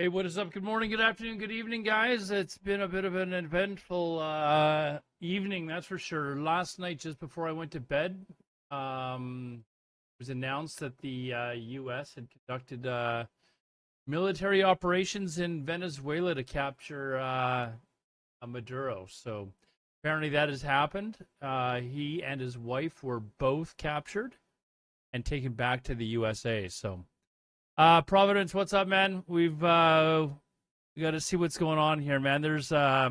Hey, what is up? Good morning, good afternoon, good evening, guys. It's been a bit of an eventful evening, that's for sure. Last night, just before I went to bed, it was announced that the U.S. had conducted military operations in Venezuela to capture a Maduro. So apparently that has happened. He and his wife were both captured and taken back to the USA. So Providence, what's up, man? We got to see what's going on here, man. There's I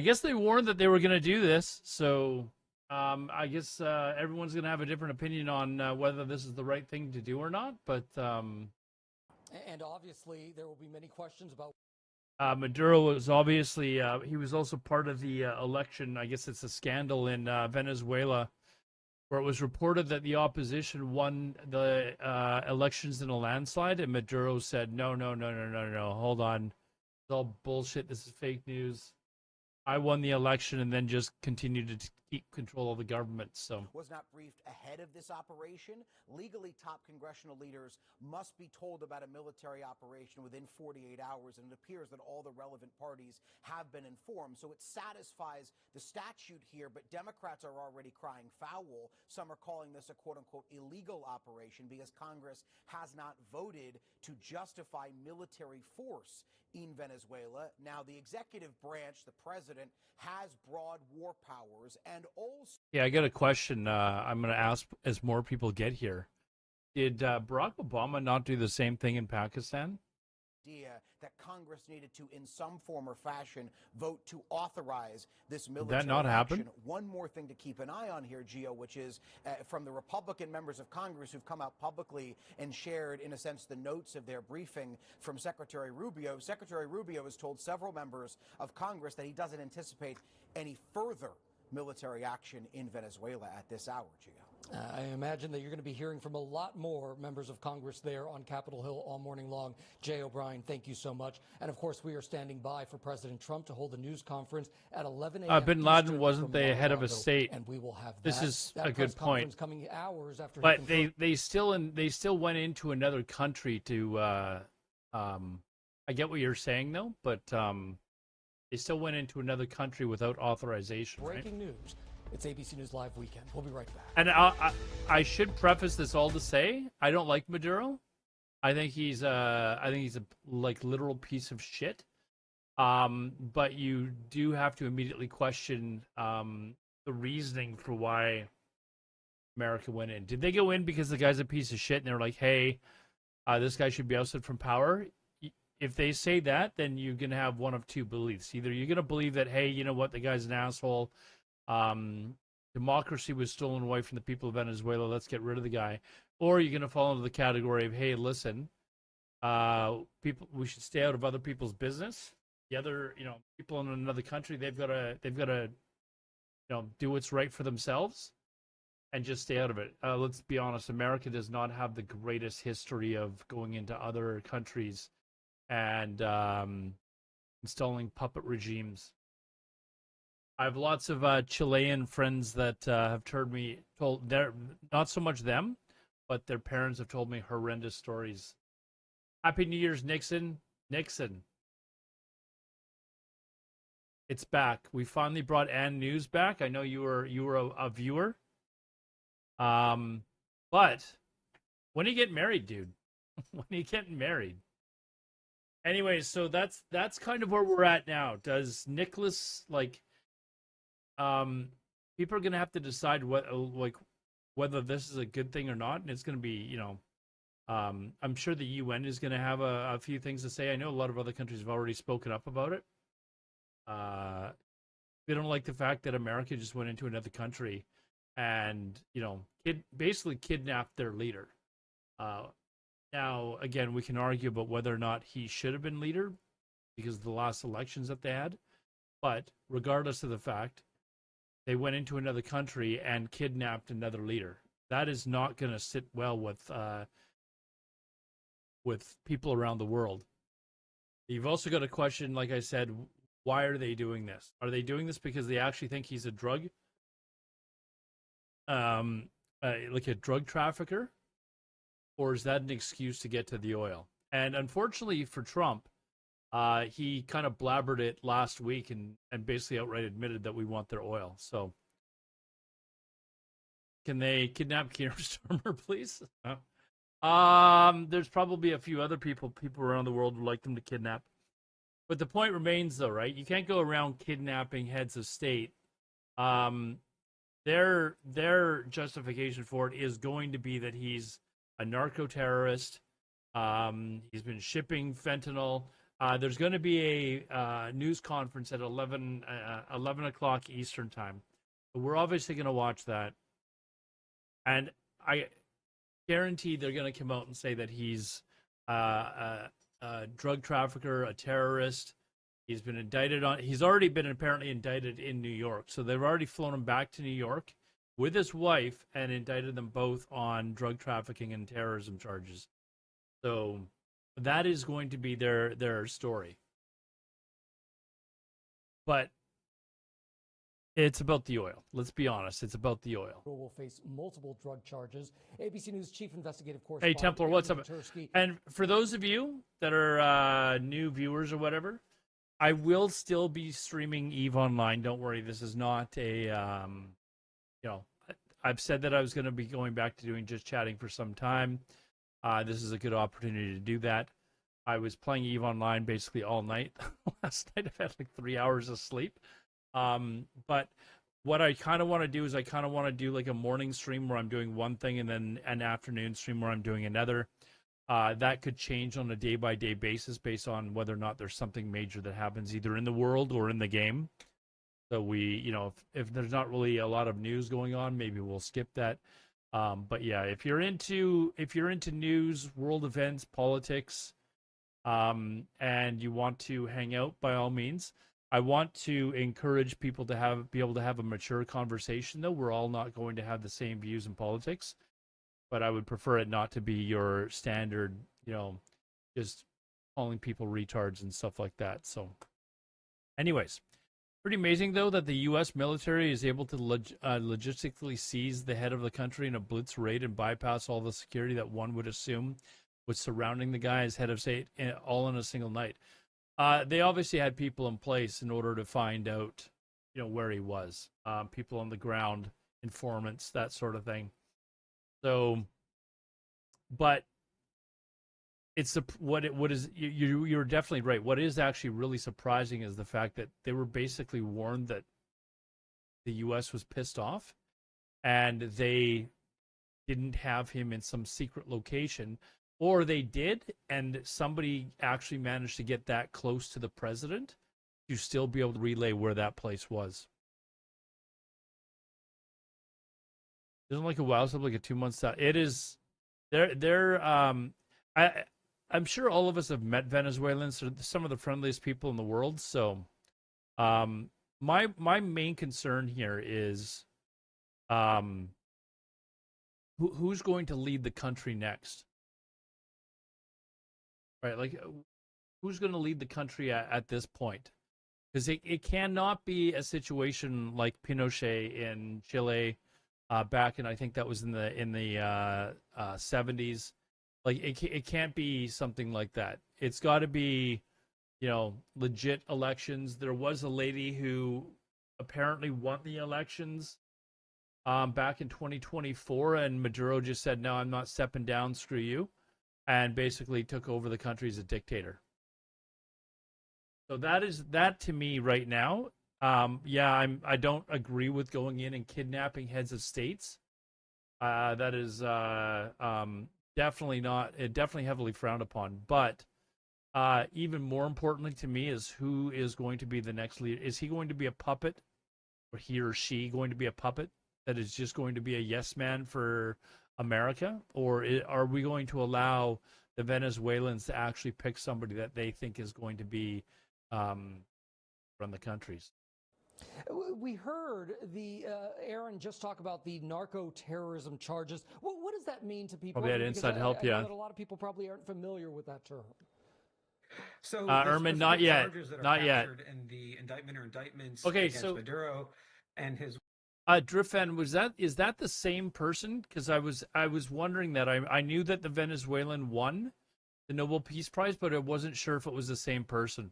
guess they warned that they were going to do this, so I guess everyone's going to have a different opinion on whether this is the right thing to do or not. But And obviously, there will be many questions about. Maduro was obviously he was also part of the election. I guess it's a scandal in Venezuela where it was reported that the opposition won the elections in a landslide, and Maduro said, "No, no, no, no, no, no, hold on, it's all bullshit. This is fake news. I won the election," and then just continued to keep control of the government. So was not briefed ahead of this operation. Legally, top congressional leaders must be told about a military operation within 48 hours, and it appears that all the relevant parties have been informed. So it satisfies the statute here, but Democrats are already crying foul. Some are calling this a quote-unquote illegal operation because Congress has not voted to justify military force in Venezuela. Now, the executive branch, the president, has broad war powers and also. yeah, I got a question. I'm going to ask as more people get here. Did Barack Obama not do the same thing in Pakistan? Idea that Congress needed to, in some form or fashion, vote to authorize this Did that military not happen? action. One more thing to keep an eye on here, Gio, which is from the Republican members of Congress who've come out publicly and shared, in a sense, the notes of their briefing from Secretary Rubio. Secretary Rubio has told several members of Congress that he doesn't anticipate any further military action in Venezuela at this hour, Gio. I imagine that you're going to be hearing from a lot more members of Congress there on Capitol Hill all morning long. Jay O'Brien, thank you so much. And of course, we are standing by for President Trump to hold a news conference at 11 a.m. Bin Laden Eastern wasn't from the head of a Mar-a-Lago, state. and we will have This is that a press good point. conference coming hours after. But they still went into another country to. I get what you're saying though, but they still went into another country without authorization. Breaking right? news. It's ABC News Live Weekend. We'll be right back. And I should preface this all to say I don't like Maduro. I think he's a like literal piece of shit. But you do have to immediately question the reasoning for why America went in. Did they go in because the guy's a piece of shit and they're like, hey, this guy should be ousted from power? If they say that, then you're gonna have one of two beliefs. Either you're gonna believe that, hey, you know what, the guy's an asshole. Democracy was stolen away from the people of Venezuela. Let's get rid of the guy. Or you're going to fall into the category of, hey, listen, we should stay out of other people's business. The other, people in another country, they've got to, do what's right for themselves and just stay out of it. Let's be honest. America does not have the greatest history of going into other countries and installing puppet regimes. I have lots of Chilean friends that have told they're not so much them, but their parents have told me horrendous stories. Happy New Year's, Nixon. Nixon. It's back. We finally brought Ann News back. I know you were a viewer. But when are you getting married, dude? When are you getting married? Anyways, so that's kind of where we're at now. Does Nicholas people are gonna have to decide whether this is a good thing or not, and it's gonna be, I'm sure the UN is gonna have a few things to say. I know a lot of other countries have already spoken up about it. They don't like the fact that America just went into another country and basically kidnapped their leader. Now again, we can argue about whether or not he should have been leader because of the last elections that they had, but regardless of the fact, they went into another country and kidnapped another leader. That is not going to sit well with people around the world. You've also got a question, like I said, why are they doing this? Are they doing this because they actually think he's a drug, like a drug trafficker, or is that an excuse to get to the oil? And unfortunately for Trump, he kind of blabbered it last week and basically outright admitted that we want their oil. So can they kidnap Keir Starmer, please? There's probably a few other people around the world would like them to kidnap. But the point remains, though, right? You can't go around kidnapping heads of state. Their justification for it is going to be that he's a narco terrorist. He's been shipping fentanyl. There's going to be a news conference at 11 o'clock Eastern time. We're obviously going to watch that. And I guarantee they're going to come out and say that he's a drug trafficker, a terrorist. He's been indicted on. He's already been apparently indicted in New York. So they've already flown him back to New York with his wife and indicted them both on drug trafficking and terrorism charges. So that is going to be their story. But it's about the oil. Let's be honest. It's about the oil. Will face multiple drug charges. ABC News chief investigative correspondent. Hey, Templar, what's up? And for those of you that are new viewers or whatever, I will still be streaming EVE Online. Don't worry. This is not a, I've said that I was going to be going back to doing just chatting for some time. This is a good opportunity to do that. I was playing EVE Online basically all night. Last night I've had like 3 hours of sleep. But what I kind of want to do is I kind of want to do like a morning stream where I'm doing one thing and then an afternoon stream where I'm doing another. That could change on a day-by-day basis based on whether or not there's something major that happens either in the world or in the game. So we, if there's not really a lot of news going on, maybe we'll skip that. But yeah, if you're into news, world events, politics, and you want to hang out, by all means. I want to encourage people to be able to have a mature conversation, though. We're all not going to have the same views in politics, but I would prefer it not to be your standard, just calling people retards and stuff like that. So anyways, pretty amazing, though, that the U.S. military is able to logistically seize the head of the country in a blitz raid and bypass all the security that one would assume was surrounding the guy as head of state all in a single night. They obviously had people in place in order to find out, where he was. People on the ground, informants, that sort of thing. So, but it's you're definitely right. What is actually really surprising is the fact that they were basically warned that the U.S. was pissed off, and they didn't have him in some secret location. Or they did, and somebody actually managed to get that close to the president to still be able to relay where that place was. Isn't like a while, something like a 2 months out. It is. I'm sure all of us have met Venezuelans. They're some of the friendliest people in the world. So, my main concern here is, who's going to lead the country next? Right, like who's going to lead the country at this point? Because it cannot be a situation like Pinochet in Chile back in, I think that was in the 70s. Like it can't be something like that. It's got to be, legit elections. There was a lady who apparently won the elections back in 2024, and Maduro just said, "No, I'm not stepping down. Screw you." And basically took over the country as a dictator. So that to me right now. I don't agree with going in and kidnapping heads of states. That is definitely heavily frowned upon. But even more importantly to me is who is going to be the next leader. Is he going to be a puppet, or he or she going to be a puppet that is just going to be a yes man for America, or are we going to allow the Venezuelans to actually pick somebody that they think is going to be run the countries? We heard Aaron just talk about the narco terrorism charges. What does that mean to people? Probably had inside help, yeah. I know that a lot of people probably aren't familiar with that term. So, Ermin, not yet. Not yet. In the indictment or indictments against Maduro and his. Driftfan, is that the same person? Because I was wondering that. I knew that the Venezuelan won, the Nobel Peace Prize, but I wasn't sure if it was the same person.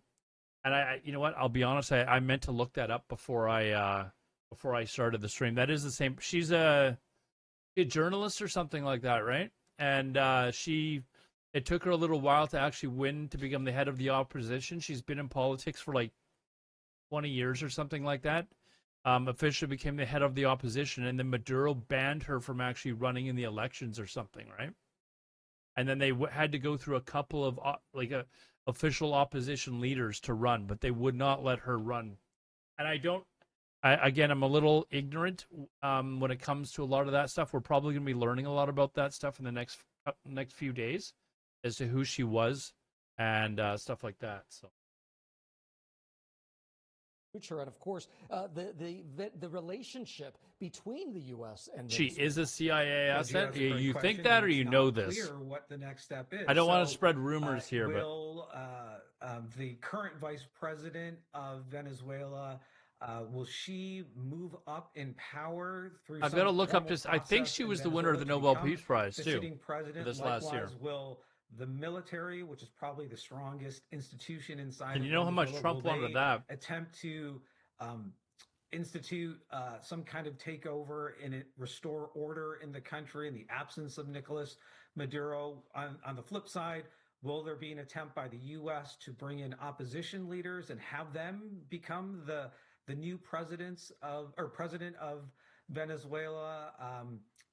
And you know what? I'll be honest. I meant to look that up before I started the stream. That is the same. She's a journalist or something like that, right? And it took her a little while to actually win to become the head of the opposition. She's been in politics for like 20 years or something like that. Officially became the head of the opposition, and then Maduro banned her from actually running in the elections or something, right? And then they had to go through a couple of official opposition leaders to run, but they would not let her run. And again, I'm a little ignorant when it comes to a lot of that stuff. We're probably going to be learning a lot about that stuff in the next few days as to who she was and stuff like that. So. Future, and of course, the relationship between the U.S. and she Venezuela. is a CIA asset. You think that, and or you it's know not this? Clear what the next step is. I don't want to spread rumors here, will, the current vice president of Venezuela, will she move up in power through? I've got to look up this. I think she was the winner of the Nobel Peace Prize too. Sitting president this last year. Will the military, which is probably the strongest institution inside, and you know how much Trump wanted that, attempt to institute some kind of takeover and restore order in the country in the absence of Nicolas Maduro? On the flip side, will there be an attempt by the U.S. to bring in opposition leaders and have them become the new president of Venezuela?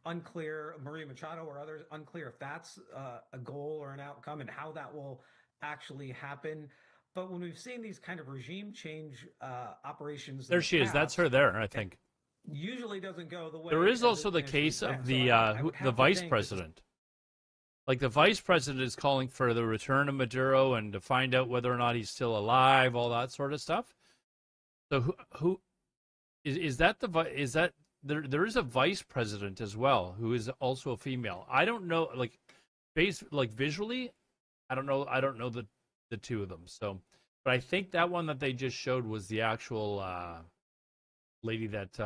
Unclear. Maria Machado or others, unclear if that's a goal or an outcome and how that will actually happen. But when we've seen these kind of regime change operations, there she is. That's her there, I think. Usually doesn't go the way. There is also the case of the vice president. Like the vice president is calling for the return of Maduro and to find out whether or not he's still alive, all that sort of stuff. So who is that? There is a vice president as well who is also a female. I don't know, visually, I don't know the two of them. So, but I think that one that they just showed was the actual lady that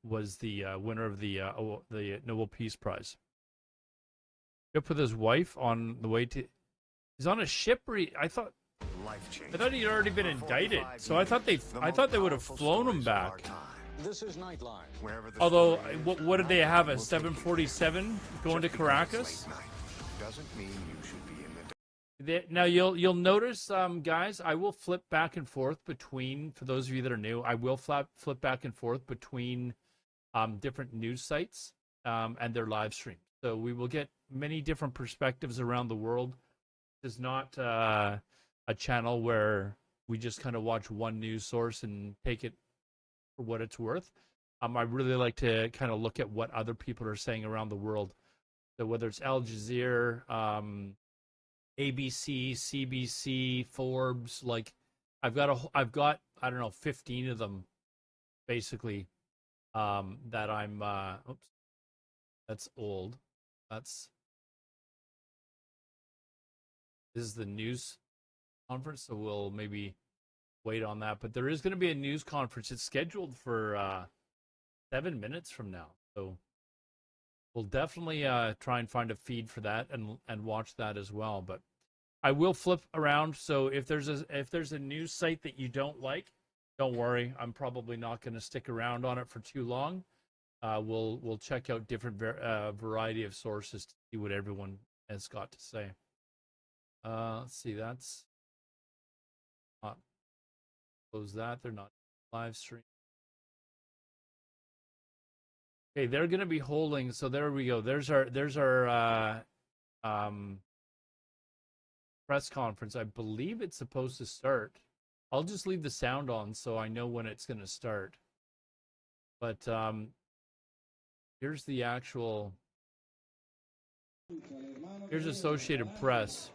was the winner of the Nobel Peace Prize. Up with his wife on the way to. He's on a ship. I thought he'd already been indicted. So I thought they would have flown him back. This is Nightline. Although, what did they have, a 747 going to Caracas? Doesn't mean you should be in the. Now you'll notice, guys, I will flip back and forth between. For those of you that are new, I will flip back and forth between different news sites and their live stream. So we will get many different perspectives around the world. This is not a channel where we just kind of watch one news source and take it for what it's worth. I really like to kind of look at what other people are saying around the world. So whether it's Al Jazeera, ABC, CBC, Forbes, like I've got I don't know 15 of them basically that I'm oops, that's old. This is the news conference, so we'll maybe wait on that. But there is going to be a news conference. It's scheduled for 7 minutes from now, so we'll definitely try and find a feed for that and watch that as well. But I will flip around. So if there's a news site that you don't like, don't worry. I'm probably not going to stick around on it for too long. We'll check out different variety of sources to see what everyone has got to say. Let's see. That's not close that. They're not live stream. Okay, they're going to be holding. So there we go. There's our press conference. I believe it's supposed to start. I'll just leave the sound on so I know when it's going to start. But here's the actual. Here's Associated Press.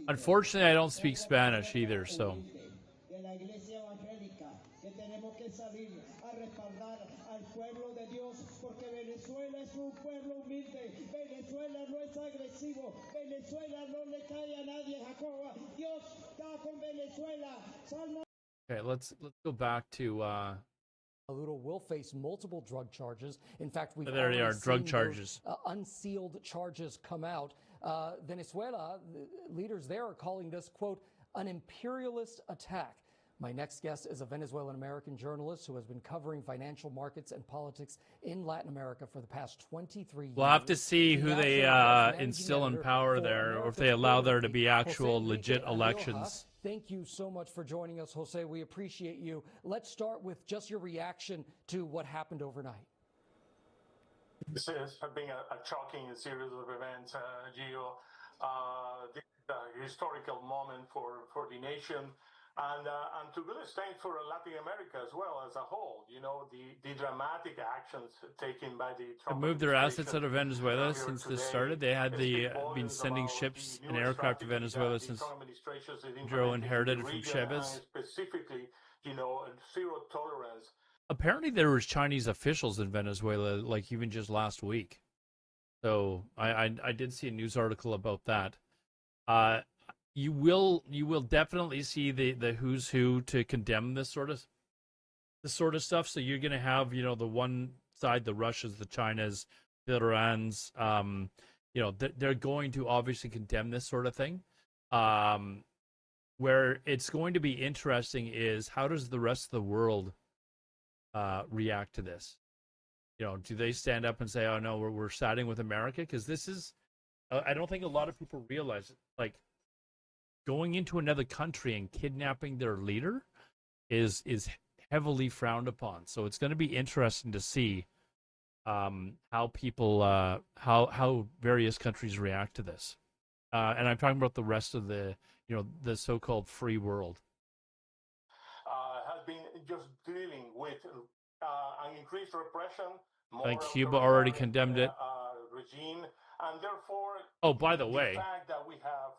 Unfortunately, I don't speak Spanish either, so. Okay, let's go back to Maduro will face multiple drug charges. In fact, we've There they already are, drug seen charges. those, unsealed charges come out. Venezuela, the leaders there are calling this, quote, an imperialist attack. My next guest is a Venezuelan American journalist who has been covering financial markets and politics in Latin America for the past 23 years. We'll have to see who they instill in power there, or if they allow there to be actual legit elections. Thank you so much for joining us, Jose. We appreciate you. Let's start with just your reaction to what happened overnight. This has been a shocking series of events, Gio. This is a historical moment for the nation, and to good extent for Latin America as well as a whole. You know, the dramatic actions taken by the Trump They moved their assets out of Venezuela since this started. They had been sending ships and aircraft to Venezuela since Maduro inherited it from Chavez. Specifically, you know, zero tolerance. Apparently, there was Chinese officials in Venezuela, like even just last week. So I did see a news article about that. You will definitely see the who's who to condemn this sort of stuff. So you're going to have, you know, the one side, the Russians, the Chinas, the Irans, you know, they're going to obviously condemn this sort of thing. Where it's going to be interesting is how does the rest of the world react to this? You know, do they stand up and say, "Oh no, we're siding with America"? Because this is, I don't think a lot of people realize it. Like, going into another country and kidnapping their leader is heavily frowned upon. So it's going to be interesting to see how people, how various countries react to this. And I'm talking about the rest of the, you know, the so-called free world. Has been just dealing with an increased repression. Like Cuba already condemned it. Regime, and therefore. Oh, by the way, fact that we have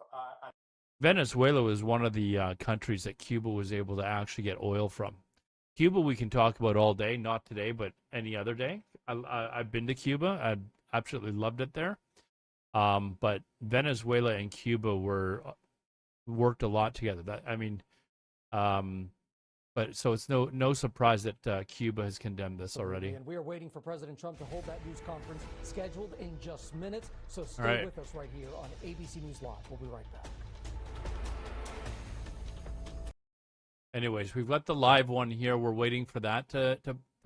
Venezuela was one of the countries that Cuba was able to actually get oil from. Cuba we can talk about all day, not today, but any other day. I've been to Cuba. I absolutely loved it there. But Venezuela and Cuba worked a lot together. But so it's no surprise that Cuba has condemned this already. And we are waiting for President Trump to hold that news conference scheduled in just minutes. So stay with us right here on ABC News Live. We'll be right back. Anyways, we've got the live one here. We're waiting for that to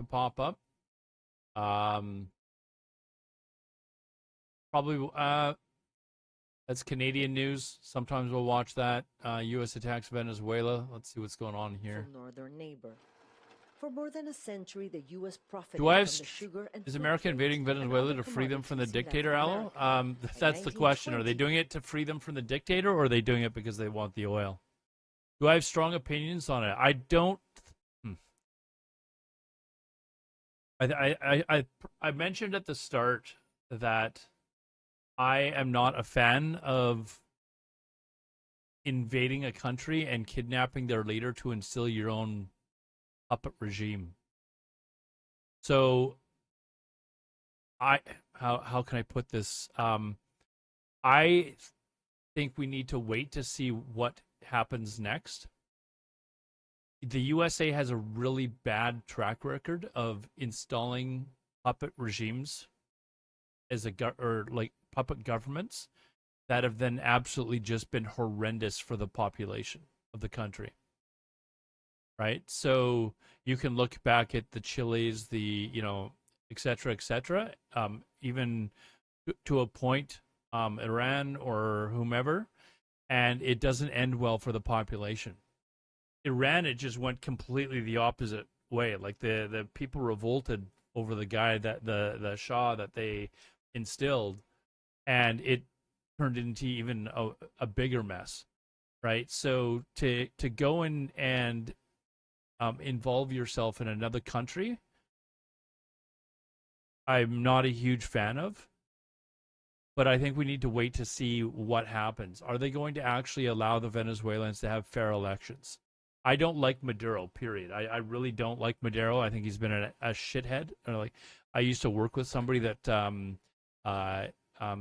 pop up. Probably that's Canadian news. Sometimes we'll watch that. U.S. attacks Venezuela. Let's see what's going on here. Northern neighbor. For more than a century, the U.S. profited from the sugar and is America invading Venezuela to free them from the dictator, Alo? That's the question. Are they doing it to free them from the dictator, or are they doing it because they want the oil? Do I have strong opinions on it? I don't. I mentioned at the start that I am not a fan of invading a country and kidnapping their leader to instill your own puppet regime. So how can I put this? I think we need to wait to see what happens next. The USA has a really bad track record of installing puppet regimes as puppet governments that have then absolutely just been horrendous for the population of the country. Right? So you can look back at the Chiles, et cetera, even to a point, Iran or whomever, and it doesn't end well for the population. Iran, it just went completely the opposite way. Like the people revolted over the guy that the Shah that they instilled, and it turned into even a bigger mess, right? So to go in and involve yourself in another country, I'm not a huge fan of. But I think we need to wait to see what happens. Are they going to actually allow the Venezuelans to have fair elections? I don't like Maduro, period. I really don't like Maduro. I think he's been a shithead. I used to work with somebody that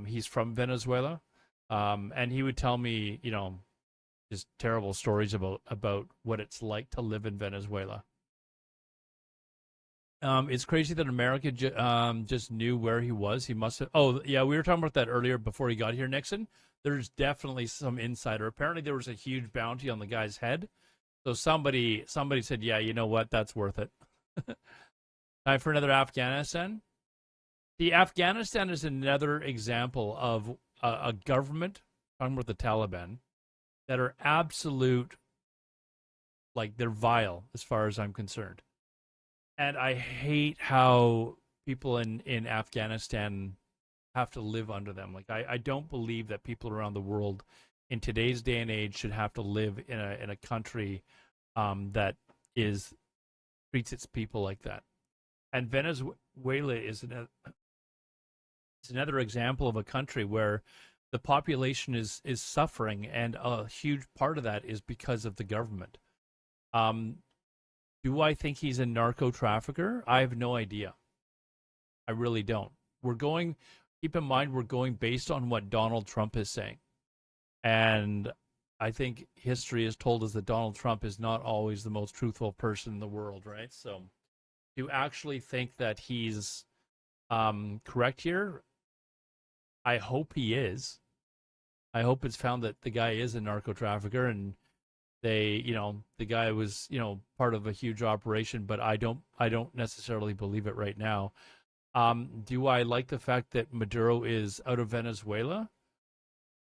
he's from Venezuela, and he would tell me, just terrible stories about what it's like to live in Venezuela. It's crazy that America just knew where he was. He must have. Oh, yeah, we were talking about that earlier before he got here, Nixon. There's definitely some insider. Apparently, there was a huge bounty on the guy's head. So somebody said, yeah, you know what? That's worth it. Time for another Afghanistan. The Afghanistan is another example of a government, talking about the Taliban, that are absolute, like they're vile as far as I'm concerned. And I hate how people in Afghanistan have to live under them. Like I don't believe that people around the world in today's day and age should have to live in a country that is treats its people like that. And Venezuela is another example of a country where the population is suffering, and a huge part of that is because of the government. Um, do I think he's a narco trafficker? I have no idea. I really don't. We're going, keep in mind, we're going based on what Donald Trump is saying. And I think history has told us that Donald Trump is not always the most truthful person in the world, right? So to actually think that he's correct here, I hope he is. I hope it's found that the guy is a narco trafficker and the guy was, part of a huge operation, but I don't necessarily believe it right now. Do I like the fact that Maduro is out of Venezuela?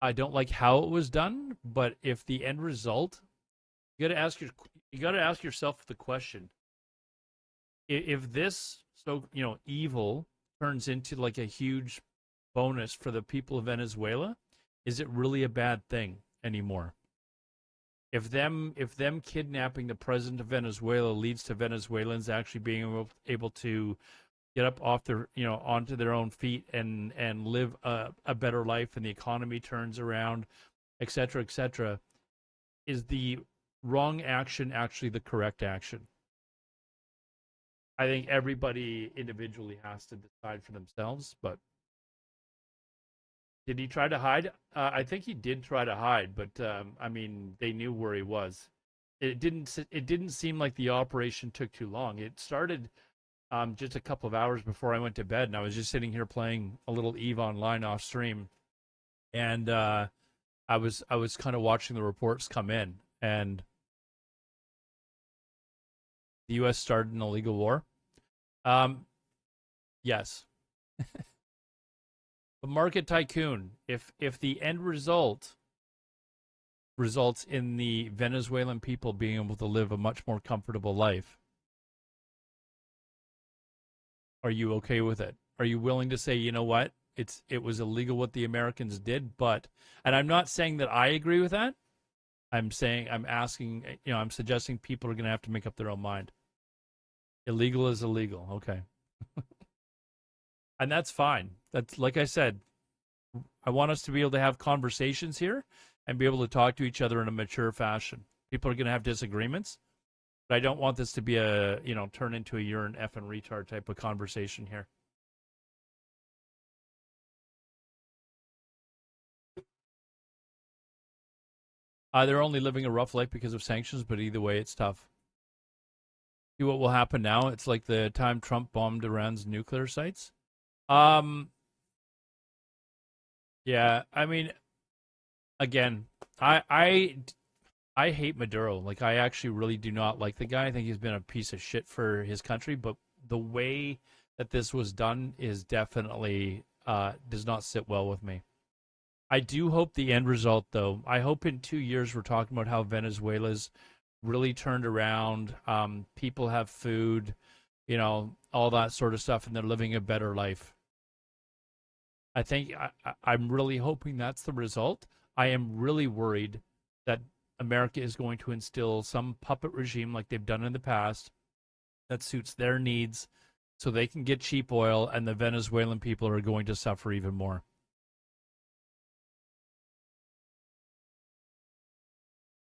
I don't like how it was done, but if the end result, you got to ask yourself the question: if this evil turns into like a huge bonus for the people of Venezuela, is it really a bad thing anymore? If them kidnapping the president of Venezuela leads to Venezuelans actually being able to get up off their onto their own feet and live a better life, and the economy turns around, et cetera, is the wrong action actually the correct action? I think everybody individually has to decide for themselves. But did he try to hide? I think he did try to hide, but I mean, they knew where he was. It didn't seem like the operation took too long. It started just a couple of hours before I went to bed, and I was just sitting here playing a little Eve Online off stream, and I was kind of watching the reports come in, and the U.S. started an illegal war. Yes, the market tycoon. If the end result results in the Venezuelan people being able to live a much more comfortable life, are you okay with it? Are you willing to say, you know what? It was illegal what the Americans did, but, and I'm not saying that I agree with that. I'm suggesting people are going to have to make up their own mind. Illegal is illegal. Okay. And that's fine. That's, like I said, I want us to be able to have conversations here and be able to talk to each other in a mature fashion. People are going to have disagreements, but I don't want this to be turn into a you're an effing retard type of conversation here. They're only living a rough life because of sanctions, but either way, it's tough. See what will happen now? It's like the time Trump bombed Iran's nuclear sites. Yeah, I mean, again, I hate Maduro. Like, I actually really do not like the guy. I think he's been a piece of shit for his country, but the way that this was done is definitely does not sit well with me. I do hope the end result, though. I hope in 2 years we're talking about how Venezuela's really turned around. People have food, all that sort of stuff, and they're living a better life. I think I'm really hoping that's the result. I am really worried that America is going to instill some puppet regime like they've done in the past that suits their needs so they can get cheap oil, and the Venezuelan people are going to suffer even more.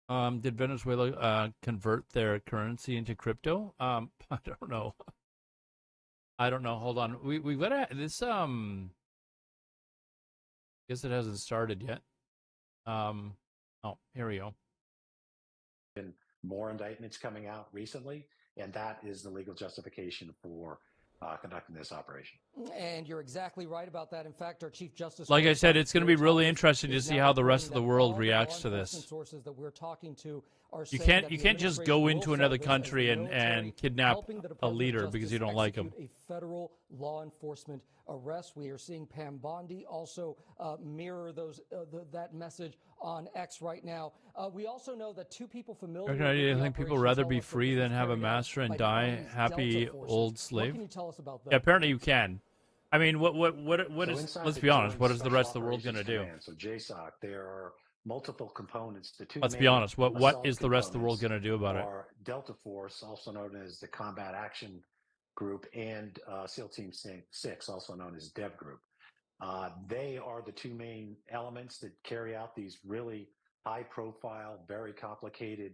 Did Venezuela convert their currency into crypto? I don't know. I don't know. Hold on. We've got to this. Guess it hasn't started yet. Oh, here we go. Been more indictments coming out recently, and that is the legal justification for conducting this operation. And you're exactly right about that. In fact, our Chief Justice, like I said, it's going to be really interesting to see how the rest of the world all reacts the to law this. enforcement sources that we're talking to are You saying that can't the just administration go into will another sell this as the country and military kidnap helping the a Department of leader because you Justice don't like him. execute a federal law enforcement arrest. We are seeing Pam Bondi also mirror that message on X right now. We also know that two people familiar with Okay, the I think people operation rather tell be us that free this was than have a carried out master and by the die Army's happy Delta forces. old What slave. can you tell us about that? Yeah, apparently you can. I mean, what So is? inside Let's the be honest. Joint What is the rest of Special the world going to Operations do? Command, so JSOC, there are multiple components. The two Let's be main honest. What assault is the rest of the world components going to do about it? are Delta Force, also known as the Combat Action Group, and SEAL Team 6, also known as DEV Group. They are the two main elements that carry out these really high-profile, very complicated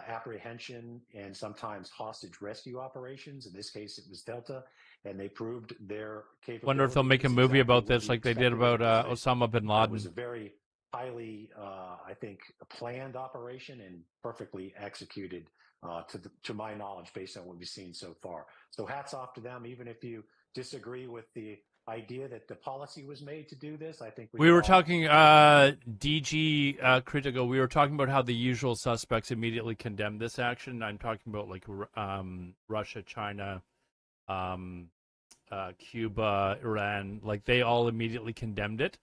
apprehension and sometimes hostage rescue operations. In this case, it was Delta, and they proved their capability. Wonder if they'll make a movie about this like they did about Osama bin Laden. It was a very highly, I think, planned operation and perfectly executed, to my knowledge, based on what we've seen so far. So hats off to them, even if you disagree with the idea that the policy was made to do this. I think we were talking DG Critical. We were talking about how the usual suspects immediately condemned this action. I'm talking about like Russia, China, Cuba, Iran. Like they all immediately condemned it.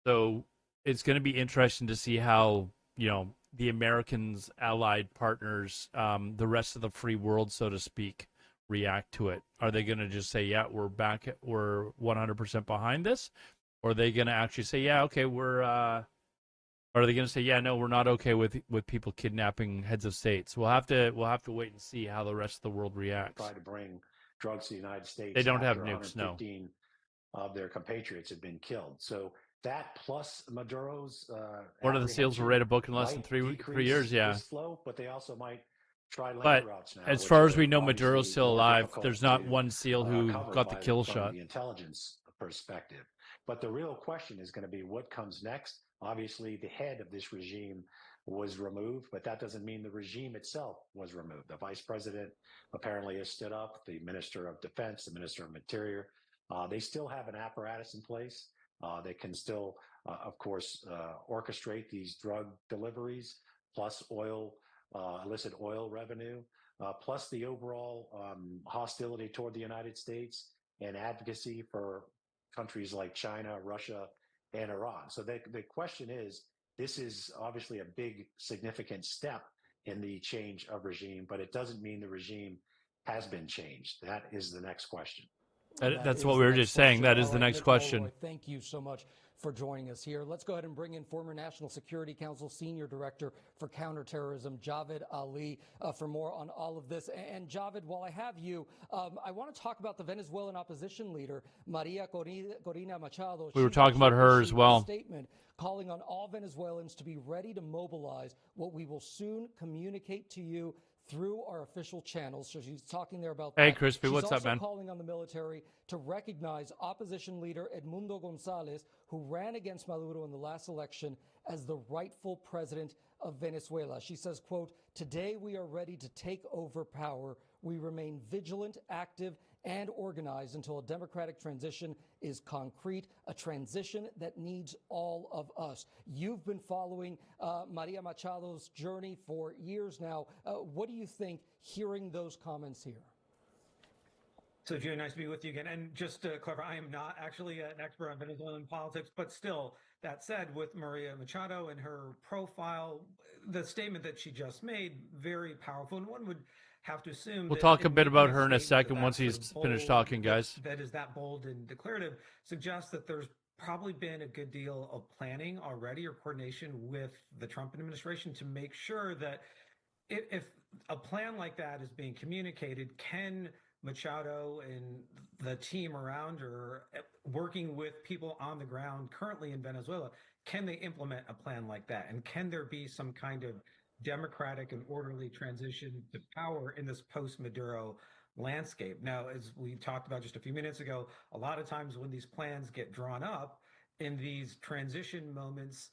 So it's going to be interesting to see how the Americans, allied partners, the rest of the free world, so to speak, react to it. Are they going to just say, yeah, we're back, we're 100% behind this? Or are they going to actually say, yeah, okay, or are they going to say, yeah, no, we're not okay with people kidnapping heads of states? We'll have to wait and see how the rest of the world reacts. Try to bring drugs to the United States. They don't have nukes, no. 115 of their compatriots have been killed. So that plus Maduro's one of the SEALs will write a book in less than 3 years, yeah. This flow, but they also might try land but routes now. As far as we know, Maduro's still alive. There's not one SEAL who got the kill shot. From the intelligence perspective. But the real question is going to be what comes next. Obviously, the head of this regime was removed, but that doesn't mean the regime itself was removed. The vice president apparently has stood up, the minister of defense, the minister of interior. They still have an apparatus in place. They can still, of course, orchestrate these drug deliveries, plus illicit oil revenue, plus the overall hostility toward the United States and advocacy for countries like China, Russia, and Iran. So the question is, this is obviously a big, significant step in the change of regime, but it doesn't mean the regime has been changed. That is the next question. That's what we were just saying. That is the next question. Malloy, thank you so much for joining us here. Let's go ahead and bring in former National Security Council Senior Director for Counterterrorism, Javed Ali, for more on all of this. And Javed, while I have you, I want to talk about the Venezuelan opposition leader, Maria Corina Machado. We were talking about her as well. A statement calling on all Venezuelans to be ready to mobilize what we will soon communicate to you through our official channels. So she's talking there about Hey, that. Crispy, what's up, man? She's also calling on the military to recognize opposition leader Edmundo Gonzalez, who ran against Maduro in the last election, as the rightful president of Venezuela. She says, quote, "Today we are ready to take over power. We remain vigilant, active, and organized until a democratic transition is concrete, a transition that needs all of us." You've been following Maria Machado's journey for years now. What do you think hearing those comments here? So, Joe, nice to be with you again. And just to clarify, I am not actually an expert on Venezuelan politics, but still, that said, with Maria Machado and her profile, the statement that she just made, very powerful. And one would have to assume we'll talk a bit about her in a second once he's finished talking, guys. That is that bold and declarative suggests that there's probably been a good deal of planning already or coordination with the Trump administration to make sure that if a plan like that is being communicated, can Machado and the team around her, working with people on the ground currently in Venezuela, can they implement a plan like that? And can there be some kind of democratic and orderly transition to power in this post-Maduro landscape? Now, as we talked about just a few minutes ago, a lot of times when these plans get drawn up in these transition moments,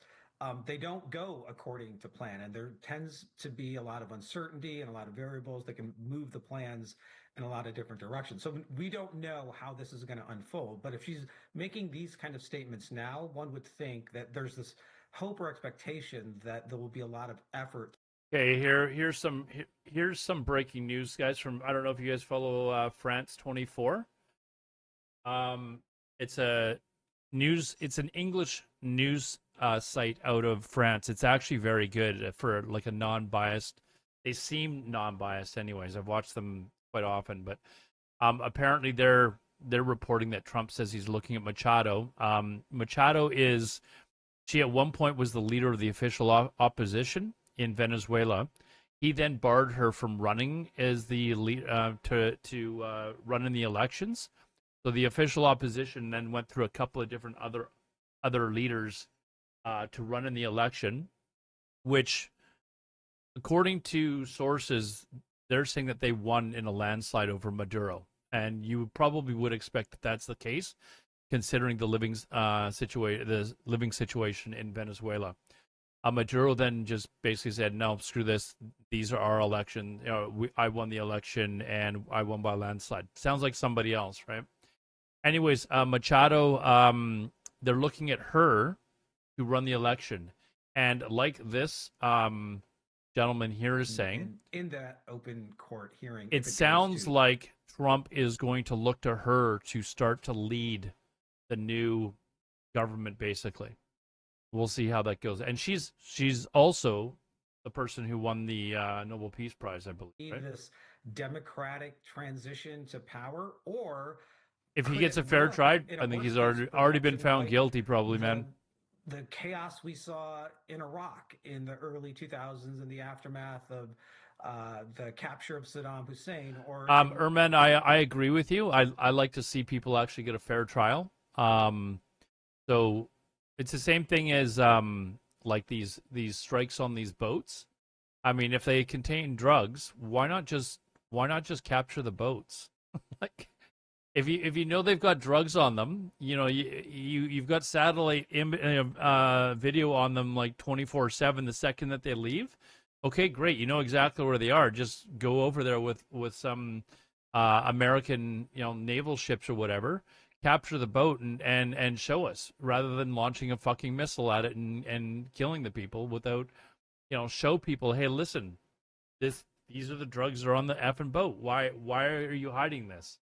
they don't go according to plan. And there tends to be a lot of uncertainty and a lot of variables that can move the plans in a lot of different directions. So we don't know how this is going to unfold. But if she's making these kind of statements now, one would think that there's this hope or expectation that there will be a lot of effort. Okay, here's some breaking news, guys. From I don't know if you guys follow France 24. It's an English news site out of France. It's actually very good for like a non-biased. They seem non-biased, anyways. I've watched them quite often, but apparently they're reporting that Trump says he's looking at Machado. Machado she at one point was the leader of the official opposition in Venezuela. He then barred her from running as the lead to run in the elections. So the official opposition then went through a couple of different other leaders to run in the election, which, according to sources, they're saying that they won in a landslide over Maduro. And you probably would expect that that's the case, considering the living situation in Venezuela. Maduro then just basically said, "No, screw this. These are our election. I won the election, and I won by landslide." Sounds like somebody else, right? Anyways, Machado, they're looking at her to run the election, and like this gentleman here is saying, in that open court hearing, it sounds like Trump is going to look to her to start to lead the new government, basically. We'll see how that goes. And she's also the person who won the Nobel Peace Prize, I believe. Right? This democratic transition to power, or if he gets a fair trial, I think he's already been found guilty, probably, man. The chaos we saw in Iraq in the early 2000s in the aftermath of the capture of Saddam Hussein, or Erman, I agree with you. I like to see people actually get a fair trial. So it's the same thing as like these strikes on these boats. I mean, if they contain drugs, why not just capture the boats? Like, if you know they've got drugs on them, you've got satellite video on them like 24/7 the second that they leave. Okay, great. You know exactly where they are. Just go over there with some American naval ships or whatever. Capture the boat and show us, rather than launching a fucking missile at it and killing the people without, show people, hey, listen, these are the drugs that are on the effing boat. Why are you hiding this?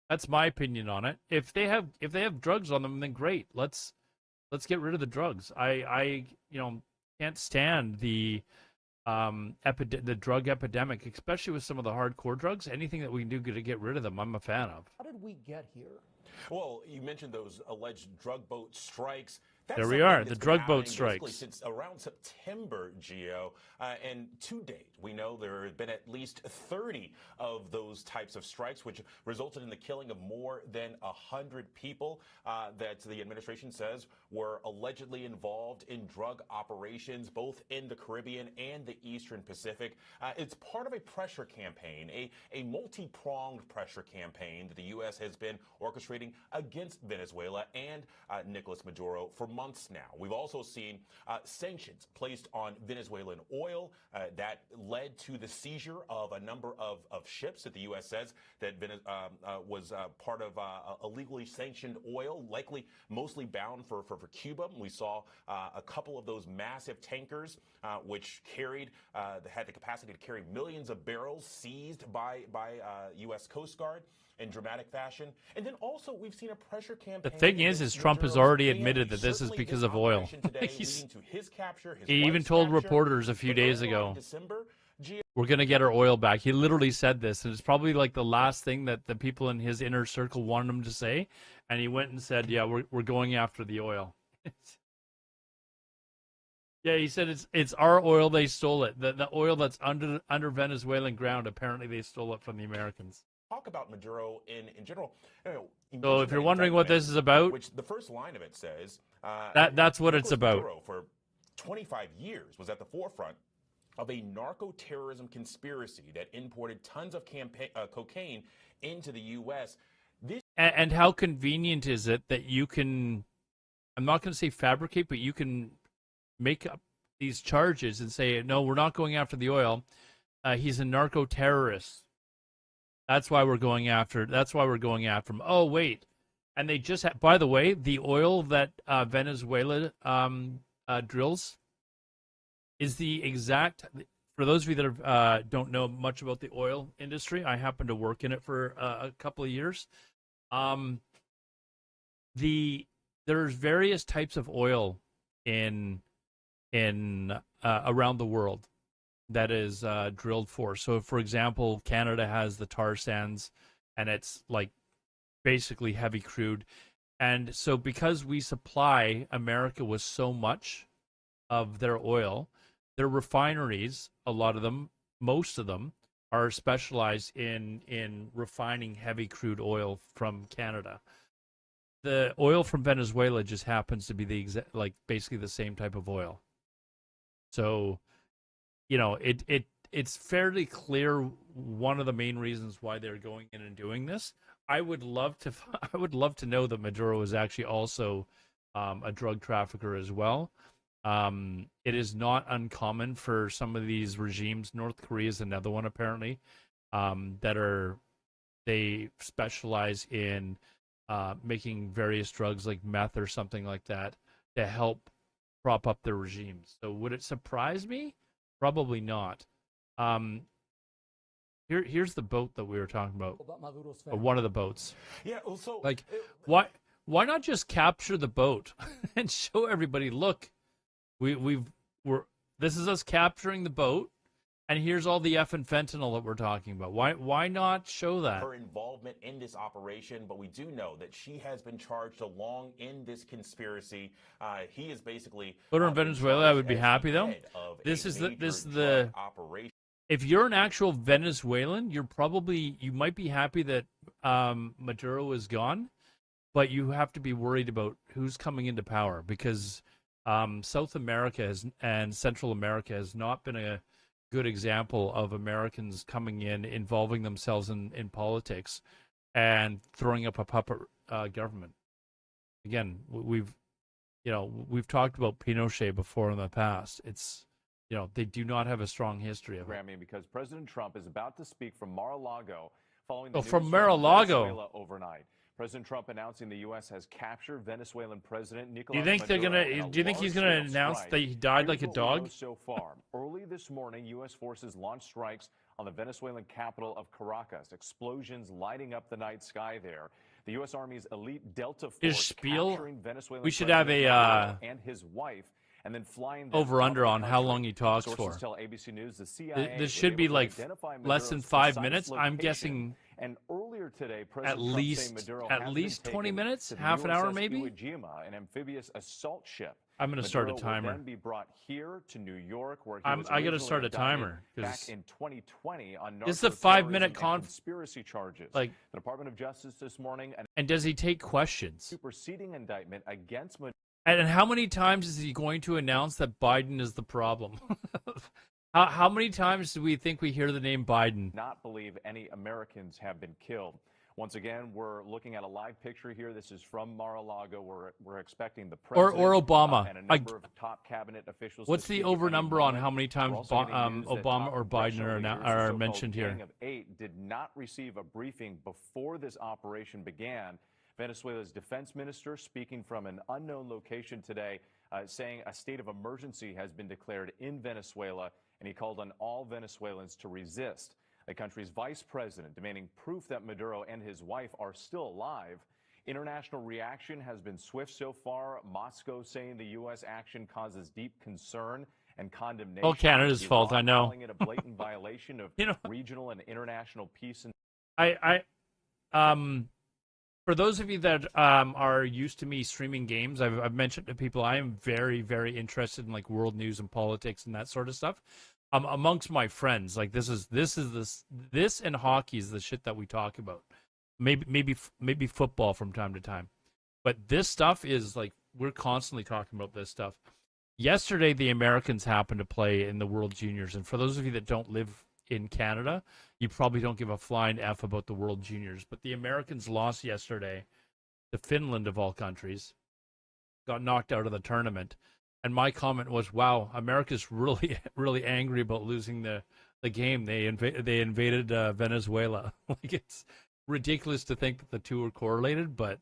That's my opinion on it. If they have drugs on them, then great. Let's get rid of the drugs. I can't stand the drug epidemic, especially with some of the hardcore drugs. Anything that we can do to get rid of them, I'm a fan of. How did we get here? Well, you mentioned those alleged drug boat strikes. There we are, the drug boat strikes. Since around September, Gio, and to date, we know there have been at least 30 of those types of strikes, which resulted in the killing of more than 100 people that the administration says were allegedly involved in drug operations, both in the Caribbean and the Eastern Pacific. It's part of a pressure campaign, a multi-pronged pressure campaign that the U.S. has been orchestrating against Venezuela and Nicolas Maduro for months now. We've also seen sanctions placed on Venezuelan oil that led to the seizure of a number of ships that the U.S. says that was part of illegally sanctioned oil, likely mostly bound for Cuba. We saw a couple of those massive tankers which had the capacity to carry millions of barrels seized by U.S. Coast Guard in dramatic fashion. And then also we've seen a pressure campaign. The thing is Trump has already admitted that this is because of oil. He even told reporters a few days ago, we're going to get our oil back. He literally said this, and it's probably like the last thing that the people in his inner circle wanted him to say. And he went and said, yeah, we're going after the oil. Yeah, he said it's our oil. They stole it. The oil that's under Venezuelan ground, apparently they stole it from the Americans. Talk about Maduro in general. So if you're wondering what this is about, which the first line of it says, that's what it's about. Maduro, for 25 years, was at the forefront of a narco-terrorism conspiracy that imported tons of cocaine into the U.S. And how convenient is it that you can, I'm not going to say fabricate, but you can make up these charges and say, no, we're not going after the oil. He's a narco-terrorist. That's why we're going after. That's why we're going after them. Oh wait, and they just. By the way, the oil that Venezuela drills is the exact. For those of you that don't know much about the oil industry, I happen to work in it for a couple of years. There's various types of oil in around the world that is drilled for. So, for example, Canada has the tar sands, and it's like basically heavy crude. And so, because we supply America with so much of their oil, their refineries, a lot of them, most of them, are specialized in refining heavy crude oil from Canada. The oil from Venezuela just happens to be the exact, like basically the same type of oil. So, it's fairly clear one of the main reasons why they're going in and doing this. I would love to know that Maduro is actually also a drug trafficker as well. It is not uncommon for some of these regimes. North Korea is another one apparently, they specialize in making various drugs like meth or something like that to help prop up their regimes. So would it surprise me? Probably not. Here's the boat that we were talking about. Or one of the boats. Yeah. Also, like, why not just capture the boat and show everybody? Look, this is us capturing the boat, and here's all the effing fentanyl that we're talking about. Why not show that? Her involvement in this operation, but we do know that she has been charged along in this conspiracy. He is basically. Put her in Venezuela. I would be happy though. This is the operation. If you're an actual Venezuelan, you might be happy that Maduro is gone, but you have to be worried about who's coming into power because South America and Central America has not been a good example of Americans coming in, involving themselves in politics, and throwing up a puppet government. Again, we've talked about Pinochet before in the past. It's they do not have a strong history of it. Because President Trump is about to speak from Mar-a-Lago following the Oh, news from Mar-a-Lago. Venezuela overnight. President Trump announcing the U.S. has captured Venezuelan President Nicolas Do you think Maduro. Do you think he's gonna announce that he died like a dog? So far, early this morning, U.S. forces launched strikes on the Venezuelan capital of Caracas. Explosions lighting up the night sky there. The U.S. Army's elite Delta Force capturing Venezuelan We should have a and his wife. And then flying over under on how long he talks Sources for. tell ABC News the CIA this should be like less than 5 minutes. Location. I'm guessing and earlier today, at least 20 minutes, half an hour maybe. An amphibious assault ship. I'm going to start a timer. Will then be brought here to New York, where I got to start a timer back in 2020 on this is a 5-minute conspiracy charges. Like the Department of Justice this morning, and does he take questions? Superseding indictment against. And how many times is he going to announce that Biden is the problem? How many times do we think we hear the name Biden? Not believe any Americans have been killed. Once again, we're looking at a live picture here. This is from Mar-a-Lago. We're expecting the president or Obama and a number of top cabinet officials. What's the over number on how many times Obama or Biden are mentioned here? Gang of 8 did not receive a briefing before this operation began. Venezuela's defense minister speaking from an unknown location today, saying a state of emergency has been declared in Venezuela, and he called on all Venezuelans to resist. The country's vice president demanding proof that Maduro and his wife are still alive. International reaction has been swift so far. Moscow saying the U.S. action causes deep concern and condemnation. Oh, Canada's fault, I know. Calling it a blatant violation of regional and international peace. For those of you that are used to me streaming games, I've mentioned to people I am very, very interested in like world news and politics and that sort of stuff. Amongst my friends, like this and hockey is the shit that we talk about. Maybe football from time to time, but this stuff is like we're constantly talking about this stuff. Yesterday, the Americans happened to play in the World Juniors, and for those of you that don't live in Canada, you probably don't give a flying F about the World Juniors. But the Americans lost yesterday to Finland, of all countries, got knocked out of the tournament. And my comment was, wow, America's really, really angry about losing the the game. They invaded Venezuela. Like, it's ridiculous to think that the two are correlated, but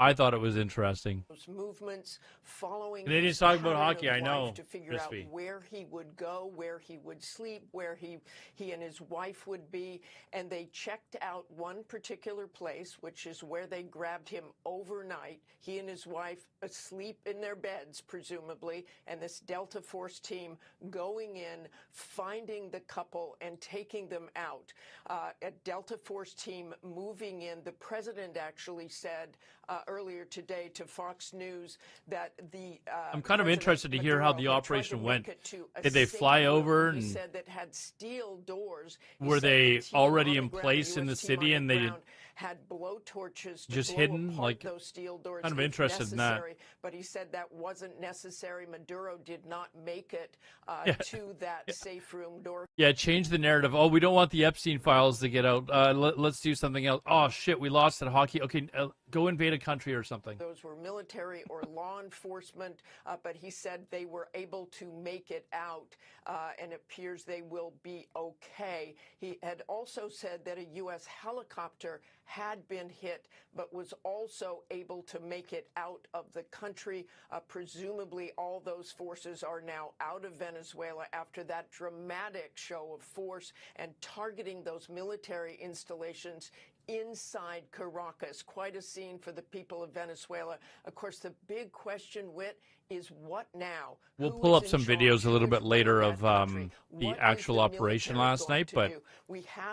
I thought it was interesting. Those movements following Canadians his talking about pattern hockey, of I know, life to figure out Crispy. where he would go, where he would sleep, where he and his wife would be. And they checked out one particular place, which is where they grabbed him overnight. He and his wife asleep in their beds, presumably, and this Delta Force team going in, finding the couple and taking them out. A Delta Force team moving in. The president actually said earlier today to Fox News that the I'm kind of interested to hear how the operation went. Did they fly over and he said that had steel doors? Were they already in place in the city and they had blowtorches to just blow hidden? apart Like, those steel doors kind of if interested in that. necessary, but he said that wasn't necessary. Maduro did not make it to that safe room door. Yeah, change the narrative. Oh, we don't want the Epstein files to get out. Let's do something else. Oh, shit, we lost at hockey. Okay, go invade a country or something. Those were military or law enforcement, but he said they were able to make it out, and it appears they will be okay. He had also said that a U.S. helicopter had been hit, but was also able to make it out of the country. Presumably, all those forces are now out of Venezuela after that dramatic show of force and targeting those military installations inside Caracas. Quite a scene for the people of Venezuela. Of course, the big question, Whit, is what now? We'll pull up some videos a little bit later of the actual operation last night, but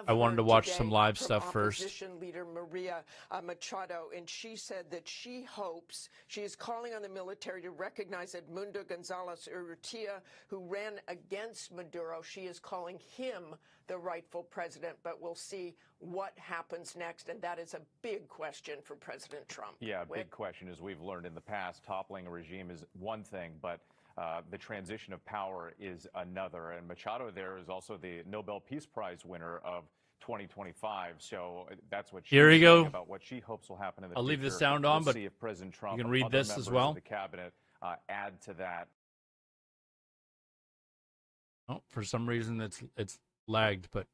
I wanted to watch some live stuff first. Opposition leader Maria Machado, and she said that she hopes, she is calling on the military to recognize Edmundo Gonzalez Urrutia, who ran against Maduro. She is calling him the rightful president, but we'll see what happens next, and that is a big question for President Trump. Yeah, big question. As we've learned in the past, toppling a regime is one thing, but the transition of power is another. And Machado there is also the Nobel Peace Prize winner of 2025. So that's what she's saying about what she hopes will happen in the future. I'll leave the sound on, but see if President Trump you can read this as well. The cabinet add to that. Oh, for some reason it's lagged, but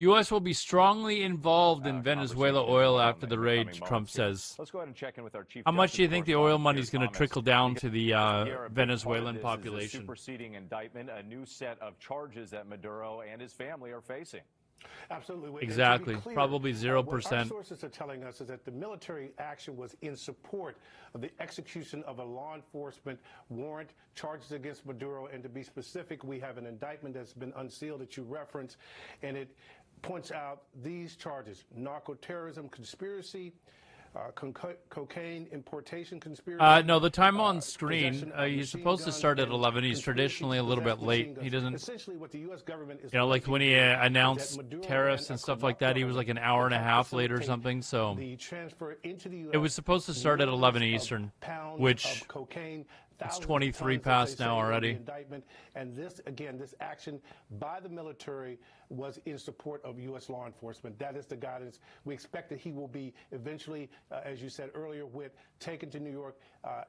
U.S. will be strongly involved in Venezuela oil after the raid, Trump says. Let's go ahead and check in with our chief. How much do you think the oil money is going to trickle down to the Venezuelan population? Superseding indictment, a new set of charges that Maduro and his family are facing. Absolutely. Exactly. Clear, probably 0%. What our sources are telling us is that the military action was in support of the execution of a law enforcement warrant, charges against Maduro. And to be specific, we have an indictment that's been unsealed that you referenced, and it points out these charges: narco-terrorism conspiracy, cocaine importation conspiracy. No, the time on screen, he's supposed to start at 11. He's traditionally a little bit late. He doesn't, essentially what the U.S. government is, you know, like when he announced tariffs and stuff like that, he was like an hour and a half late or something. So it was supposed to start at 11 Eastern, which it's 23 past now already. And this, again, this action by the military was in support of U.S. law enforcement. That is the guidance. We expect that he will be eventually, as you said earlier, taken to New York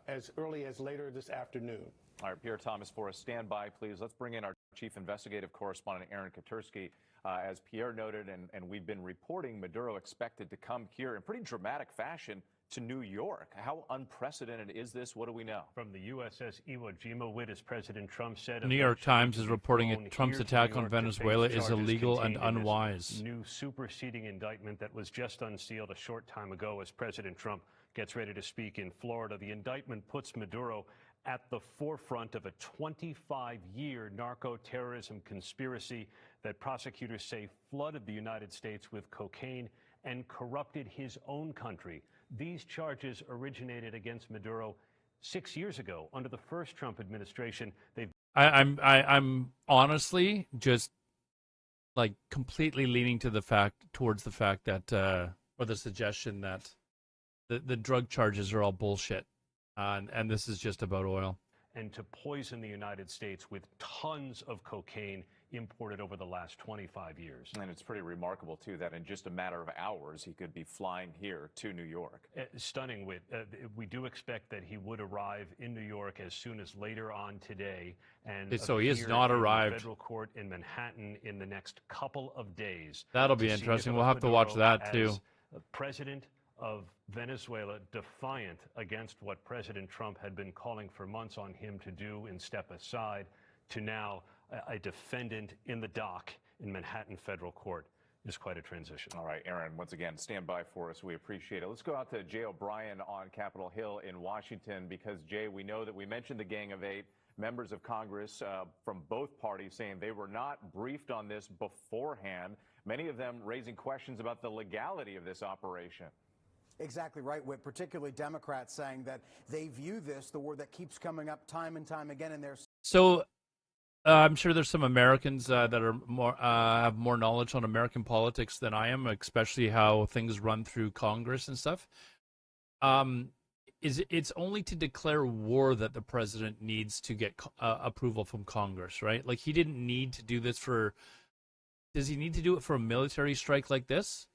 as early as later this afternoon. All right, Pierre Thomas for us. Stand by, please. Let's bring in our chief investigative correspondent, Aaron Katursky. As Pierre noted, and we've been reporting, Maduro expected to come here in pretty dramatic fashion to New York. How unprecedented is this? What do we know? From the USS Iwo Jima, Witt, as President Trump said, The New York Times is reporting Trump's attack on Venezuela is illegal and unwise. New superseding indictment that was just unsealed a short time ago as President Trump gets ready to speak in Florida. The indictment puts Maduro at the forefront of a 25-year narco-terrorism conspiracy that prosecutors say flooded the United States with cocaine and corrupted his own country. These charges originated against Maduro 6 years ago under the first Trump administration. I'm honestly just like completely leaning to towards the fact that or the suggestion that the drug charges are all bullshit, and this is just about oil. And to poison the United States with tons of cocaine imported over the last 25 years. And it's pretty remarkable, too, that in just a matter of hours, he could be flying here to New York. Stunning. We do expect that he would arrive in New York as soon as later on today. And so he has appear not in arrived. Federal court in Manhattan in the next couple of days. That'll be interesting. We'll have to watch that, too. President of Venezuela, defiant against what President Trump had been calling for months on him to do and step aside, to now a defendant in the dock in Manhattan federal court is quite a transition. All right, Aaron, once again, stand by for us. We appreciate it. Let's go out to Jay O'Brien on Capitol Hill in Washington, because, Jay, we know that we mentioned the Gang of Eight, members of Congress from both parties saying they were not briefed on this beforehand, many of them raising questions about the legality of this operation. Exactly right, Whit, particularly Democrats saying that they view this, the word that keeps coming up time and time again in their... So I'm sure there's some Americans that are more have more knowledge on American politics than I am, especially how things run through Congress and stuff. It's only to declare war that the president needs to get approval from Congress, right? Like, he didn't need to do this for... Does he need to do it for a military strike like this?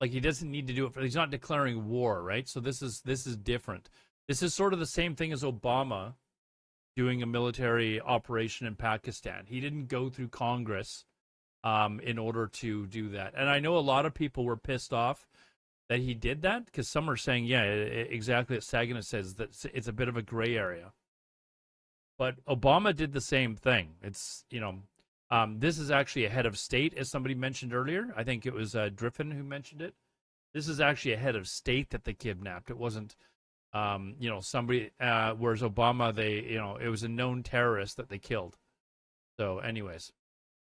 Like, he doesn't need to do it for... He's not declaring war, right? So this is different. This is sort of the same thing as Obama doing a military operation in Pakistan. He didn't go through Congress in order to do that. And I know a lot of people were pissed off that he did that, because some are saying, yeah, exactly as Saginaw says, that it's a bit of a gray area. But Obama did the same thing. It's, this is actually a head of state, as somebody mentioned earlier. I think it was Driffin who mentioned it. This is actually a head of state that they kidnapped. It wasn't... somebody, whereas Obama, it was a known terrorist that they killed. So anyways.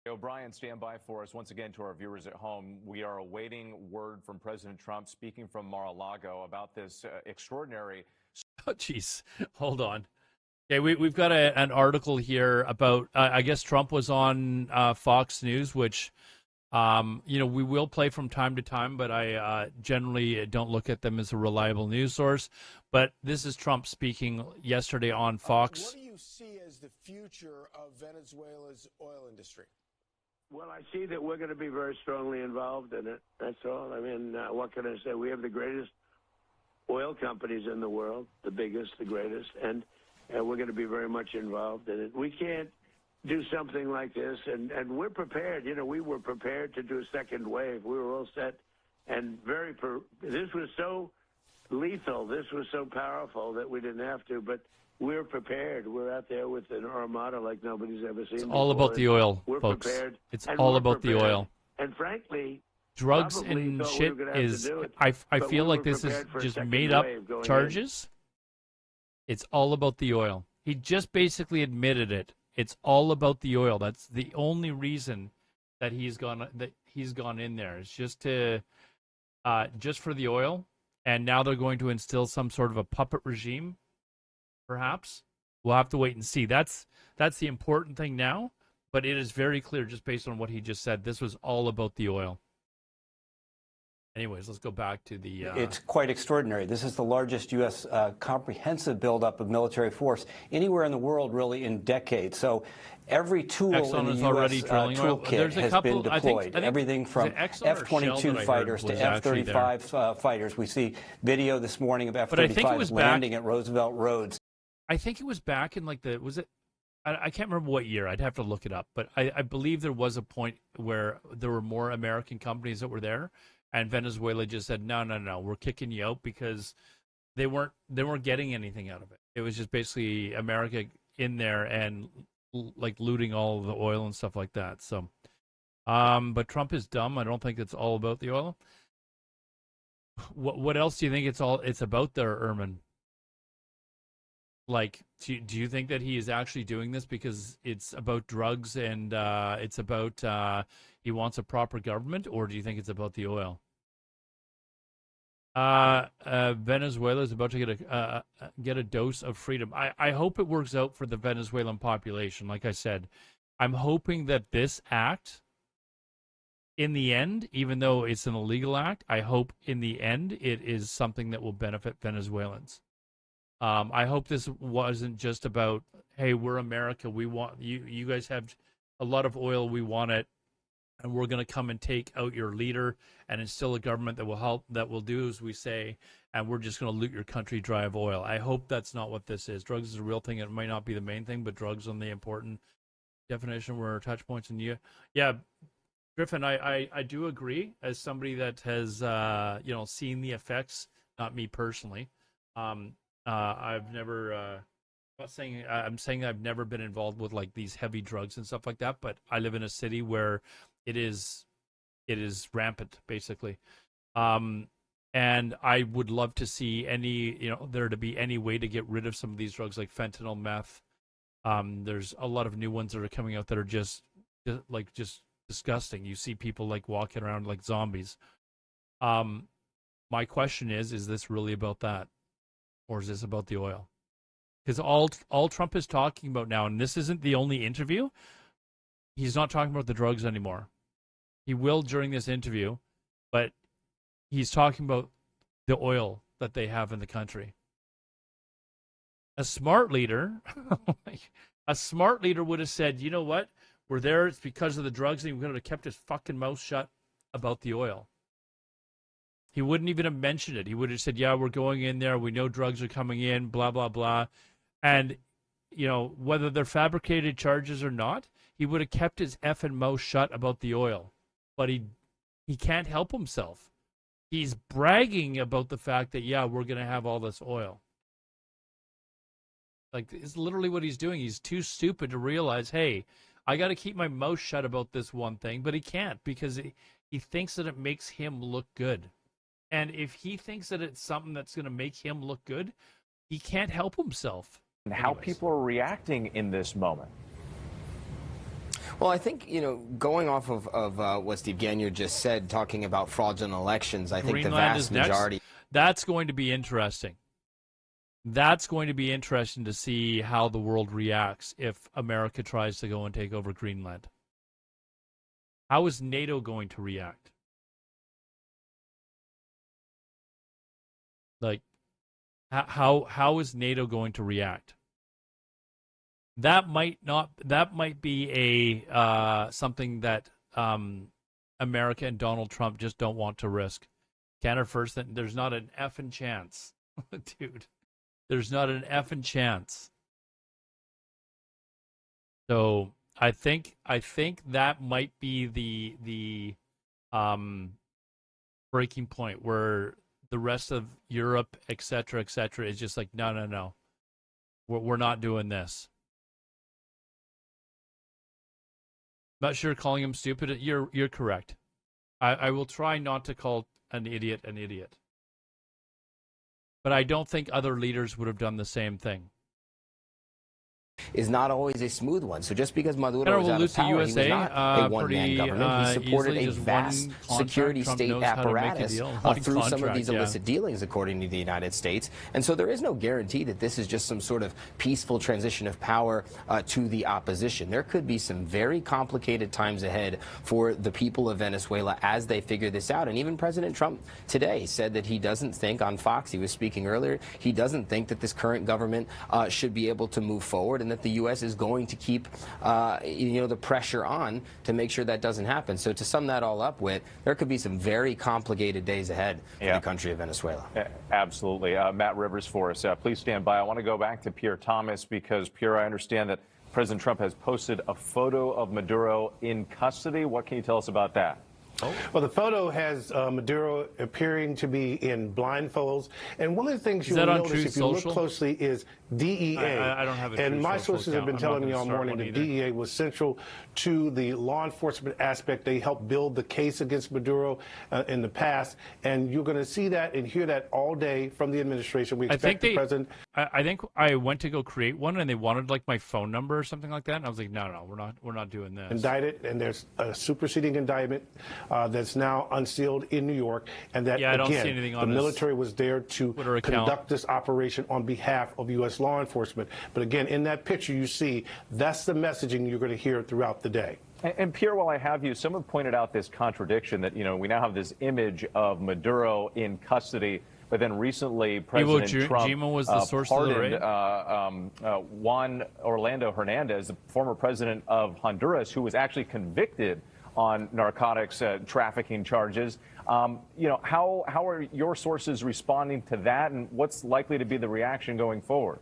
O'Brien, stand by for us. Once again, to our viewers at home, we are awaiting word from President Trump speaking from Mar-a-Lago about this extraordinary... Oh, jeez. Hold on. Okay, we've got an article here about, I guess Trump was on Fox News, which... we will play from time to time, but I generally don't look at them as a reliable news source. But this is Trump speaking yesterday on Fox. What do you see as the future of Venezuela's oil industry? Well, I see that we're going to be very strongly involved in it. That's all. I mean, what can I say? We have the greatest oil companies in the world, the biggest, the greatest, and we're going to be very much involved in it. We can't do something like this, and we're prepared. We were prepared to do a second wave. We were all set, and this was so lethal, this was so powerful that we didn't have to, but we're prepared. We're out there with an armada like nobody's ever seen. It's all about the oil, we're folks. Prepared, it's all about the oil. And frankly, drugs and shit is, I feel like this is just made up charges. It's all about the oil. He just basically admitted it. It's all about the oil. That's the only reason that he's gone in there. It's just for the oil. And now they're going to instill some sort of a puppet regime, perhaps. We'll have to wait and see. That's the important thing now. But it is very clear, just based on what he just said, this was all about the oil. Anyways, let's go back to the... It's quite extraordinary. This is the largest U.S. Comprehensive buildup of military force anywhere in the world, really, in decades. So every tool in the U.S. toolkit has been deployed. Everything from F-22 fighters to F-35 fighters. We see video this morning of F-35s landing at Roosevelt Roads. I think it was back in I can't remember what year. I'd have to look it up. But I believe there was a point where there were more American companies that were there. And Venezuela just said, no, we're kicking you out, because they weren't getting anything out of it. It was just basically America in there and like looting all of the oil and stuff like that. So, but Trump is dumb. I don't think it's all about the oil. What else do you think it's about there, Erman? Like, do you think that he is actually doing this because it's about drugs and it's about he wants a proper government, or do you think it's about the oil? Venezuela is about to get a dose of freedom. I hope it works out for the Venezuelan population. Like I said, I'm hoping that this act, in the end, even though it's an illegal act, I hope in the end it is something that will benefit Venezuelans. I hope this wasn't just about, hey, we're America. We want you. You guys have a lot of oil. We want it, and we're going to come and take out your leader and instill a government that will help, that will do as we say, and we're just going to loot your country dry of oil. I hope that's not what this is. Drugs is a real thing. It might not be the main thing, but drugs on the important definition were touch points. And yeah, Griffin, I do agree as somebody that has seen the effects. Not me personally. I've never. I'm saying I've never been involved with like these heavy drugs and stuff like that. But I live in a city where it is rampant, basically. And I would love to see there to be any way to get rid of some of these drugs like fentanyl, meth. There's a lot of new ones that are coming out that are just disgusting. You see people like walking around like zombies. My question is this really about that? Or is this about the oil? Because all Trump is talking about now, and this isn't the only interview, he's not talking about the drugs anymore. He will during this interview, but he's talking about the oil that they have in the country. A smart leader, would have said, you know what? We're there, it's because of the drugs, and he would have kept his fucking mouth shut about the oil. He wouldn't even have mentioned it. He would have said, yeah, we're going in there. We know drugs are coming in, blah, blah, blah. And, whether they're fabricated charges or not, he would have kept his effing mouth shut about the oil. But he can't help himself. He's bragging about the fact that, yeah, we're going to have all this oil. Like, it's literally what he's doing. He's too stupid to realize, hey, I got to keep my mouth shut about this one thing. But he can't because he thinks that it makes him look good. And if he thinks that it's something that's going to make him look good, he can't help himself. And how people are reacting in this moment. Well, I think, going off of what Steve Gagnon just said, talking about fraudulent elections, I think Greenland the vast majority. That's going to be interesting. That's going to be interesting to see how the world reacts if America tries to go and take over Greenland. How is NATO going to react? Like, how is NATO going to react? That might be a something that America and Donald Trump just don't want to risk. Canada first, there's not an effing chance, dude. There's not an effing chance. So I think that might be the breaking point where the rest of Europe, et cetera, is just like, no. We're not doing this. Not sure calling him stupid. You're correct. I will try not to call an idiot an idiot. But I don't think other leaders would have done the same thing. Is not always a smooth one. So just because Maduro was out of power, he was not a one-man government. He supported a vast security state apparatus through some of these illicit dealings, according to the United States. And so there is no guarantee that this is just some sort of peaceful transition of power to the opposition. There could be some very complicated times ahead for the people of Venezuela as they figure this out. And even President Trump today said that he doesn't think, on Fox, he was speaking earlier, he doesn't think that this current government should be able to move forward, and that the U.S. is going to keep, the pressure on to make sure that doesn't happen. So to sum that all up with, there could be some very complicated days ahead for the country of Venezuela. Absolutely. Matt Rivers for us. Please stand by. I want to go back to Pierre Thomas because, Pierre, I understand that President Trump has posted a photo of Maduro in custody. What can you tell us about that? Well, the photo has Maduro appearing to be in blindfolds. And one of the things you will notice if you look closely is DEA. I don't have a And my sources have been telling me all morning that DEA was central to the law enforcement aspect. They helped build the case against Maduro in the past. And you're going to see that and hear that all day from the administration. We expect the president. I think I went to go create one and they wanted like my phone number or something like that. And I was like, no, we're not doing this. Indicted, and there's a superseding indictment that's now unsealed in New York, and that I don't see again, anything the on military was there to conduct this operation on behalf of U.S. law enforcement. But again, in that picture you see, that's the messaging you're going to hear throughout the day. And Pierre, while I have you, some have pointed out this contradiction that, we now have this image of Maduro in custody, but then recently President Trump was the source pardoned of the raid? Juan Orlando Hernandez, the former president of Honduras, who was actually convicted on narcotics trafficking charges. You know, how are your sources responding to that, and what's likely to be the reaction going forward?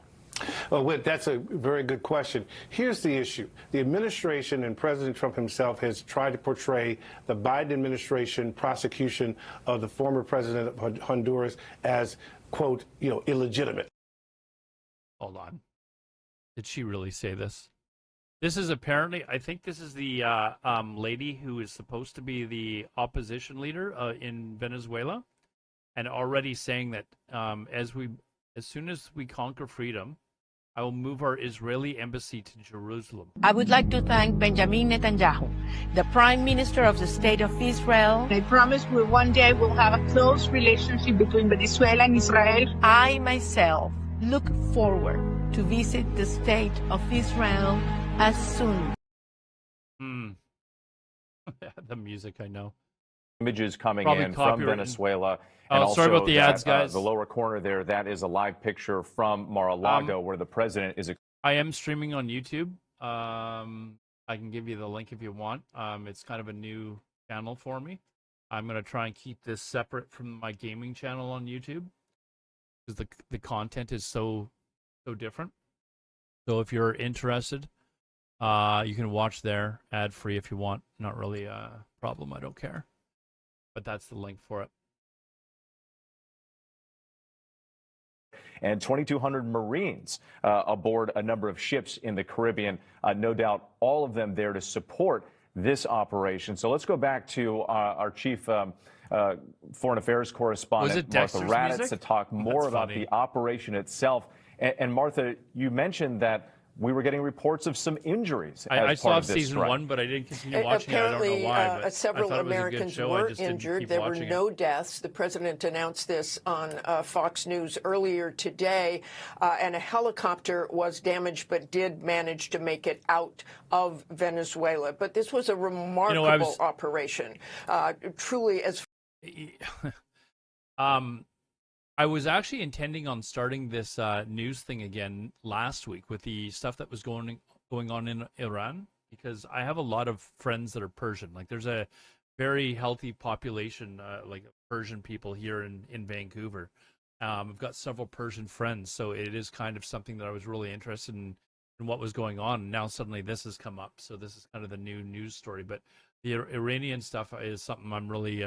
Well, Whit, that's a very good question. Here's the issue. The administration and President Trump himself has tried to portray the Biden administration prosecution of the former president of Honduras as, quote, illegitimate. Hold on. Did she really say this? This is apparently, I think this is the lady who is supposed to be the opposition leader in Venezuela, and already saying that as soon as we conquer freedom, I will move our Israeli embassy to Jerusalem. I would like to thank Benjamin Netanyahu, the Prime Minister of the State of Israel. I promise we one day will have a close relationship between Venezuela and Israel. I myself look forward to visit the State of Israel as soon. The music, I know. Images coming Probably in from Venezuela. And sorry about the ads, guys. The lower corner there, that is a live picture from Mar-a-Lago where the president is. I am streaming on YouTube. I can give you the link if you want. It's kind of a new channel for me. I'm going to try and keep this separate from my gaming channel on YouTube because the content is so different. So if you're interested, you can watch there ad-free if you want. Not really a problem. I don't care. But that's the link for it. And 2,200 Marines aboard a number of ships in the Caribbean. No doubt all of them there to support this operation. So let's go back to our chief foreign affairs correspondent, Martha Raddatz, to talk more about the operation itself. And Martha, you mentioned that we were getting reports of some injuries. I saw season one, but I didn't continue watching it. I don't know why. But several Americans were injured. There were no deaths. The president announced this on Fox News earlier today. And a helicopter was damaged, but did manage to make it out of Venezuela. But this was a remarkable operation. Truly, as I was actually intending on starting this news thing again last week with the stuff that was going on in Iran, because I have a lot of friends that are Persian. Like, there's a very healthy population, like Persian people here in Vancouver. I've got several Persian friends, so it is kind of something that I was really interested in what was going on. And now suddenly this has come up, so this is kind of the new news story. But the Iranian stuff is something I'm really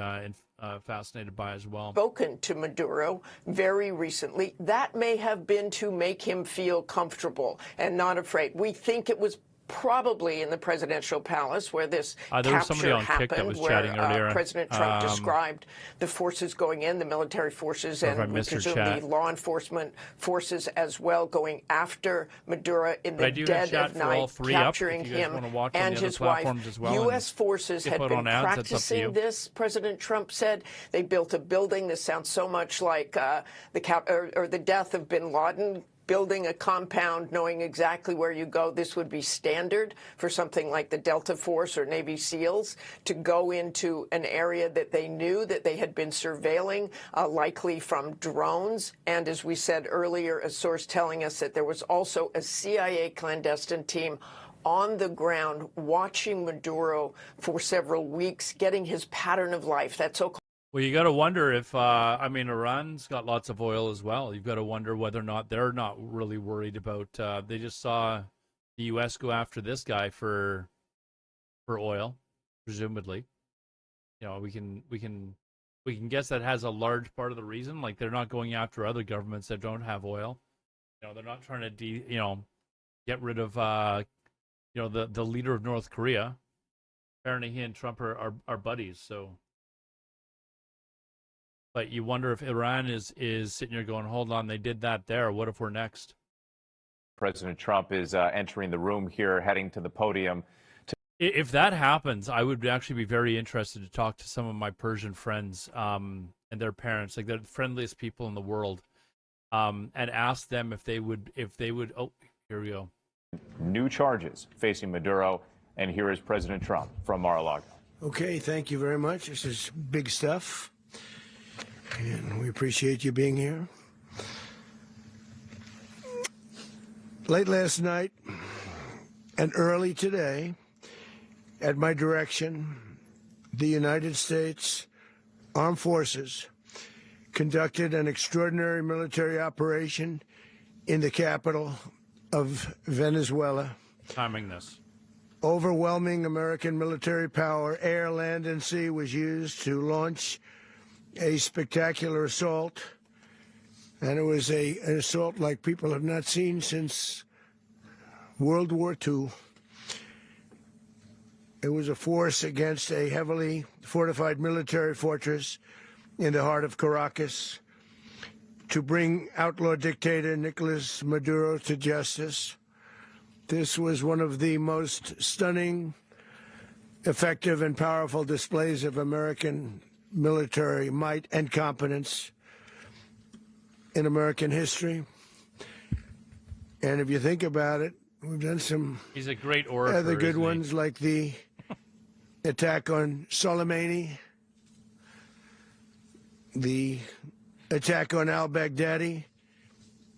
fascinated by as well. Spoken to Maduro very recently. That may have been to make him feel comfortable and not afraid. We think it was probably in the presidential palace where this capture happened, where President Trump described the forces going in, the military forces, and we presume the law enforcement forces as well, going after Maduro in the dead of night, capturing him and his wife. U.S. forces had been practicing this, President Trump said. They built a building. This sounds so much like the death of bin Laden. Building a compound, knowing exactly where you go. This would be standard for something like the Delta Force or Navy SEALs to go into an area that they knew that they had been surveilling, likely from drones. And as we said earlier, a source telling us that there was also a CIA clandestine team on the ground watching Maduro for several weeks, getting his pattern of life. That's so. Well, you got to wonder if, Iran's got lots of oil as well. You've got to wonder whether or not they're not really worried about, they just saw the U.S. go after this guy for oil, presumably. You know, we can guess that has a large part of the reason. Like, they're not going after other governments that don't have oil. You know, they're not trying to, get rid of, the leader of North Korea. Apparently he and Trump are buddies, so. But you wonder if Iran is sitting here going, hold on, they did that there. What if we're next? President Trump is entering the room here, heading to the podium. If that happens, I would actually be very interested to talk to some of my Persian friends and their parents. Like, they're the friendliest people in the world. And ask them if they would. Oh, here we go. New charges facing Maduro. And here is President Trump from Mar-a-Lago. Okay, thank you very much. This is big stuff. and we appreciate you being here. Late last night and early today, at my direction, the United States Armed Forces conducted an extraordinary military operation in the capital of Venezuela. Timing this. Overwhelming American military power, air, land, and sea, was used to launch a spectacular assault. And it was an assault like people have not seen since World War II. It was a force against a heavily fortified military fortress in the heart of Caracas to bring outlaw dictator Nicolas Maduro to justice. This was one of the most stunning, effective, and powerful displays of American military might and competence in American history. And if you think about it, we've done some He's a great orator, other good isn't he? ones, like the attack on Soleimani, the attack on al-Baghdadi,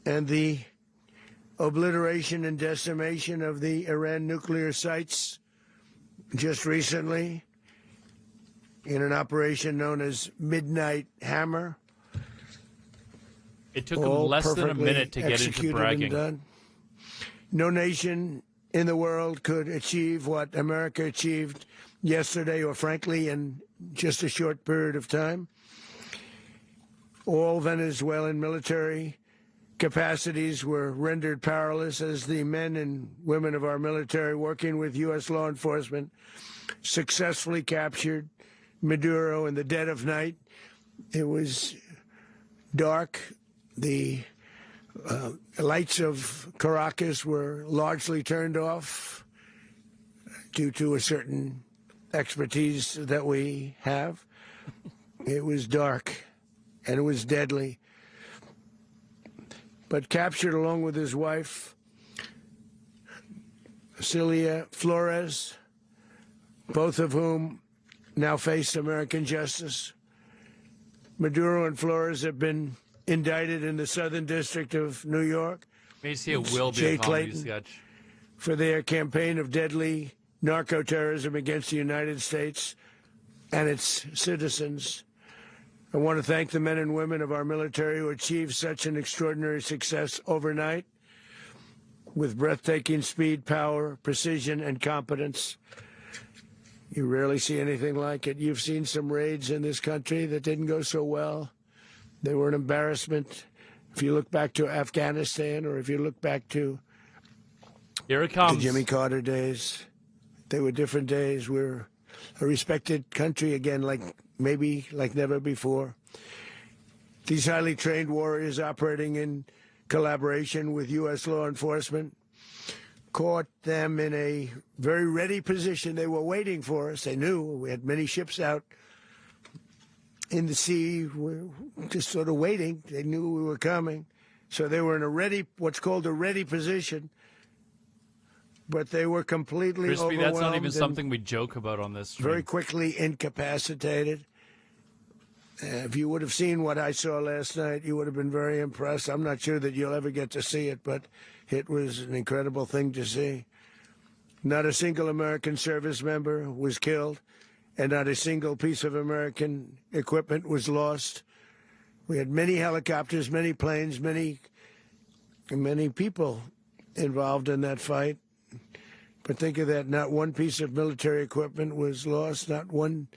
and the obliteration and decimation of the Iran nuclear sites just recently in an operation known as Midnight Hammer. It took him less than a minute to get into bragging. Done. No nation in the world could achieve what America achieved yesterday, or frankly in just a short period of time. All Venezuelan military capacities were rendered powerless as the men and women of our military, working with U.S. law enforcement, successfully captured Maduro in the dead of night. It was dark. The lights of Caracas were largely turned off due to a certain expertise that we have. It was dark, and it was deadly. But captured along with his wife, Celia Flores, both of whom now face American justice. Maduro and Flores have been indicted in the Southern District of New York. Maybe it will be a comedy sketch. For their campaign of deadly narco-terrorism against the United States and its citizens. I want to thank the men and women of our military who achieved such an extraordinary success overnight with breathtaking speed, power, precision, and competence. You rarely see anything like it. You've seen some raids in this country that didn't go so well. They were an embarrassment. If you look back to Afghanistan, or if you look back to Here it comes. the Jimmy Carter days, they were different days. We're a respected country again, like never before. These highly trained warriors operating in collaboration with U.S. law enforcement caught them in a very ready position. They were waiting for us. They knew we had many ships out in the sea. We're just sort of waiting. They knew we were coming. So they were in what's called a ready position. But they were completely overwhelmed. That's not even something we joke about on this stream. Very quickly incapacitated. If you would have seen what I saw last night, you would have been very impressed. I'm not sure that you'll ever get to see it, but it was an incredible thing to see. Not a single American service member was killed, and not a single piece of American equipment was lost. We had many helicopters, many planes, many people involved in that fight. But think of that, not one piece of military equipment was lost, not one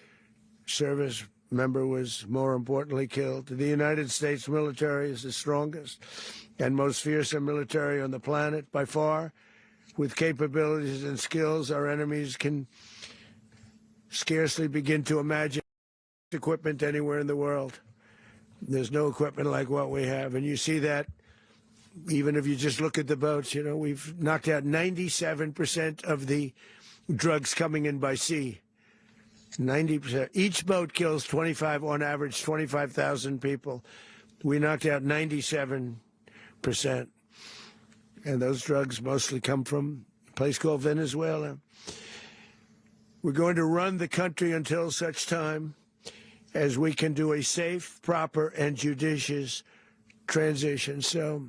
service member was, more importantly, killed. The United States military is the strongest and most fearsome military on the planet by far. With capabilities and skills our enemies can scarcely begin to imagine equipment anywhere in the world. There's no equipment like what we have, and you see that even if you just look at the boats. You know, we've knocked out 97% of the drugs coming in by sea. 90%. Each boat kills on average 25,000 people. We knocked out 97%. And those drugs mostly come from a place called Venezuela. We're going to run the country until such time as we can do a safe, proper, and judicious transition. So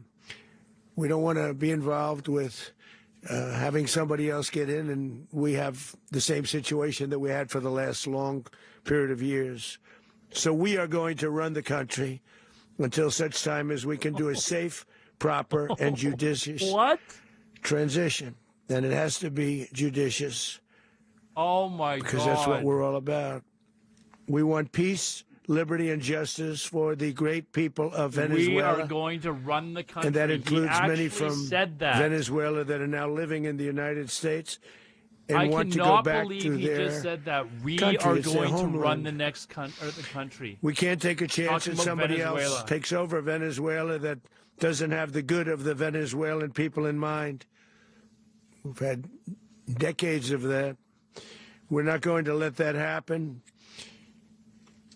we don't want to be involved with having somebody else get in, and we have the same situation that we had for the last long period of years. So we are going to run the country until such time as we can do a safe, proper, and judicious transition. And it has to be judicious. Oh, my God. Because that's what we're all about. We want peace, liberty, and justice for the great people of Venezuela. We are going to run the country. And that includes many from that. Venezuela that are now living in the United States and I want to go back believe to he their just said that. We country. are It's going their to run homeland. the next the country. We can't take a chance that somebody else takes over Venezuela that doesn't have the good of the Venezuelan people in mind. We've had decades of that. We're not going to let that happen.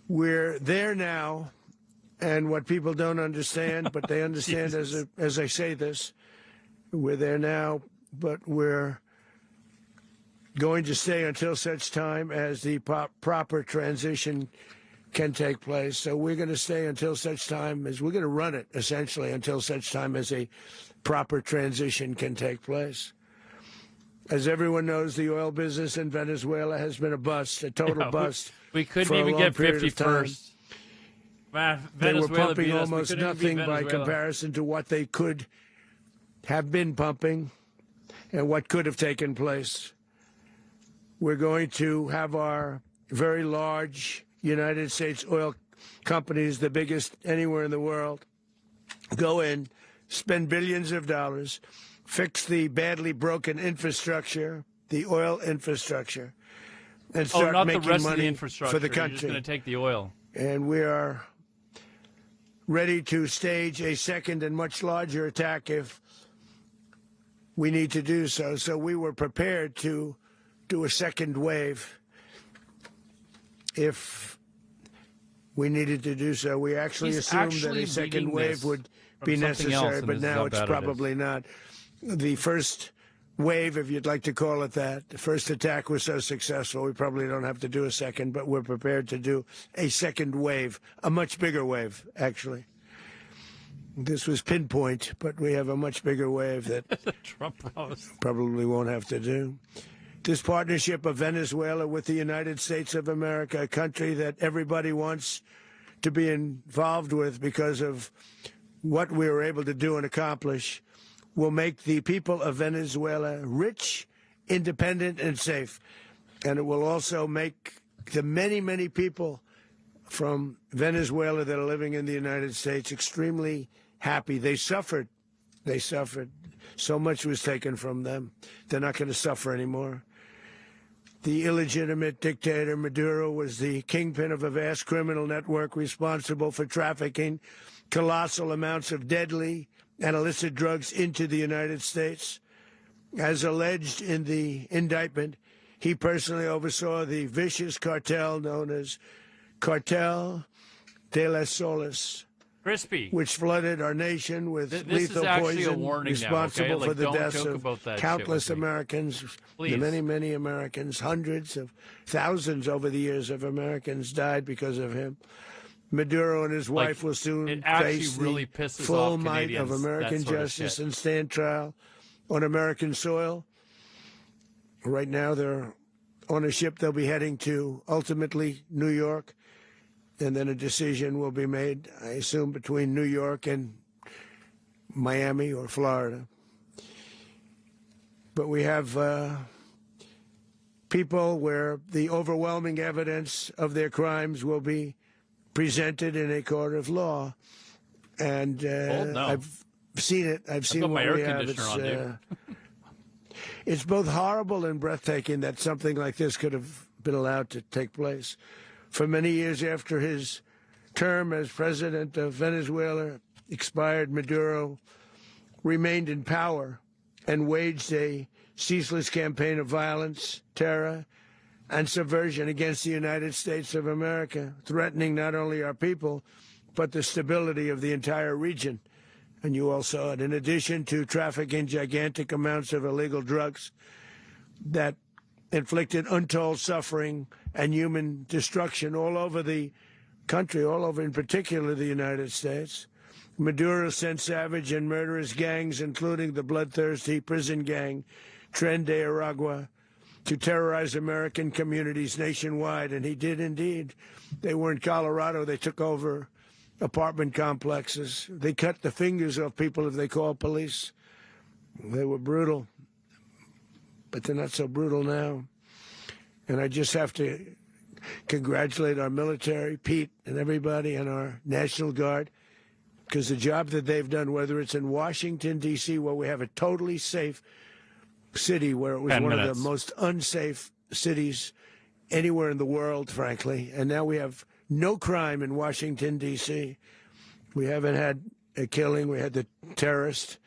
We're there now, and what people don't understand, but they understand as I say this, we're there now, but we're going to stay until such time as the proper transition can take place. So we're going to stay until such time as we're going to run it, essentially, until such time as a proper transition can take place. As everyone knows, the oil business in Venezuela has been a bust, a total bust. We couldn't even get 51st. They were pumping almost nothing by comparison to what they could have been pumping and what could have taken place. We're going to have our very large United States oil companies, the biggest anywhere in the world, go in, spend billions of dollars, fix the badly broken infrastructure, the oil infrastructure, and start not making the rest money of the infrastructure. for the You're country. just going to take the oil. And we are ready to stage a second and much larger attack if we need to do so. So we were prepared to do a second wave if we needed to do so. We actually assumed that a second wave would be necessary, but now it's probably not. The first wave, if you'd like to call it that, the first attack was so successful, we probably don't have to do a second, but we're prepared to do a second wave, a much bigger wave, actually. This was pinpoint, but we have a much bigger wave that Trump probably won't have to do. This partnership of Venezuela with the United States of America, a country that everybody wants to be involved with because of what we were able to do and accomplish, will make the people of Venezuela rich, independent, and safe. And it will also make the many, many people from Venezuela that are living in the United States extremely happy. They suffered. They suffered. So much was taken from them. They're not going to suffer anymore. The illegitimate dictator Maduro was the kingpin of a vast criminal network responsible for trafficking colossal amounts of deadly and illicit drugs into the United States. As alleged in the indictment, he personally oversaw the vicious cartel known as Cartel de las Solas, which flooded our nation with lethal poison, responsible for the deaths of countless Americans, the many, many Americans. Hundreds of thousands over the years of Americans died because of him. Maduro and his wife will soon face the full might of American justice and stand trial on American soil. Right now, they're on a ship. They'll be heading to, ultimately, New York. And then a decision will be made, I assume, between New York and Miami or Florida. But we have people where the overwhelming evidence of their crimes will be presented in a court of law. And I've seen it. I've seen what we have. It's both horrible and breathtaking that something like this could have been allowed to take place. For many years after his term as president of Venezuela expired, Maduro remained in power and waged a ceaseless campaign of violence, terror, and subversion against the United States of America, threatening not only our people, but the stability of the entire region. And you all saw it. In addition to trafficking gigantic amounts of illegal drugs that inflicted untold suffering and human destruction all over the country, all over, in particular the United States. Maduro sent savage and murderous gangs, including the bloodthirsty prison gang, Tren de Aragua, to terrorize American communities nationwide, and he did indeed. They were in Colorado. They took over apartment complexes. They cut the fingers off people if they called police. They were brutal, but they're not so brutal now. And I just have to congratulate our military, Pete, and everybody, and our National Guard, because the job that they've done, whether it's in Washington, D.C., where we have a totally safe city, where it was one of the most unsafe cities anywhere in the world, frankly, and now we have no crime in Washington, D.C. We haven't had a killing. We had the terrorist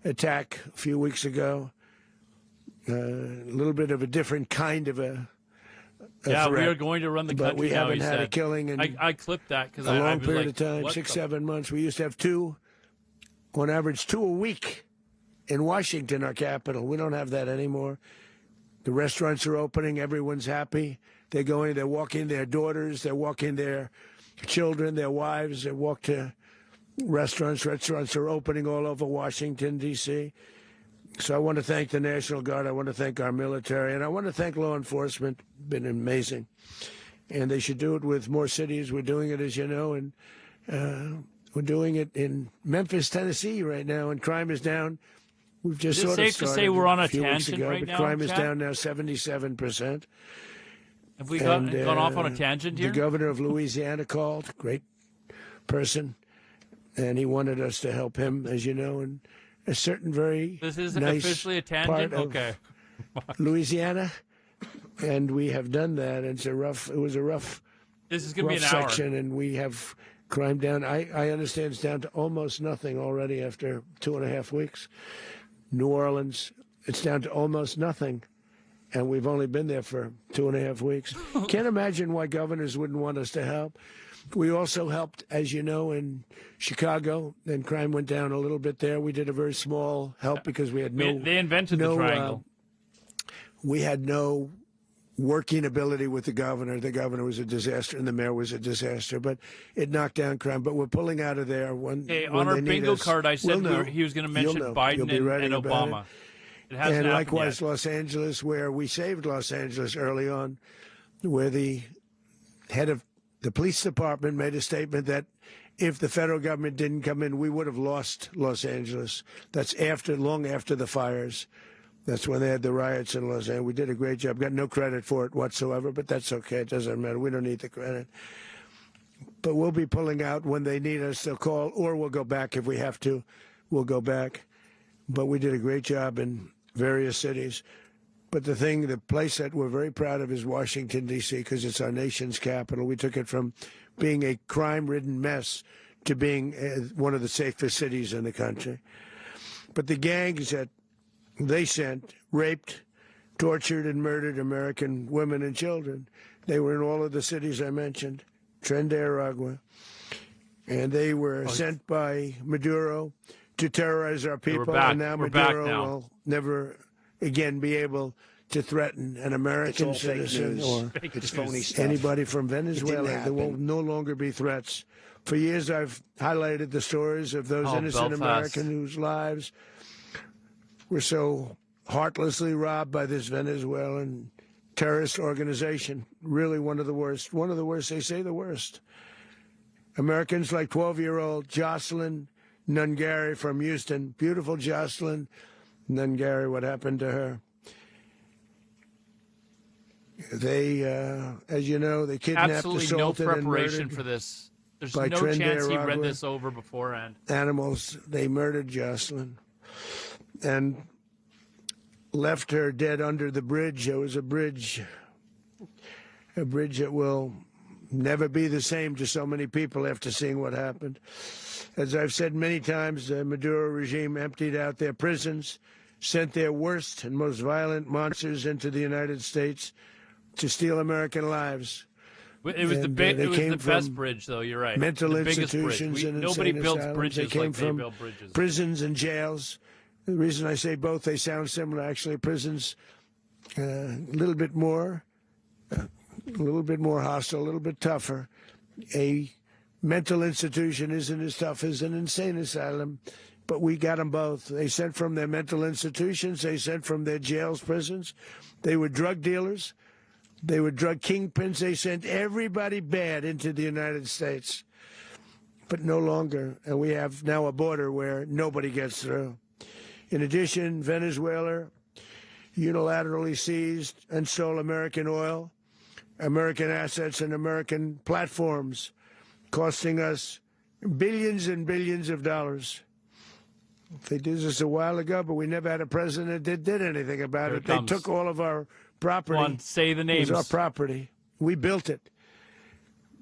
attack a few weeks ago. A little bit of a different kind of a yeah, threat, we are going to run the country. But we now, haven't had a killing in I clipped that because a long period like, of time, 6-7 months. We used to have two, on average, 2 a week in Washington, our capital. We don't have that anymore. The restaurants are opening. Everyone's happy. They're going. They're walking their daughters. They're walking their children, their wives. They walk to restaurants. Restaurants are opening all over Washington, D.C. So I want to thank the National Guard. I want to thank our military. And I want to thank law enforcement. Been amazing. And they should do it with more cities. We're doing it, as you know, and we're doing it in Memphis, Tennessee right now, and crime is down. We've just sort of started. Is it safe to say we're on a tangent right now? Crime is down now 77%. Have we gone off on a tangent here? The governor of Louisiana called, great person, and he wanted us to help him, as you know, in a certain very This isn't nice officially a tangent? part of Okay. Louisiana, and we have done that. It was a rough This is going to be an section, hour. and we have crime down. I understand it's down to almost nothing already after 2.5 weeks. New Orleans, it's down to almost nothing. And we've only been there for 2.5 weeks. Can't imagine why governors wouldn't want us to help. We also helped, as you know, in Chicago, and crime went down a little bit there. We did a very small help because we had no... They invented the triangle. We had no working ability with the governor. The governor was a disaster, and the mayor was a disaster. But it knocked down crime. But we're pulling out of there when on our bingo card, I said he was going to mention Biden and Obama. It hasn't and likewise, yet. Los Angeles, where we saved Los Angeles early on, where the head of the police department made a statement that if the federal government didn't come in, we would have lost Los Angeles. That's long after the fires. That's when they had the riots in Los Angeles. We did a great job. Got no credit for it whatsoever, but that's okay. It doesn't matter. We don't need the credit. But we'll be pulling out when they need us. They'll call, or we'll go back if we have to. We'll go back. But we did a great job in various cities. But the place that we're very proud of is Washington, D.C., because it's our nation's capital. We took it from being a crime-ridden mess to being one of the safest cities in the country. But the gangs that they sent raped, tortured, and murdered American women and children. They were in all of the cities I mentioned, Tren de Aragua. And they were sent by Maduro to terrorize our people. And now Maduro will never again be able to threaten an American citizen or anybody from Venezuela. There will no longer be threats. For years, I've highlighted the stories of those innocent Americans whose lives were so heartlessly robbed by this Venezuelan terrorist organization. Really one of the worst. One of the worst, they say the worst. Americans like 12-year-old Jocelyn Nungari from Houston. Beautiful Jocelyn Nungari, what happened to her? They, as you know, they kidnapped, absolutely assaulted, no preparation and murdered for this. There's by no Tren de chance he read Aragua. this over beforehand. Animals. They murdered Jocelyn and left her dead under the bridge. There was a bridge that will never be the same to so many people after seeing what happened. As I've said many times, the Maduro regime emptied out their prisons, sent their worst and most violent monsters into the United States to steal American lives. It was the best bridge, though. You're right. Mental the institutions and nobody builds asylums. bridges They came like from they build bridges. Prisons and jails. The reason I say both, they sound similar. Actually, prisons a little bit more hostile, a little bit tougher. A mental institution isn't as tough as an insane asylum, but we got them both. They sent from their mental institutions. They sent from their jails, prisons. They were drug dealers. They were drug kingpins. They sent everybody bad into the United States, but no longer. And we have now a border where nobody gets through. In addition, Venezuela unilaterally seized and stole American oil, American assets, and American platforms, costing us billions and billions of dollars. They did this a while ago, but we never had a president that did anything about it. They took all of our property. Go on, say the names. It was our property. We built it.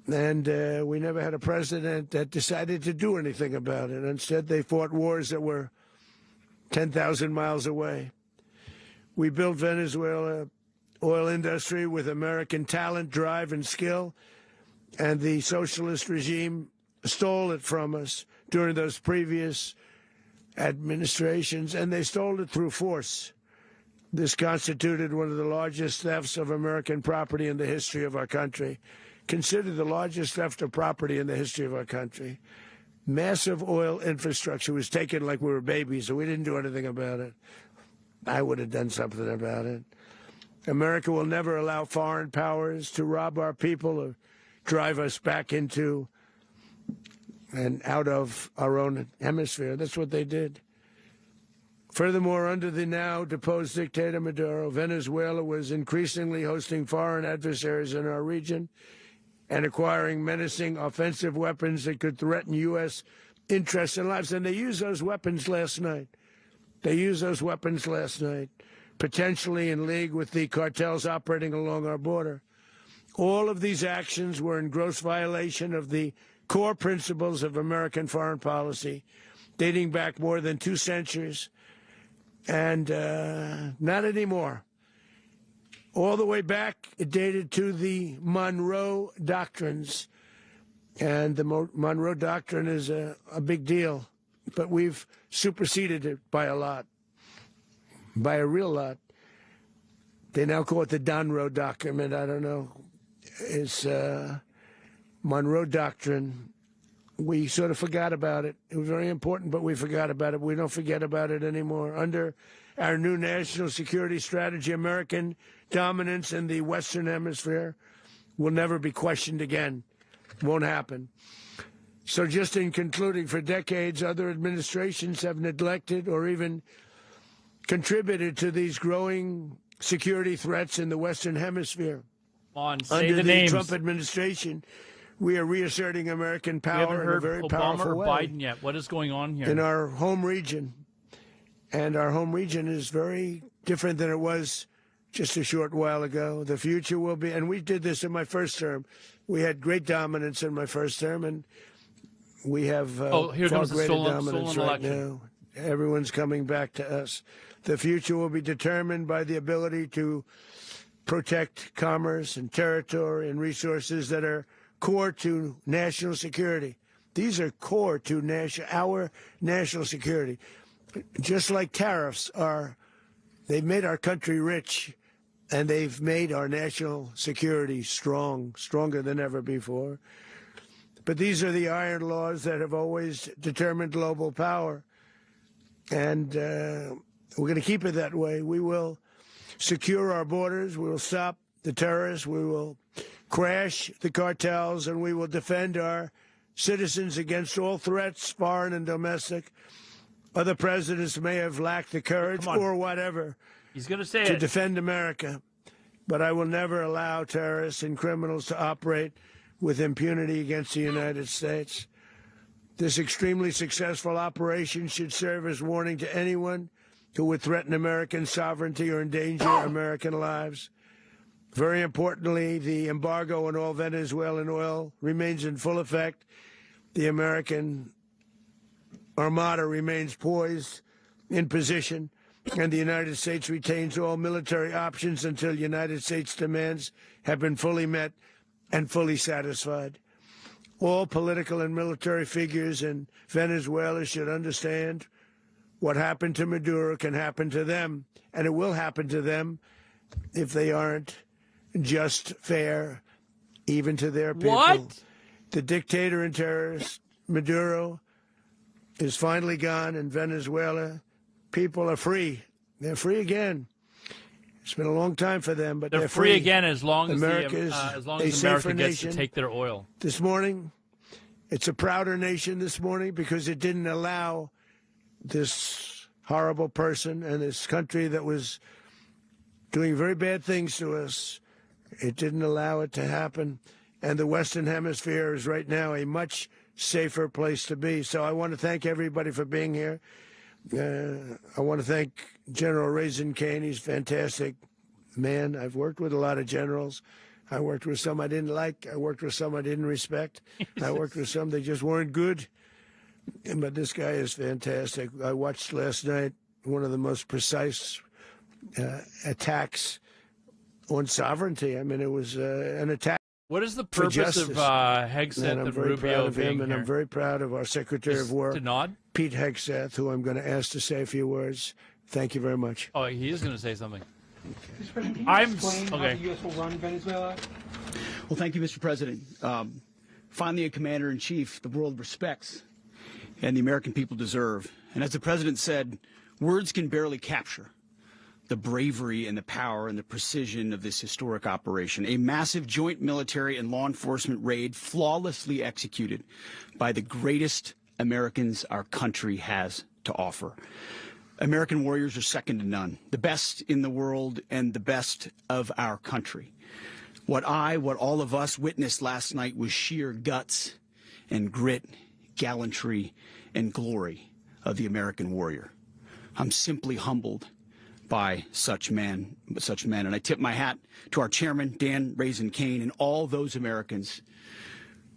And we never had a president that decided to do anything about it. Instead, they fought wars that were 10,000 miles away. We built Venezuela oil industry with American talent, drive, and skill, and the socialist regime stole it from us during those previous administrations, and they stole it through force. This constituted one of the largest thefts of American property in the history of our country. Considered the largest theft of property in the history of our country. Massive oil infrastructure was taken like we were babies, and we didn't do anything about it. I would have done something about it. America will never allow foreign powers to rob our people or drive us back into and out of our own hemisphere. That's what they did. Furthermore, under the now deposed dictator Maduro, Venezuela was increasingly hosting foreign adversaries in our region and acquiring menacing offensive weapons that could threaten U.S. interests and lives. And they used those weapons last night. Potentially in league with the cartels operating along our border. All of these actions were in gross violation of the core principles of American foreign policy, dating back more than 2 centuries, and not anymore. All the way back, it dated to the Monroe Doctrines, and the Monroe Doctrine is a big deal, but we've superseded it by a lot, by a real lot. They now call it the Monroe Document. I don't know. It's Monroe Doctrine. We sort of forgot about it. It was very important, but we forgot about it. We don't forget about it anymore. Under our new national security strategy, American dominance in the Western Hemisphere will never be questioned again. Won't happen. So just in concluding, for decades, other administrations have neglected or even contributed to these growing security threats in the Western Hemisphere. Say the names. Trump administration, we are reasserting American power in a very powerful way. Obama or Biden yet? What is going on here? In our home region. And our home region is very different than it was just a short while ago. The future will be, and we did this in my first term. We had great dominance in my first term, and we have far greater dominance right now. Everyone's coming back to us. The future will be determined by the ability to protect commerce and territory and resources that are core to national security. These are core to our national security. Just like tariffs are, they've made our country rich, and they've made our national security stronger than ever before. But these are the iron laws that have always determined global power. And we're going to keep it that way. We will secure our borders. We will stop the terrorists. We will crash the cartels, and we will defend our citizens against all threats, foreign and domestic. Other presidents may have lacked the courage or whatever He's going to say to defend America, but I will never allow terrorists and criminals to operate with impunity against the United States. This extremely successful operation should serve as warning to anyone who would threaten American sovereignty or endanger American lives. Very importantly, the embargo on all Venezuelan oil remains in full effect. The American Armada remains poised in position, and the United States retains all military options until United States demands have been fully met and fully satisfied. All political and military figures in Venezuela should understand what happened to Maduro can happen to them, and it will happen to them if they aren't just fair, even to their people. What? The dictator and terrorist, Maduro, is finally gone in Venezuela. People are free. They're free again. It's been a long time for them, but they're free again as long as America America gets to take their oil. This morning, it's a prouder nation this morning because it didn't allow this horrible person and this country that was doing very bad things to us. It didn't allow it to happen. And the Western Hemisphere is right now a much safer place to be. So I want to thank everybody for being here. I want to thank General Raisin Kane. He's a fantastic man. I've worked with a lot of generals. I worked with some I didn't like. I worked with some I didn't respect. I worked with some that just weren't good. But this guy is fantastic. I watched last night one of the most precise attacks on sovereignty. I mean, it was an attack. What is the purpose of Hegseth and Rubio being here? I'm very proud of our Secretary of War, Pete Hegseth, who I'm going to ask to say a few words. Thank you very much. Oh, he is going to say something. Mr. President, can you explain how the U.S. will run Venezuela? Well, thank you, Mr. President. Finally, a commander-in-chief the world respects and the American people deserve. And as the President said, words can barely capture the bravery and the power and the precision of this historic operation. A massive joint military and law enforcement raid flawlessly executed by the greatest Americans our country has to offer. American warriors are second to none, the best in the world and the best of our country. What all of us witnessed last night was sheer guts and grit, gallantry, and glory of the American warrior. I'm simply humbled by such men. And I tip my hat to our chairman, Dan Raisin Kane, and all those Americans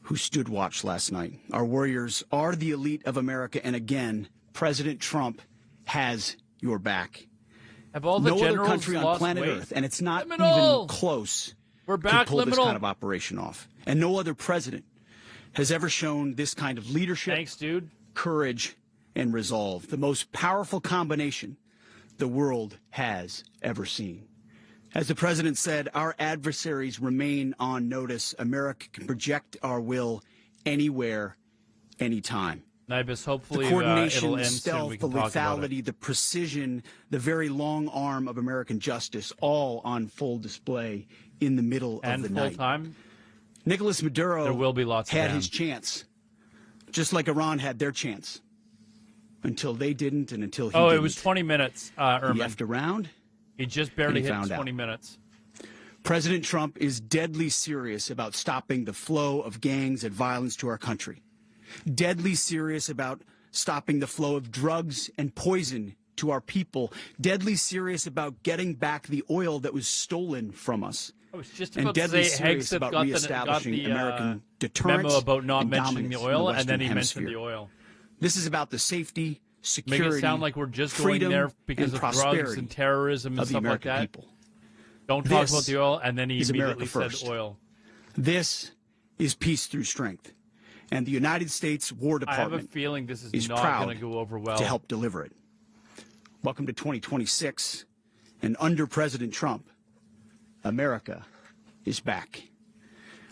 who stood watch last night. Our warriors are the elite of America, and again, President Trump has your back. Have all the no generals other country on lost planet weight? Earth, and it's not Liminal. even close, We're back, to pull this Liminal. kind of operation off. And no other president has ever shown this kind of leadership, Thanks, dude. courage, and resolve. The most powerful combination the world has ever seen. As the president said, our adversaries remain on notice. America can project our will anywhere, anytime. Nibus, hopefully the coordination, it'll the end soon. stealth, We the can talk about lethality, it. the precision, the very long arm of American justice, all on full display in the middle And of the full night. time? Nicolas Maduro There will be lots had of his chance, just like Iran had their chance, until they didn't and until he Oh, didn't. it was 20 minutes, Ermin. He effed around. He just barely and he hit found 20 out. minutes. President Trump is deadly serious about stopping the flow of gangs and violence to our country. Deadly serious about stopping the flow of drugs and poison to our people. Deadly serious about getting back the oil that was stolen from us. I was just And about to deadly say serious Hegseth about got reestablishing the American deterrence memo about not and mentioning the dominance in the oil, and then Western he Hemisphere. mentioned the oil. This is about the safety, security, Make it sound like we're just freedom, going there because and of drugs prosperity and terrorism and of the stuff like American that. people. Don't talk This about the oil, and then he is immediately America said first. oil. This is peace through strength. And the United States War I have a Department feeling this is is not proud going to go over well. to help deliver it. Welcome to 2026. And under President Trump, America is back.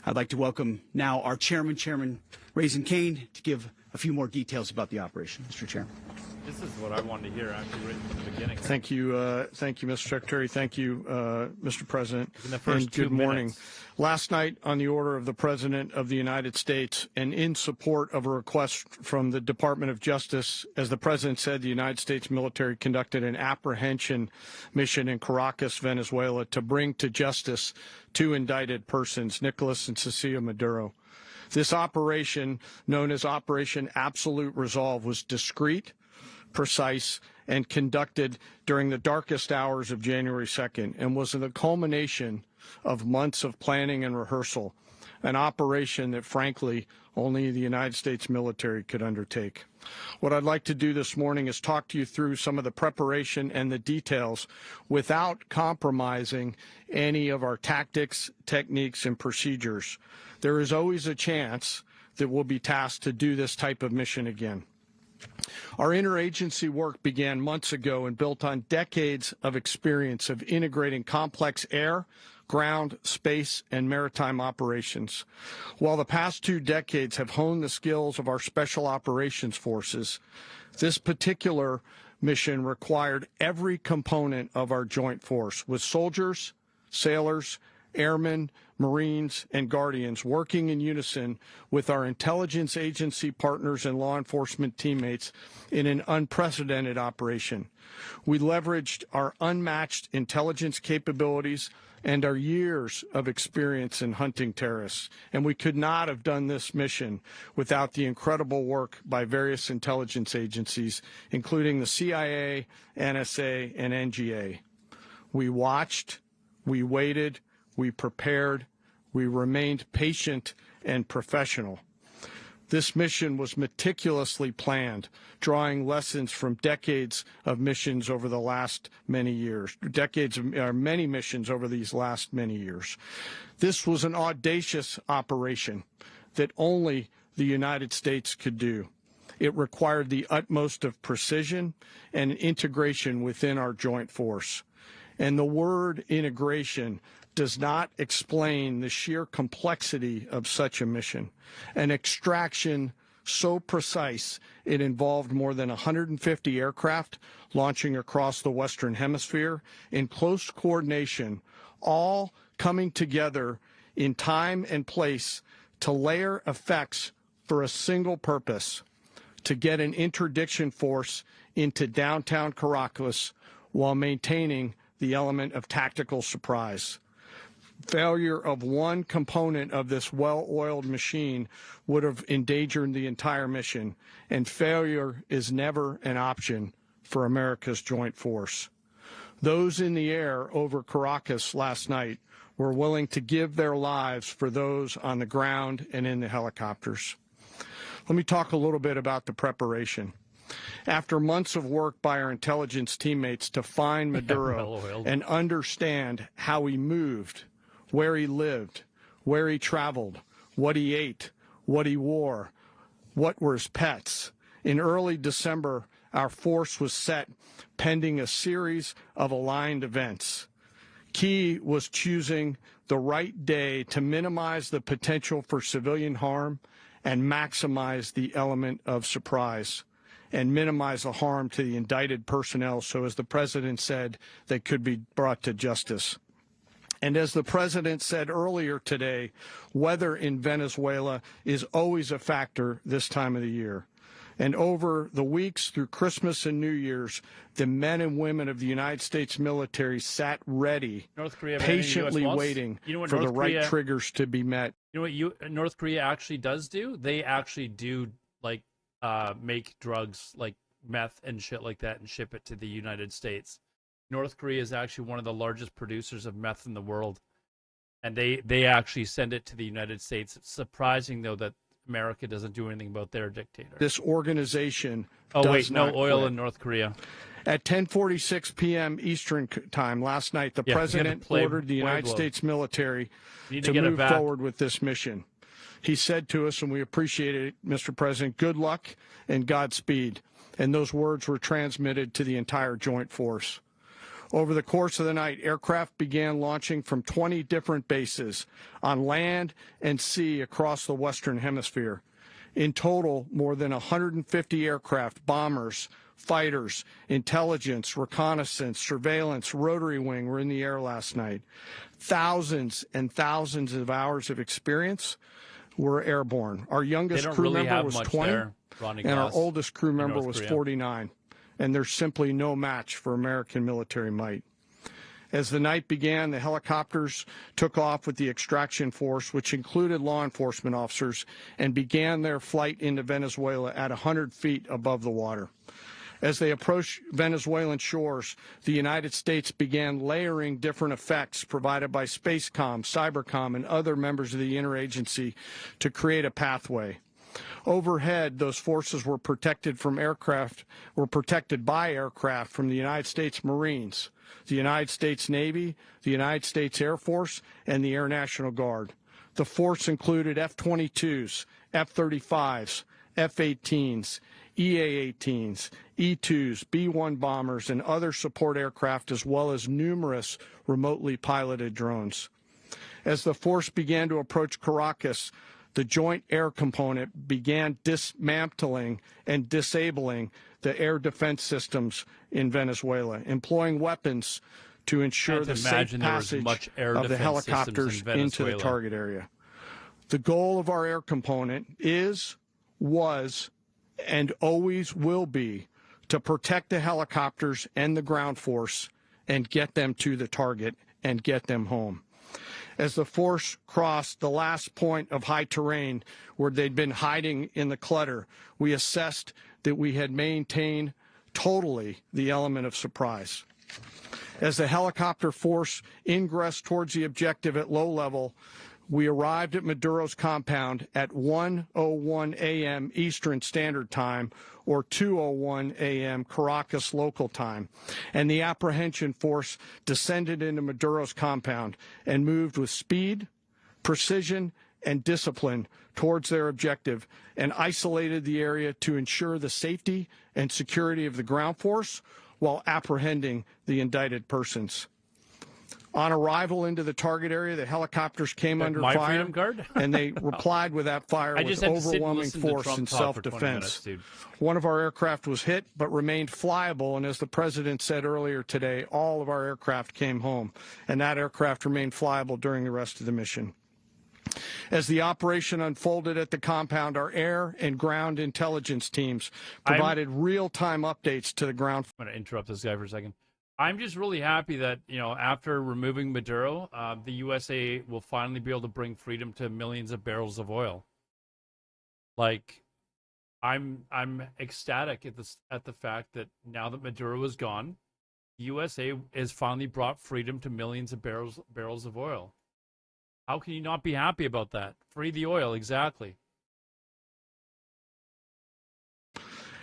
I'd like to welcome now our Chairman Raisin Kane, to give a few more details about the operation. Mr. Chairman. This is what I wanted to hear, actually, right from the beginning. Thank you, Mr. Secretary. Thank you, Mr. President. In the first and 2 good morning. minutes. Last night, on the order of the President of the United States and in support of a request from the Department of Justice, as the President said, the United States military conducted an apprehension mission in Caracas, Venezuela, to bring to justice 2 indicted persons, Nicolas and Cecilia Maduro. This operation, known as Operation Absolute Resolve, was discreet, precise, and conducted during the darkest hours of January 2nd, and was the culmination of months of planning and rehearsal, an operation that, frankly, only the United States military could undertake. What I'd like to do this morning is talk to you through some of the preparation and the details without compromising any of our tactics, techniques, and procedures. There is always a chance that we'll be tasked to do this type of mission again. Our interagency work began months ago and built on decades of experience of integrating complex air, ground, space, and maritime operations. While the past 2 decades have honed the skills of our special operations forces, this particular mission required every component of our joint force, with soldiers, sailors, airmen, Marines, and Guardians working in unison with our intelligence agency partners and law enforcement teammates in an unprecedented operation. We leveraged our unmatched intelligence capabilities and our years of experience in hunting terrorists, and we could not have done this mission without the incredible work by various intelligence agencies, including the CIA, NSA, and NGA. We watched, we waited, we prepared, we remained patient and professional. This mission was meticulously planned, drawing lessons from decades of missions over the last many years, many missions over these last many years. This was an audacious operation that only the United States could do. It required the utmost of precision and integration within our joint force. And the word integration does not explain the sheer complexity of such a mission. An extraction so precise it involved more than 150 aircraft launching across the Western Hemisphere in close coordination, all coming together in time and place to layer effects for a single purpose: to get an interdiction force into downtown Caracas while maintaining the element of tactical surprise. Failure of one component of this well-oiled machine would have endangered the entire mission, and failure is never an option for America's joint force. Those in the air over Caracas last night were willing to give their lives for those on the ground and in the helicopters. Let me talk a little bit about the preparation. After months of work by our intelligence teammates to find Maduro and understand how he moved, where he lived, where he traveled, what he ate, what he wore, what were his pets, in early December, our force was set pending a series of aligned events. Key was choosing the right day to minimize the potential for civilian harm and maximize the element of surprise, and minimize the harm to the indicted personnel so, as the president said, they could be brought to justice. And as the president said earlier today, weather in Venezuela is always a factor this time of the year. And over the weeks through Christmas and New Year's, the men and women of the United States military sat ready, patiently waiting for the right triggers to be met. You know what North Korea actually does do? They actually do, like, make drugs like meth and shit like that and ship it to the United States. North Korea is actually one of the largest producers of meth in the world, and they actually send it to the United States. It's surprising, though, that America doesn't do anything about their dictator. This organization no oil quit. In North Korea. At 10:46 p.m. Eastern time last night, the president ordered the United States military to move forward with this mission. He said to us, and we appreciate it, Mr. President, good luck and Godspeed. And those words were transmitted to the entire joint force. Over the course of the night, aircraft began launching from 20 different bases on land and sea across the Western Hemisphere. In total, more than 150 aircraft, bombers, fighters, intelligence, reconnaissance, surveillance, rotary wing were in the air last night. Thousands and thousands of hours of experience were airborne. Our youngest crew member was 20, and our oldest crew member was 49. And there's simply no match for American military might. As the night began, the helicopters took off with the extraction force, which included law enforcement officers, and began their flight into Venezuela at 100 feet above the water. As they approached Venezuelan shores, the United States began layering different effects provided by Spacecom, Cybercom, and other members of the interagency to create a pathway. Overhead, those forces were protected by aircraft from the United States Marines, the United States Navy, the United States Air Force, and the Air National Guard. The force included F-22s, F-35s, F-18s, EA-18s, E-2s, B-1 bombers, and other support aircraft, as well as numerous remotely piloted drones. As the force began to approach Caracas, the Joint Air Component began dismantling and disabling the air defense systems in Venezuela, employing weapons to ensure the safe passage of the helicopters into the target area. The goal of our air component is, was, and always will be to protect the helicopters and the ground force and get them to the target and get them home. As the force crossed the last point of high terrain where they'd been hiding in the clutter, we assessed that we had maintained totally the element of surprise. As the helicopter force ingressed towards the objective at low level, we arrived at Maduro's compound at 1:01 a.m. Eastern Standard Time, or 2:01 a.m. Caracas local time, and the apprehension force descended into Maduro's compound and moved with speed, precision, and discipline towards their objective and isolated the area to ensure the safety and security of the ground force while apprehending the indicted persons. On arrival into the target area, the helicopters came under fire, and they replied with that fire with overwhelming force and self-defense. One of our aircraft was hit, but remained flyable, and as the president said earlier today, all of our aircraft came home, and that aircraft remained flyable during the rest of the mission. As the operation unfolded at the compound, our air and ground intelligence teams provided real-time updates to the ground. I'm going to interrupt this guy for a second. I'm just really happy that, you know, after removing Maduro, the USA will finally be able to bring freedom to millions of barrels of oil. Like, I'm ecstatic at the fact that now that Maduro is gone, the USA has finally brought freedom to millions of barrels of oil. How can you not be happy about that? Free the oil, exactly.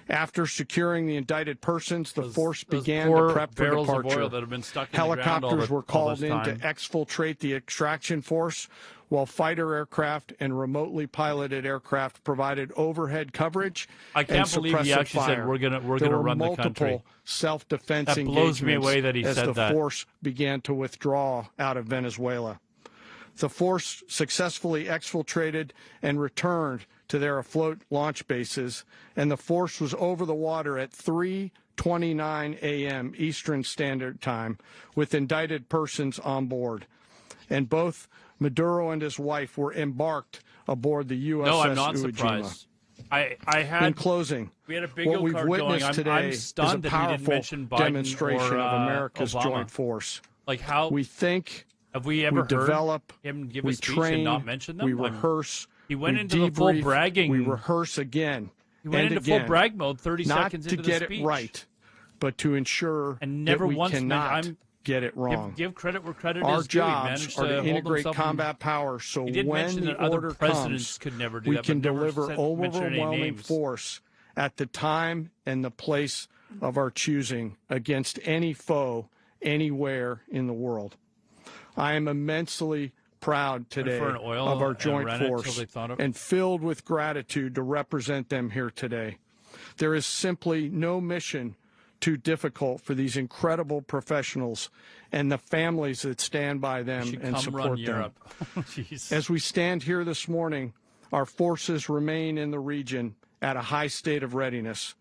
After securing the indicted persons, the force began to prep for departure. Of oil that have been stuck in Helicopters were called in to time. exfiltrate the extraction force, while fighter aircraft and remotely piloted aircraft provided overhead coverage. I can't believe he actually fire. Said we're gonna run the country. Multiple self-defense engagements. That blows me away that he said that. As the force began to withdraw out of Venezuela. The force successfully exfiltrated and returned to their afloat launch bases, and the force was over the water at 3:29 a.m. Eastern Standard Time with indicted persons on board. And both Maduro and his wife were embarked aboard the USS No, I'm not Uwajima. surprised. I had, in closing, we had a big what we've witnessed going. today I'm stunned is a that he didn't mention Biden demonstration or, of America's Obama. joint force. Like how we think, have we ever heard develop, him give we a speech train, and not mention them? we rehearse, he went we into debrief, the full bragging. We rehearse again. He went and into again, full brag mode 30 not seconds into the speech. Not to get it right, but to ensure and never that we once cannot get it wrong. Give credit where credit Our is due. jobs are to integrate combat power, so when the order comes, could never do we that, can deliver overwhelming force at the time and the place of our choosing against any foe anywhere in the world. I am immensely proud today of our joint force and filled with gratitude to represent them here today. There is simply no mission too difficult for these incredible professionals and the families that stand by them and support them. As we stand here this morning, our forces remain in the region at a high state of readiness,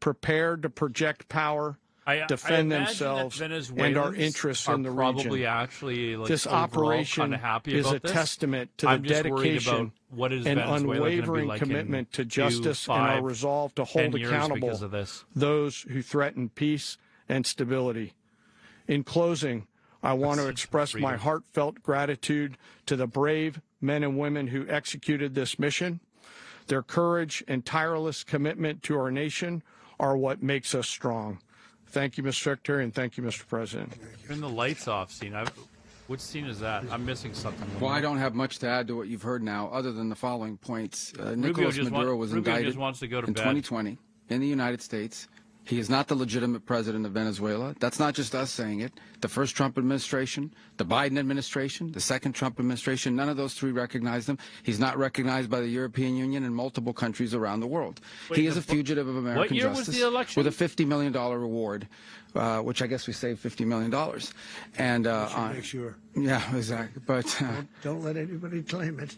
prepared to project power, defend themselves and our interests in the region. Actually, like, this operation is a testament to the dedication and unwavering commitment to justice and our resolve to hold accountable those who threaten peace and stability. In closing, I want to express my heartfelt gratitude to the brave men and women who executed this mission. Their courage and tireless commitment to our nation are what makes us strong. Thank you, Mr. Secretary, and thank you, Mr. President. Turn the lights off scene. Which scene is that? I'm missing something. Well, I don't have much to add to what you've heard now, other than the following points. Nicolas Maduro was indicted in 2020 in the United States. He is not the legitimate president of Venezuela. That's not just us saying it. The first Trump administration, the Biden administration, the second Trump administration, none of those three recognized him. He's not recognized by the European Union and multiple countries around the world. He is a fugitive of American justice. Was the election? With a $50 million reward, which I guess we saved $50 million. And make sure. Yeah, exactly. But don't let anybody claim it.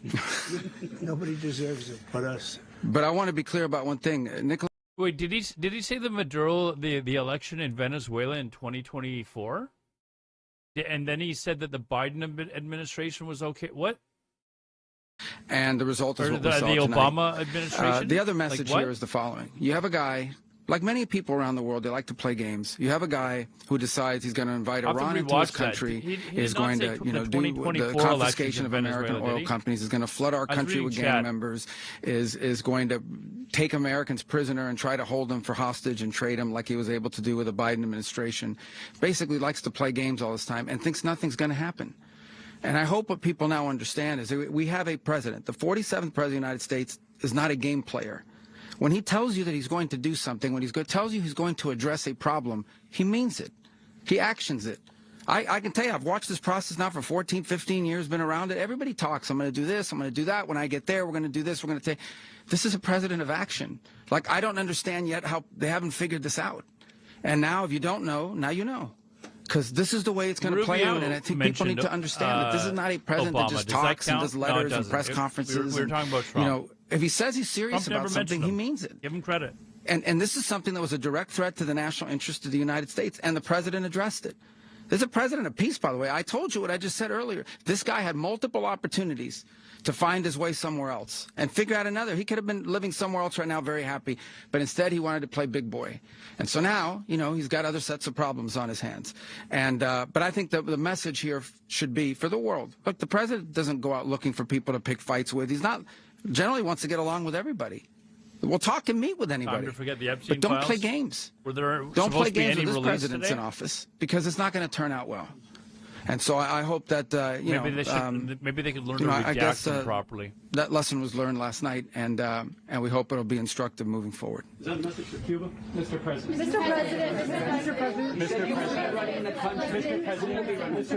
Nobody deserves it but us. But I want to be clear about one thing, Nicholas. Wait, did he say the Maduro the election in Venezuela in 2024? And then he said that the Biden administration was okay. What? And the result is what we the saw tonight. Obama administration. The other message here is the following: you have a guy. Like many people around the world, they like to play games. You have a guy who decides he's going to invite Iran into his country, is going to, do the confiscation of American oil companies, is going to flood our country with gang members, is going to take Americans prisoner and try to hold them for hostage and trade them like he was able to do with the Biden administration. Basically likes to play games all this time and thinks nothing's going to happen. And I hope what people now understand is that we have a president. The 47th president of the United States is not a game player. When he tells you that he's going to do something, when tells you he's going to address a problem, he means it. He actions it. I can tell you, I've watched this process now for 14, 15 years, been around it. Everybody talks. I'm going to do this. I'm going to do that. When I get there, we're going to do this. We're going to take. This is a president of action. Like, I don't understand yet how they haven't figured this out. And now, if you don't know, now you know. Because this is the way it's going to play out, and I think people need to understand that this is not a president that just talks and does letters and press conferences. We're talking about Trump. If he says he's serious about something, he means it. Give him credit. And this is something that was a direct threat to the national interest of the United States, and the president addressed it. There's a president of peace, by the way. I told you what I just said earlier. This guy had multiple opportunities to find his way somewhere else and figure out another. He could have been living somewhere else right now, very happy, but instead he wanted to play big boy. And so now, he's got other sets of problems on his hands. And but I think that the message here should be for the world. Look, the president doesn't go out looking for people to pick fights with. He's not generally wants to get along with everybody. We'll talk and meet with anybody. Time to forget the Epstein but don't files. play games. Don't play games with this president's in office, because it's not going to turn out well. And so I hope that maybe they could learn to redact them properly. That lesson was learned last night, and we hope it'll be instructive moving forward. Is that a message for Cuba, Mr. President? Mr. President, Mr.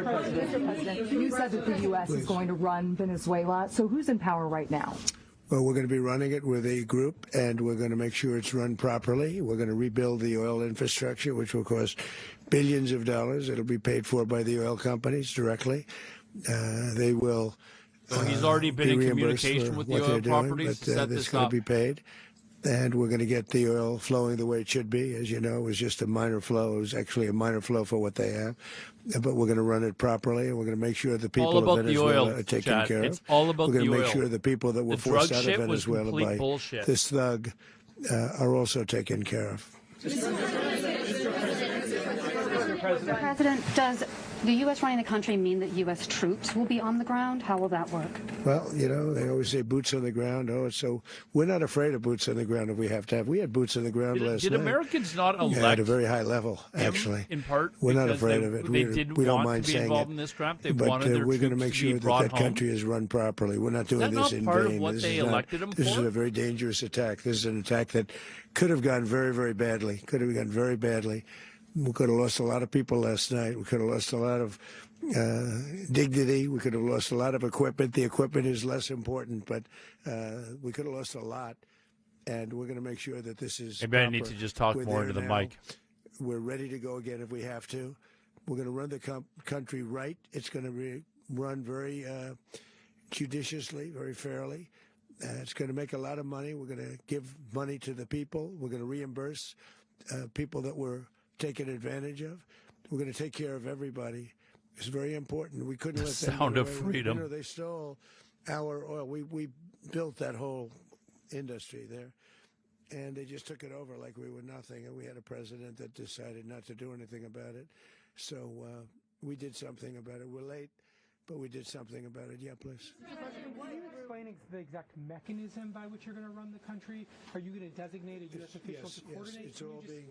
President, you said that the U.S. is going to run Venezuela. So who's in power right now? Well, we're going to be running it with a group, and we're going to make sure it's run properly. We're going to rebuild the oil infrastructure, which will cost billions of dollars. It'll be paid for by the oil companies directly. They will. So he's already been in communication with the oil properties to set this going to be paid. And we're going to get the oil flowing the way it should be. As you know, it was just a minor flow. It was actually a minor flow for what they have. But we're going to run it properly, and we're going to make sure the people of Venezuela are taken care of. It's all about the oil. We're going to make sure the people that were forced out of Venezuela by this thug are also taken care of. Mr. President, does the U.S. running the country mean that U.S. troops will be on the ground? How will that work? Well, they always say boots on the ground. So we're not afraid of boots on the ground if we have to have. We had boots on the ground last night. Did Americans not elect at a very high level, actually? In part, we're not afraid of it. We don't mind saying it. In this crap. But we're going to make sure that country is run properly. We're not doing this in vain. This is a very dangerous attack. This is an attack that could have gone very, very badly. Could have gone very badly. We could have lost a lot of people last night. We could have lost a lot of dignity. We could have lost a lot of equipment. The equipment is less important, but we could have lost a lot. And we're going to make sure that this is Maybe I need to just talk more into the mic. We're ready to go again if we have to. We're going to run the country right. It's going to be run very judiciously, very fairly. It's going to make a lot of money. We're going to give money to the people. We're going to reimburse people that were taken advantage of. We're going to take care of everybody. It's very important. We couldn't let them sound of freedom. They stole our oil. We built that whole industry there, and they just took it over like we were nothing. And we had a president that decided not to do anything about it. So we did something about it. We're late, but we did something about it. Yeah, please. What are you explaining the exact mechanism by which you're going to run the country? Are you going to designate a U.S. official to coordinate? It's all being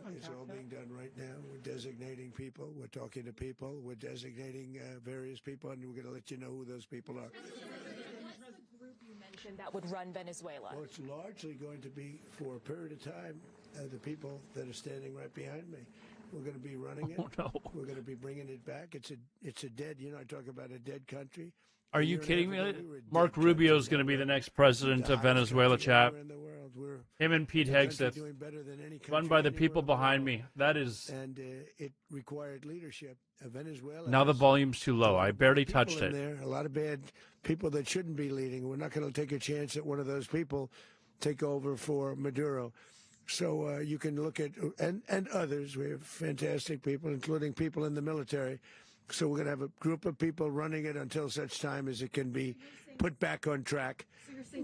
done right now. We're designating people. We're talking to people. We're designating various people, and we're going to let you know who those people are. You mentioned that would run Venezuela. Well, it's largely going to be for a period of time the people that are standing right behind me. We're going to be running it. Oh, no. We're going to be bringing it back. It's a dead, I talk about a dead country. Are you kidding me? Mark Rubio is going to be the next president of Venezuela, chap. Him and Pete Hegseth, run by the people behind me. That is. And it required leadership. Venezuela. Now the volume's too low. I barely touched it. There, a lot of bad people that shouldn't be leading. We're not going to take a chance that one of those people take over for Maduro. So you can look at, and others. We have fantastic people, including people in the military. So we're going to have a group of people running it until such time as it can be put back on track,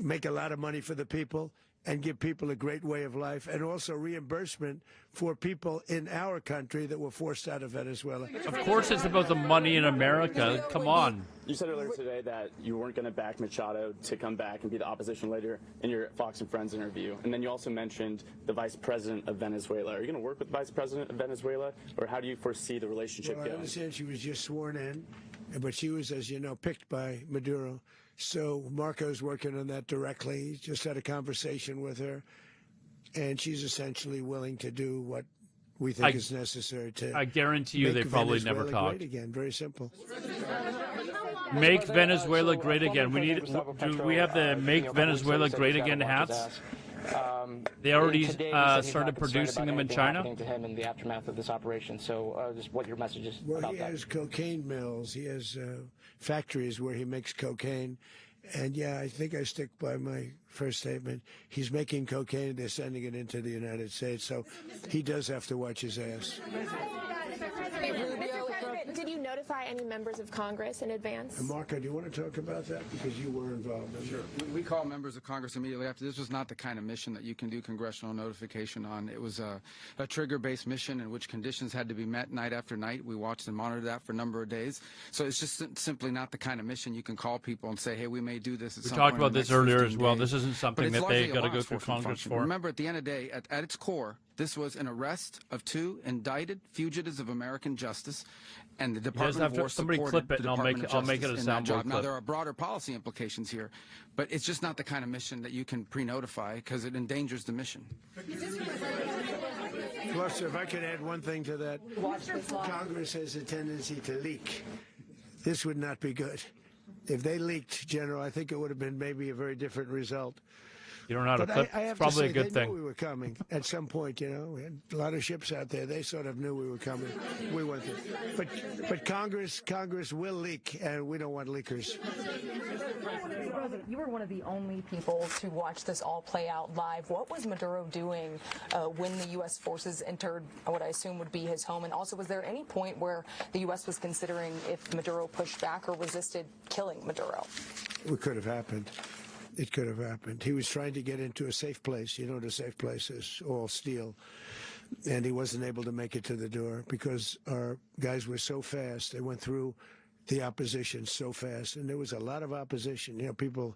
make a lot of money for the people, and give people a great way of life, and also reimbursement for people in our country that were forced out of Venezuela. Of course it's about the money in America. Come on. You said earlier today that you weren't going to back Machado to come back and be the opposition leader in your Fox and Friends interview. And then you also mentioned the vice president of Venezuela. Are you going to work with the vice president of Venezuela, or how do you foresee the relationship going? I understand she was just sworn in, but she was, as you know, picked by Maduro. So Marco's working on that directly. He just had a conversation with her, and she's essentially willing to do what we think is necessary to. I guarantee you, they probably Venezuela never talked. Great again. Very simple. Make Venezuela great again. Do we have the Make Venezuela Great Again hats? They already started producing them in China. To him in the aftermath of this operation. So, just what your message is well, about he has cocaine mills. He has factories where he makes cocaine. And yeah, I think I stick by my first statement. He's making cocaine. They're sending it into the United States. So he does have to watch his ass. Did you notify any members of Congress in advance? Marco, do you want to talk about that? Because you were involved in Sure. We call members of Congress immediately after. This was not the kind of mission that you can do congressional notification on. It was a trigger-based mission in which conditions had to be met night after night. We watched and monitored that for a number of days. So it's just simply not the kind of mission you can call people and say, hey, we may do this at some point. We talked about this earlier as well. This isn't something that they got to go through Congress for. Remember, at the end of the day, at its core, this was an arrest of 2 indicted fugitives of American justice, and the Department of War somebody clip it, and I'll make it a soundboard clip. Now, there are broader policy implications here, but it's just not the kind of mission that you can pre-notify because it endangers the mission. Plus, if I could add one thing to that, Congress has a tendency to leak. This would not be good. If they leaked, General, I think it would have been maybe a very different result. You don't know how to clip. It's probably a good thing. We were coming at some point, you know. We had a lot of ships out there. They sort of knew we were coming. We went there. But Congress will leak, and we don't want leakers. Mr. President, you were one of the only people to watch this all play out live. What was Maduro doing when the U.S. forces entered what I assume would be his home? And also, was there any point where the U.S. was considering if Maduro pushed back or resisted killing Maduro? It could have happened. It could have happened. He was trying to get into a safe place. You know, the safe place is all steel. And he wasn't able to make it to the door because our guys were so fast. They went through the opposition so fast. And there was a lot of opposition. You know, people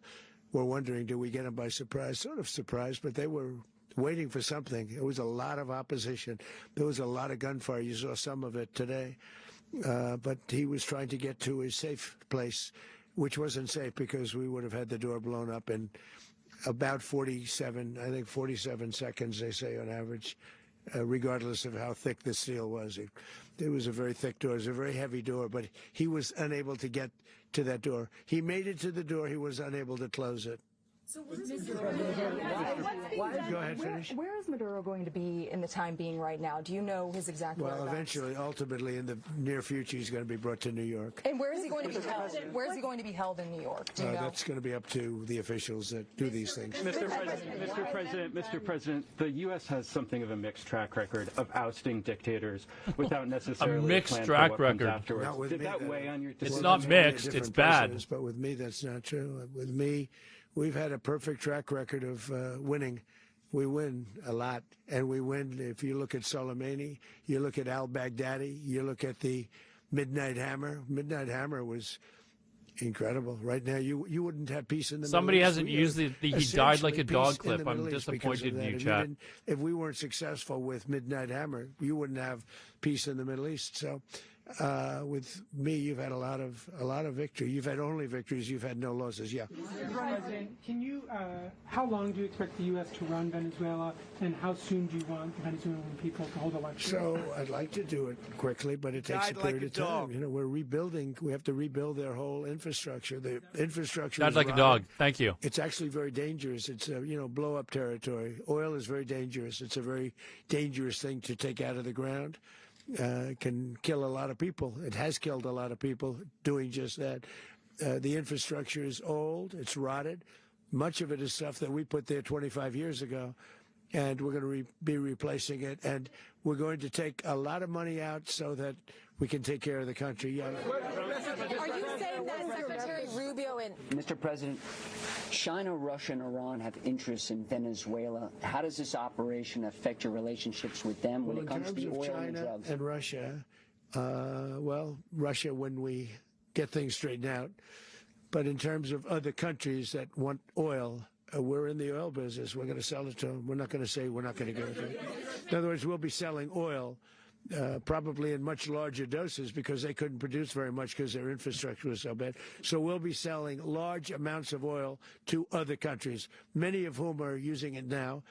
were wondering, do we get them by surprise? Sort of surprised, but they were waiting for something. It was a lot of opposition. There was a lot of gunfire. You saw some of it today. But he was trying to get to his safe place, which wasn't safe because we would have had the door blown up in about 47 seconds, they say on average, regardless of how thick the steel was. It was a very thick door. It was a very heavy door, but he was unable to get to that door. He made it to the door. He was unable to close it. So Go ahead, finish. Where is Maduro going to be in the time being right now? Do you know his exact whereabouts? Well, eventually, ultimately, in the near future, he's going to be brought to New York. And where is he going to be held? Where is he going to be held in New York? Do you know? That's going to be up to the officials that do these things. Mr. President, the U.S. has something of a mixed track record of ousting dictators without necessarily a mixed track record. Afterwards. Did that weigh on your decision? It's not mixed. It's bad. But with me, that's not true. With me, we've had a perfect track record of winning. We win a lot, and we win. If you look at Soleimani, you look at al-Baghdadi, you look at the Midnight Hammer. Midnight Hammer was incredible. Right now, you wouldn't have peace in the Somebody Middle East. hasn't used the he died like a dog clip. I'm disappointed in you, Chad. If we weren't successful with Midnight Hammer, you wouldn't have peace in the Middle East. So with me, you've had a lot of victory. You've had only victories. You've had no losses. Yeah. Mr. President, can you? How long do you expect the U.S. to run Venezuela, and how soon do you want the Venezuelan people to hold elections? So I'd like to do it quickly, but it takes a period of time. You know, we're rebuilding. We have to rebuild their whole infrastructure. The infrastructure. Died like a dog. Thank you. It's actually very dangerous. It's blow up territory. Oil is very dangerous. It's a very dangerous thing to take out of the ground. Can kill a lot of people. It has killed a lot of people doing just that. The infrastructure is old. It's rotted. Much of it is stuff that we put there 25 years ago, and we're going to be replacing it. And we're going to take a lot of money out so that we can take care of the country. Yeah. Are you saying that Secretary Rubio and Mr. President, China, Russia, and Iran have interests in Venezuela. How does this operation affect your relationships with them when it comes to the oil and drugs? And Russia, Russia when we get things straightened out. But in terms of other countries that want oil, we're in the oil business. We're going to sell it to them. We're not going to say we're not going to give it to them. In other words, we'll be selling oil. Probably in much larger doses because they couldn't produce very much because their infrastructure was so bad. So we'll be selling large amounts of oil to other countries, many of whom are using it now,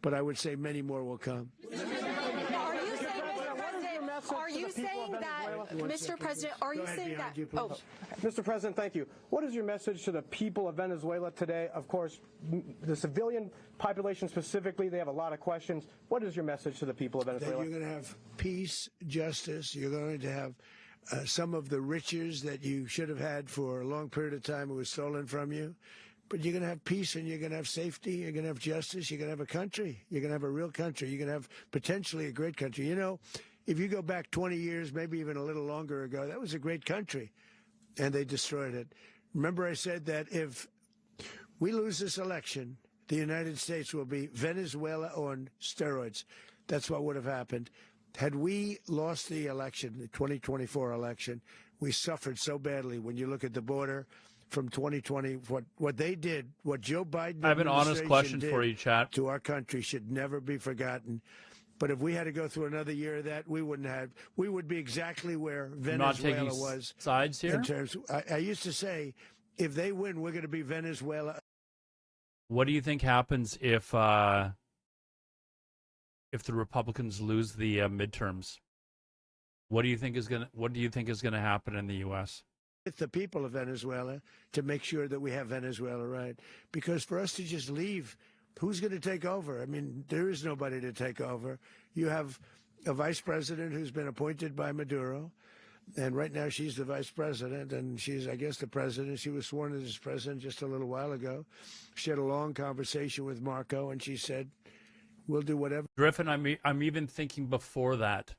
but I would say many more will come. Are you saying that, Mr. President, are you saying that? Oh, Mr. President, thank you. What is your message to the people of Venezuela today? Of course, the civilian population specifically, they have a lot of questions. What is your message to the people of Venezuela? That you're going to have peace, justice. You're going to have some of the riches that you should have had for a long period of time. It was stolen from you. But you're going to have peace and you're going to have safety. You're going to have justice. You're going to have a country. You're going to have a real country. You're going to have potentially a great country. You know, if you go back 20 years, maybe even a little longer ago, that was a great country, and they destroyed it. Remember I said that if we lose this election, the United States will be Venezuela on steroids. That's what would have happened. Had we lost the election, the 2024 election, we suffered so badly when you look at the border from 2020, what they did, what Joe Biden I have an honest question for you, chat. To our country should never be forgotten. But if we had to go through another year of that, we wouldn't have. We would be exactly where Venezuela was. Sides here. In terms, I used to say, if they win, we're going to be Venezuela. What do you think happens if the Republicans lose the midterms? What do you think is going to happen in the U.S.? With the people of Venezuela to make sure that we have Venezuela right, because for us to just leave. Who's going to take over? I mean, there is nobody to take over. You have a vice president who's been appointed by Maduro, and right now she's the vice president, and she's, I guess, the president. She was sworn in as president just a little while ago. She had a long conversation with Marco, and she said, we'll do whatever. Griffin, I'm even thinking before that.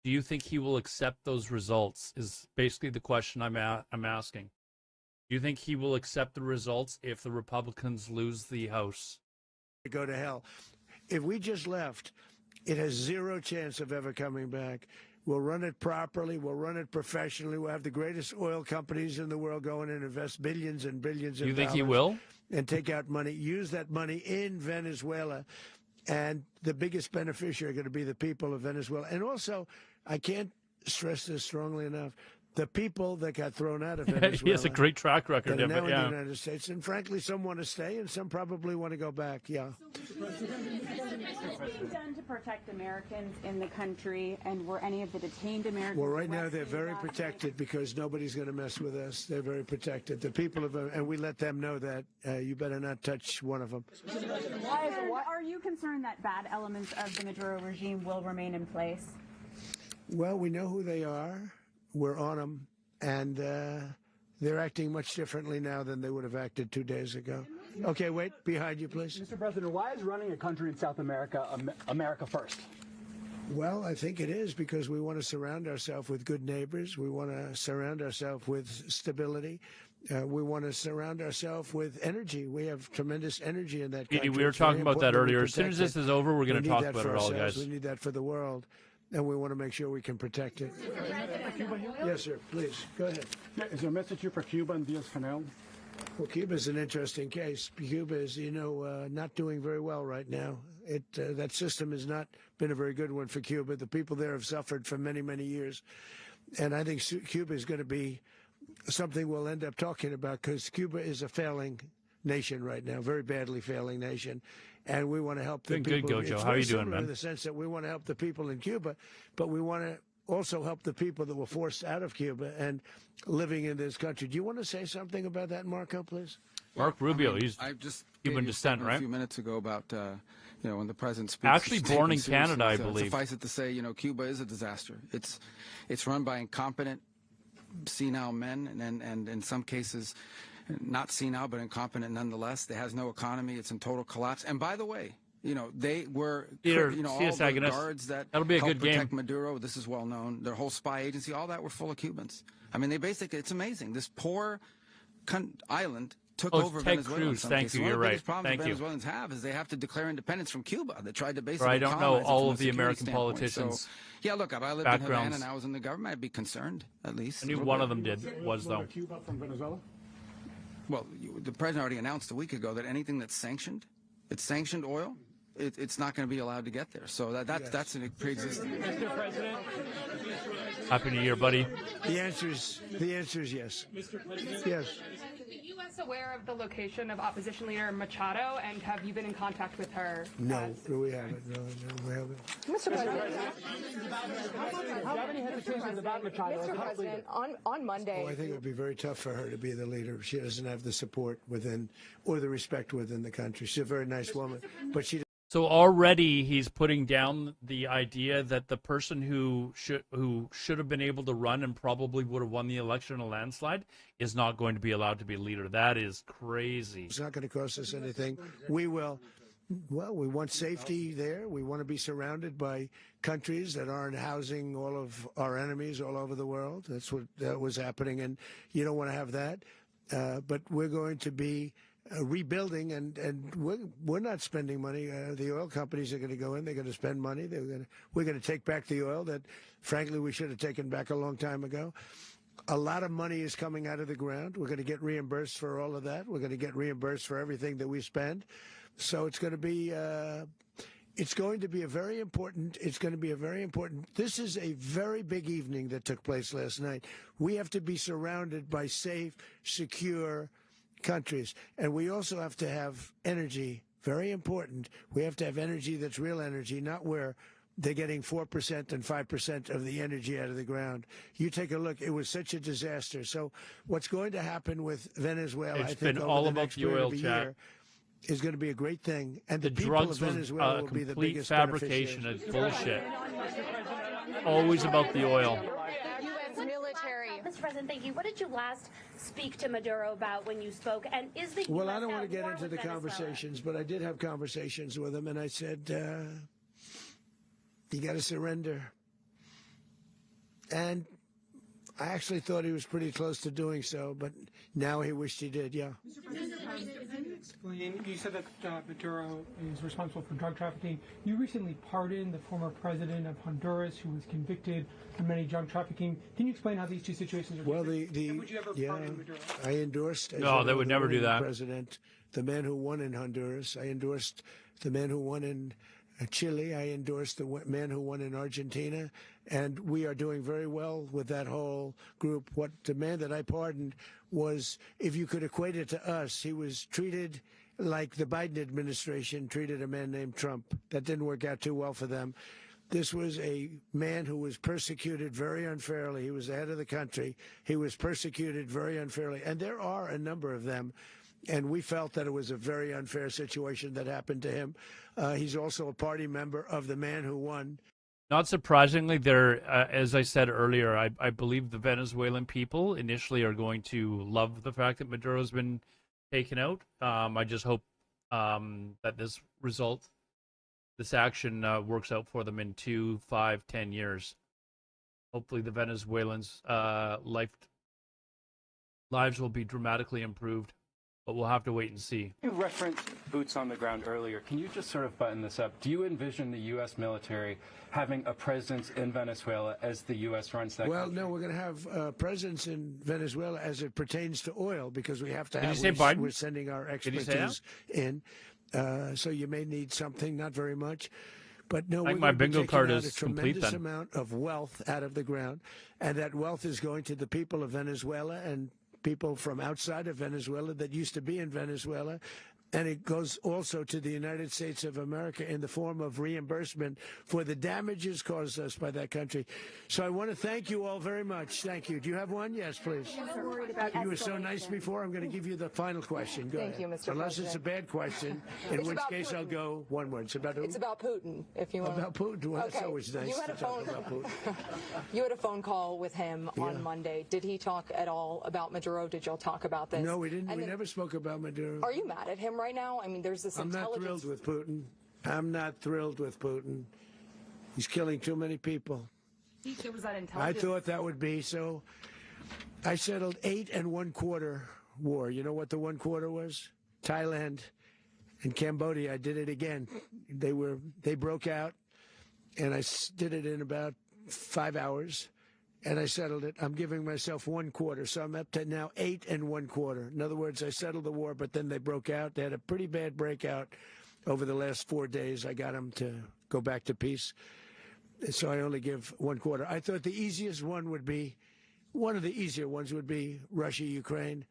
Do you think he will accept those results is basically the question I'm asking. Do you think he will accept the results if the Republicans lose the House? Go to hell. If we just left, it has zero chance of ever coming back. We'll run it properly. We'll run it professionally. We'll have the greatest oil companies in the world go in and invest billions and billions of dollars. You think he will? And take out money, use that money in Venezuela. And the biggest beneficiary are going to be the people of Venezuela. And also, I can't stress this strongly enough. The people that got thrown out of Venezuela. He has a great track record of it, in the United States. And frankly, some want to stay and some probably want to go back, yeah. What have you done to protect Americans in the country, and were any of the detained Americans? Well, right now they're very protected because nobody's going to mess with us. They're very protected. The people of, and we let them know that you better not touch one of them. Are you concerned that bad elements of the Maduro regime will remain in place? Well, we know who they are. We're on them, and they're acting much differently now than they would have acted 2 days ago. Okay, wait, behind you, please. Mr. President, why is running a country in South America America first? Well, I think it is because we want to surround ourselves with good neighbors. We want to surround ourselves with stability. We want to surround ourselves with energy. We have tremendous energy in that country. We were talking about that earlier. As soon as this is over, we're going to talk about it all, guys. We need that for the world. And we want to make sure we can protect it. Yes, sir. Please, go ahead. Yeah, is there a message here for Cuba and Diaz-Canel? Well, Cuba is an interesting case. Cuba is, not doing very well right now. That system has not been a very good one for Cuba. The people there have suffered for many, many years. And I think Cuba is going to be something we'll end up talking about, because Cuba is a failing nation right now, very badly failing nation. And we want to help the people. Good, Gojo. How are you doing, man? In the sense that we want to help the people in Cuba, but we want to also help the people that were forced out of Cuba and living in this country. Do you want to say something about that, Marco, please? Mark Rubio, he's I just Cuban descent, right? A few minutes ago about when the president speaks. Actually born in Canada, I believe. Suffice it to say, Cuba is a disaster. It's run by incompetent, senile men, and in some cases, not senile but incompetent nonetheless. It has no economy. It's in total collapse. And by the way, they were, all the guards that That'll be a helped good game. protect Maduro. This is well known. Their whole spy agency, all that were full of Cubans. I mean, it's amazing. This poor island took over Venezuela. Cruz, thank you. You're right. One of the biggest problems Venezuelans have is they have to declare independence from Cuba. They tried to basically. I don't know all of the American standpoint. politicians. So, yeah, look, if I lived in Havana and I was in the government, I'd be concerned at least. I knew one of them was though. Cuba from Venezuela? Well, the president already announced a week ago that anything that's sanctioned, it's sanctioned oil. It's not going to be allowed to get there. So that's a pre-existing. Mr. President. Happy New Year, buddy. The answer is yes. Mr. President. Yes. Is the U.S. aware of the location of opposition leader Machado, and have you been in contact with her? No, we haven't. No, we haven't. Mr. President. Mr. President, on Monday. I think it would be very tough for her to be the leader. She doesn't have the support within or the respect within the country. She's a very nice woman, but she. So already he's putting down the idea that the person who should have been able to run and probably would have won the election in a landslide is not going to be allowed to be a leader. That is crazy. It's not going to cost us anything. We will. Well, we want safety there. We want to be surrounded by countries that aren't housing all of our enemies all over the world. That's what was happening, and you don't want to have that. But we're going to be rebuilding, and we're not spending money. The oil companies are going to go in. They're going to spend money. We're going to take back the oil that, frankly, we should have taken back a long time ago. A lot of money is coming out of the ground. We're going to get reimbursed for all of that. We're going to get reimbursed for everything that we spend. So it's going to be a very important. This is a very big evening that took place last night. We have to be surrounded by safe, secure countries, and we also have to have energy. Very important. We have to have energy that's real energy, not where they're getting 4% and 5% of the energy out of the ground. You take a look. It was such a disaster. So what's going to happen with Venezuela, I think, been over all the about next the oil year is going to be a great thing. And the people drugs of Venezuela will be the complete biggest fabrication and bullshit. Always about the oil. Mr. President, thank you. What did you last speak to Maduro about when you spoke? And is the Well, I don't want to get into the conversations, but I did have conversations with him, and I said, you got to surrender. And I actually thought he was pretty close to doing so, but now he wished he did, yeah. Mr. President, can you explain, you said that Maduro is responsible for drug trafficking. You recently pardoned the former president of Honduras who was convicted of many drug trafficking. Can you explain how these two situations are different? Well, would you ever pardon Maduro? I endorsed. No, they would never do that. President, the man who won in Honduras. I endorsed the man who won in Chile. I endorsed the man who won in Argentina. And we are doing very well with that whole group. What the man that I pardoned was, if you could equate it to us, he was treated like the Biden administration treated a man named Trump. That didn't work out too well for them. This was a man who was persecuted very unfairly. He was the head of the country. He was persecuted very unfairly. And there are a number of them. And we felt that it was a very unfair situation that happened to him. He's also a party member of the man who won. Not surprisingly, as I said earlier, I believe the Venezuelan people initially are going to love the fact that Maduro's been taken out. I just hope that this action works out for them in 2, 5, 10 years. Hopefully the Venezuelans' lives will be dramatically improved. But we'll have to wait and see. You referenced boots on the ground earlier. Can you just sort of button this up? Do you envision the U.S. military having a presence in Venezuela as the U.S. runs that country? No, we're going to have a presence in Venezuela as it pertains to oil, because we have to have. Did you say Biden? We're sending our expertise in. So you may need something, not very much. But no, like we're my going to be bingo taking card out is a tremendous complete then. amount of wealth out of the ground, and that wealth is going to the people of Venezuela and people from outside of Venezuela that used to be in Venezuela. And it goes also to the United States of America in the form of reimbursement for the damages caused us by that country. So I want to thank you all very much. Thank you. Do you have one? Yes, please. You were so nice before. I'm going to give you the final question. Go ahead. Thank you, Mr. Unless President. it's a bad question, in which case I'll go one word. It's about who? It's about Putin, if you want. About Putin. Well, that's Okay. always nice You had to a talk phone. about Putin. You had a phone call with him on Monday. Did he talk at all about Maduro? Did y'all talk about this? No, we didn't. We never spoke about Maduro. Are you mad at him right now? I mean, there's this I'm not intelligence. thrilled with Putin. I'm not thrilled with Putin. He's killing too many people. Was that I intelligence? thought that would be so. I settled 8 1/4 war. You know what the 1/4 was? Thailand and Cambodia. I did it again. They broke out, and I did it in about 5 hours, and I settled it. I'm giving myself 1/4, so I'm up to now 8 1/4. In other words, I settled the war, but then they broke out. They had a pretty bad breakout over the last 4 days. I got them to go back to peace. So I only give 1/4. I thought the easiest one would be, one of the easier ones would be Russia, Ukraine.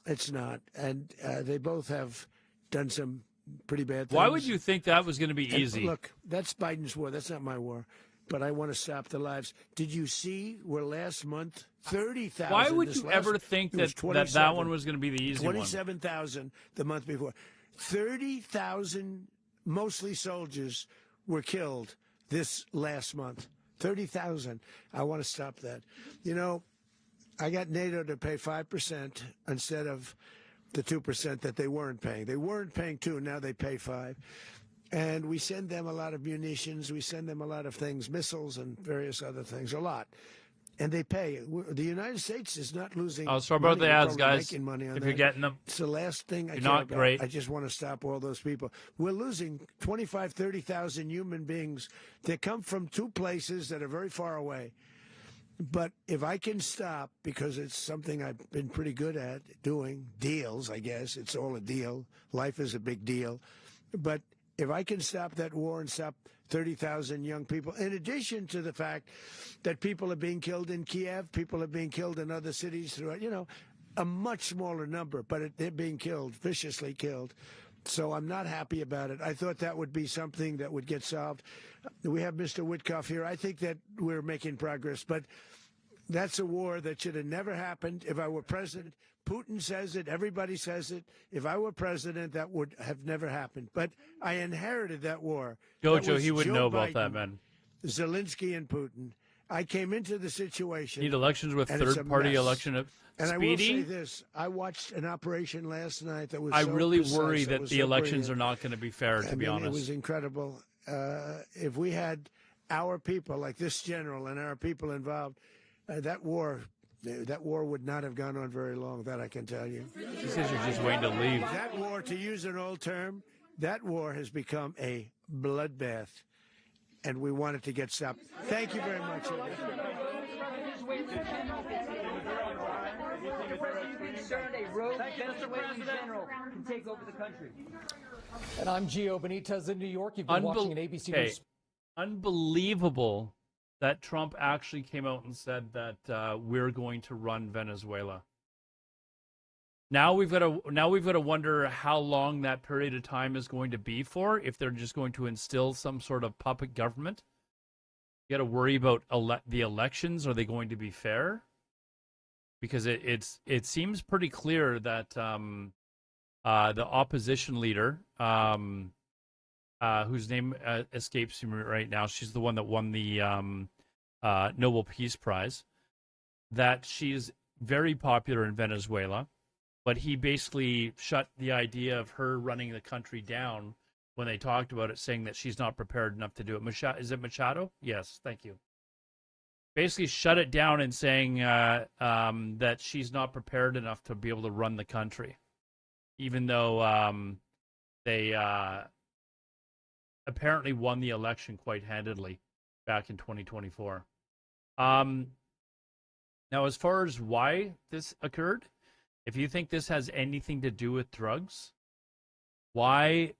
It's not. And they both have done some pretty bad things. Why would you think that was going to be easy? Look, that's Biden's war. That's not my war. But I want to stop the lives. Did you see where last month 30,000? Why would you ever think that one was going to be the easy one? 27,000 the month before. 30,000, mostly soldiers, were killed this last month. 30,000. I want to stop that. You know, I got NATO to pay 5% instead of the 2% that they weren't paying. They weren't paying 2, now they pay 5. And we send them a lot of munitions. We send them a lot of things, missiles and various other things, a lot. And they pay. The United States is not losing. Oh, sorry about money. the We're ads, probably guys. making money on If that. you're getting them, it's the last thing I you're care not about. great. I just want to stop all those people. We're losing 25, 30,000 human beings that come from 2 places that are very far away. But if I can stop, because it's something I've been pretty good at doing, deals, I guess. It's all a deal. Life is a big deal. But if I can stop that war and stop 30,000 young people, in addition to the fact that people are being killed in Kiev, people are being killed in other cities throughout, you know, a much smaller number, but they're being killed, viciously killed. So I'm not happy about it. I thought that would be something that would get solved. We have Mr. Witkoff here. I think that we're making progress, but that's a war that should have never happened. If I were president, Putin says it, everybody says it. If I were president, that would have never happened. But I inherited that war. Jojo, he would know about that, man. Zelensky and Putin. I came into the situation. Need elections with third-party election of And Speedy? I will say this: I watched an operation last night that was. I so really precise, worry that that was the so elections brilliant. are not going to be fair. To be honest, it was incredible. If we had our people, like this general, and our people involved, that war would not have gone on very long. That I can tell you. He says you're just waiting to leave. That war, to use an old term, that war has become a bloodbath, and we want it to get stopped. Thank you very much. A rogue Venezuelan general can take over the country. And I'm Gio Benitez in New York. You've been watching an ABC News. Unbelievable that Trump actually came out and said that we're going to run Venezuela. Now we've got to wonder how long that period of time is going to be for. If they're just going to instill some sort of puppet government, you got to worry about the elections. Are they going to be fair? Because it seems pretty clear that the opposition leader, whose name escapes me right now, she's the one that won the Nobel Peace Prize, that she's very popular in Venezuela, but he basically shut the idea of her running the country down when they talked about it, saying that she's not prepared enough to do it. Is it Machado? Yes, thank you. Basically shut it down and saying that she's not prepared enough to be able to run the country, even though they apparently won the election quite handedly back in 2024. Now, as far as why this occurred, if you think this has anything to do with drugs, why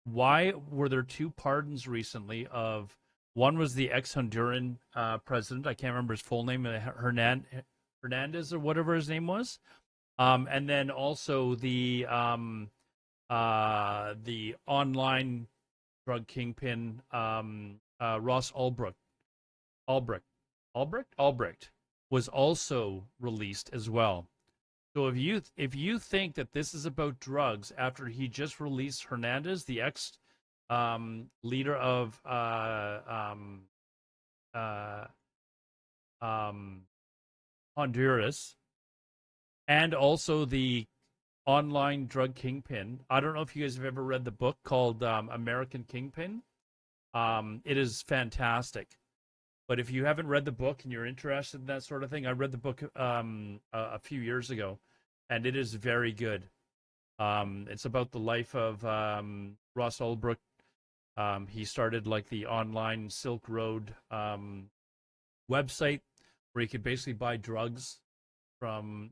why were there 2 pardons recently of, one was the ex-Honduran president, I can't remember his full name, Hernandez or whatever his name was, and then also the online drug kingpin Ross Albrecht was also released as well. So if you think that this is about drugs after he just released Hernandez, the ex leader of Honduras, and also the online drug kingpin. I don't know if you guys have ever read the book called American Kingpin. It is fantastic. But if you haven't read the book and you're interested in that sort of thing, I read the book a few years ago, and it is very good. It's about the life of Ross Ulbricht. He started like the online Silk Road website where you could basically buy drugs from,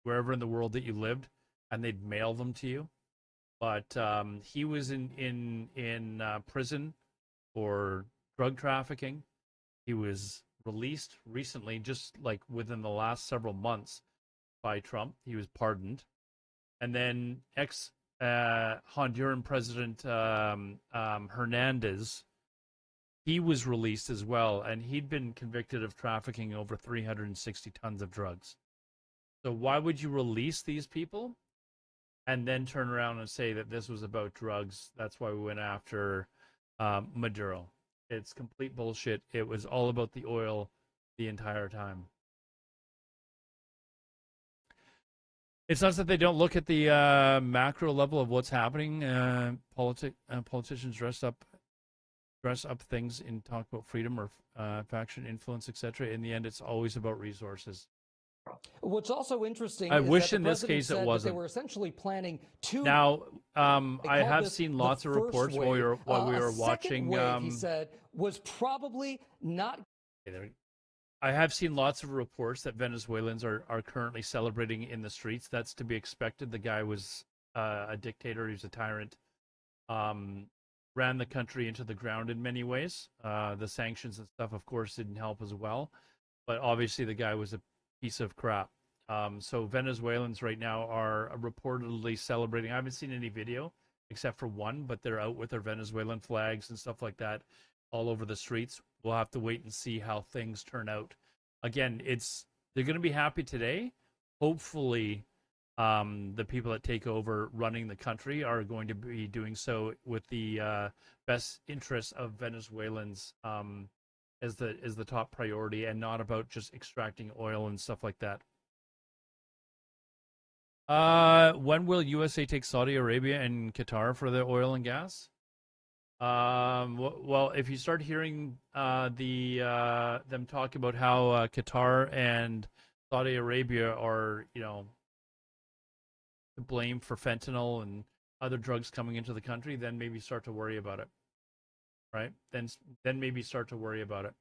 wherever in the world that you lived, and they'd mail them to you. But he was in prison for drug trafficking. He was released recently, just like within the last several months, by Trump. He was pardoned. And then ex-Honduran President Hernandez, he was released as well, and he'd been convicted of trafficking over 360 tons of drugs. So why would you release these people and then turn around and say that this was about drugs? That's why we went after Maduro. It's complete bullshit. It was all about the oil the entire time. It's not that they don't look at the macro level of what's happening. Politicians dress up things and talk about freedom or faction influence, etc. In the end, it's always about resources. What's also interesting I is wish that in this case it wasn't. They were essentially planning two. Now, I have seen lots of reports while we were watching. Wave, he said, was probably not. I have seen lots of reports that Venezuelans are currently celebrating in the streets. That's to be expected. The guy was a dictator. He was a tyrant. Ran the country into the ground in many ways. The sanctions and stuff, of course, didn't help as well. But obviously, the guy was a piece of crap. So Venezuelans right now are reportedly celebrating. I haven't seen any video except for one, but they're out with their Venezuelan flags and stuff like that all over the streets. We'll have to wait and see how things turn out. Again, they're going to be happy today. Hopefully, the people that take over running the country are going to be doing so with the best interests of Venezuelans as the top priority, and not about just extracting oil and stuff like that. When will USA take Saudi Arabia and Qatar for the oil and gas? Well, if you start hearing them talk about how Qatar and Saudi Arabia are, to blame for fentanyl and other drugs coming into the country, then maybe start to worry about it. Right? Then maybe start to worry about it.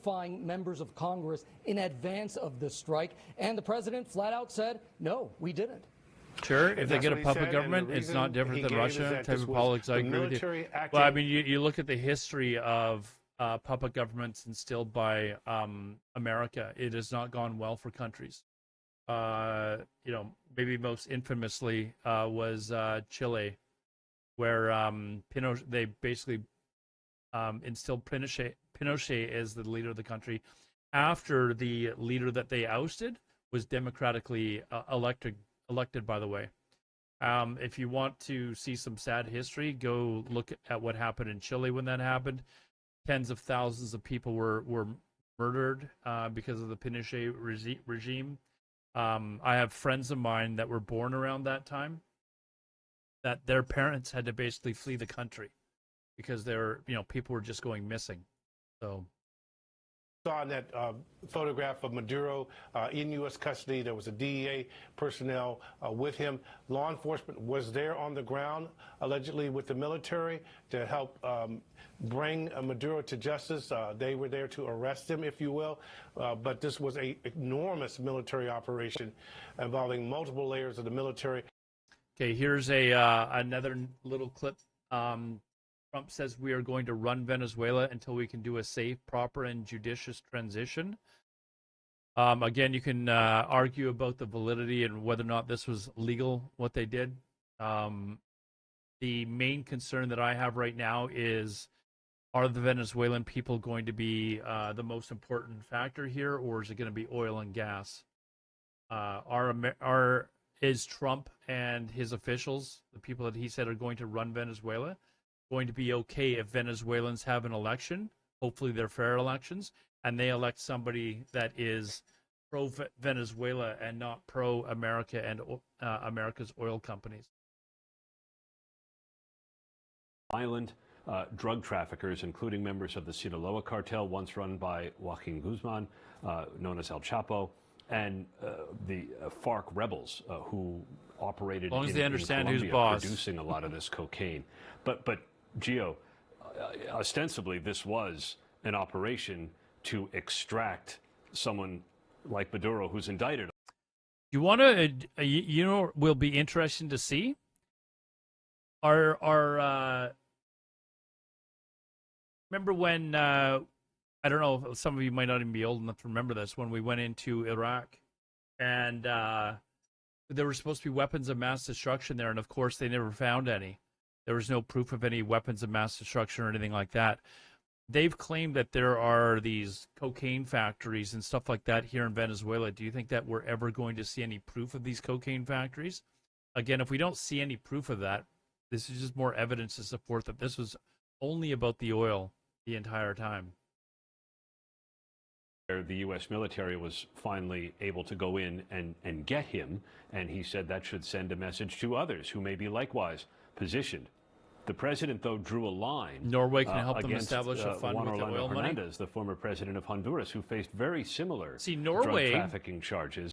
Members of Congress in advance of the strike, and the president flat out said, "No, we didn't." Sure, if they get a puppet government, it's not different than Russia type of politics. I agree with you. Well, I mean, you look at the history of puppet governments instilled by America. It has not gone well for countries. Maybe most infamously was Chile, where they basically instilled Pinochet as the leader of the country after the leader that they ousted was democratically elected, by the way. If you want to see some sad history, go look at what happened in Chile when that happened. Tens of thousands of people were murdered because of the Pinochet regime. I have friends of mine that were born around that time, that their parents had to basically flee the country because people were just going missing. So saw in that photograph of Maduro in U.S. custody. There was a DEA personnel with him. Law enforcement was there on the ground, allegedly with the military, to help bring Maduro to justice. They were there to arrest him, if you will. But this was an enormous military operation involving multiple layers of the military. Okay, here's a another little clip. Trump says we are going to run Venezuela until we can do a safe, proper, and judicious transition. Again, you can argue about the validity and whether or not this was legal, what they did. The main concern that I have right now is, are the Venezuelan people going to be the most important factor here, or is it going to be oil and gas? Is Trump and his officials, the people that he said are going to run Venezuela, going to be okay if Venezuelans have an election? Hopefully they're fair elections, and they elect somebody that is pro-Venezuela and not pro-America and America's oil companies. Violent drug traffickers, including members of the Sinaloa cartel, once run by Joaquin Guzman, known as El Chapo, and the FARC rebels who operated in Colombia, producing a lot of this cocaine. But Gio, ostensibly this was an operation to extract someone like Maduro, who's indicted. You want to, you know, will be interesting to see. Remember when, I don't know, some of you might not even be old enough to remember this, when we went into Iraq and there were supposed to be weapons of mass destruction there, and of course they never found any. There was no proof of any weapons of mass destruction or anything like that. They've claimed that there are these cocaine factories and stuff like that here in Venezuela. Do you think that we're ever going to see any proof of these cocaine factories? Again, if we don't see any proof of that, this is just more evidence to support that this was only about the oil the entire time. The U.S. military was finally able to go in and get him, and he said that should send a message to others who may be likewise positioned. The president, though, drew a line. Norway can help them establish a fund with the oil money. Hernandez, the former president of Honduras, who faced very similar Norway, drug trafficking charges.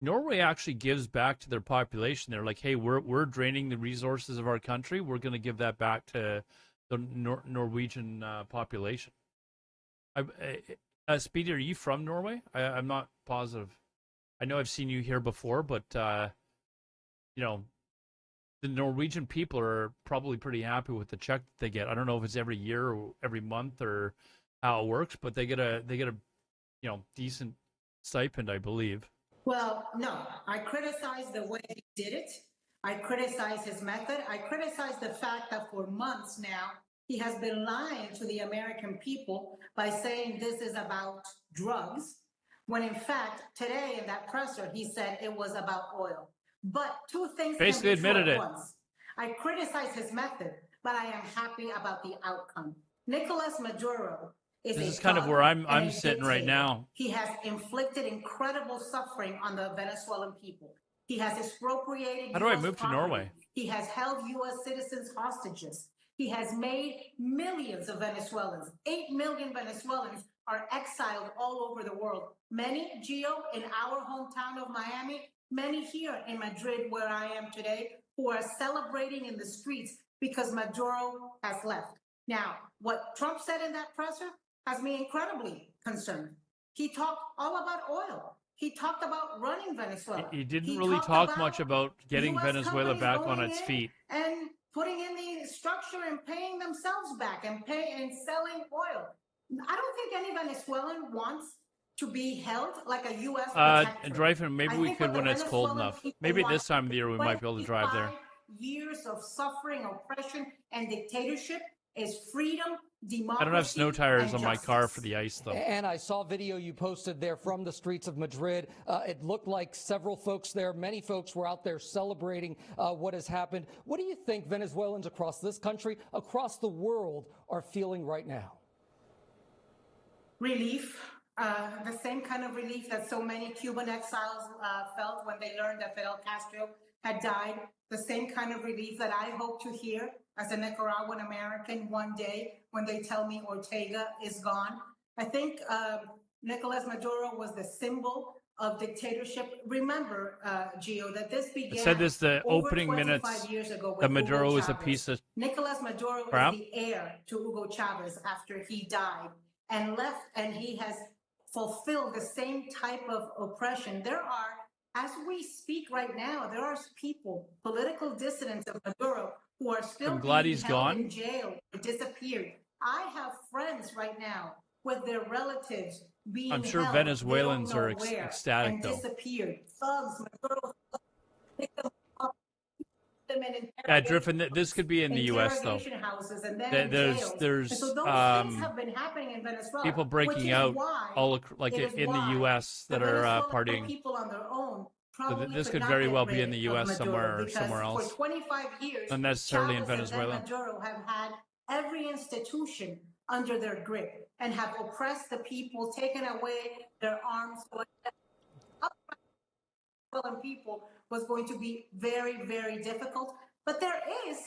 Norway actually gives back to their population. They're like, hey, we're draining the resources of our country. We're going to give that back to the Norwegian population. Speedy, are you from Norway? I'm not positive. I know I've seen you here before, but you know, the Norwegian people are probably pretty happy with the check that they get. I don't know if it's every year or every month or how it works, but they get a you know, decent stipend, I believe. Well, no, I criticize the way he did it. I criticize his method. I criticize the fact that for months now, he has been lying to the American people by saying this is about drugs, when in fact, today in that presser, he said it was about oil. But two things basically admitted it. Once. I criticize his method, but I am happy about the outcome. Nicolas Maduro is this is kind of where I'm sitting right now. He has inflicted incredible suffering on the Venezuelan people. He has expropriated. How do I move to Norway? He has held U.S. citizens hostages. He has made millions of Venezuelans. 8 million Venezuelans are exiled all over the world. Many, Gio, in our hometown of Miami, many here in Madrid, where I am today, who are celebrating in the streets because Maduro has left. Now, what Trump said in that presser has me incredibly concerned. He talked all about oil. He talked about running Venezuela. He didn't really talk much about getting Venezuela back on its feet. And putting in the structure and paying themselves back and selling oil. I don't think any Venezuelan wants to be held like a U.S. protectorate. Driving, maybe we could when it's cold enough. Maybe this time of the year we might be able to drive there. Years of suffering, oppression, and dictatorship is freedom, democracy. I don't have snow tires on my car for the ice, though. And I saw video you posted there from the streets of Madrid. It looked like several folks there, many folks were out there celebrating what has happened. What do you think Venezuelans across this country, across the world, are feeling right now? Relief. The same kind of relief that so many Cuban exiles felt when they learned that Fidel Castro had died. The same kind of relief that I hope to hear as a Nicaraguan American one day when they tell me Ortega is gone. I think Nicolas Maduro was the symbol of dictatorship. Remember, Gio, that this began. I said this the opening minutes years ago that Maduro is a piece of Nicolas Maduro crap. Is the heir to Hugo Chavez after he died and left, and he has fulfilled the same type of oppression. There are As we speak right now, there are people, political dissidents of Maduro, who are still being held in jail or disappeared. I have friends right now with their relatives being I'm sure held, Venezuelans are ecstatic, and though. disappeared. Thugs, Maduro, pick them up, put them in Yeah, Griffin, this could be in the U.S. though. houses and then in jails. There's and so those things have been happening in Venezuela. people breaking out all like in the U.S. that are partying. People on their own So this could very well be in the U.S. somewhere or somewhere else. For 25 years, not necessarily in Chavez Venezuela. And Maduro have had every institution under their grip and have oppressed the people, taken away their arms. People was going to be very, very difficult. But there is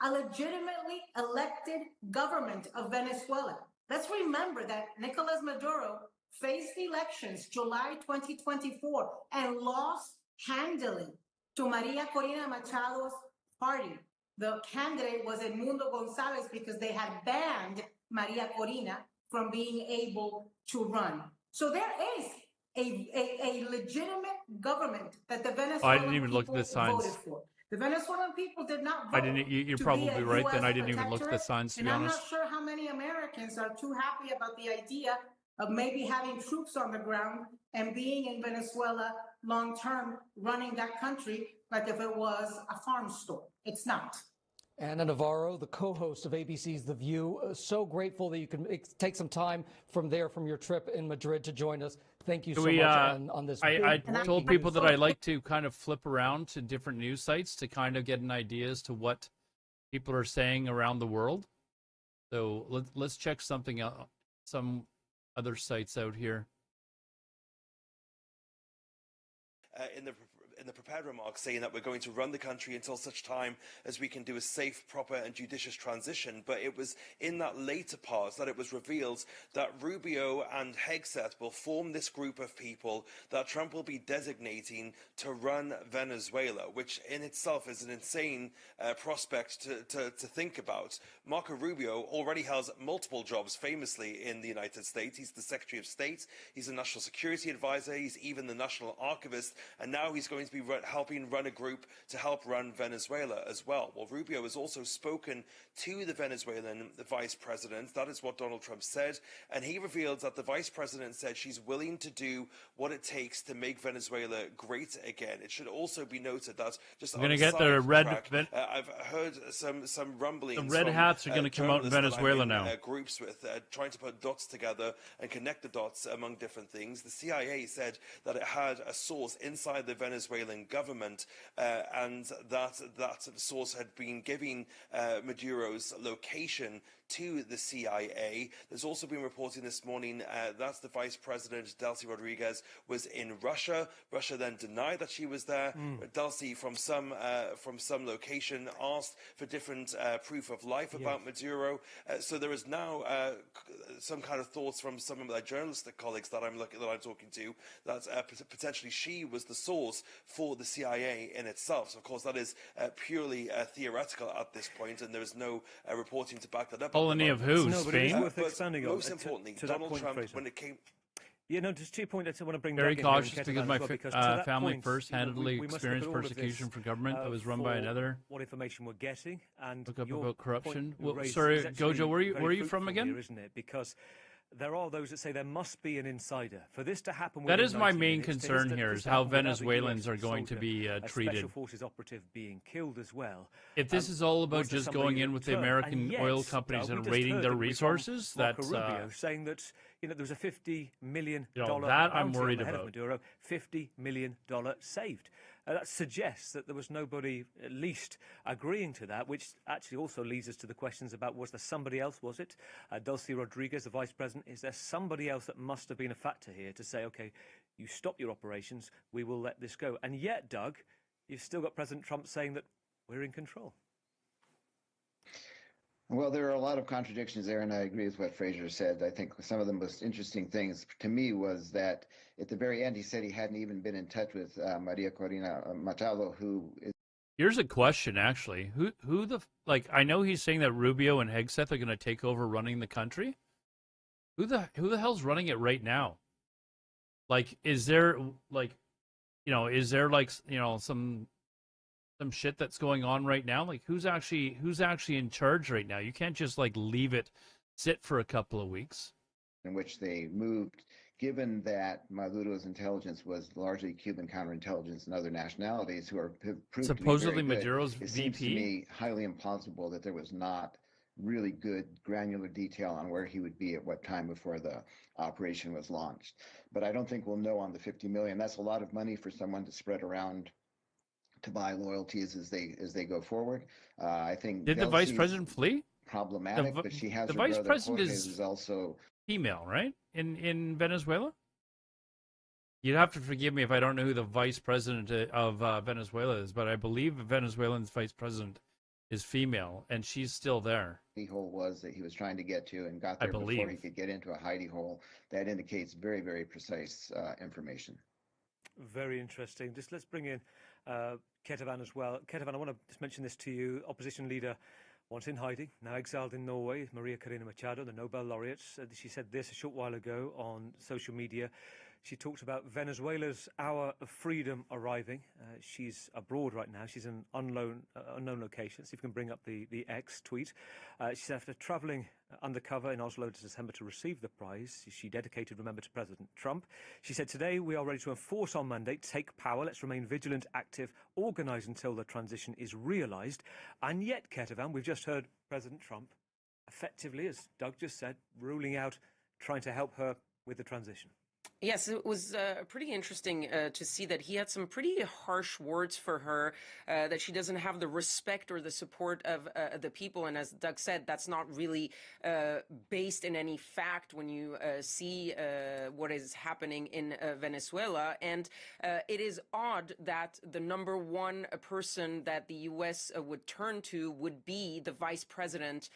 a legitimately elected government of Venezuela. Let's remember that Nicolas Maduro faced elections July 2024 and lost handily to Maria Corina Machado's party. The candidate was Edmundo Gonzalez because they had banned Maria Corina from being able to run. So there is a legitimate government that the Venezuelan I didn't even look at the people signs. voted for. The Venezuelan people did not vote. I didn't. You're probably right. Then I didn't even look at the signs, to be honest. I'm not sure how many Americans are too happy about the idea of maybe having troops on the ground and being in Venezuela long term, running that country like if it was a farm store. It's not. Anna Navarro, the co-host of ABC's The View, so grateful that you can take some time from your trip in Madrid to join us. Thank you so much on this. I told people that I like to kind of flip around to different news sites to kind of get an idea as to what people are saying around the world. So let's check something out, some other sites out here. In the prepared remarks, saying that we're going to run the country until such time as we can do a safe, proper and judicious transition. But it was in that later part that it was revealed that Rubio and Hegseth will form this group of people that Trump will be designating to run Venezuela, which in itself is an insane prospect to think about. Marco Rubio already has multiple jobs famously in the United States. He's the Secretary of State, he's a National Security Advisor, he's even the National Archivist, and now he's going to be helping run a group to help run Venezuela as well. Well, Rubio has also spoken to the Venezuelan vice president. That is what Donald Trump said. And he revealed that the vice president said she's willing to do what it takes to make Venezuela great again. It should also be noted that just I'm going to get the red. I've heard some rumblings. The red hats are going to come out in Venezuela now. Groups with trying to put dots together and connect the dots among different things. The CIA said that it had a source inside the Venezuelan government and that source had been giving Maduro's location to the CIA. There's also been reporting this morning that the Vice President, Delcy Rodriguez, was in Russia. Russia then denied that she was there. Delcy, from some location, asked for different proof of life about Maduro. So there is now some kind of thoughts from some of my journalistic colleagues that I'm talking to that potentially she was the source for the CIA in itself. So of course that is purely theoretical at this point, and there is no reporting to back that up. Colony of who? No, Spain? But worth expanding on. Most importantly, to Donald point, Trump, Fraser. when it came... Yeah, no, just 2 points I want to bring Very back cautious in because my family point, first handedly we must experienced look at all of persecution this, from government that was run by another. What information we're getting and look up your about corruption. Well, sorry, Gojo, where are you from again? Here, isn't it? Because there are those that say there must be an insider for this to happen. That is my main concern here: is how Venezuelans are going to be treated. Special forces operative being killed as well. If this is all about just going in with the American oil companies and raiding their resources, that's saying that there was a $50 million that I'm worried about. Maduro, $50 million saved. That suggests that there was nobody at least agreeing to that, which actually also leads us to the questions about, was there somebody else, was it? Delcy Rodriguez, the vice president, is there somebody else that must have been a factor here to say, OK, you stop your operations, we will let this go? And yet, Doug, you've still got President Trump saying that we're in control. Well, there are a lot of contradictions there, and I agree with what Fraser said. I think some of the most interesting things to me was that at the very end, he said he hadn't even been in touch with Maria Corina Machado, who is... Here's a question, actually. I know he's saying that Rubio and Hegseth are going to take over running the country. Who the hell's running it right now? Like, is there, is there like some shit that's going on right now? Like who's actually in charge right now? You can't just like leave it sit for a couple of weeks. In which they moved, given that Maduro's intelligence was largely Cuban counterintelligence and other nationalities who are proved supposedly to be very Maduro's good, it VP. seems to me highly implausible that there was not really good granular detail on where he would be at what time before the operation was launched. But I don't think we'll know on the 50 million. That's a lot of money for someone to spread around to buy loyalties as they go forward. I think did the vice president flee? Problematic, but she has the her vice brother president Jorge, is who's also female, right? In Venezuela. You'd have to forgive me if I don't know who the vice president of Venezuela is, but I believe Venezuelan's vice president is female, and she's still there. The hole was that he was trying to get to and got there before he could get into a hidey hole. That indicates very, very precise information. Very interesting. Just let's bring in Ketevan as well. Ketevan, I want to just mention this to you. Opposition leader, once in hiding, now exiled in Norway, Maria Corina Machado, the Nobel laureate. She said this a short while ago on social media. She talked about Venezuela's hour of freedom arriving. She's abroad right now. She's in an unknown location. See if we can bring up the X tweet. She said after travelling undercover in Oslo in December to receive the prize, she dedicated, remember, to President Trump. She said, today we are ready to enforce our mandate, take power. Let's remain vigilant, active, organise until the transition is realised. And yet, Ketevan, we've just heard President Trump effectively, as Doug just said, ruling out trying to help her with the transition. Yes, it was pretty interesting to see that he had some pretty harsh words for her, that she doesn't have the respect or the support of the people. And as Doug said, that's not really based in any fact when you see what is happening in Venezuela. And it is odd that the number one person that the U.S. would turn to would be the vice president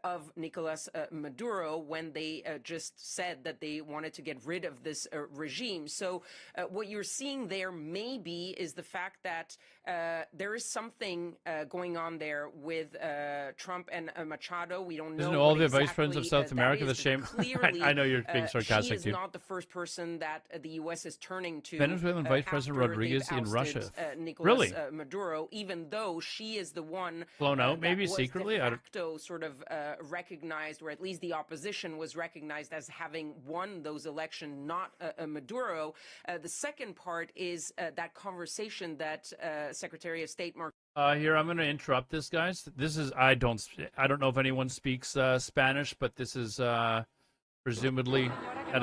of Nicolas Maduro when they just said that they wanted to get rid of this regime. So what you're seeing there maybe is the fact that there is something going on there with Trump and Machado. We don't know. Isn't all the vice presidents of South America the same? I know you're being sarcastic. She is not the first person that the U.S. is turning to. Venezuelan Vice President Rodriguez in Russia. Nicolas Maduro, even though she is the one blown out, maybe secretly. De facto sort of recognized, or at least the opposition was recognized as having won those elections, not Maduro. The second part is that conversation that Secretary of State Mark. Here, I'm going to interrupt this, guys. This is I don't know if anyone speaks Spanish, but this is presumably I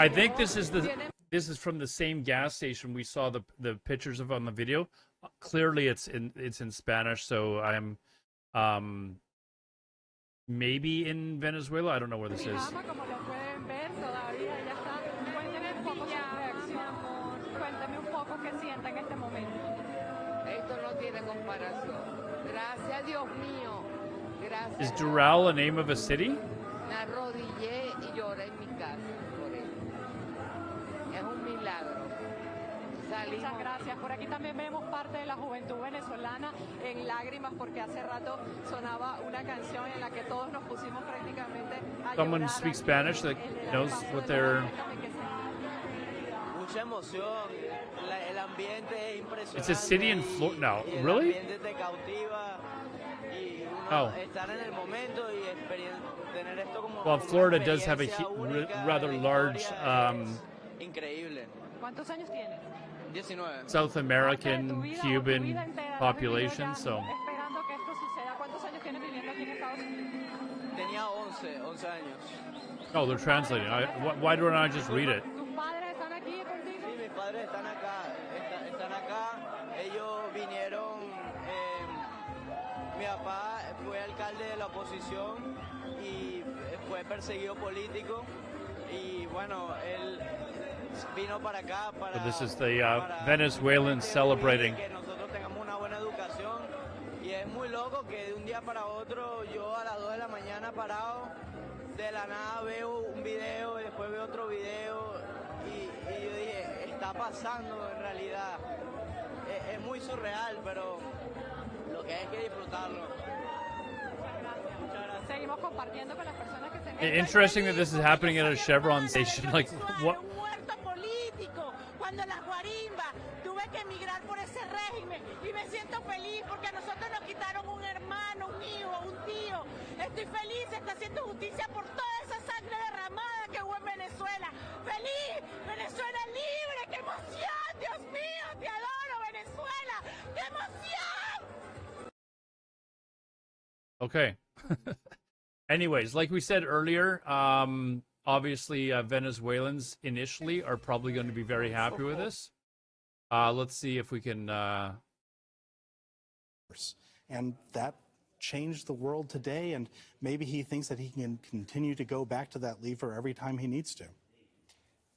think this is from the same gas station we saw the pictures of on the video. Clearly, it's in Spanish, so I'm maybe in Venezuela. I don't know where this is. Is Doral a name of a city? Muchas gracias. Por aquí también vemos parte de la juventud venezolana en lágrimas porque hace rato sonaba una canción en la que todos nos pusimos prácticamente a llorar. Someone speaks Spanish that knows what they're... Mucha emoción. El ambiente es impresionante. It's a city in Florida. No, really? El ambiente te cautiva y uno estar en el momento y tener esto como. Well, Florida does have a rather large increíble. ¿Cuántos años tienes? 19. South American, Cuban population, so. Esperando que esto suceda. ¿Cuántos años tienes viviendo aquí en Estados Unidos? Tenía 11 años. Oh, they're translating. Why don't I just read it? ¿Tus padres están aquí contigo? Sí, mis padres están acá. Están acá. Ellos vinieron. Mi papá fue alcalde de la oposición y fue perseguido político. Y bueno, él vino para acá para. So this is the Venezuelans celebrating. Que nosotros tengamos una buena educación. Y es muy loco que de un día para otro, yo a las 2 de la mañana parado, de la nada veo un video y después veo otro video. Y yo dije, está pasando en realidad. Es muy surreal, pero lo que hay que disfrutarlo. Muchas gracias. Seguimos compartiendo con las personas que se. Interesting that this is happening at a Chevron station. Like what? político, cuando las guarimbas, tuve que emigrar por ese régimen y me siento feliz porque a nosotros nos quitaron un hermano, un hijo, un tío. Estoy feliz, se está haciendo justicia por toda esa sangre derramada que hubo en Venezuela. ¡Feliz! ¡Venezuela libre! ¡Qué emoción! ¡Dios mío! ¡Te adoro, Venezuela! ¡Qué emoción! Okay. Anyways, like we said earlier, obviously Venezuelans initially are probably going to be very happy with this. Let's see if we can... And that changed the world today, and maybe he thinks that he can continue to go back to that lever every time he needs to.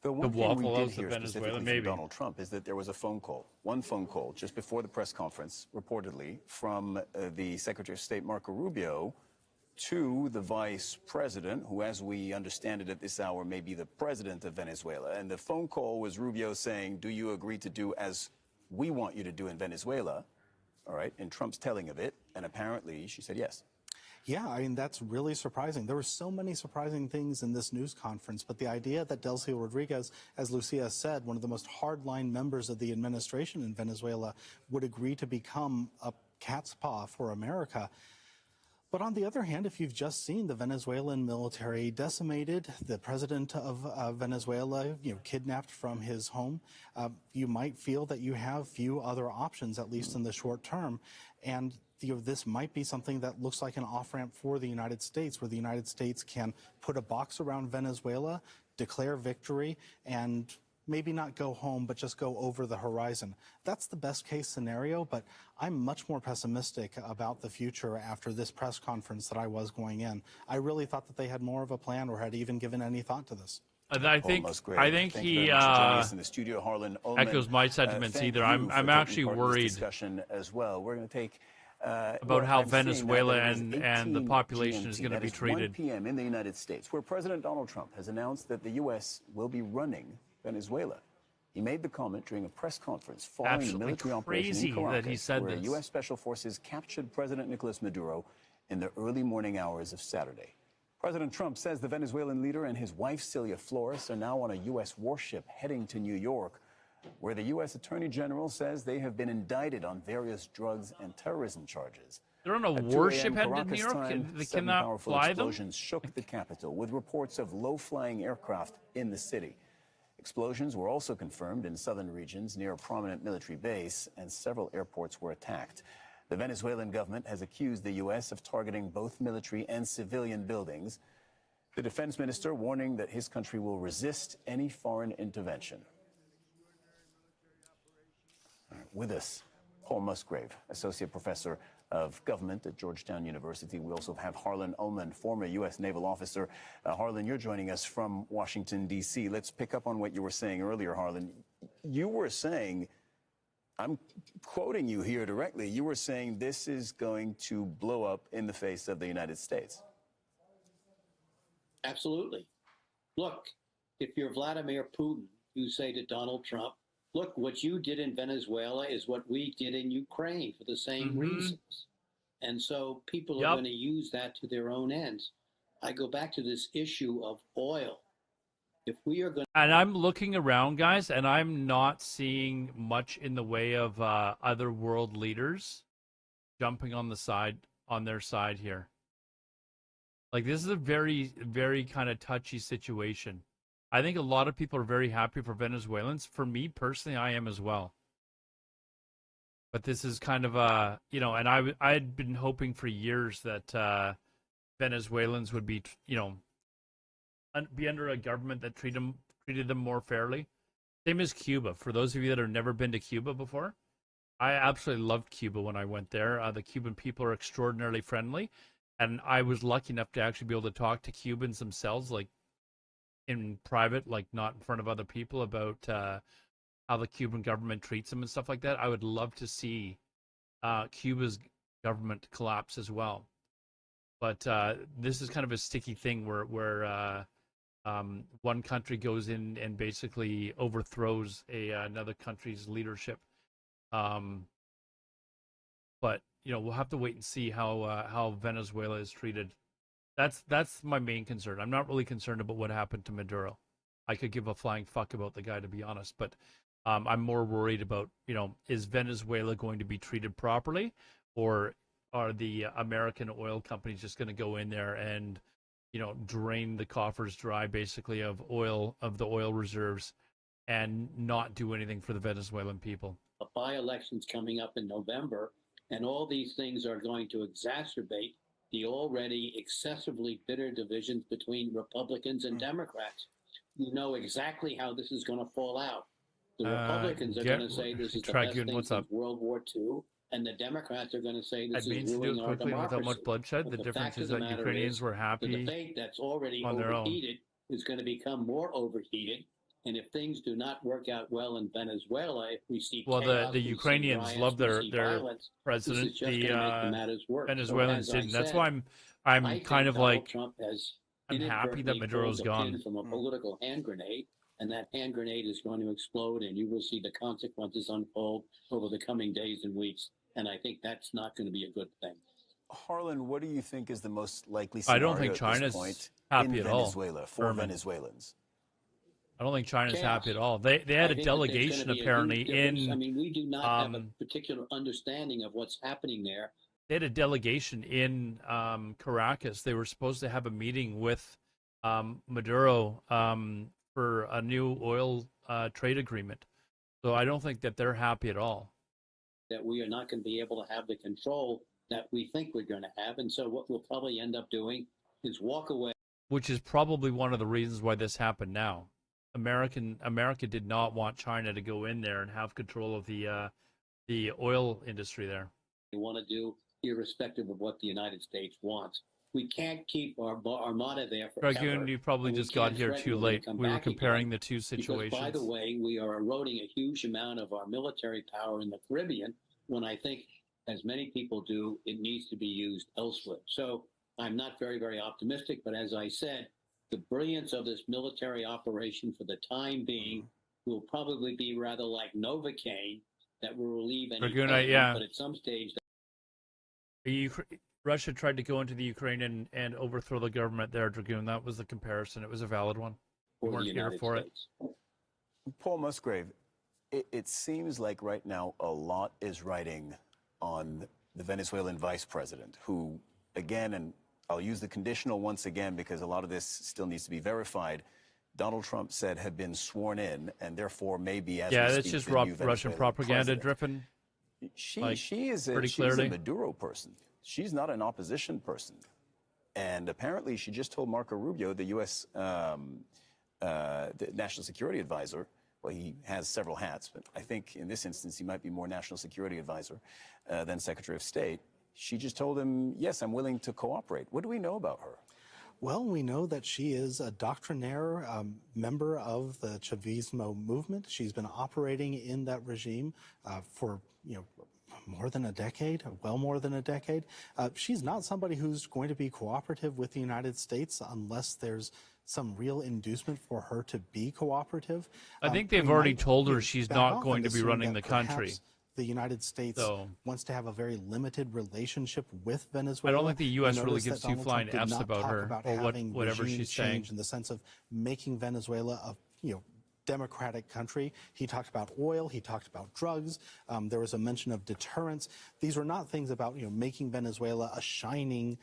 The one thing we did hear specifically from Donald Trump is that there was a phone call, one phone call, just before the press conference, reportedly, from the Secretary of State, Marco Rubio, to the vice president, who, as we understand it at this hour, may be the president of Venezuela. And the phone call was Rubio saying, do you agree to do as we want you to do in Venezuela? All right, and Trump's telling of it, and apparently she said yes. Yeah, I mean, that's really surprising. There were so many surprising things in this news conference, but the idea that Delcy Rodriguez, as Lucia said, one of the most hardline members of the administration in Venezuela, would agree to become a cat's paw for America. But on the other hand, if you've just seen the Venezuelan military decimated, the president of Venezuela, kidnapped from his home, you might feel that you have few other options, at least in the short term. And this might be something that looks like an off-ramp for the United States, where the United States can put a box around Venezuela, declare victory, and maybe not go home, but just go over the horizon. That's the best case scenario, but I'm much more pessimistic about the future after this press conference that I was going in. I really thought that they had more of a plan or had even given any thought to this. I think he echoes my sentiments either. I'm actually worried as well. We're going to take about how Venezuela and the population is going to be treated. 1 p.m. in the United States, where President Donald Trump has announced that the U.S. will be running Venezuela. He made the comment during a press conference following the military operation in Caracas, where U.S. Special Forces captured President Nicolas Maduro in the early morning hours of Saturday. President Trump says the Venezuelan leader and his wife, Celia Flores, are now on a U.S. warship heading to New York, where the U.S. Attorney General says they have been indicted on various drugs and terrorism charges. They're on a warship heading to New York? They cannot fly them? Explosions shook the capital, with reports of low-flying aircraft in the city. Explosions were also confirmed in southern regions near a prominent military base, and several airports were attacked. The Venezuelan government has accused the U.S. of targeting both military and civilian buildings. The defense minister warning that his country will resist any foreign intervention. With us, Paul Musgrave, Associate Professor of Government at Georgetown University. We also have Harlan Ullman, former U.S. naval officer. Harlan, you're joining us from Washington, D.C. Let's pick up on what you were saying earlier, Harlan. You were saying, I'm quoting you here directly, you were saying this is going to blow up in the face of the United States. Absolutely. Look, if you're Vladimir Putin, you say to Donald Trump, look, what you did in Venezuela is what we did in Ukraine for the same reasons. And so people are going to use that to their own ends. I go back to this issue of oil. If we are going And I'm looking around, guys, and I'm not seeing much in the way of other world leaders jumping on their side here. Like, this is a very, very kind of touchy situation. I think a lot of people are very happy for Venezuelans. For me personally, I am as well. But this is kind of a, and I had been hoping for years that Venezuelans would be, be under a government that treated them more fairly. Same as Cuba. For those of you that have never been to Cuba before, I absolutely loved Cuba when I went there. The Cuban people are extraordinarily friendly, and I was lucky enough to actually be able to talk to Cubans themselves, like in private, like not in front of other people, about how the Cuban government treats them and stuff like that. I would love to see Cuba's government collapse as well. But this is kind of a sticky thing where one country goes in and basically overthrows another country's leadership. But we'll have to wait and see how Venezuela is treated. That's my main concern. I'm not really concerned about what happened to Maduro. I could give a flying fuck about the guy, to be honest. But I'm more worried about, is Venezuela going to be treated properly, or are the American oil companies just going to go in there and, drain the coffers dry, basically, of the oil reserves, and not do anything for the Venezuelan people? By-elections coming up in November, and all these things are going to exacerbate the already excessively bitter divisions between Republicans and Democrats. You know exactly how this is going to fall out. The Republicans are going to say this is the best thing since World War II, and the Democrats are going to say this is ruining our democracy. Without much bloodshed. The difference is that Ukrainians were happy. The debate that's already on their overheated is going to become more overheated. And if things do not work out well in Venezuela, if we see chaos, the Ukrainians riots, love their violence, president. The Venezuelans didn't. That's why I'm kind of like, I'm happy that Maduro's gone. From a political hand grenade, and that hand grenade is going to explode, and you will see the consequences unfold over the coming days and weeks. And I think that's not going to be a good thing. Harlan, what do you think is the most likely scenario I don't think China's happy at all. Venezuela for Venezuelans? I don't think China's happy at all. They had a delegation apparently in. I mean, we do not have a particular understanding of what's happening there. They had a delegation in Caracas. They were supposed to have a meeting with Maduro for a new oil trade agreement. So I don't think that they're happy at all. That we are not going to be able to have the control that we think we're going to have. And so what we'll probably end up doing is walk away. Which is probably one of the reasons why this happened now. America did not want China to go in there and have control of the oil industry there. We want to do irrespective of what the United States wants. We can't keep our armada there forever. Dragoon, you probably just got here too late. We were comparing the two situations. Because, by the way, we are eroding a huge amount of our military power in the Caribbean, when I think, as many people do, it needs to be used elsewhere. So I'm not very, very optimistic, but as I said, the brilliance of this military operation for the time being will probably be rather like Novocaine, that will relieve any pain, but at some stage... Russia tried to go into the Ukraine and overthrow the government there, Dragoon. That was the comparison. It was a valid one. We weren't here for it. Paul Musgrave, it seems like right now a lot is riding on the Venezuelan vice president, who, again, and I'll use the conditional once again because a lot of this still needs to be verified, Donald Trump said had been sworn in and therefore maybe as that's just Russian propaganda driven. She is a Maduro person. She's not an opposition person. And apparently she just told Marco Rubio, the U.S. The National Security Advisor, well, he has several hats, but I think in this instance he might be more National Security Advisor than Secretary of State. She just told him, yes, I'm willing to cooperate. What do we know about her? Well, we know that she is a doctrinaire member of the Chavismo movement. She's been operating in that regime for, more than a decade, well more than a decade. She's not somebody who's going to be cooperative with the United States unless there's some real inducement for her to be cooperative. I think they've already told her she's not going to be running the country. The United States wants to have a very limited relationship with Venezuela. I don't think the U.S. really gives two flying F's about her or whatever she's saying. In the sense of making Venezuela a democratic country. He talked about oil. He talked about drugs. There was a mention of deterrence. These were not things about making Venezuela a shining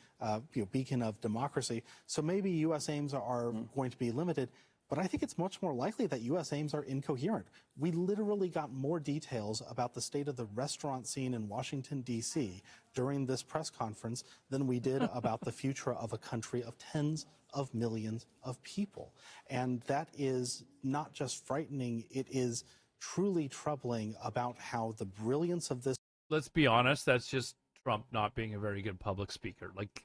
beacon of democracy. So maybe U.S. aims are going to be limited. But I think it's much more likely that U.S. aims are incoherent. We literally got more details about the state of the restaurant scene in Washington, D.C. during this press conference than we did about the future of a country of tens of millions of people. And that is not just frightening, it is truly troubling about how the brilliance of this... Let's be honest, that's just Trump not being a very good public speaker. Like,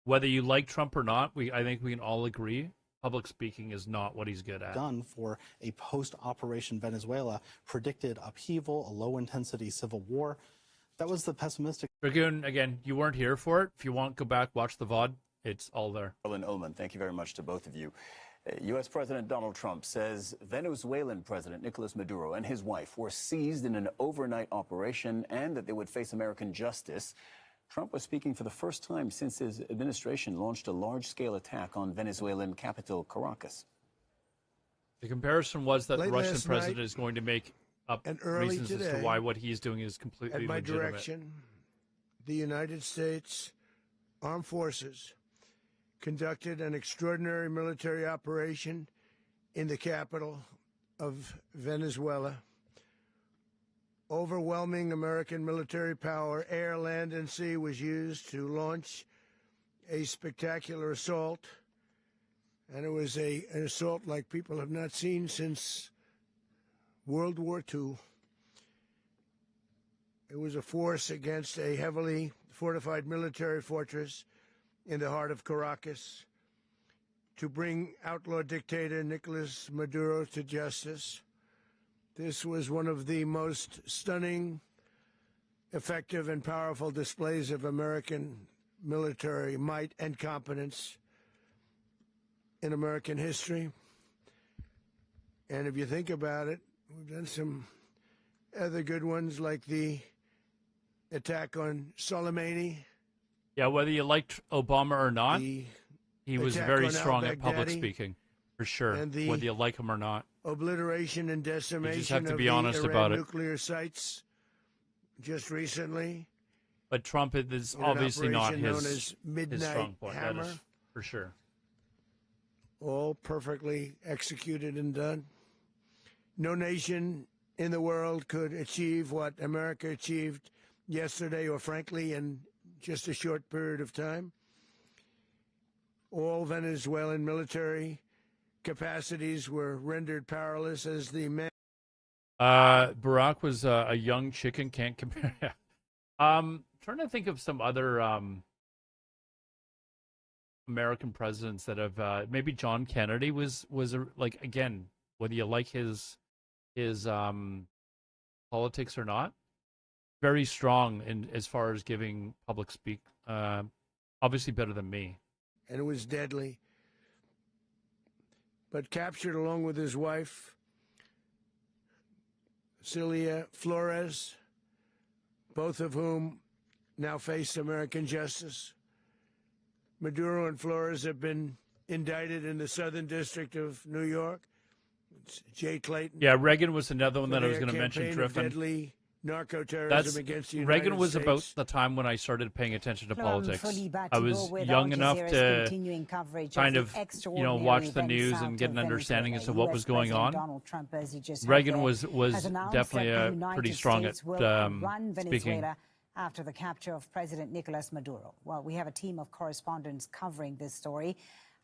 whether you like Trump or not, I think we can all agree public speaking is not what he's good at. Done for a post-Operation Venezuela predicted upheaval, a low-intensity civil war. That was the pessimistic... Dragoon, again, you weren't here for it. If you want, go back, watch the VOD. It's all there. Harlan Ullman, thank you very much to both of you. U.S. President Donald Trump says Venezuelan President Nicolas Maduro and his wife were seized in an overnight operation and that they would face American justice. Trump was speaking for the first time since his administration launched a large-scale attack on Venezuelan capital Caracas. The comparison was that the Late Russian last president night is going to make up and early reasons as to today, why what he's doing is completely at my legitimate. direction, the United States Armed Forces conducted an extraordinary military operation in the capital of Venezuela. Overwhelming American military power, air, land, and sea, was used to launch a spectacular assault. And it was an assault like people have not seen since World War II. It was a force against a heavily fortified military fortress in the heart of Caracas to bring outlaw dictator Nicolas Maduro to justice. This was one of the most stunning, effective, and powerful displays of American military might and competence in American history. And if you think about it, we've done some other good ones, like the attack on Soleimani. Yeah, whether you liked Obama or not, he was very strong at public speaking, for sure, whether you like him or not. Obliteration and decimation you just have to of be the honest Iran about it. nuclear sites just recently. But Trump is in obviously an not operation known his as Midnight strong point. That Hammer. is for sure. All perfectly executed and done. No nation in the world could achieve what America achieved yesterday, or frankly, in just a short period of time. All Venezuelan military capacities were rendered powerless as the man. Barack was a young chicken, can't compare. Trying to think of some other American presidents that have maybe John Kennedy was like, again, whether you like his politics or not, very strong in as far as giving public speak. Obviously better than me. And it was deadly. But captured along with his wife, Celia Flores, both of whom now face American justice. Maduro and Flores have been indicted in the Southern District of New York. It's Jay Clayton. Yeah, Reagan was another one that I was going to mention, campaign of Griffin. Deadly narco-terrorism against the United Reagan was States. about the time when I started paying attention to politics. I was with young Al enough Jazeera's to continuing coverage kind the of, extraordinary watch the events news south and get of an understanding as to Venezuela. what was US going President on. Donald Trump, as you just Reagan heard was there, has announced definitely that the pretty United strong States at will run speaking. Venezuela after the capture of President Nicolas Maduro. Well, we have a team of correspondents covering this story.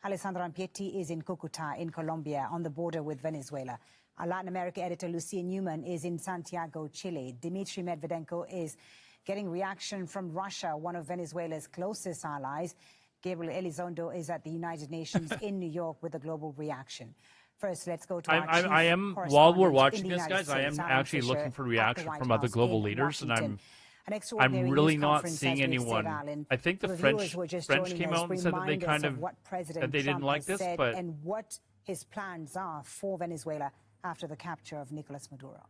Alessandra Ampietti is in Cucuta in Colombia on the border with Venezuela. Our Latin America editor Lucia Newman is in Santiago, Chile. Dmitry Medvedenko is getting reaction from Russia, one of Venezuela's closest allies. Gabriel Elizondo is at the United Nations in New York with a global reaction. First, let's go to our I am chief while we're correspondent watching in the this, United guys, I am States, Alan actually Fisher, looking for at the reaction White from other House global in leaders, Washington. and An extraordinary I'm really news not conference, seeing as we've anyone. said, Alan. I think the Reviewers were just French joining came us, out and said that they remind us kind of of what President that they Trump didn't like has this, said but and what his plans are for Venezuela after the capture of Nicolas Maduro.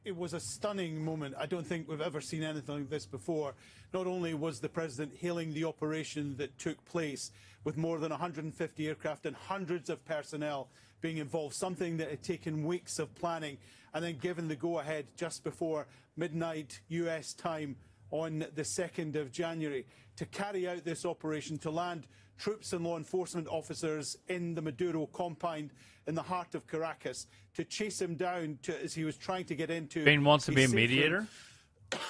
It was a stunning moment. I don't think we've ever seen anything like this before. Not only was the president hailing the operation that took place with more than 150 aircraft and hundreds of personnel being involved, something that had taken weeks of planning, and then given the go-ahead just before midnight US time on the 2nd of January to carry out this operation, to land troops and law enforcement officers in the Maduro compound in the heart of Caracas, to chase him down as he was trying to get into. Spain wants to be a safe room. mediator.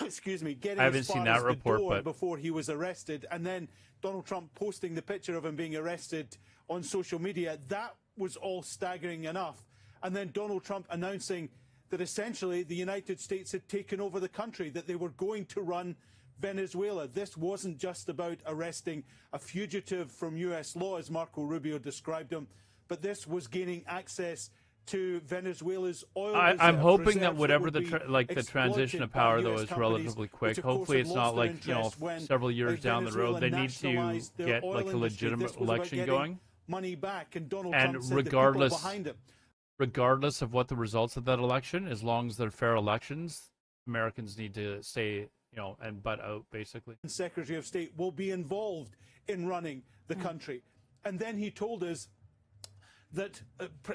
Excuse me, getting I haven't as far seen that as the report, door but before he was arrested, and then Donald Trump posting the picture of him being arrested on social media. That was all staggering enough. And then Donald Trump announcing that essentially the United States had taken over the country, that they were going to run Venezuela. This wasn't just about arresting a fugitive from U.S. law, as Marco Rubio described him, but this was gaining access to Venezuela's oil reserves. I'm hoping that reserves whatever would the transition of power, though, is relatively quick. Hopefully it's not like, several years down the road. They need to get like a legitimate election going. Money back, and Donald And Trump said the people behind it. regardless of what the results of that election, as long as they're fair elections, Americans need to stay, and butt out, basically. Secretary of State will be involved in running the country. And then he told us that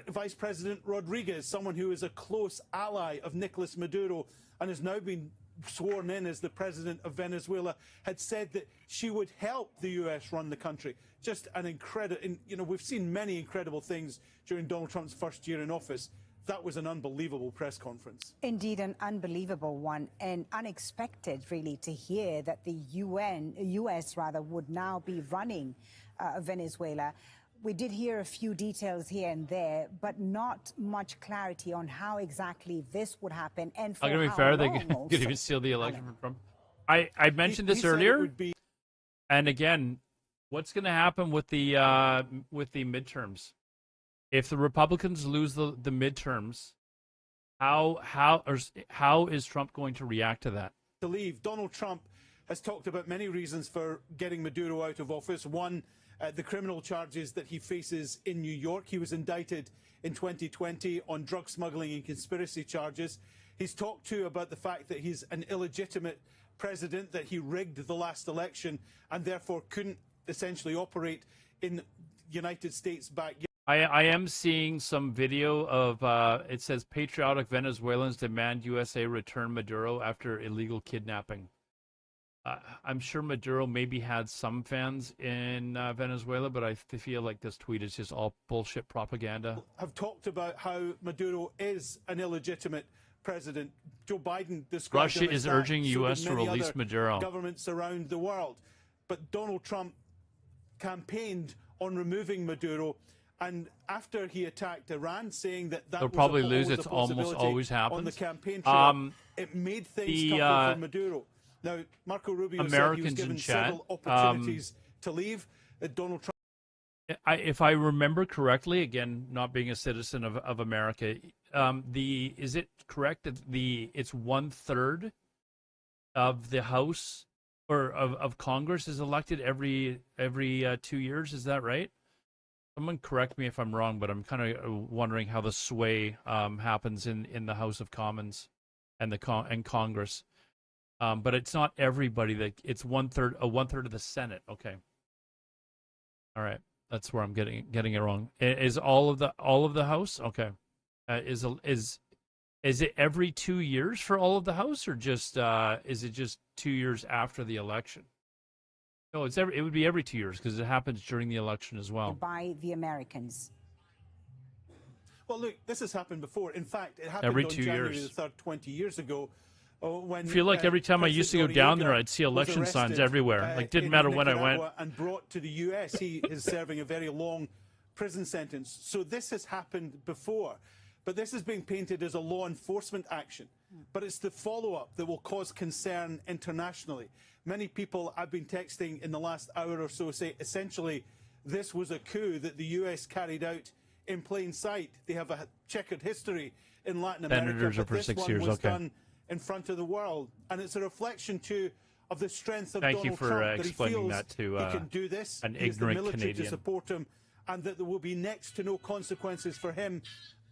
Vice President Rodriguez, someone who is a close ally of Nicolas Maduro and has now been sworn in as the president of Venezuela, had said that she would help the US run the country. Just an incredible, you know, we've seen many incredible things during Donald Trump's first year in office. That was an unbelievable press conference. Indeed, an unbelievable one, and unexpected, really, to hear that the US would now be running Venezuela. We did hear a few details here and there, but not much clarity on how exactly this would happen. And for I'm going to be fair, they could even steal the election from Trump. I mentioned this earlier, and again, what's going to happen with the midterms? If the Republicans lose the midterms, how is Trump going to react to that? To leave, Donald Trump has talked about many reasons for getting Maduro out of office. One, the criminal charges that he faces in New York. He was indicted in 2020 on drug smuggling and conspiracy charges. He's talked too about the fact that he's an illegitimate president, that he rigged the last election and therefore couldn't essentially operate in United States backyard. I am seeing some video of, it says, patriotic Venezuelans demand USA return Maduro after illegal kidnapping. I'm sure Maduro maybe had some fans in Venezuela, but I feel like this tweet is just all bullshit propaganda. Have talked about how Maduro is an illegitimate president. Joe Biden described Russia is urging U.S. to release Maduro. Governments around the world. But Donald Trump campaigned on removing Maduro, and after he attacked Iran, saying that they'll probably lose. It's almost always happens on the campaign trail. It made things tougher for Maduro. Now, Marco Rubio said he was given several opportunities to leave. Donald Trump. If I remember correctly, again, not being a citizen of America, is it correct that it's 1/3 of the House or of Congress is elected every 2 years? Is that right? Someone correct me if I'm wrong, but I'm kind of wondering how the sway happens in the House of Commons and Congress. But it's not everybody that it's 1/3 of the Senate. Okay. All right. That's where I'm getting it wrong. Is all of the House? Okay. Is it every 2 years for all of the House, or just is it just 2 years after the election? No, it would be every 2 years because it happens during the election as well. By the Americans. Well, look, this has happened before. In fact, it happened every on 2 January years. the 3rd, 20 years ago. When, I feel like every time I used to go down there, I'd see election signs everywhere. Like, didn't matter when I went. And brought to the U.S., he is serving a very long prison sentence. So this has happened before. But this is being painted as a law enforcement action. But it's the follow-up that will cause concern internationally. Many people I've been texting in the last hour or so say, essentially, this was a coup that the U.S. carried out in plain sight. They have a checkered history in Latin America, but for this 6 one years. was Okay. done in front of the world, and it's a reflection too of the strength of Thank Donald you for Trump, that explaining he feels that to he can do this. an he has the ignorant military Canadian. to support him, and that there will be next to no consequences for him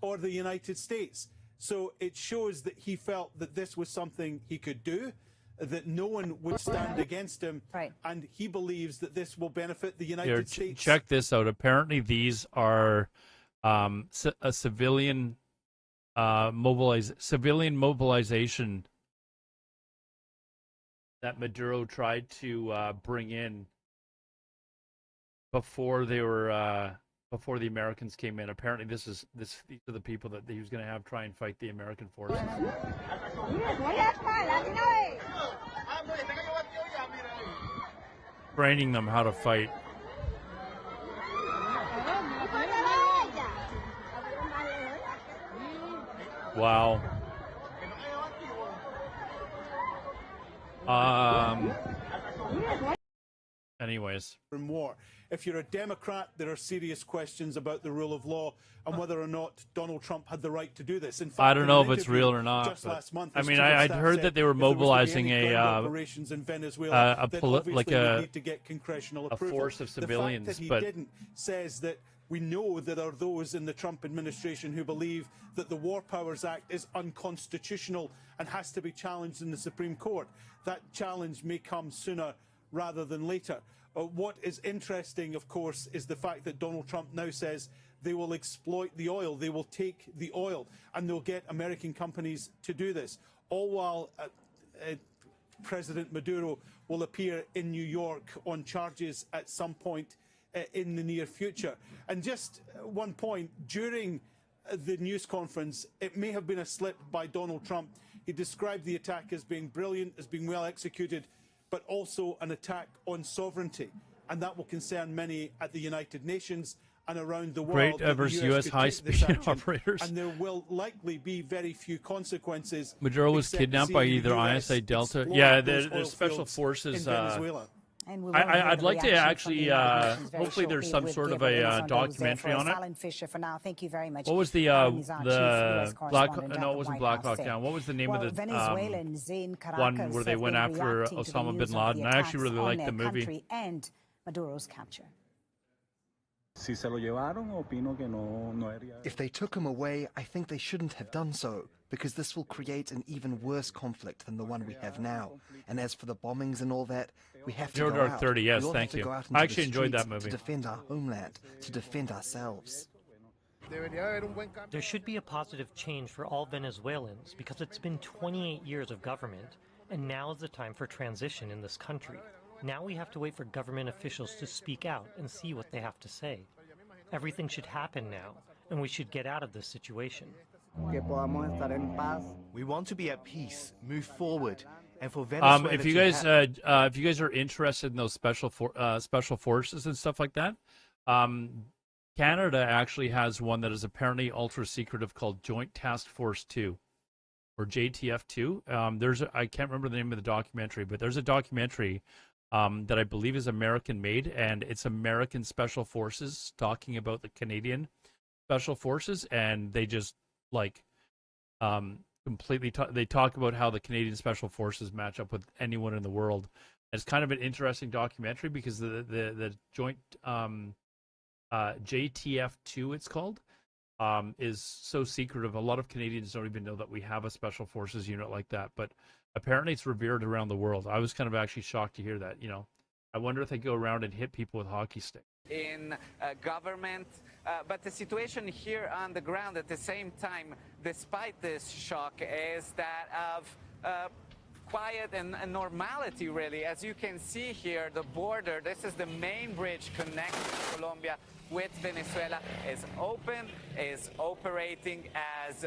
or the United States. So it shows that he felt that this was something he could do, that no one would stand against him, and he believes that this will benefit the United States. Check this out. Apparently, these are a civilian mobilization that Maduro tried to bring in before they were before the Americans came in. Apparently, these are the people that he was going to have try and fight the American forces. Training them how to fight. Wow. Anyways. More. If you're a Democrat, there are serious questions about the rule of law and whether or not Donald Trump had the right to do this. In fact, I don't know if it's real or not. Just last month, I mean, I'd heard that they were mobilizing a force of civilians, the fact that he but didn't says that we know that there are those in the Trump administration who believe that the War Powers Act is unconstitutional and has to be challenged in the Supreme Court. That challenge may come sooner rather than later. What is interesting, of course, is the fact that Donald Trump now says They will exploit the oil. They will take the oil, and they'll get American companies to do this, all while President Maduro will appear in New York on charges at some point in the near future. And just one point, during the news conference, it may have been a slip by Donald Trump. He described the attack as being brilliant, as being well executed, but also an attack on sovereignty. And that will concern many at the United Nations and around the world. Great versus U.S. high-speed operators. And there will likely be very few consequences. Maduro was kidnapped by either ISI Delta. Yeah, the special forces. In Venezuela. I'd like to actually, hopefully there's some sort of a documentary on it. Alan Fisher, for now, thank you very much. What was the Black, no, it wasn't Black Hawk Down. What was the name of the one where they went after Osama bin Laden? I actually really liked the movie. And Maduro's capture. If they took him away, I think they shouldn't have done so, because this will create an even worse conflict than the one we have now. And as for the bombings and all that, we have to go out. 30, yes, thank you. I actually enjoyed that movie. To defend our homeland, to defend ourselves. There should be a positive change for all Venezuelans, because it's been 28 years of government, and now is the time for transition in this country. Now we have to wait for government officials to speak out and see what they have to say. Everything should happen now, and we should get out of this situation. We want to be at peace, move forward, and for Venezuela if you guys are interested in those special forces and stuff like that, Canada actually has one that is apparently ultra secretive called Joint Task Force 2, or JTF2. I can't remember the name of the documentary, but there's a documentary that I believe is American made, and it's American Special Forces talking about the Canadian Special Forces, and they just completely they talk about how the Canadian Special Forces match up with anyone in the world. It's kind of an interesting documentary because the joint JTF2, it's called, is so secretive. A lot of Canadians don't even know that we have a Special Forces unit like that, but apparently it's revered around the world. I was kind of actually shocked to hear that. I wonder if they go around and hit people with hockey sticks. In government, but the situation here on the ground at the same time, despite this shock, is that of quiet and normality, really. As you can see here, the border, this is the main bridge connecting Colombia with Venezuela, is open, is operating as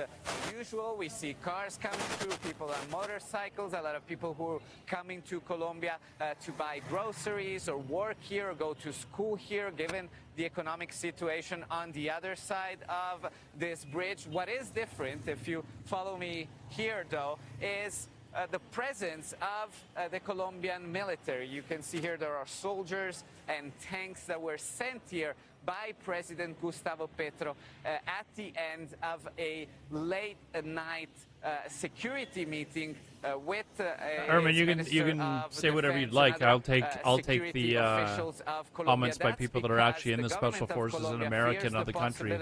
usual. We see cars coming through, people on motorcycles, a lot of people who are coming to Colombia to buy groceries or work here or go to school here, given the economic situation on the other side of this bridge. What is different, if you follow me here, though, is the presence of the Colombian military. You can see here there are soldiers and tanks that were sent here by President Gustavo Petro at the end of a late night security meeting with Erman, you can say whatever you'd like. I'll take the comments by people that are actually in the special forces in America and other country.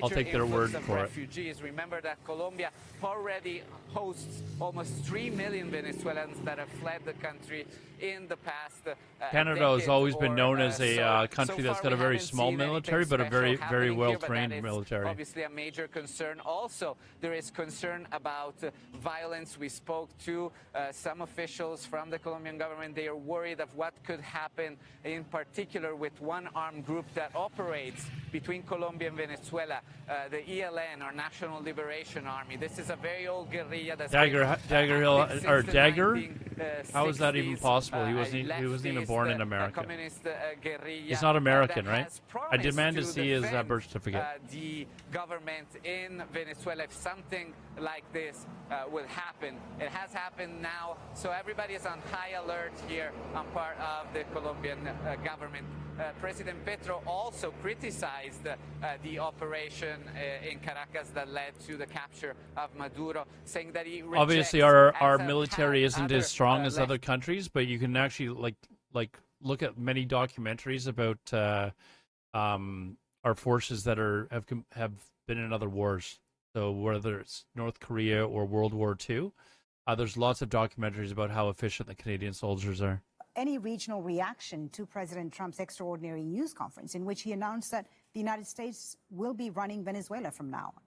I'll take their word for it. Refugees. Remember that Colombia already hosts almost 3 million Venezuelans that have fled the country in the past. Canada has always been known as a country that's got a very small military, but a very well-trained military. Obviously, a major concern. Also, there is concern about violence. We spoke to some officials from the Colombian government. They are worried of what could happen, in particular with one armed group that operates between Colombia and Venezuela, the ELN, or National Liberation Army. This is a very old guerrilla that's Dagger How is that even possible? He wasn't even born in America. He's not American, right? I demand to see his birth certificate. The government in Venezuela, if something like this will happen. It has happened now, so everybody is on high alert here on part of the Colombian government. President Petro also criticized the operation in Caracas that led to the capture of Maduro, saying that he rejects, obviously our military isn't as strong as other countries, but you can actually like look at many documentaries about our forces that have been in other wars. So whether it's North Korea or World War II, there's lots of documentaries about how efficient the Canadian soldiers are. Any regional reaction to President Trump's extraordinary news conference in which he announced that the United States will be running Venezuela from now on?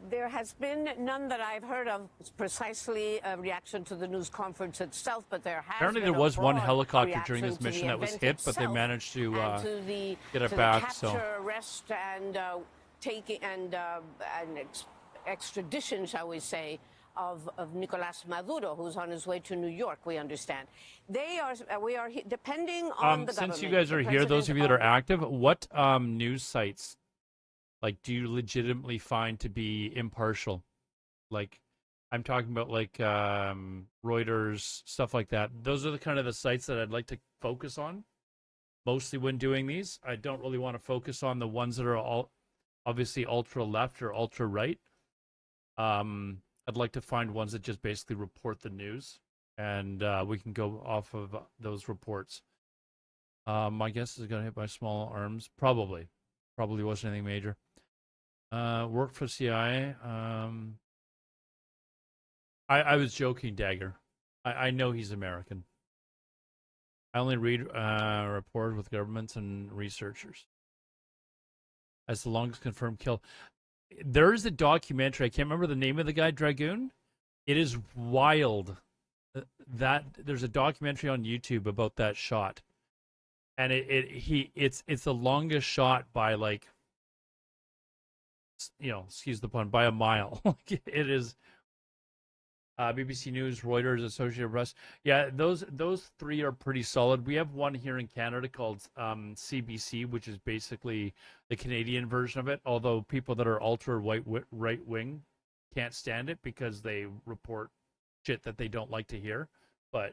There has been none that I've heard of precisely a reaction to the news conference itself, but there has Apparently been there was one helicopter reaction during this to mission the that was event hit, but they itself managed to get it to back. The capture, arrest, and taking and extradition, shall we say, of Nicolas Maduro, who's on his way to New York. We understand we are depending on the government. Since you guys are here, those of you that are active, what news sites like do you legitimately find to be impartial? Like, I'm talking about like Reuters, stuff like that. Those are the kind of the sites that I'd like to focus on mostly when doing these. I don't really want to focus on the ones that are all obviously ultra left or ultra right. I'd like to find ones that just basically report the news, and we can go off of those reports. My guess is going to hit by small arms. Probably wasn't anything major. Work for CIA. I was joking, Dagger. I know he's American. I only read reports with governments and researchers. As the longest confirmed kill. There is a documentary. I can't remember the name of the guy, Dragoon. It is wild. That there's a documentary on YouTube about that shot, and it's the longest shot by, like, excuse the pun, by a mile. It is. BBC News, Reuters, Associated Press. Yeah, those three are pretty solid. We have one here in Canada called CBC, which is basically the Canadian version of it, although people that are ultra right wing can't stand it because they report shit that they don't like to hear. But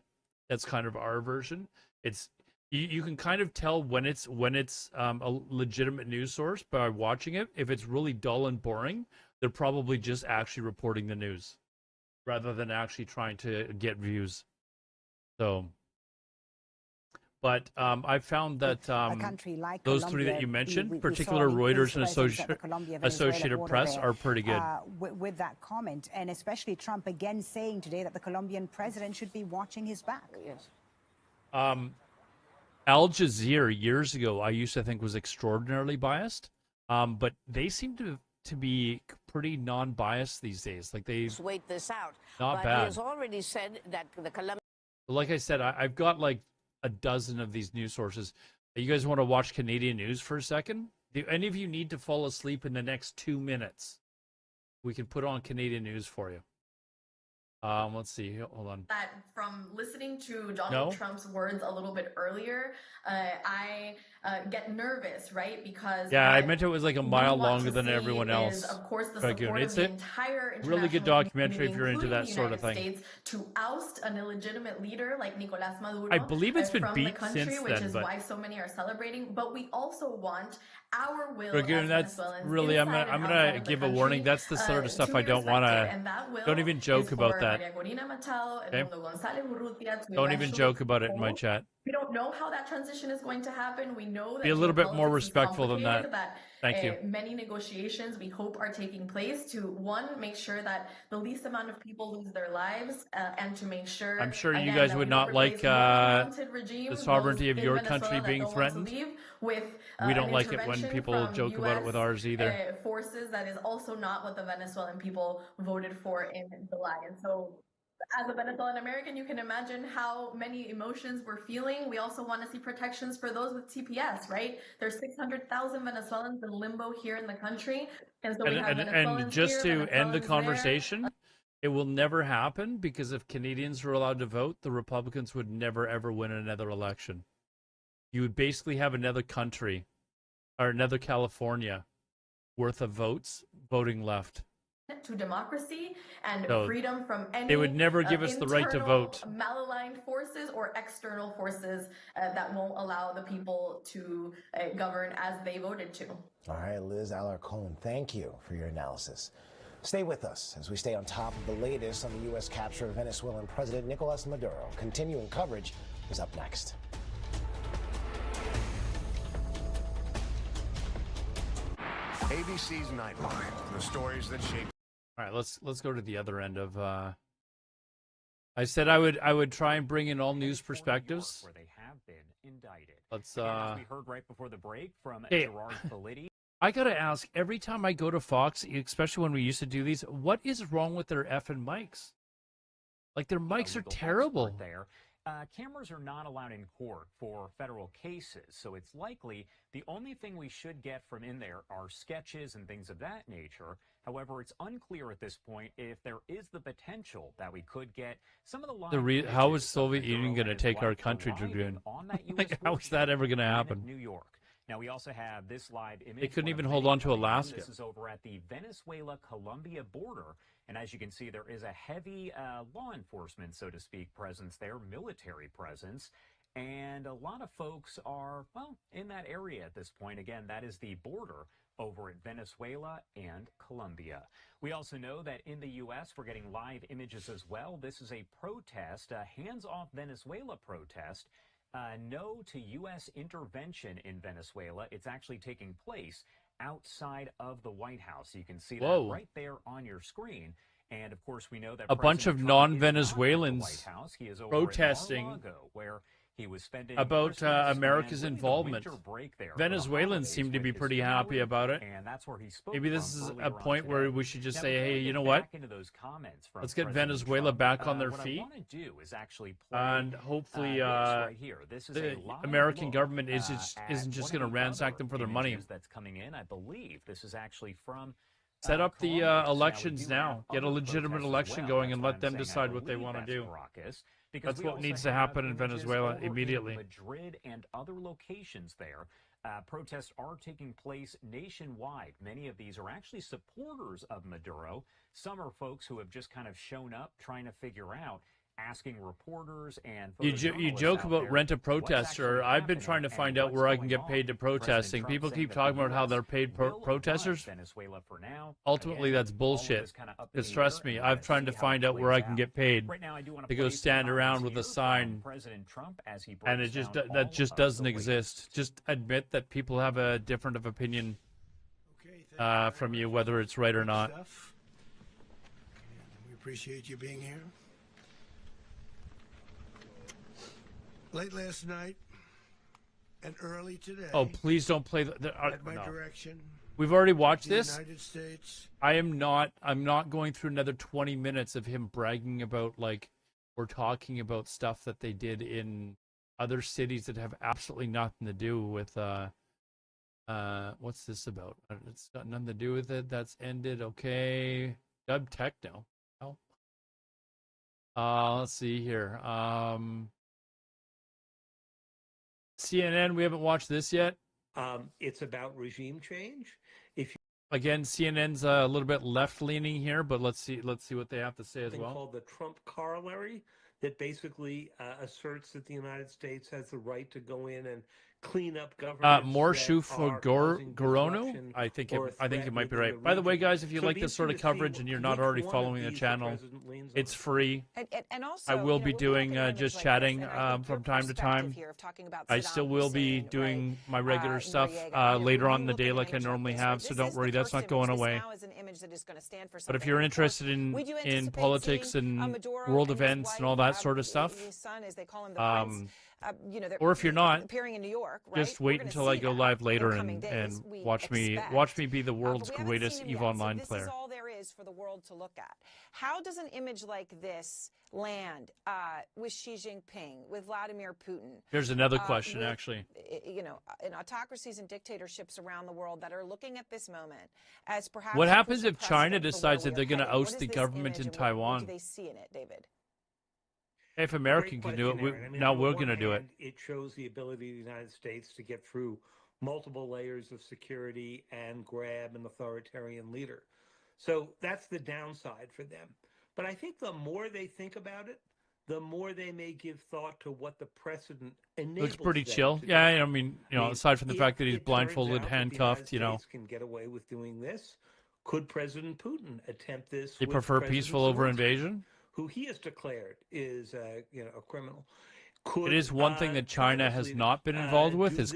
that's kind of our version. It's you can kind of tell when it's a legitimate news source by watching it. If it's really dull and boring, they're probably just actually reporting the news rather than actually trying to get views. So, but I found that a country like those Colombia, three that you mentioned, we particular saw Reuters and presence at the Colombia-Venezuela Associated border Press, there, are pretty good. With that comment, and especially Trump again saying today that the Colombian president should be watching his back. Yes. Al Jazeera years ago, I used to think was extraordinarily biased, but they seem to be pretty non-biased these days. Like Let's wait this out. Not but bad. He has already said that the Colombian. Like I said, I've got like a dozen of these news sources. You guys want to watch Canadian news for a second? Do any of you need to fall asleep in the next 2 minutes? We can put on Canadian news for you. Let's see. Hold on. That from listening to Donald Trump's words a little bit earlier, I get nervous, right? Because I meant it was like a mile longer than everyone else. Of course, the support of the entire really good documentary if you're into that sort of thing. States to oust an illegitimate leader like Nicolas Maduro. I believe it's been from beat the country, since which then, is but why so many are celebrating. But we also want our will. Dragoon, that's really. I'm gonna give a warning. That's the sort of stuff I don't want to. Don't even joke about that. Okay? Don't even joke about it in my chat. We don't know how that transition is going to happen. We know that be a little bit more respectful than that. Thank you. Many negotiations we hope are taking place to, one, make sure that the least amount of people lose their lives, and to make sure. I'm sure you guys would not like the sovereignty of your country being threatened. We don't like it when people joke about it with ours either. Forces, that is also not what the Venezuelan people voted for in July. And so, as a Venezuelan American, you can imagine how many emotions we're feeling. We also want to see protections for those with TPS, right? There's 600,000 Venezuelans in limbo here in the country. And so we have Venezuelans and just here, to end the Venezuelans conversation, there. it will never happen because if Canadians were allowed to vote, the Republicans would never, ever win another election. You would basically have another country or another California worth of votes voting left. To democracy and So freedom from any they would never give us the right to vote. Malaligned forces or external forces that won't allow the people to govern as they voted to. All right, Liz Alarcon, thank you for your analysis. Stay with us as we stay on top of the latest on the U.S. capture of Venezuelan President Nicolas Maduro. Continuing coverage is up next. ABC's Nightline, the stories that shape. All right, let's go to the other end of I said I would try and bring in all news perspectives. Where they have been indicted. Let's Again, as we heard right before the break from hey, Gerard Felitti. I gotta ask, every time I go to Fox, especially when we used to do these, what is wrong with their effing mics? Like, their mics are terrible. There. Cameras are not allowed in court for federal cases, so it's likely the only thing we should get from in there are sketches and things of that nature. However, it's unclear at this point if there is the potential that we could get some of the live how is Soviet Union going to take our country, Dragoon? Like, how is that ever going to happen? New York. Now, we also have this live image. They couldn't even hold on to Alaska. This is over at the Venezuela-Colombia border. And as you can see, there is a heavy law enforcement, so to speak, presence there, military presence. And a lot of folks are, well, in that area at this point. Again, that is the border over at Venezuela and Colombia. We also know that in the U.S., we're getting live images as well. This is a protest, a hands-off Venezuela protest. No to U.S. intervention in Venezuela. It's actually taking place outside of the White House. You can see that right there on your screen. And, of course, we know that a bunch of non-Venezuelans protesting where he was spending about America's involvement. Venezuelans seem to be pretty happy about it. And that's where he spoke. Maybe this is a point where we should just say, hey, you know what? Let's get Venezuela back on their feet. And hopefully the American government isn't just going to ransack them for their money. That's coming in, I believe. This is actually from set up the elections now. Get a legitimate election going and let them decide what they want to do. That's what needs to happen in Venezuela immediately. Madrid and other locations there. Protests are taking place nationwide. Many of these are actually supporters of Maduro. Some are folks who have just kind of shown up trying to figure out, asking reporters and you joke about rent a protester. I've been trying to find out where I can get paid to protesting. People keep talking about how they're paid protesters. Ultimately, that's bullshit. Because trust me, I've tried to find out where I can get paid to go stand around with a sign, and that just doesn't exist. Just admit that people have a different of opinion from you, whether it's right or not. We appreciate you being here. Late last night and early today. Oh, please don't play at my direction. We've already watched this. United States. I'm not going through another 20 minutes of him bragging about, like, we're talking about stuff that they did in other cities that have absolutely nothing to do with what's this about? It's got nothing to do with it. That's ended. Okay. Dub techno. Oh. Let's see here. CNN, we haven't watched this yet. It's about regime change. Again, CNN's a little bit left-leaning here, but let's see what they have to say as well. Called the Trump corollary that basically asserts that the United States has the right to go in and clean up government. More shoe for Gorono? I think it might be right. By the way, guys, if you like this sort of coverage and you're not already following the channel, it's free. And also, I will be doing just chatting from time to time. I still will be doing my regular stuff later on in the day like I normally have, so don't worry, that's not going away. But if you're interested in politics and world events and all that sort of stuff, or if you're not, appearing in New York, right? Just wait until I go live later and watch me be the world's greatest EVE Online player. This is all there is for the world to look at. How does an image like this land with Xi Jinping, with Vladimir Putin? Here's another question, actually. In autocracies and dictatorships around the world that are looking at this moment as perhaps. What happens if China decides that they're going to oust the government in Taiwan? What do they see in it, David? If America can do it, now we're going to do it. It shows the ability of the United States to get through multiple layers of security and grab an authoritarian leader. So that's the downside for them. But I think the more they think about it, the more they may give thought to what the precedent enables. Looks pretty chill. Yeah, I mean, aside from the fact that he's blindfolded, handcuffed, the United States can get away with doing this. Could President Putin attempt this? They prefer peaceful over invasion? Who he has declared is a criminal. It is one thing that China has not been involved with is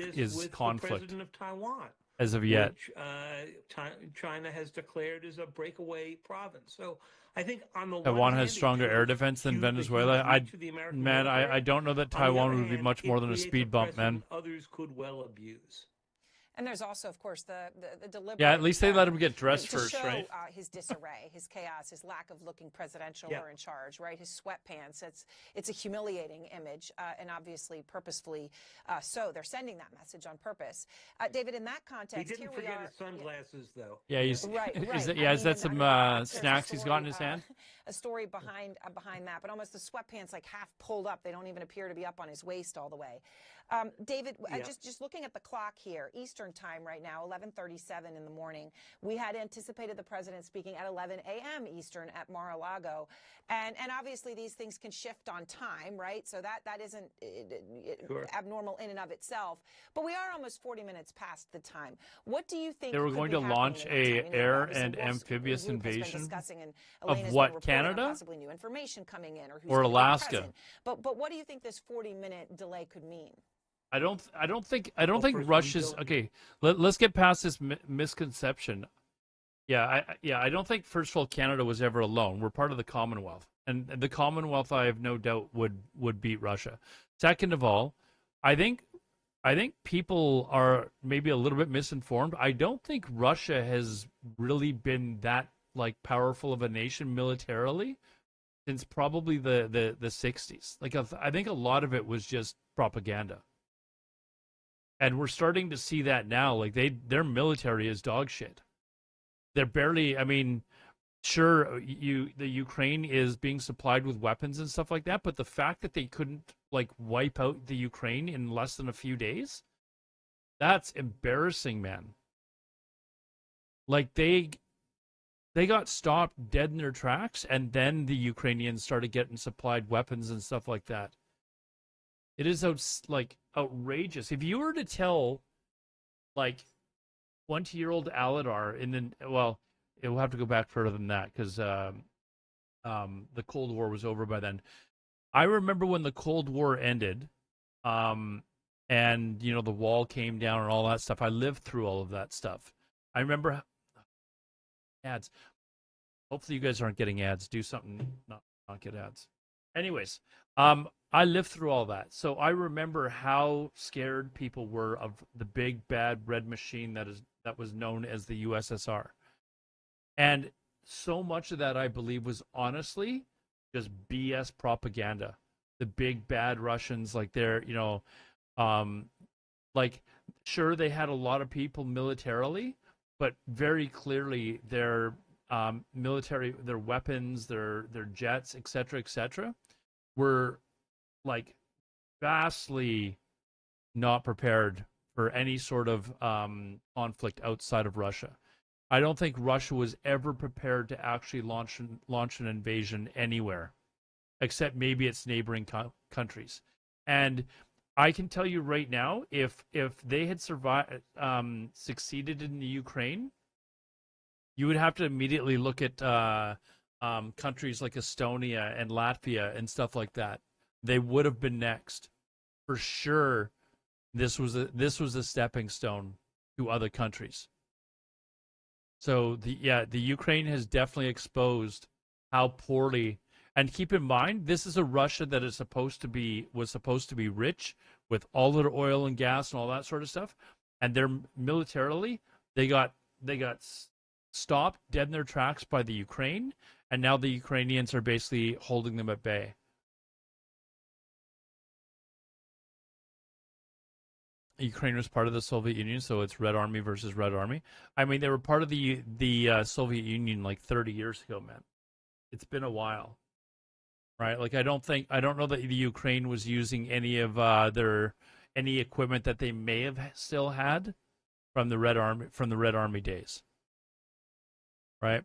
conflict. The president of Taiwan, as of yet. Which, China has declared as a breakaway province. So I think on the one Taiwan hand, has stronger air defense than Venezuela. I don't know that Taiwan would be much more than a speed bump, man. Others could well abuse. And there's also, of course, the deliberate... Yeah, at least they let him get dressed first, show, right? His disarray, his chaos, his lack of looking presidential or in charge, right? His sweatpants. It's a humiliating image, and obviously purposefully so. They're sending that message on purpose. David, in that context, he didn't forget his sunglasses, though. Yeah, he's right. Is that some snacks he's got in his hand? A story behind that, but almost the sweatpants like half pulled up. They don't even appear to be up on his waist all the way. David, just looking at the clock here, Eastern time right now, 11:37 in the morning. We had anticipated the president speaking at 11 a.m. Eastern at Mar-a-Lago, and obviously these things can shift on time, right? So that isn't abnormal in and of itself. But we are almost 40 minutes past the time. What do you think they were going to launch a air and amphibious invasion of what, Canada? Possibly new information coming in, or Alaska. But what do you think this 40-minute delay could mean? I don't think Russia's okay. Let's get past this misconception. I don't think, first of all, Canada was ever alone. We're part of the Commonwealth, and the Commonwealth, I have no doubt, would beat Russia. Second of all, I think people are maybe a little bit misinformed. I don't think Russia has really been that powerful of a nation militarily since probably the 60s. I think a lot of it was just propaganda. And we're starting to see that now. Their military is dog shit. They're barely, sure, the Ukraine is being supplied with weapons and stuff like that, but the fact that they couldn't wipe out the Ukraine in less than a few days, that's embarrassing, man. They got stopped dead in their tracks, and then the Ukrainians started getting supplied weapons and stuff like that. It is outrageous. If you were to tell 20-year-old Alodar it will have to go back further than that because the Cold War was over by then. I remember when the Cold War ended, and the wall came down and all that stuff. I lived through all of that stuff. I remember ads. Hopefully you guys aren't getting ads. Do something not get ads. Anyways, I lived through all that, so I remember how scared people were of the big bad red machine that was known as the USSR, and so much of that I believe was honestly just BS propaganda. The big bad Russians, sure they had a lot of people militarily, but very clearly their military, their weapons, their jets, etc., were vastly not prepared for any sort of conflict outside of Russia. I don't think Russia was ever prepared to actually launch an invasion anywhere, except maybe its neighboring countries. And I can tell you right now, if they had succeeded in the Ukraine, you would have to immediately look at countries like Estonia and Latvia and stuff like that. They would have been next for sure. This was a stepping stone to other countries. So the Ukraine has definitely exposed how poorly. And keep in mind, this is a Russia that was supposed to be rich with all their oil and gas and all that sort of stuff. And they're militarily, they got stopped dead in their tracks by the Ukraine, and now the Ukrainians are basically holding them at bay. Ukraine was part of the Soviet Union, so it's Red Army versus Red Army. They were part of the Soviet Union 30 years ago, man. It's been a while, right? I don't know that the Ukraine was using any of any equipment that they may have still had from the Red Army days, right?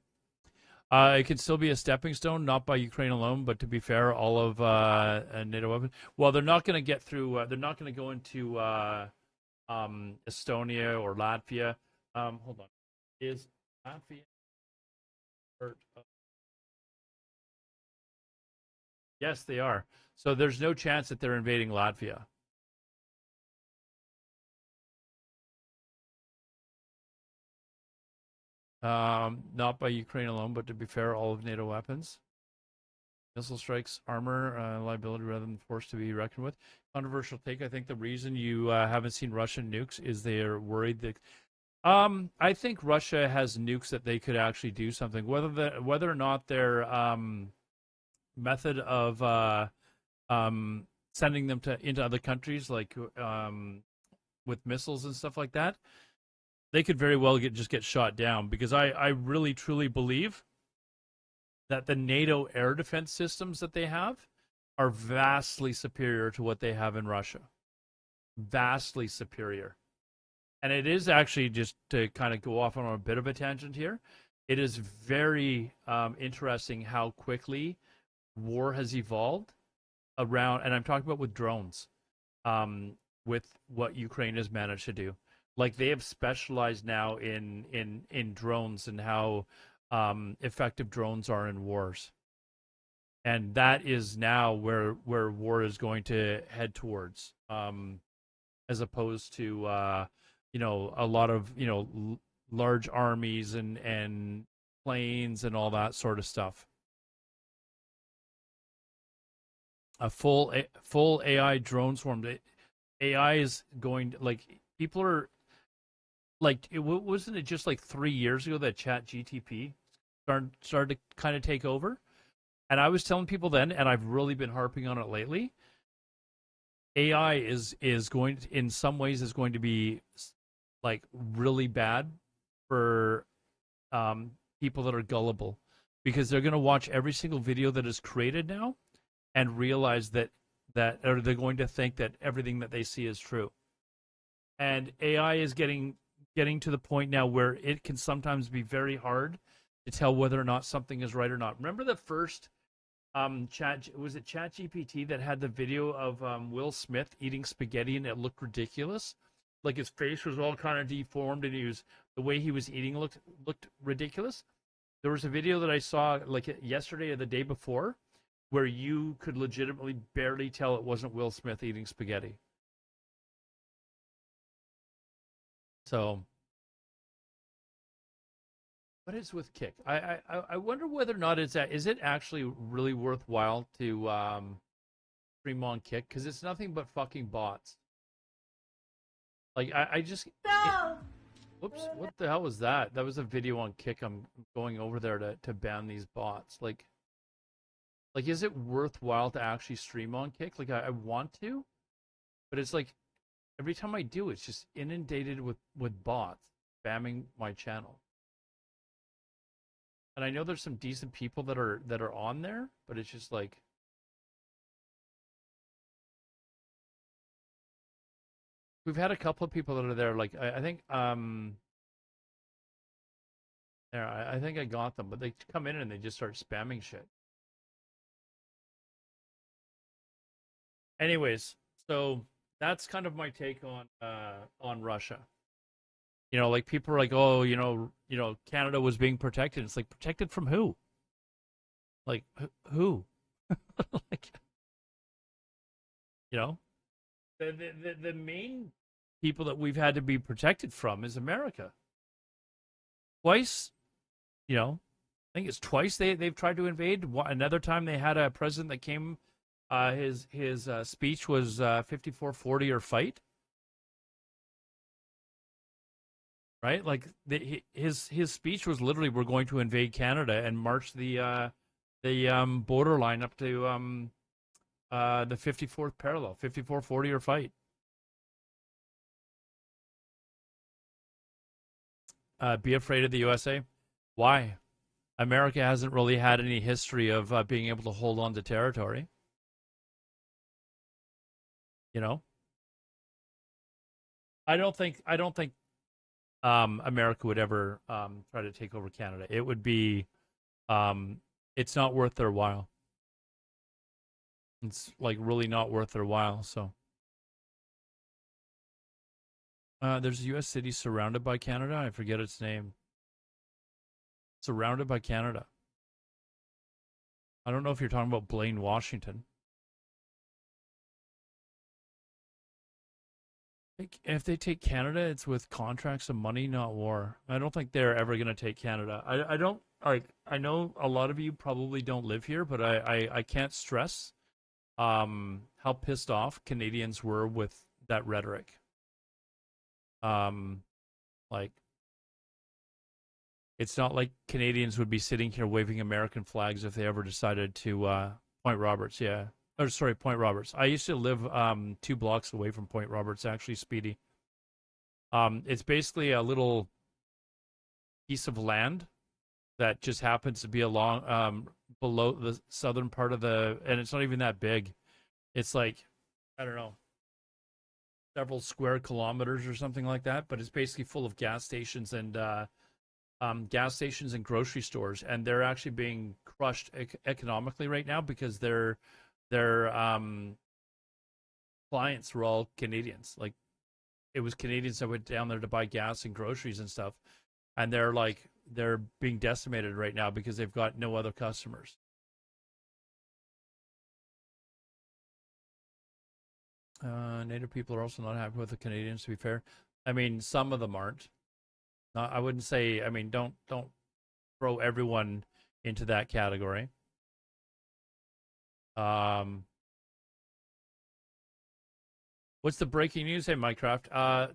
It could still be a stepping stone, not by Ukraine alone, but to be fair, all of NATO weapons. Well, they're not going to get through. They're not going to go into Estonia or Latvia. Hold on, is Latvia? Yes, they are. So there's no chance that they're invading Latvia. Not by Ukraine alone, but to be fair, all of NATO weapons. Missile strikes, armor, liability rather than force to be reckoned with. Controversial take. I think the reason you haven't seen Russian nukes is they're worried that. I think Russia has nukes that they could actually do something. Whether or not their method of sending them into other countries, like with missiles and stuff like that, they could very well just get shot down. Because I really truly believe that the NATO air defense systems that they have are vastly superior to what they have in Russia. Vastly superior. And it is actually, just to kind of go off on a bit of a tangent here, it is very interesting how quickly war has evolved around, and I'm talking about with drones, with what Ukraine has managed to do. Like, they have specialized now in drones and how effective drones are in wars, and that is now where war is going to head towards, as opposed to a lot of large armies and planes and all that sort of stuff. A full AI drone swarm. AI is going to, like, people are like, wasn't it just like 3 years ago that ChatGPT started to kind of take over? And I was telling people then, and I've really been harping on it lately, AI is going to, in some ways, is going to be like really bad for people that are gullible, because they're going to watch every single video that is created now and realize that or they're going to think that everything that they see is true. And AI is getting to the point now where it can sometimes be very hard to tell whether or not something is right or not. Remember the first ChatGPT that had the video of Will Smith eating spaghetti, and it looked ridiculous? Like, his face was all kind of deformed, and the way he was eating looked ridiculous. There was a video that I saw like yesterday or the day before where you could legitimately barely tell it wasn't Will Smith eating spaghetti. So, what is with Kick? I wonder whether or not is it actually really worthwhile to stream on Kick, because it's nothing but fucking bots. Like, I just whoops, what the hell was that? That was a video on Kick. I'm going over there to ban these bots. Like, is it worthwhile to actually stream on Kick? Like, I want to, but it's like every time I do, it's just inundated with bots spamming my channel. And I know there's some decent people that are on there, but it's just like, we've had a couple of people that are there. Like, I think there, I think I got them, but they come in and they just start spamming shit. Anyways, so that's kind of my take on Russia. Like, people are like, oh, Canada was being protected. It's like, protected from who? Like, who? Like, the main people that we've had to be protected from is America. Twice, I think it's twice they've tried to invade. Another time they had a president that came, his speech was 54-40 or fight. Right? Like, his speech was literally, we're going to invade Canada and march the borderline up to the 54th parallel, 54-40 or fight. Be afraid of the USA? Why? America hasn't really had any history of being able to hold on to territory. I don't think America would ever try to take over Canada. It would be, it's not worth their while. It's like really not worth their while. So, there's a U.S. city surrounded by Canada. I forget its name. Surrounded by Canada. I don't know if you're talking about Blaine, Washington. If they take Canada, it's with contracts and money, not war. I don't think they're ever going to take Canada. I don't like. I know a lot of you probably don't live here, but I can't stress how pissed off Canadians were with that rhetoric. Like, it's not like Canadians would be sitting here waving American flags if they ever decided to Point Roberts. Yeah. Or sorry, Point Roberts. I used to live 2 blocks away from Point Roberts, actually, Speedy. It's basically a little piece of land that just happens to be along below the southern part of and it's not even that big. It's like, I don't know, several square kilometers or something like that, but it's basically full of gas stations and grocery stores, and they're actually being crushed economically right now because their clients were all Canadians. Like, it was Canadians that went down there to buy gas and groceries and stuff, and they're being decimated right now because they've got no other customers. Native people are also not happy with the Canadians, to be fair. I mean, some of them aren't. I wouldn't say. I mean, don't throw everyone into that category. What's the breaking news? Hey, Minecraft.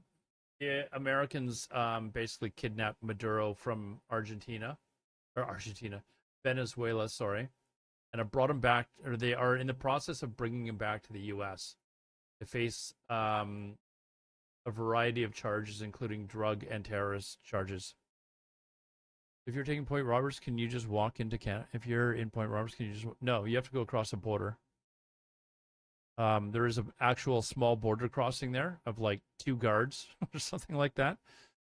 The Americans basically kidnapped Maduro from Venezuela, sorry, and have brought him back, or they are in the process of bringing him back to the U.S. to face a variety of charges, including drug and terrorist charges. If you're taking Point Roberts, can you just walk into Canada? If you're in Point Roberts, can you just... No, you have to go across the border. There is an actual small border crossing there of like 2 guards or something like that.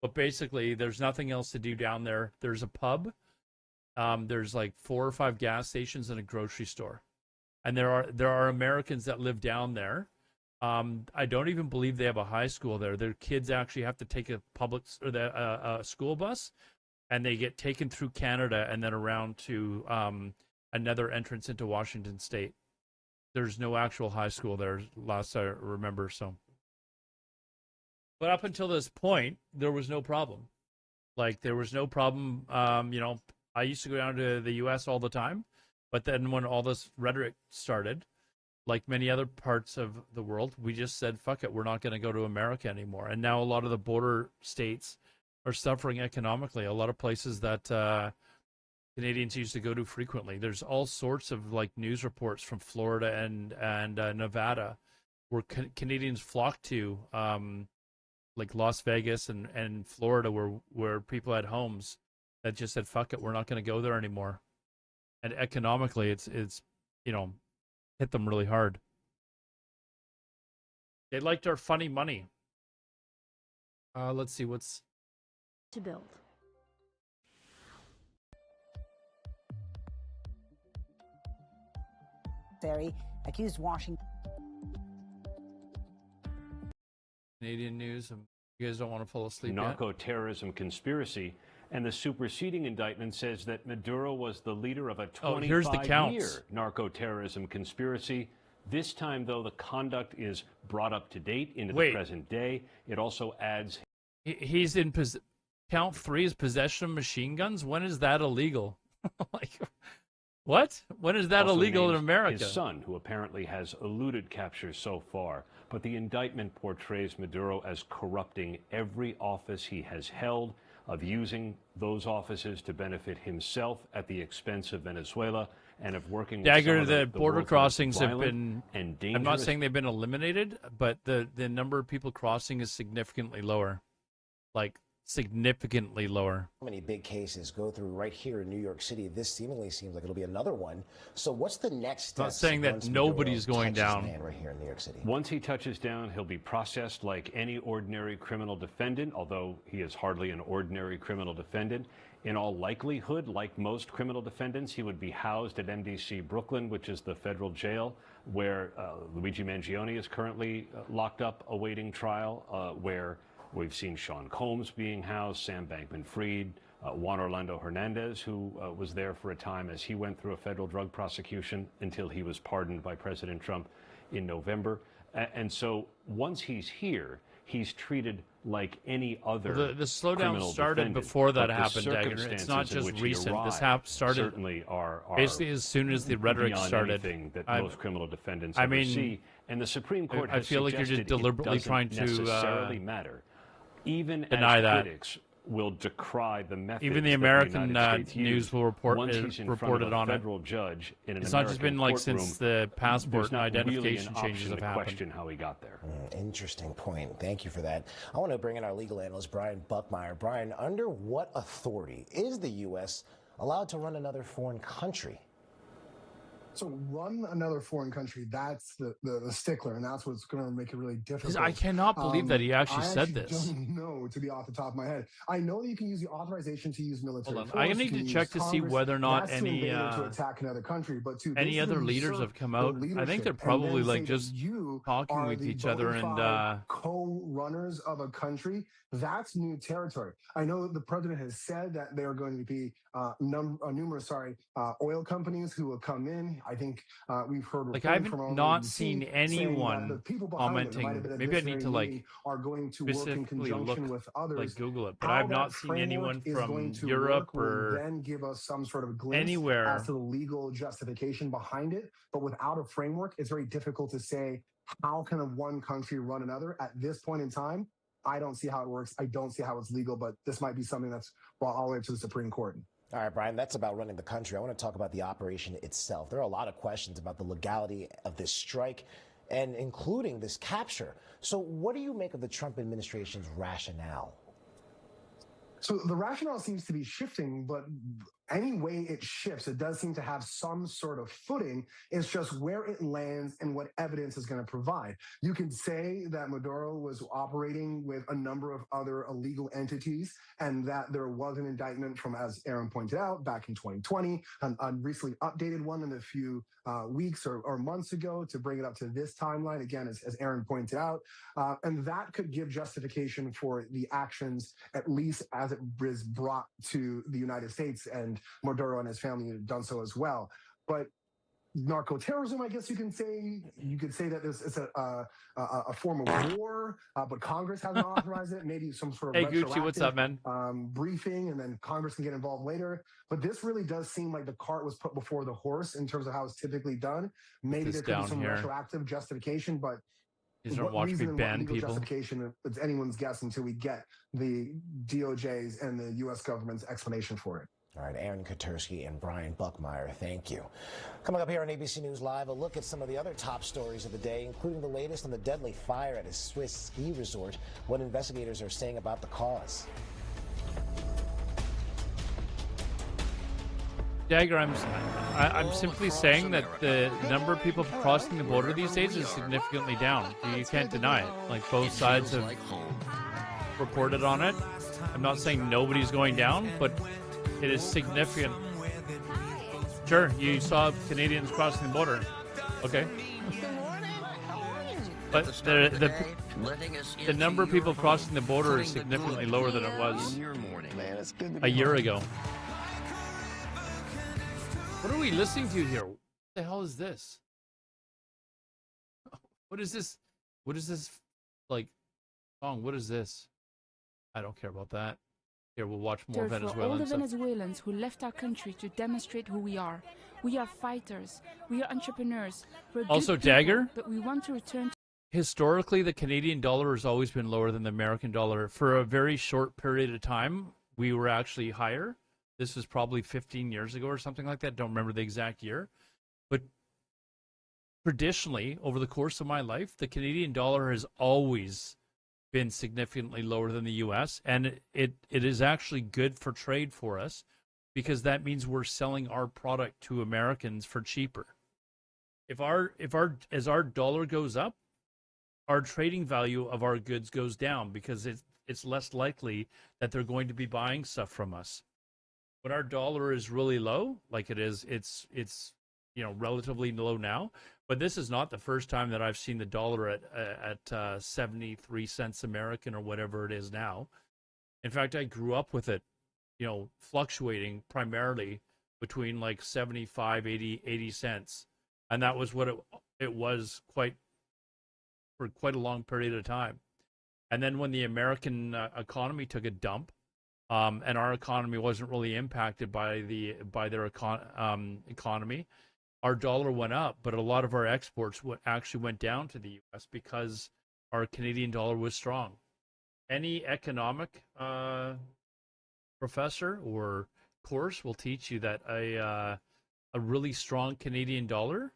But basically, there's nothing else to do down there. There's a pub. There's like 4 or 5 gas stations and a grocery store. And there are Americans that live down there. I don't even believe they have a high school there. Their kids actually have to take a school bus, and they get taken through Canada and then around to another entrance into Washington State. There's no actual high school there, last I remember. So, but up until this point, there was no problem. Like, there was no problem. I used to go down to the U.S. all the time, but then when all this rhetoric started, like many other parts of the world, we just said, fuck it, we're not going to go to America anymore. And now a lot of the border states are suffering economically. A lot of places that Canadians used to go to frequently. There's all sorts of like news reports from Florida and Nevada where Canadians flock to, like Las Vegas and Florida, where people had homes that just said, fuck it, we're not going to go there anymore. And economically, it's hit them really hard. They liked our funny money. Let's see what's to build. Accused Washington. Canadian news. You guys don't want to fall asleep yet? Narco-terrorism conspiracy, and the superseding indictment says that Maduro was the leader of a 25-year narco-terrorism conspiracy. This time, though, the conduct is brought up to date into the present day. It also adds... He's in count 3 is possession of machine guns? When is that illegal? Like... What? When is that illegal in America? His son, who apparently has eluded capture so far, but the indictment portrays Maduro as corrupting every office he has held, of using those offices to benefit himself at the expense of Venezuela, and of working with Dagger, the border crossings have been, I'm not saying they've been eliminated, but the number of people crossing is significantly lower. Like, significantly lower. So many big cases go through right here in New York City. This seemingly seems like it'll be another one. So what's the next step? Not saying that nobody's going down. Right here in New York City. Once he touches down, he'll be processed like any ordinary criminal defendant, although he is hardly an ordinary criminal defendant. In all likelihood, like most criminal defendants, he would be housed at MDC Brooklyn, which is the federal jail where Luigi Mangione is currently locked up awaiting trial, where we've seen Sean Combs being housed, Sam Bankman-Fried, Juan Orlando Hernandez, who was there for a time as he went through a federal drug prosecution until he was pardoned by President Trump in November. And so once he's here, he's treated like any other. The slowdown started defendant. before that But happened, Dagger. It's not just recent. This started certainly are basically as soon as the rhetoric beyond started. anything that most criminal defendants I ever mean, see. And the Supreme Court I has feel like you're just deliberately trying to necessarily matter. Even deny as that. critics will decry the methods Even the that American United States news will report once he's in reported front of on a it. federal judge in an It's not just been like American since the passport there's and not identification really an changes option have to happened. question how he got there. Interesting point. Thank you for that. I want to bring in our legal analyst, Brian Buckmeyer. Brian, under what authority is the U.S. allowed to run another foreign country? So run another foreign country, that's the stickler, and that's what's going to make it really difficult. I cannot believe that he actually said this. I don't know, to be off the top of my head. I know that you can use the authorization to use military force. I need to check to see whether or not that's any to attack another country, but to any other leaders have come out. I think they're probably like just talking with each other and co-runners of a country. That's new territory. I know the president has said that there are going to be numerous oil companies who will come in. I think we've heard like I haven't not seen anyone commenting. Maybe I need to like are going to work in conjunction with others. Like Google it, but I've not seen anyone from Europe or then give us some sort of glimpse anywhere as to the legal justification behind it. But without a framework, it's very difficult to say how can one country run another at this point in time. I don't see how it works. I don't see how it's legal, but this might be something that's brought all the way to the Supreme Court. All right, Brian, that's about running the country. I want to talk about the operation itself. There are a lot of questions about the legality of this strike and including this capture. So what do you make of the Trump administration's rationale? So the rationale seems to be shifting, but any way it shifts, it does seem to have some sort of footing. It's just where it lands and what evidence is going to provide. You can say that Maduro was operating with a number of other illegal entities and that there was an indictment from, as Aaron pointed out, back in 2020, a recently updated one in a few weeks or months ago to bring it up to this timeline, again, as Aaron pointed out. And that could give justification for the actions, at least as it is brought to the United States, and Maduro and his family have done so as well. But narco-terrorism, I guess you could say that this is a form of war, but Congress hasn't authorized it. Maybe some sort of Gucci, what's up, man? Briefing, and then Congress can get involved later. But this really does seem like the cart was put before the horse in terms of how it's typically done. Maybe there could be some retroactive justification, but what reason and what legal justification, it's anyone's guess until we get the DOJ's and the U.S. government's explanation for it. All right, Aaron Katersky and Brian Buckmeyer, thank you. Coming up here on ABC News Live, a look at some of the other top stories of the day, including the latest on the deadly fire at a Swiss ski resort, what investigators are saying about the cause. Dagger, I'm simply saying that the number of people crossing the border these days is significantly down. You can't deny it. Like, both sides have reported on it. I'm not saying nobody's going down, but it is significant. Sure, you saw Canadians crossing the border. Okay. But the number of people crossing the border is significantly lower than it was a year ago. What are we listening to here? What the hell is this? What is this? What is this, like, song? What is this? I don't care about that. Here, we'll watch more Venezuelans. For all the Venezuelans who left our country to demonstrate who we are. We are fighters. We are entrepreneurs. We're also, good people, Dagger, but we want to return to historically, the Canadian dollar has always been lower than the American dollar. For a very short period of time, we were actually higher. This was probably 15 years ago or something like that. Don't remember the exact year. But traditionally, over the course of my life, the Canadian dollar has always been significantly lower than the U.S. And it is actually good for trade for us, because that means we're selling our product to Americans for cheaper. As our dollar goes up, our trading value of our goods goes down, because it's less likely that they're going to be buying stuff from us. When our dollar is really low, like it is, it's relatively low now. But this is not the first time that I've seen the dollar at 73 cents American or whatever it is now. In fact, I grew up with it, fluctuating primarily between like 75, 80 cents. And that was what it was for quite a long period of time. And then when the American economy took a dump, and our economy wasn't really impacted by their economy, our dollar went up, but a lot of our exports actually went down to the U.S. because our Canadian dollar was strong. Any economic professor or course will teach you that a really strong Canadian dollar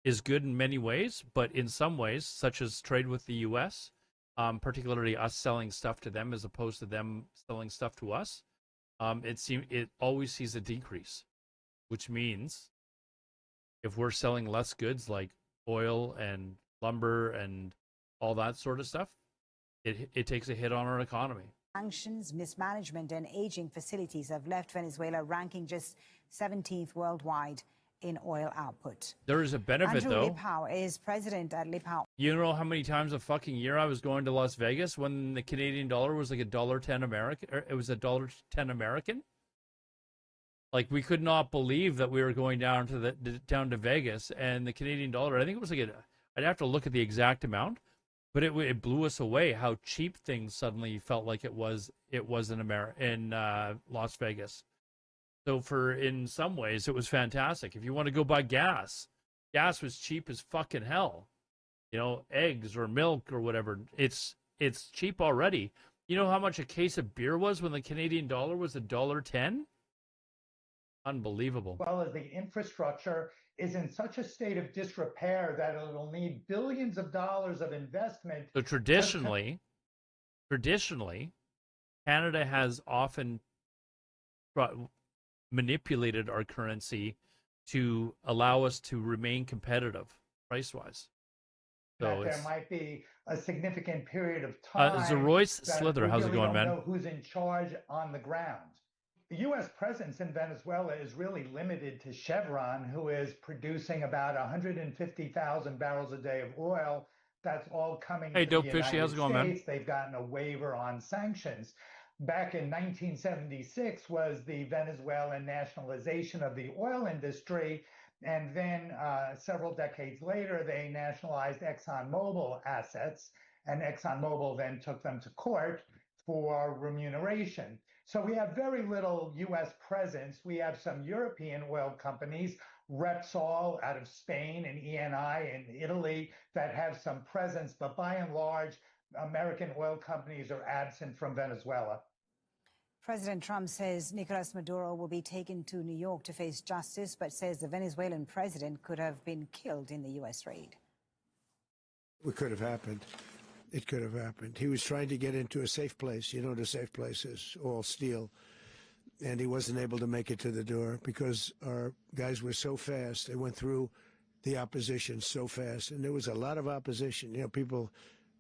is good in many ways, but in some ways, such as trade with the U.S., particularly us selling stuff to them as opposed to them selling stuff to us, it always sees a decrease, which means if we're selling less goods like oil and lumber and all that sort of stuff, it takes a hit on our economy. Sanctions, mismanagement, and aging facilities have left Venezuela ranking just 17th worldwide in oil output. There is a benefit, Andrew though. Lipau is president at Lipau. You know how many times a fucking year I was going to Las Vegas when the Canadian dollar was like $1.10 American? Or it was $1.10 American. Like, we could not believe that we were going down to Vegas, and the Canadian dollar, I think it was like I'd have to look at the exact amount, but it blew us away how cheap things suddenly felt like it was in Las Vegas. So in some ways it was fantastic. If you want to go buy gas was cheap as fucking hell. You know, eggs or milk or whatever, it's cheap already. You know how much a case of beer was when the Canadian dollar was $1.10? Unbelievable. Well as the infrastructure is in such a state of disrepair that it'll need billions of dollars of investment. So traditionally, Canada has often manipulated our currency to allow us to remain competitive price-wise. So there might be a significant period of time. Zeroyce Slither, how's it going, man? Know who's in charge on the ground. The U.S. presence in Venezuela is really limited to Chevron, who is producing about 150,000 barrels a day of oil. That's all coming to the United States. Going, man? They've gotten a waiver on sanctions. Back in 1976 was the Venezuelan nationalization of the oil industry. And then several decades later, they nationalized ExxonMobil assets. And ExxonMobil then took them to court for remuneration. So we have very little U.S. presence. We have some European oil companies, Repsol out of Spain and Eni in Italy, that have some presence. But by and large, American oil companies are absent from Venezuela. President Trump says Nicolas Maduro will be taken to New York to face justice, but says the Venezuelan president could have been killed in the U.S. raid. It could have happened. It could have happened. He was trying to get into a safe place. You know what a safe place is, all steel. And he wasn't able to make it to the door because our guys were so fast. They went through the opposition so fast. And there was a lot of opposition. You know, people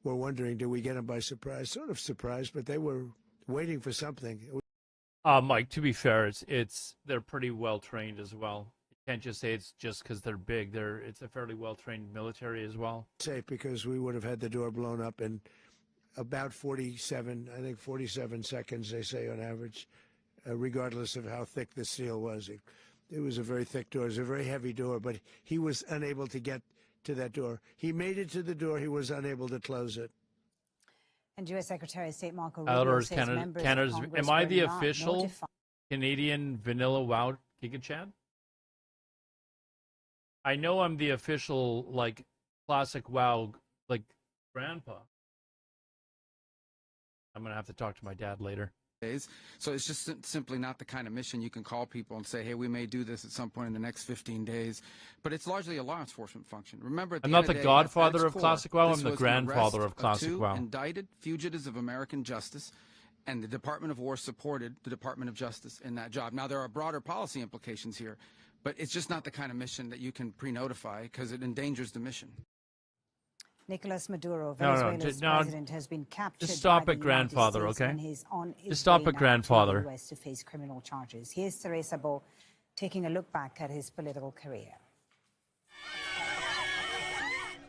were wondering, do we get them by surprise? Sort of surprised, but they were waiting for something. Mike, to be fair, they're pretty well trained as well. You can't just say it's just because they're big. It's a fairly well trained military as well. Safe because we would have had the door blown up in about 47 seconds, they say on average, regardless of how thick the steel was. It was a very thick door. It was a very heavy door, but he was unable to get to that door. He made it to the door. He was unable to close it. And U.S. Secretary of State Marco Rubio Alodar, says members Canada's. of Congress Am I were the not official notified. Canadian Vanilla Wow Giga Chad? I know I'm the official, like, classic WoW, like, grandpa. I'm going to have to talk to my dad later. So it's just simply not the kind of mission you can call people and say, hey, we may do this at some point in the next 15 days. But it's largely a law enforcement function. Remember, at the I'm end not the day, godfather at of its Classic core, WoW. this I'm the was an grandfather arrest of Classic two WoW. indicted fugitives of American justice, and the Department of War supported the Department of Justice in that job. Now, there are broader policy implications here, but it's just not the kind of mission that you can pre-notify because it endangers the mission. Nicolas Maduro, Venezuela's president, has been captured. Just stop by at the grandfather, United States okay? and he's on his Just stop way at now grandfather. to the U.S. to face criminal charges. Here's Teresa Bo taking a look back at his political career.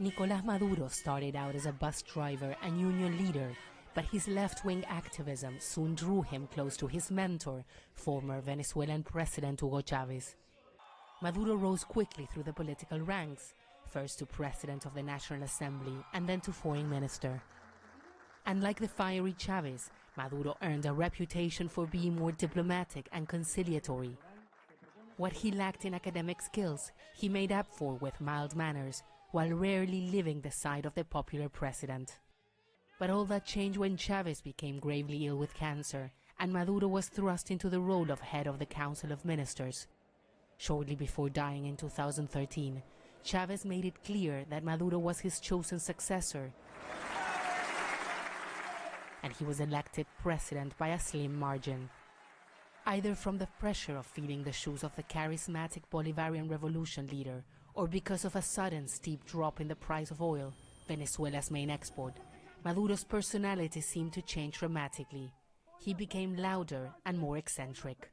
Nicolas Maduro started out as a bus driver and union leader, but his left-wing activism soon drew him close to his mentor, former Venezuelan President Hugo Chavez. Maduro rose quickly through the political ranks, first to President of the National Assembly and then to Foreign Minister. And like the fiery Chavez, Maduro earned a reputation for being more diplomatic and conciliatory. What he lacked in academic skills, he made up for with mild manners, while rarely leaving the side of the popular president. But all that changed when Chavez became gravely ill with cancer, and Maduro was thrust into the role of head of the Council of Ministers. Shortly before dying in 2013, Chavez made it clear that Maduro was his chosen successor, and he was elected president by a slim margin. Either from the pressure of filling the shoes of the charismatic Bolivarian revolution leader, or because of a sudden steep drop in the price of oil, Venezuela's main export, Maduro's personality seemed to change dramatically. He became louder and more eccentric.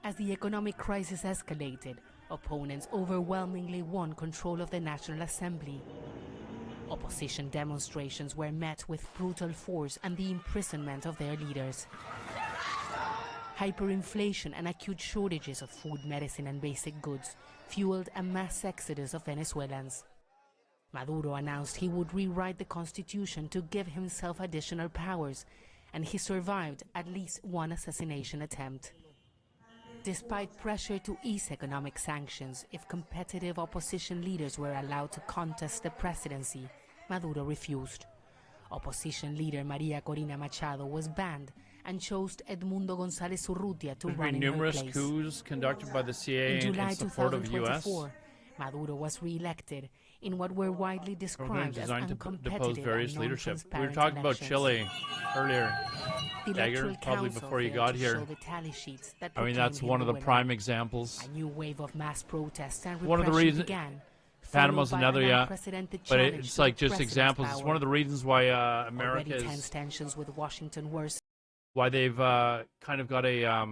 As the economic crisis escalated, opponents overwhelmingly won control of the National Assembly. Opposition demonstrations were met with brutal force and the imprisonment of their leaders. Hyperinflation and acute shortages of food, medicine, and basic goods fueled a mass exodus of Venezuelans. Maduro announced he would rewrite the constitution to give himself additional powers, and he survived at least one assassination attempt. Despite pressure to ease economic sanctions if competitive opposition leaders were allowed to contest the presidency, Maduro refused. Opposition leader Maria Corina Machado was banned and chose Edmundo González Urrutia to run in her place. Numerous coups conducted by the CIA in July in support of U.S. 2024, Maduro was re-elected in what were widely described as designed to uncompetitive depose various and leadership. We were non-transparent talking about elections. Chile earlier. The Dagger, Electoral probably Council before you failed got to here. show the tally sheets that I mean, that's proclaimed him one of the winner. prime examples. A new wave of mass protests and One of the repression reasons began. Panama's followed by another, an yeah. unprecedented But challenge it's to like the just president's examples. It's power. one of the reasons why America Already is tense tensions with Washington worse. why they've kind of got a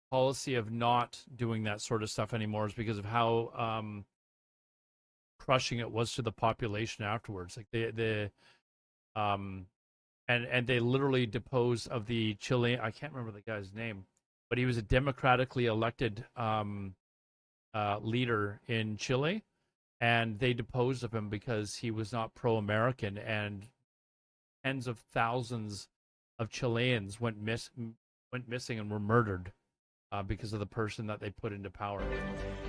policy of not doing that sort of stuff anymore is because of how crushing it was to the population afterwards. Like and they literally deposed of the Chilean. I can't remember the guy's name, but he was a democratically elected leader in Chile, and they deposed of him because he was not pro-American, and tens of thousands of Chileans went missing and were murdered because of the person that they put into power.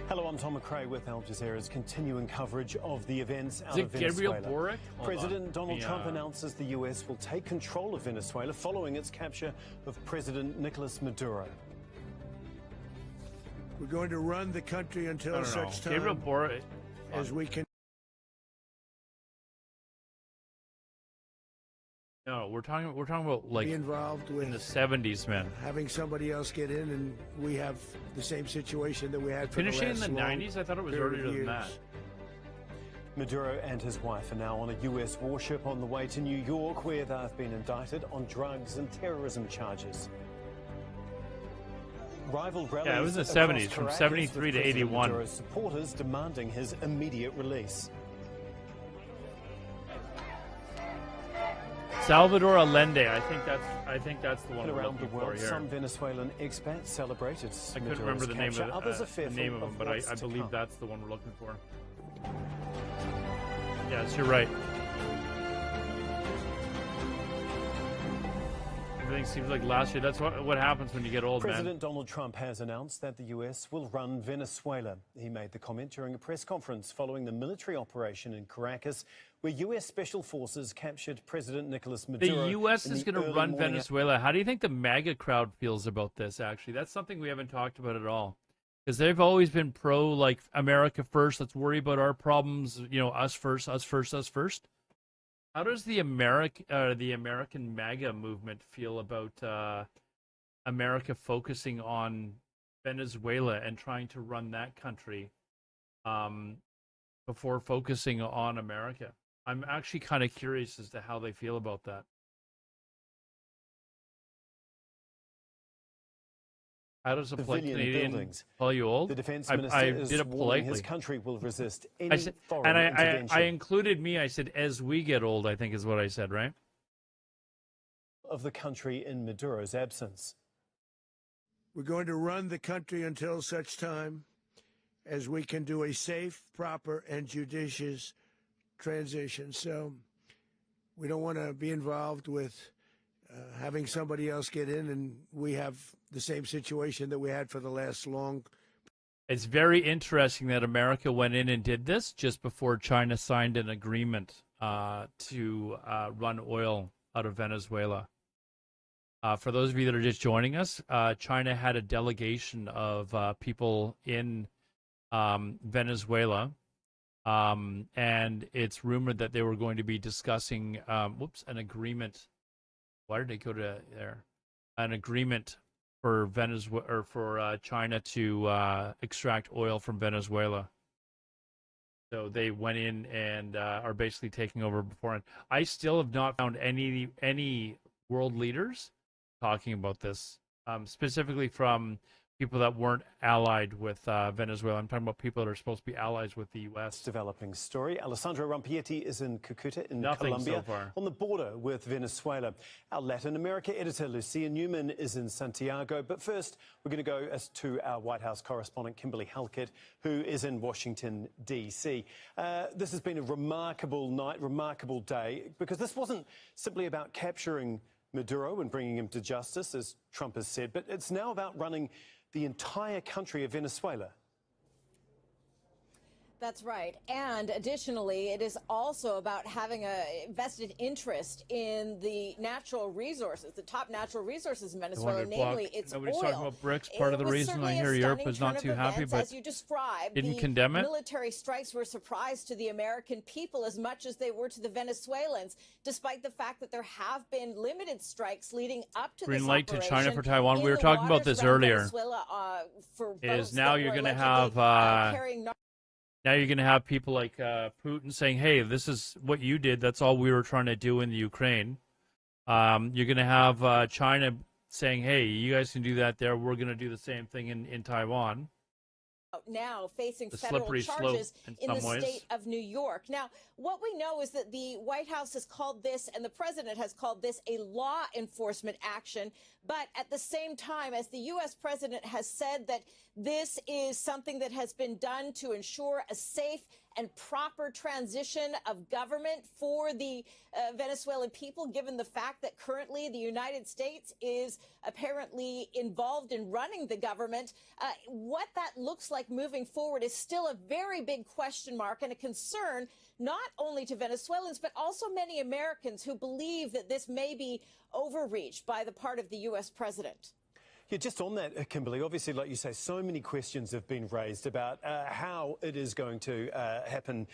Hello, I'm Tom McRae with Al Jazeera's continuing coverage of the events out Is of it Gabriel Venezuela. Boric? President Donald Trump announces the U.S. will take control of Venezuela following its capture of President Nicolas Maduro. We're going to run the country until such time Gabriel Boric as we can. No, we're talking about like Be involved with in the 70s, man. having somebody else get in, and we have the same situation that we had for Finishing the in last the long 90s? I thought it was period earlier of than years. that. Maduro and his wife are now on a U.S. warship on the way to New York, where they've been indicted on drugs and terrorism charges. Rival rallies Yeah, it was in the across 70s, from Caracas 73 with to President 81. Maduro's supporters demanding his immediate release. Salvador Allende, I think that's the one And we're around the looking world, for here. some Venezuelan expats celebrated I couldn't remember the name capture. of Others are the fearful name of him, but what's I to believe come. that's the one we're looking for. Yes, you're right. Everything seems like last year. That's what happens when you get old, President man. Donald Trump has announced that the U.S. will run Venezuela. He made the comment during a press conference following the military operation in Caracas, where U.S. Special Forces captured President Nicolas Maduro. The U.S. in is the going to early run morning Venezuela. How do you think the MAGA crowd feels about this, actually? That's something we haven't talked about at all. Because they've always been pro, like, America first. Let's worry about our problems. You know, us first, us first, us first. How does the American MAGA movement feel about America focusing on Venezuela and trying to run that country before focusing on America? I'm actually kind of curious as to how they feel about that. How does a polite civilian Canadian buildings. call you old? The defense I minister did is it warning politely. his country will resist I any said, foreign and intervention. I included me. I said, as we get old, I think is what I said, right? Of the country in Maduro's absence. We're going to run the country until such time as we can do a safe, proper, and judicious transition. So we don't want to be involved with having somebody else get in, and we have the same situation that we had for the last long. It's very interesting that America went in and did this just before China signed an agreement to run oil out of Venezuela. For those of you that are just joining us, China had a delegation of people in Venezuela, and it's rumored that they were going to be discussing an agreement. Why did they go to there? An agreement for Venezuela or for China to extract oil from Venezuela. So they went in and are basically taking over beforehand. I still have not found any world leaders talking about this, specifically from people that weren't allied with Venezuela. I'm talking about people that are supposed to be allies with the U.S. Developing story. Alessandro Rampietti is in Cucuta in Nothing Colombia, so far. on the border with Venezuela. Our Latin America editor, Lucia Newman, is in Santiago. But first, we're going to go to our White House correspondent, Kimberly Halkett, who is in Washington, D.C. This has been a remarkable night, remarkable day, because this wasn't simply about capturing Maduro and bringing him to justice, as Trump has said, but it's now about running the entire country of Venezuela. That's right. And additionally, it is also about having a vested interest in the natural resources, the top natural resources in Venezuela, namely its Nobody's oil. talking about BRICS. Part of the reason I hear Europe is not too happy, but as you described, didn't the condemn it. Military strikes were a surprise to the American people as much as they were to the Venezuelans, despite the fact that there have been limited strikes leading up to Green this light to China for operation Taiwan. We were talking about this earlier. Is now you're going to have now you're going to have people like Putin saying, hey, this is what you did. That's all we were trying to do in the Ukraine. You're going to have China saying, hey, you guys can do that there. We're going to do the same thing in Taiwan. Now facing federal charges in the state of New York. Now, what we know is that the White House has called this, and the president has called this, a law enforcement action. But at the same time, as the U.S. president has said that this is something that has been done to ensure a safe and proper transition of government for the Venezuelan people, given the fact that currently the United States is apparently involved in running the government. What that looks like moving forward is still a very big question mark and a concern, not only to Venezuelans, but also many Americans who believe that this may be overreach by the part of the U.S. president. Yeah, just on that, Kimberly, obviously, like you say, so many questions have been raised about how it is going to happen,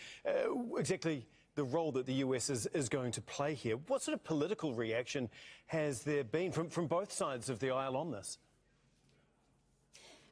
exactly the role that the US is going to play here. What sort of political reaction has there been from both sides of the aisle on this?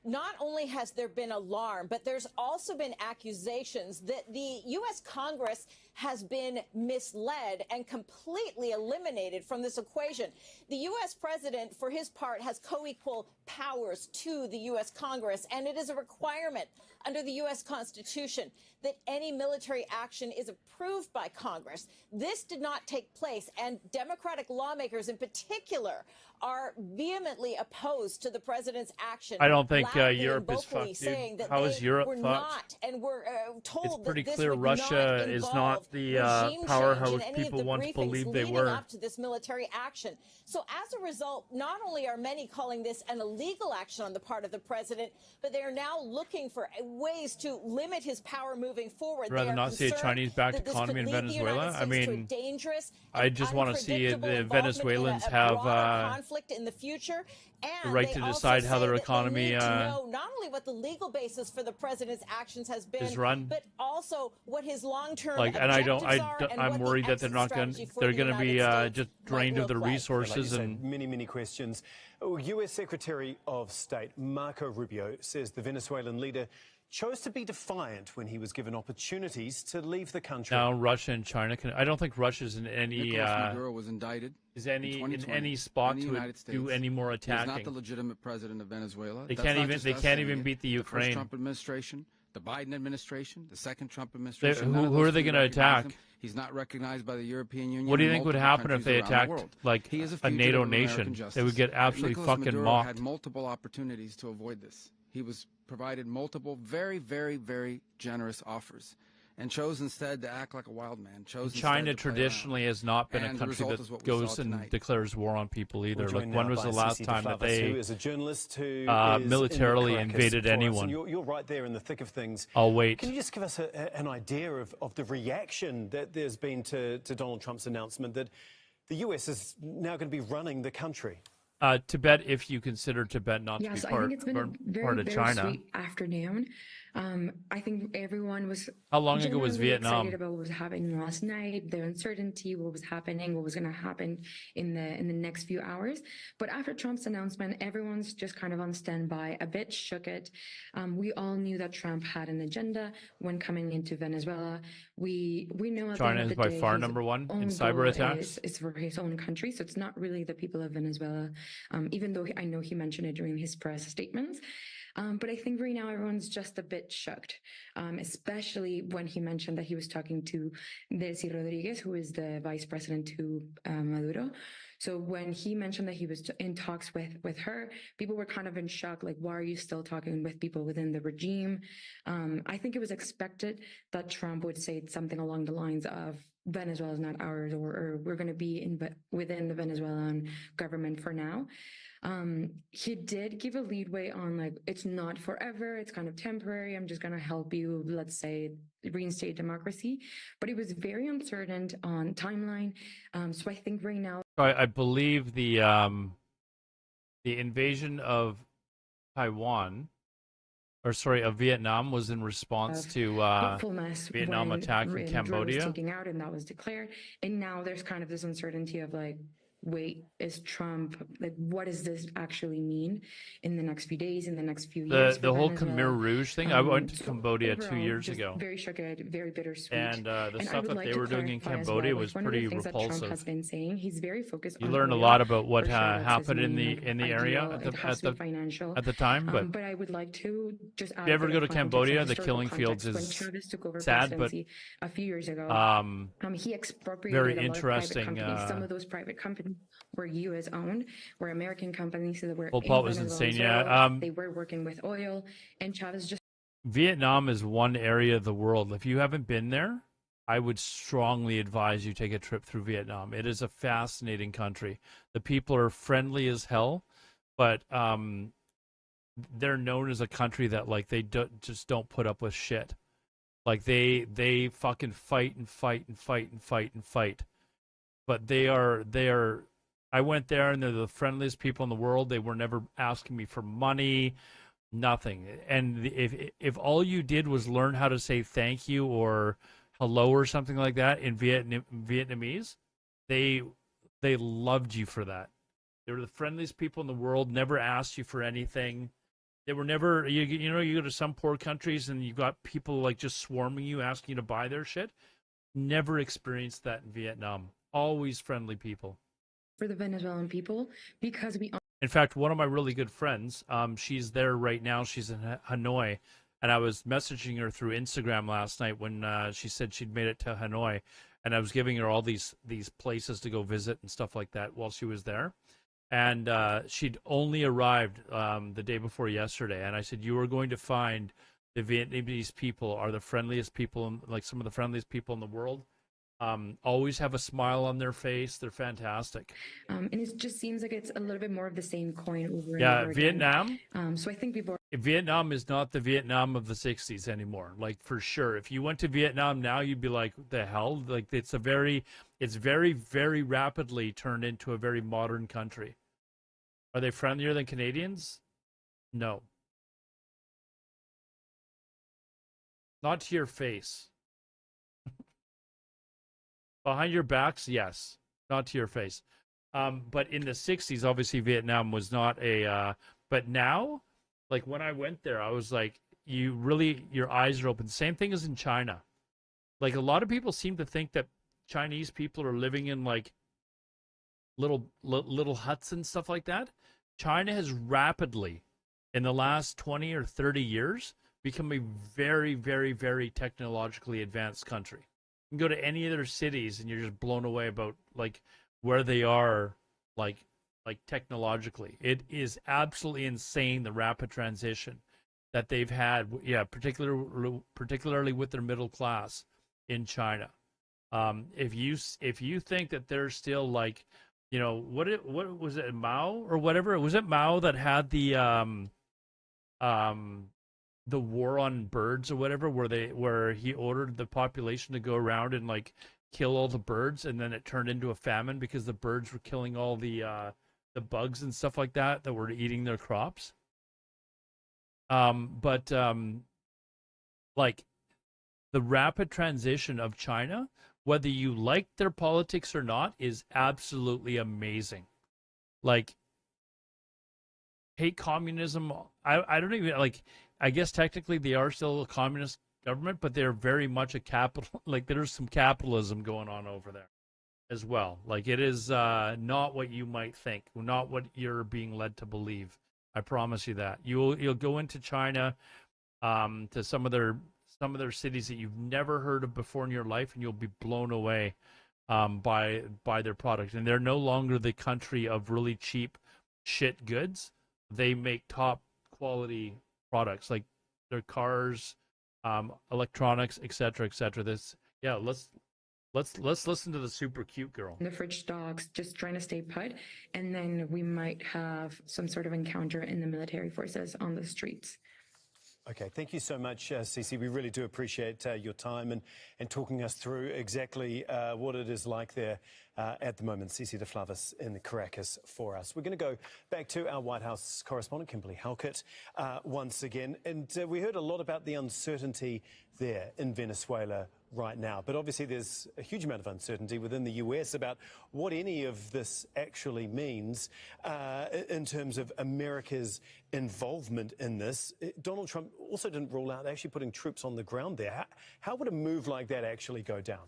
Not only has there been alarm, but there's also been accusations that the U.S. Congress has been misled and completely eliminated from this equation. The U.S. president, for his part, has co-equal powers to the U.S. Congress, and it is a requirement under the U.S. Constitution that any military action is approved by Congress. This did not take place, and Democratic lawmakers in particular are vehemently opposed to the president's action. I don't think Europe is fucked, dude. How is Europe fucked? Not, and we're told it's pretty that this clear would Russia is not the powerhouse people once believed they were. Up to this military action. So as a result, not only are many calling this an illegal action on the part of the president, but they are now looking for ways to limit his power moving forward. I'd rather not see a Chinese-backed economy in Venezuela. I mean, I just want to see the Venezuelans have conflict in the future. The right to decide how their economy to know not only what the legal basis for the president's actions has been, is run, but also what his long-term I'm worried that they're going to be just drained of the resources and many questions. U.S. Secretary of State Marco Rubio says the Venezuelan leader chose to be defiant when he was given opportunities to leave the country. Now Russia and China can. I don't think Russia's in any. Maduro was indicted. Is in any spot to do any more attacking? He's not the legitimate president of Venezuela. They can't even beat the Ukraine. The first Trump administration, the Biden administration, the second Trump administration. Who are they going to attack? He's not recognized by the European Union. What do you think would happen if they attacked like a NATO nation? They would get absolutely fucking Maduro mocked. Had multiple opportunities to avoid this. He was provided multiple very, very, very generous offers. and chose instead to act like a wild man. China traditionally has not been a country that goes and declares war on people either. Like, when was the last time that they who is a journalist who militarily invaded anyone? You're right there in the thick of things. I'll wait. Can you just give us an idea of the reaction that there's been to Donald Trump's announcement that the US is now going to be running the country? Tibet, if you consider Tibet not to be I part, think it's been a very, part of very China. sweet afternoon. I think everyone was. How long ago was genuinely Vietnam? Excited about what was happening last night, the uncertainty, what was happening, what was going to happen in the next few hours. But after Trump's announcement, everyone's just kind of on standby, a bit shook it. We all knew that Trump had an agenda when coming into Venezuela. We know at China the end is of the by day, far his number one in own cyber goal attacks. is for his own country, so it's not really the people of Venezuela. Even though I know he mentioned it during his press statements. But I think right now everyone's just a bit shocked, especially when he mentioned that he was talking to Delcy Rodriguez, who is the vice president to Maduro. So when he mentioned that he was in talks with her, people were kind of in shock, like, why are you still talking with people within the regime? I think it was expected that Trump would say something along the lines of, Venezuela is not ours, or we're going to be within the Venezuelan government for now. He did give a leadway on, like, it's not forever, it's kind of temporary, I'm just going to help you, let's say, reinstate democracy. But it was very uncertain on timeline. So I think right now, I believe the invasion of Taiwan, or sorry, of Vietnam, was in response to hopefulness Vietnam when attack in Maduro was Cambodia. taking out, and that was declared. And now there's kind of this uncertainty of, like, wait, is Trump, like, what does this actually mean in the next few days, in the next few years? The whole Venezuela? Khmer Rouge thing. I went to So Cambodia overall, 2 years just ago. Very shocked, very bittersweet. And the And I stuff would that like they to were doing in clarify as Cambodia well, was one of the pretty things that Trump repulsive. has been saying, he's very focused You on learn a oil. lot about what For sure, that's his happened in main, the area ideal. It has to be financial. at the time. But I would like to just add if you ever a bit go to of context, Cambodia, and the historical killing fields context. When is Chavez took over sad, but presidency a few years ago, he expropriated very a lot of interesting. private companies. Some of those private companies were U.S. owned, were American companies that were Pol in Pot was Venezuelan insane. soil. Yeah. They were working with oil, and Chavez just. Vietnam is one area of the world. If you haven't been there, I would strongly advise you take a trip through Vietnam. It is a fascinating country. The people are friendly as hell, but they're known as a country that, like, they just don't put up with shit. Like, they fucking fight and fight and fight and fight and fight. But they are. I went there, and they're the friendliest people in the world. They were never asking me for money. Nothing. And if all you did was learn how to say thank you or hello or something like that in Vietnamese, they loved you for that. They were the friendliest people in the world, never asked you for anything. They were never, you know, you go to some poor countries and you've got people, like, just swarming you, asking you to buy their shit. Never experienced that in Vietnam. Always friendly people. For the Venezuelan people, because we. In fact, one of my really good friends, she's there right now. She's in Hanoi, and I was messaging her through Instagram last night when she said she'd made it to Hanoi, and I was giving her all these places to go visit and stuff like that while she was there. And she'd only arrived the day before yesterday, and I said, you are going to find the Vietnamese people are the friendliest people, like some of the friendliest people in the world. Always have a smile on their face. They're fantastic. And it just seems like it's a little bit more of the same coin over and over Vietnam. Again. So I think people. Vietnam is not the Vietnam of the 60s anymore. Like, for sure. If you went to Vietnam now, you'd be like, what the hell? Like, it's very, very rapidly turned into a very modern country. Are they friendlier than Canadians? No. Not to your face. Behind your backs, yes. Not to your face. But in the 60s, obviously, Vietnam was not a... but now, like, when I went there, I was like, your eyes are open. Same thing as in China. Like, a lot of people seem to think that Chinese people are living in, like, little huts and stuff like that. China has rapidly, in the last 20 or 30 years, become a very, very, very technologically advanced country. You can go to any of their cities and you're just blown away about, like, where they are, like technologically. It is absolutely insane, the rapid transition. that they've had, particularly with their middle class in China. If you think that they're still like, what was it, Mao or whatever? Was it Mao that had the war on birds or whatever, where he ordered the population to go around and like kill all the birds, and then it turned into a famine because the birds were killing all the bugs and stuff like that were eating their crops. Like the rapid transition of China, whether you like their politics or not, is absolutely amazing. Like, hate communism. I don't even like. I guess technically they are still a communist government, but they're very much a capital. Like, there's some capitalism going on over there as well. Like, it is not what you might think, not what you're being led to believe. I promise you that. You'll go into China, to some of their cities that you've never heard of before in your life, and you'll be blown away by their product. And they're no longer the country of really cheap shit goods. They make top quality products, like their cars, electronics, etc., etc. Let's listen to the super cute girl. The fridge stocks, just trying to stay put, and then we might have some sort of encounter in the military forces on the streets. Okay, thank you so much, Cece. We really do appreciate your time and talking us through exactly what it is like there at the moment. Cece de Flavis in Caracas for us. We're going to go back to our White House correspondent, Kimberly Halkett, once again. And we heard a lot about the uncertainty there in Venezuela right now. But obviously there's a huge amount of uncertainty within the US about what any of this actually means in terms of America's involvement in this. Donald Trump also didn't rule out actually putting troops on the ground there. How would a move like that actually go down?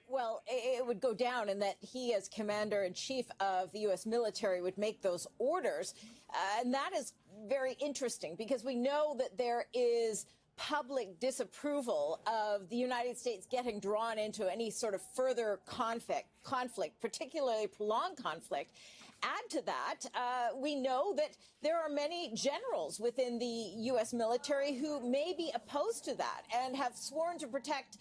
Well, it would go down in that he, as commander-in-chief of the U.S. military, would make those orders. And that is very interesting because we know that there is public disapproval of the United States getting drawn into any sort of further conflict, particularly prolonged conflict. Add to that, we know that there are many generals within the U.S. military who may be opposed to that and have sworn to protect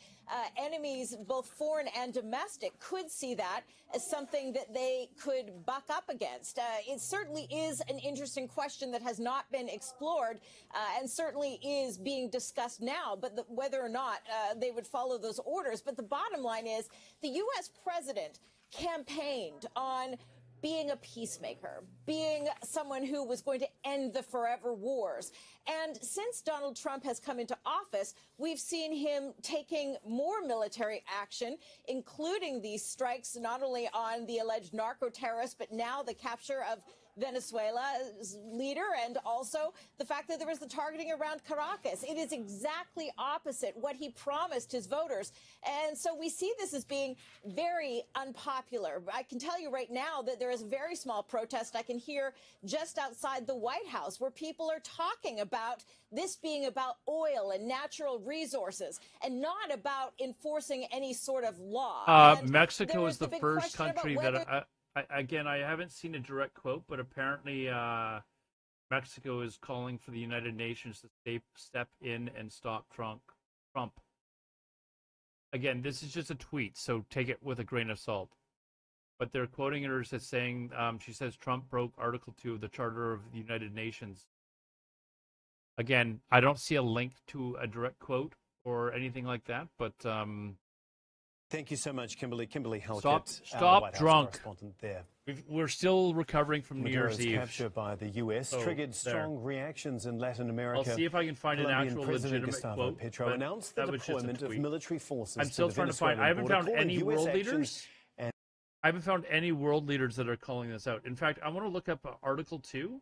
enemies, both foreign and domestic, could see that as something that they could buck up against. It certainly is an interesting question that has not been explored and certainly is being discussed now, but whether or not they would follow those orders. But the bottom line is the U.S. president campaigned on being a peacemaker, being someone who was going to end the forever wars. And since Donald Trump has come into office, we've seen him taking more military action, including these strikes not only on the alleged narco-terrorists, but now the capture of Venezuela's leader, and also the fact that there was the targeting around Caracas. It is exactly opposite what he promised his voters. And so we see this as being very unpopular. I can tell you right now that there is a very small protest I can hear just outside the White House where people are talking about this being about oil and natural resources and not about enforcing any sort of law. Mexico is the first country that again, I haven't seen a direct quote, but apparently Mexico is calling for the United Nations to step in and stop Trump. Again, this is just a tweet, so take it with a grain of salt. But they're quoting her as saying, she says Trump broke Article 2 of the Charter of the United Nations. Again, I don't see a link to a direct quote or anything like that, but... Thank you so much, Kimberly. Kimberly Halkett, stop White House drunk. correspondent there. We're still recovering from New Year's Eve. Capture by the U.S. triggered strong reactions in Latin America. I'll see if I can find an actual legitimate Gustavo quote. Petro announced the deployment of military forces. I'm still trying to find. I haven't found any world leaders. I haven't found any world leaders that are calling this out. In fact, I want to look up Article 2.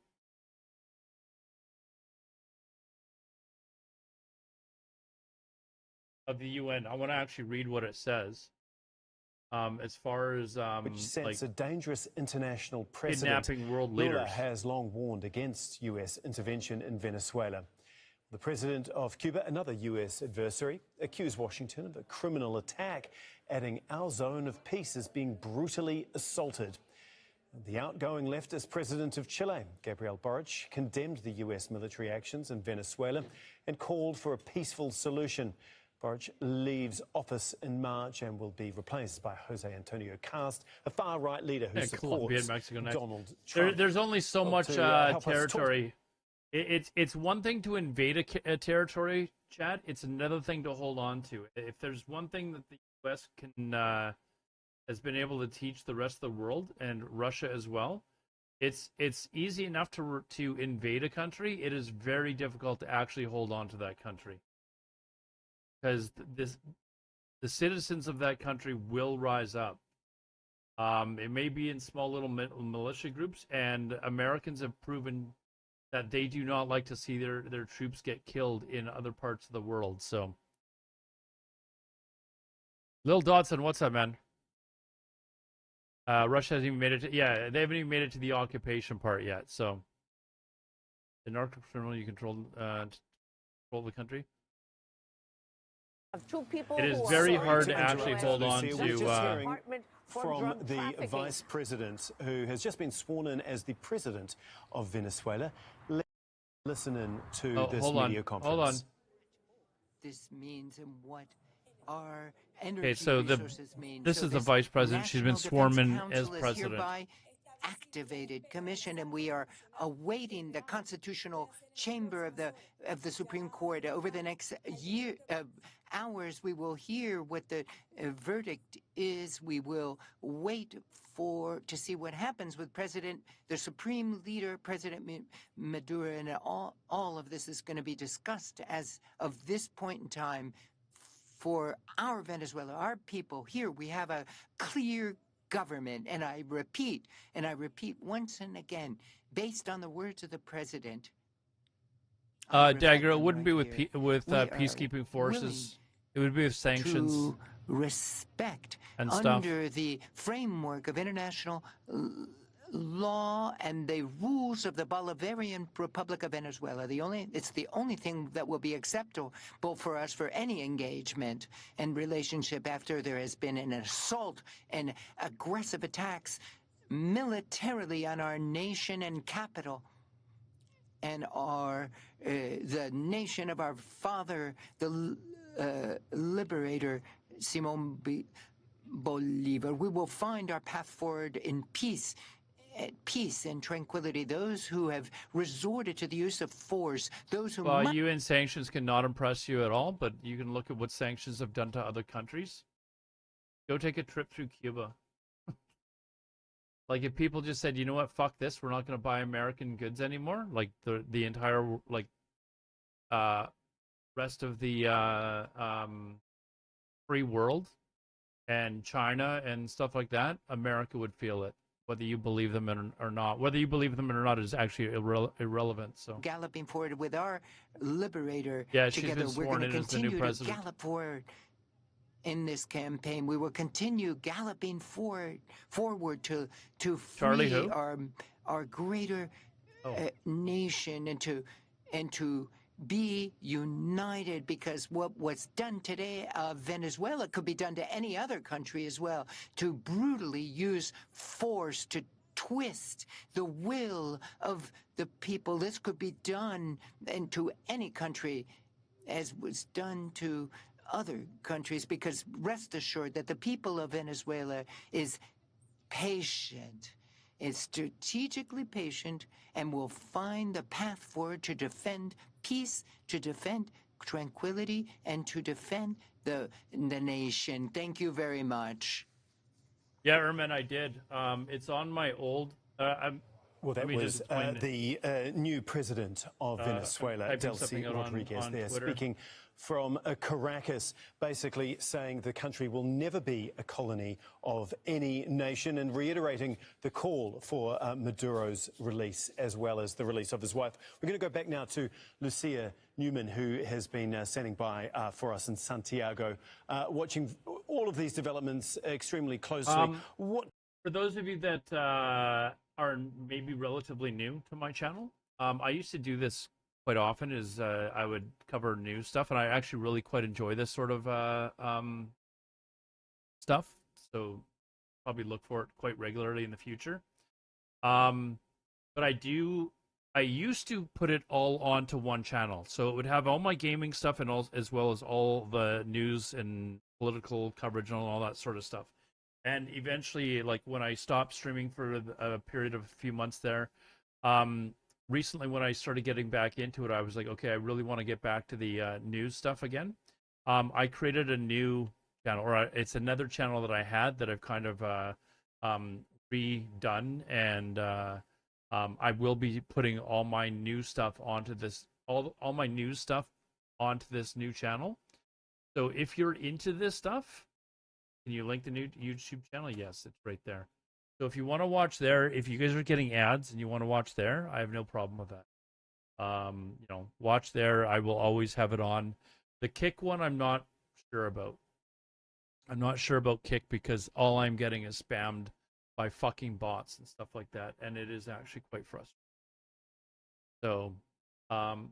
Of the UN. I want to actually read what it says. As far as which sets like a dangerous international precedent. Kidnapping world Lula leaders. has long warned against U.S. intervention in Venezuela. The president of Cuba, another U.S. adversary, accused Washington of a criminal attack, adding our zone of peace is being brutally assaulted. The outgoing leftist president of Chile, Gabriel Boric, condemned the US military actions in Venezuela and called for a peaceful solution. Boric leaves office in March and will be replaced by Jose Antonio Cast, a far-right leader who Colombia and supports Mexico next. Donald Trump. There's only so Well, much to, help us territory. It's one thing to invade a territory, Chad. It's another thing to hold on to. If there's one thing that the U.S. has been able to teach the rest of the world, and Russia as well, it's easy enough to invade a country. It is very difficult to actually hold on to that country, because the citizens of that country will rise up. It may be in small little militia groups, and Americans have proven that they do not like to see their troops get killed in other parts of the world. So, Lil Dodson, what's up, man? Russia hasn't even made it to, yeah, they haven't even made it to the occupation part yet. So, the narco criminal, you control the country. Of two people it is who very are hard to actually hold on to. From the vice president, who has just been sworn in as the president of Venezuela. Let's listen in to this media conference. Hold on. This means and what our energy Okay, so resources mean. this is the vice president. She's been sworn in as president. Activated commission, and we are awaiting the constitutional chamber of the Supreme Court. Over the next hours, we will hear what the verdict is. We will wait to see what happens with the Supreme Leader, President Maduro, and all of this is going to be discussed as of this point in time. For our Venezuela, our people here, we have a clear government, and I repeat once and again, based on the words of the president. Dagger, it wouldn't be with peacekeeping forces. It would be with sanctions. To respect and stuff. Under the framework of international law and the rules of the Bolivarian Republic of Venezuela. It's the only thing that will be acceptable for us for any engagement and relationship after there has been an assault and aggressive attacks militarily on our nation and capital and the nation of our father, the liberator, Simon Bolivar. We will find our path forward in peace and tranquility. Those who have resorted to the use of force, those who... Well, UN sanctions cannot impress you at all, but you can look at what sanctions have done to other countries. Go take a trip through Cuba. Like, if people just said, you know what, fuck this, we're not going to buy American goods anymore, like the entire, rest of the free world and China and stuff like that, America would feel it. Whether you believe them or not. Whether you believe them or not is actually irrelevant. So galloping forward with our liberator together, we're going to continue to gallop forward in this campaign. We will continue galloping forward to free our greater nation and to be united, because what was done today of Venezuela could be done to any other country as well, to brutally use force to twist the will of the people. This could be done to any country as was done to other countries, because rest assured that the people of Venezuela is patient. Is strategically patient and will find the path forward to defend peace, to defend tranquility, and to defend the nation. Thank you very much. Yeah, Erman, I did. It's on my old... well, that was the new president of Venezuela, Delcy Rodriguez, there, speaking from Caracas, basically saying the country will never be a colony of any nation, and reiterating the call for Maduro's release, as well as the release of his wife. We're going to go back now to Lucia Newman, who has been standing by for us in Santiago, watching all of these developments extremely closely. For those of you that are maybe relatively new to my channel, I used to do this quite often. I would cover news stuff, and I actually really quite enjoy this sort of stuff. So probably look for it quite regularly in the future. But I used to put it all onto one channel, so it would have all my gaming stuff and all, as well as all the news and political coverage and all that sort of stuff. And eventually, like when I stopped streaming for a period of a few months there, recently when I started getting back into it, I was like, okay, I really want to get back to the news stuff again. I created a new channel, or it's another channel that I had that I've kind of redone, and I will be putting all my new stuff onto this, all my news stuff onto this new channel. So if you're into this stuff, can you link the new YouTube channel? Yes, it's right there. So if you want to watch there, if you guys are getting ads and you want to watch there, I have no problem with that. You know, watch there. I will always have it on. The Kick one, I'm not sure about. I'm not sure about Kick because all I'm getting is spammed by fucking bots and stuff like that, and it is actually quite frustrating. So, and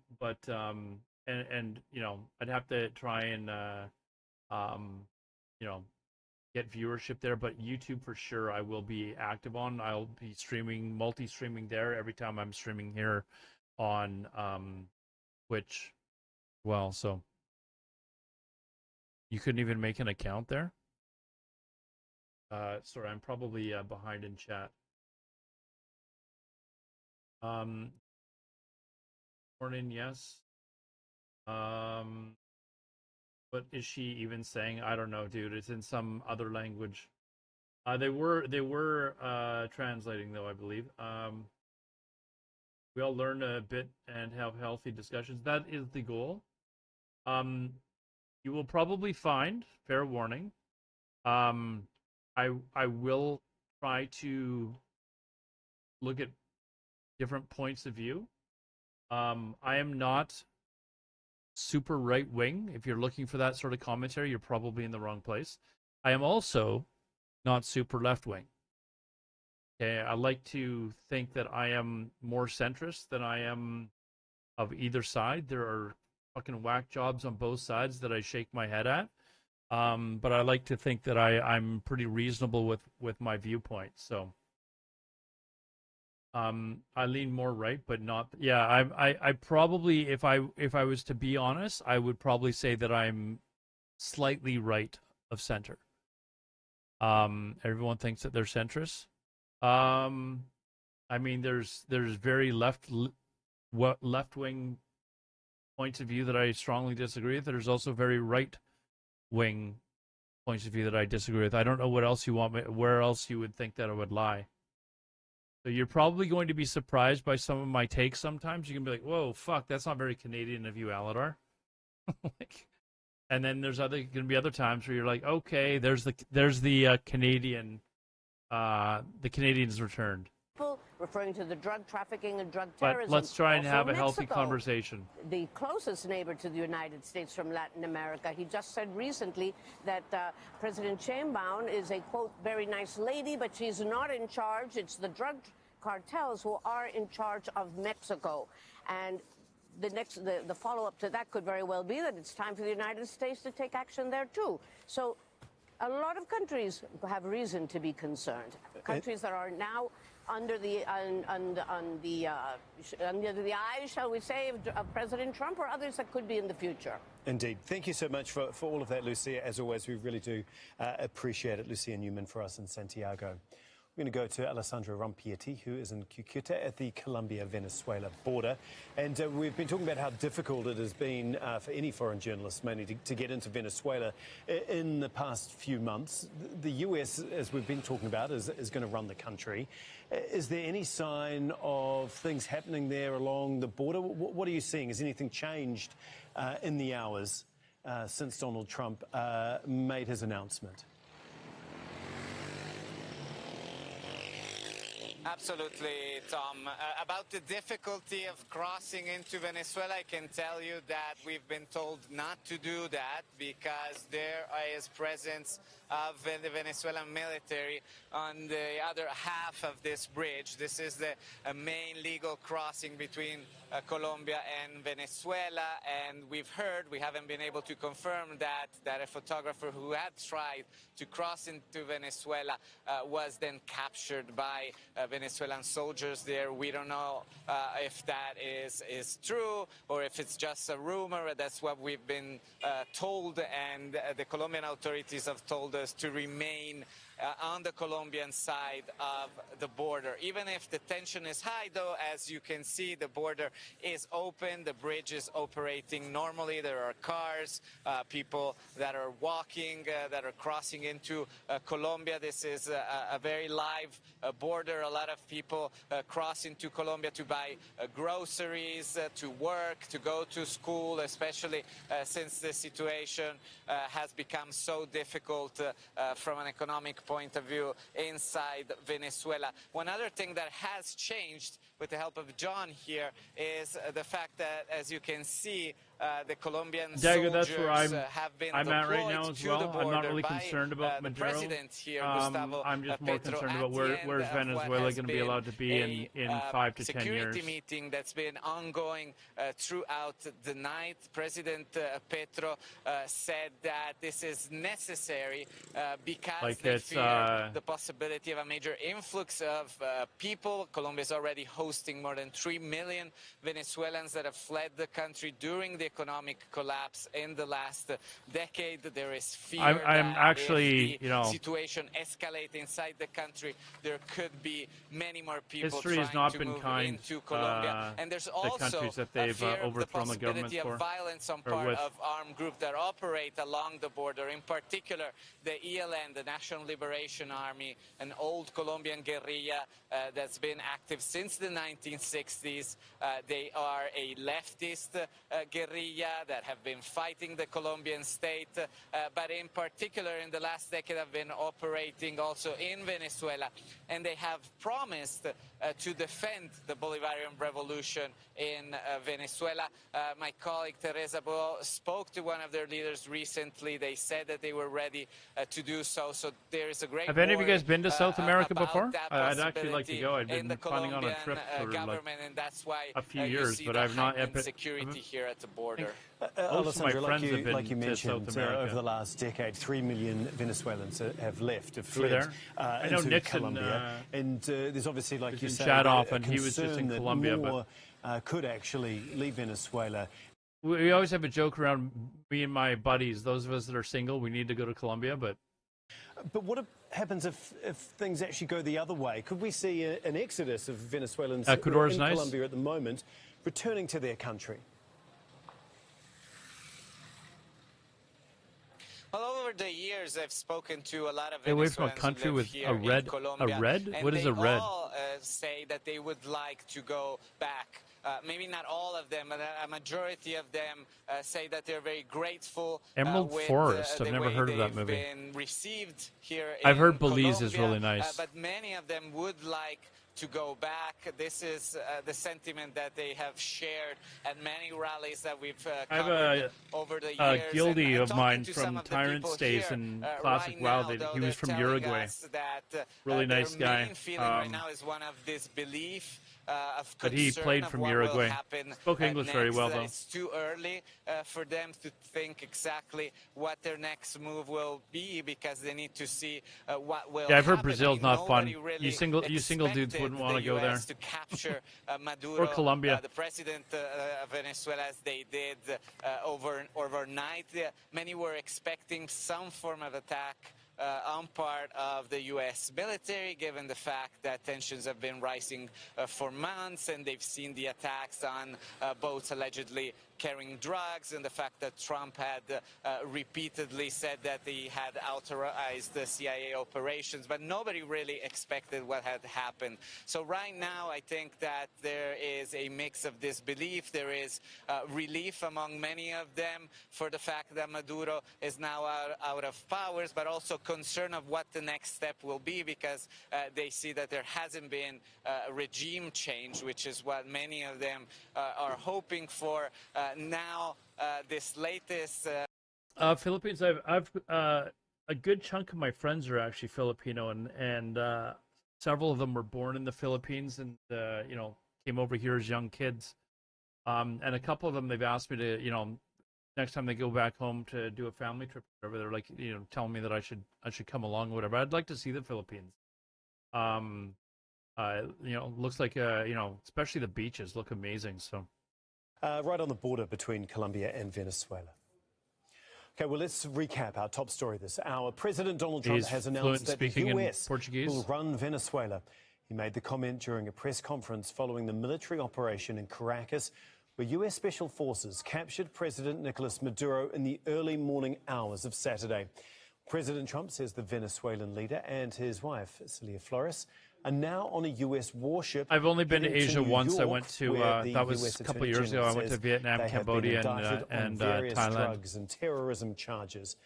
you know, I'd have to try and you know, get viewership there, but YouTube for sure I will be active on. I'll be streaming, multi-streaming there every time I'm streaming here on Twitch. Well, so you couldn't even make an account there? Sorry, I'm probably behind in chat. Morning, yes. What is she even saying? I don't know, dude. It's in some other language. They were translating though, I believe. We all learn a bit and have healthy discussions. That is the goal. You will probably find, fair warning, I will try to look at different points of view. I am not super right wing. If you're looking for that sort of commentary, you're probably in the wrong place. I am also not super left wing. Okay, I like to think that I am more centrist than I am of either side. There are fucking whack jobs on both sides that I shake my head at. But I like to think that I'm pretty reasonable with my viewpoint. So I lean more right, but not. Yeah, I probably, if I was to be honest, I would probably say that I'm slightly right of center. Everyone thinks that they're centrist. I mean, there's very left wing points of view that I strongly disagree with. There's also very right wing points of view that I disagree with. I don't know what else you want me, where else you would think that I would lie. So you're probably going to be surprised by some of my takes sometimes. You can be like, whoa, fuck, that's not very Canadian of you, Alodar. Like, and then there's going to be other times where you're like, okay, there's the Canadian, the Canadians returned. Referring to the drug trafficking and drug terrorism. But let's try and also have a Mexico, healthy conversation. The closest neighbor to the United States from Latin America. He just said recently that President Sheinbaum is a, quote, very nice lady, but she's not in charge. It's the drug cartels who are in charge of Mexico. And the follow-up to that could very well be that it's time for the United States to take action there, too. So a lot of countries have reason to be concerned. Countries that are now under the eye, shall we say, of President Trump, or others that could be in the future. Indeed. Thank you so much for all of that, Lucia. As always, we really do appreciate it. Lucia Newman for us in Santiago. We're going to go to Alessandro Rampietti, who is in Cucuta at the Colombia-Venezuela border. And we've been talking about how difficult it has been for any foreign journalists, mainly to get into Venezuela in the past few months. The US, as we've been talking about, is going to run the country. Is there any sign of things happening there along the border? What are you seeing? Has anything changed in the hours since Donald Trump made his announcement? Absolutely, Tom. About the difficulty of crossing into Venezuela, I can tell you that we've been told not to do that because there is presence of the Venezuelan military on the other half of this bridge. This is the main legal crossing between Colombia and Venezuela, and we've heard, we haven't been able to confirm that a photographer who had tried to cross into Venezuela was then captured by Venezuelan soldiers there. We don't know if that is true or if it's just a rumor. That's what we've been told, and the Colombian authorities have told us to remain on the Colombian side of the border. Even if the tension is high, though, as you can see, the border is open, the bridge is operating normally. There are cars, people that are walking, that are crossing into Colombia. This is a very live border. A lot of people cross into Colombia to buy groceries, to work, to go to school, especially since the situation has become so difficult from an economic point of view inside Venezuela. One other thing that has changed, with the help of John here, is the fact that, as you can see, the Colombian soldiers that's where have been I'm at right deployed now as to well. the border I'm not really by concerned about the Maduro. president here, Gustavo I'm just more Petro, concerned at about the end where's of what Venezuela has going to be been allowed to be in 5 to 10 years. security meeting that's been ongoing throughout the night. President Petro said that this is necessary because they fear the possibility of a major influx of people. Colombia is already hosting more than 3 million Venezuelans that have fled the country during the economic collapse in the last decade. There is fear I'm that actually, if the situation escalates inside the country, there could be many more people history has trying not to been move kind. into Colombia. And there's The also countries that a they've fear of the overthrown the governments possibility of for, violence on or part with. of armed groups that operate along the border, in particular the ELN, the National Liberation Army, an old Colombian guerrilla that's been active since the 1960s. They are a leftist guerrilla that have been fighting the Colombian state, but in particular in the last decade have been operating also in Venezuela, and they have promised to defend the Bolivarian revolution in Venezuela. My colleague Teresa Bo spoke to one of their leaders recently. They said that they were ready to do so. So there is a great Have any of you guys been to South America about before? that I'd actually like to go. I've in the been planning on a trip for government, and that's why a few you years, see but the I've not heightened yet. security here at the border. Most of my Alessandro, friends have been like you to mentioned, South America. over the last decade, 3 million Venezuelans have left, have Through fled there. I know into Nixon, Colombia. And there's obviously, like you say, Shadoff, a and he was just in concern that Colombia, more could actually leave Venezuela. We always have a joke around, me and my buddies, those of us that are single, we need to go to Colombia, but what happens if things actually go the other way? Could we see an exodus of Venezuelans in Colombia at the moment returning to their country? Well, over the years, I've spoken to a lot of Stay away Venezuelans from a country who live with here a red, in Colombia, a red? and What is they a red? all say that they would like to go back. Maybe not all of them, but a majority of them say that they're very grateful. Emerald with, Forest. the I've never way heard of that they've movie. been received here I've heard in Belize is Colombia, really nice. but many of them would like to go back. This is the sentiment that they have shared at many rallies that we've covered over the years. A guildie and of talking mine to some from of the Tyrant's people days here, in Classic right WoW. now, though, He was they're from telling Uruguay. us that, really nice their guy. main feeling right now is one of disbelief. Of But he concern played of from what Uruguay. will happen Spoke English next. very well, though. It's too early for them to think exactly what their next move will be, because they need to see what will Yeah, I've heard happen. Brazil's not fun. Really You single dudes wouldn't want to go there. to capture Maduro, or Colombia. the president of Venezuela, as they did overnight. Many were expecting some form of attack on part of the U.S. military, given the fact that tensions have been rising for months, and they've seen the attacks on boats allegedly carrying drugs, and the fact that Trump had repeatedly said that he had authorized the CIA operations, but nobody really expected what had happened. So right now, I think that there is a mix of disbelief. There is relief among many of them for the fact that Maduro is now out of powers, but also concern of what the next step will be, because they see that there hasn't been a regime change, which is what many of them are hoping for. Now, this latest Philippines. I've a good chunk of my friends are actually Filipino, and several of them were born in the Philippines, and came over here as young kids. And a couple of them, they've asked me to, next time they go back home to do a family trip, or whatever, they're like, telling me that I should come along or whatever. I'd like to see the Philippines. Looks like especially the beaches look amazing. So, right on the border between Colombia and Venezuela. Okay, well, let's recap our top story this hour. President Donald Trump has announced that the U.S. will run Venezuela. He made the comment during a press conference following the military operation in Caracas, where U.S. Special Forces captured President Nicolas Maduro in the early morning hours of Saturday. President Trump says the Venezuelan leader and his wife, Celia Flores, are now on a U.S. warship. I've only been to Asia once. I went to that was a couple of years ago. I went to Vietnam, Cambodia, and Thailand. Drugs and terrorism charges.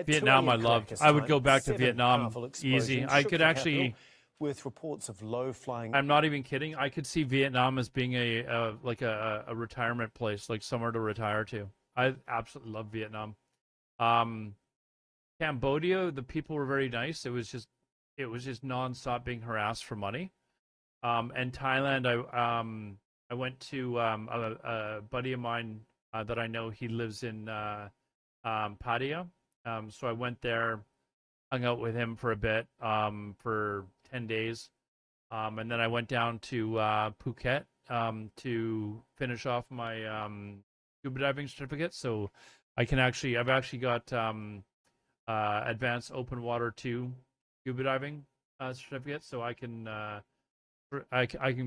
Vietnam, I loved. I would go back to Vietnam easy. I could actually, with reports of low flying. I'm not even kidding. I could see Vietnam as being a retirement place, like somewhere to retire to. I absolutely love Vietnam. Cambodia, the people were very nice. It was just nonstop being harassed for money. And Thailand, I went to a buddy of mine that I know. He lives in Pattaya. So I went there, hung out with him for a bit for 10 days. And then I went down to Phuket to finish off my scuba diving certificate. So I've actually got advanced open water 2 scuba diving certificate, so I can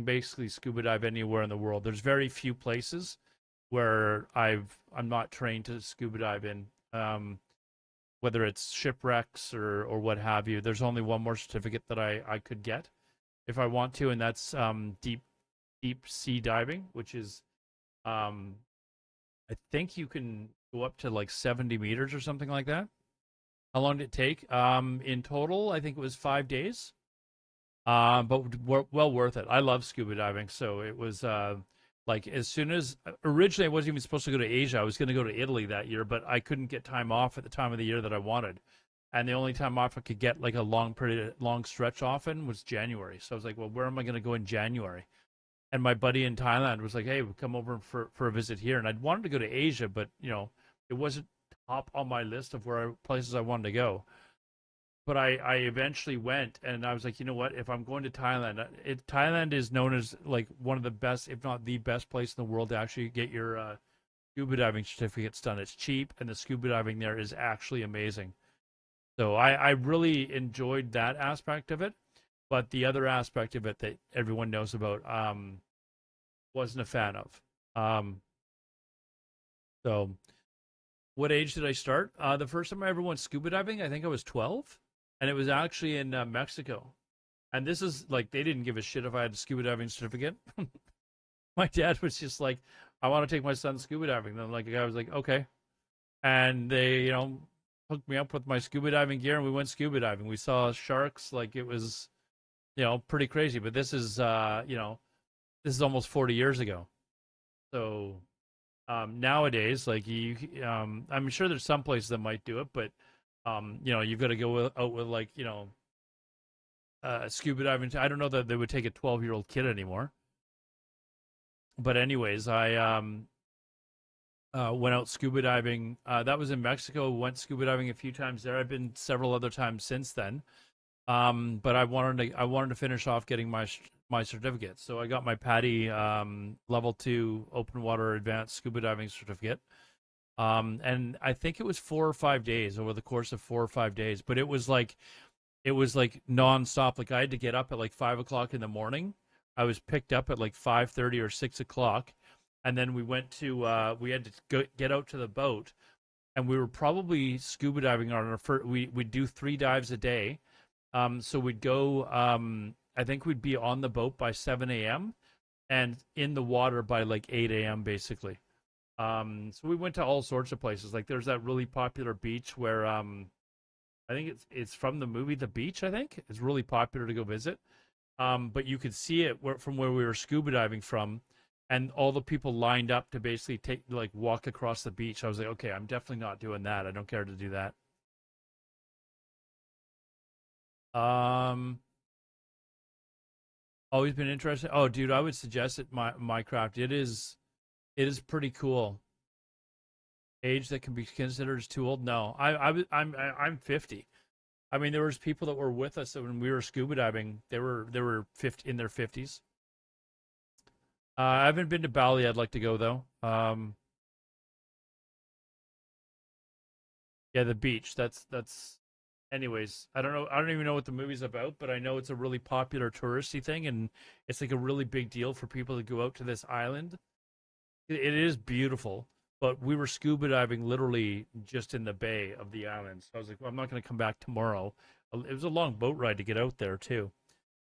basically scuba dive anywhere in the world. There's very few places where I'm not trained to scuba dive in, whether it's shipwrecks or what have you. There's only one more certificate that I could get if I want to, and that's deep sea diving, which is I think you can go up to like 70 meters or something like that. How long did it take? In total, I think it was 5 days. But well worth it. I love scuba diving, so it was like as soon as originally I wasn't even supposed to go to Asia. I was going to go to Italy that year, but I couldn't get time off at the time of the year that I wanted, and the only time off I could get like a long stretch off in was January. So I was like, well, where am I going to go in January? And my buddy in Thailand was like, hey, we'll come over for a visit here, and I'd wanted to go to Asia, but it wasn't top on my list of places I wanted to go. But I eventually went, and I was like, you know what? If I'm going to Thailand, Thailand is known as like one of the best, if not the best place in the world to actually get your scuba diving certificates done. It's cheap, and the scuba diving there is actually amazing. So I really enjoyed that aspect of it. But the other aspect of it that everyone knows about, wasn't a fan of. So what age did I start? The first time I ever went scuba diving, I think I was 12, and it was actually in Mexico. And this is like, they didn't give a shit if I had a scuba diving certificate. My dad was just like, I want to take my son scuba diving. Then like, I was like, okay. And they, hooked me up with my scuba diving gear, and we went scuba diving. We saw sharks. Like, it was, pretty crazy. But this is, this is almost 40 years ago. So nowadays, like I'm sure there's some places that might do it, but you've got to go out with like scuba diving. I don't know that they would take a 12-year-old kid anymore. But anyways, I went out scuba diving. That was in Mexico. Went scuba diving a few times there. I've been several other times since then. But I wanted to finish off getting my certificate. So I got my PADI level 2 open water advanced scuba diving certificate. And I think it was 4 or 5 days over the course of 4 or 5 days, but it was like nonstop. Like I had to get up at like 5 o'clock in the morning. I was picked up at like 5:30 or 6 o'clock. And then we went to, we had to get out to the boat, and we were probably scuba diving on our first, we'd do 3 dives a day. So we'd go, I think we'd be on the boat by 7 a.m. and in the water by like 8 a.m. basically. So we went to all sorts of places. Like there's that really popular beach where, I think it's from the movie The Beach, I think. It's really popular to go visit. But you could see it from where we were scuba diving from, and all the people lined up to basically walk across the beach. I was like, okay, I'm definitely not doing that. I don't care to do that. Always been interested. Oh, dude, I would suggest it. Minecraft. It is pretty cool. Age that can be considered as too old? No, I'm 50. I mean, there was people that were with us when we were scuba diving. They were 50, in their 50s. I haven't been to Bali. I'd like to go though. Yeah, the beach. That's. Anyways, I don't know. I don't even know what the movie's about, but I know it's a really popular touristy thing, and it's like a really big deal for people to go out to this island. It is beautiful, but we were scuba diving literally just in the bay of the island. So I was like, well, I'm not going to come back tomorrow. It was a long boat ride to get out there too.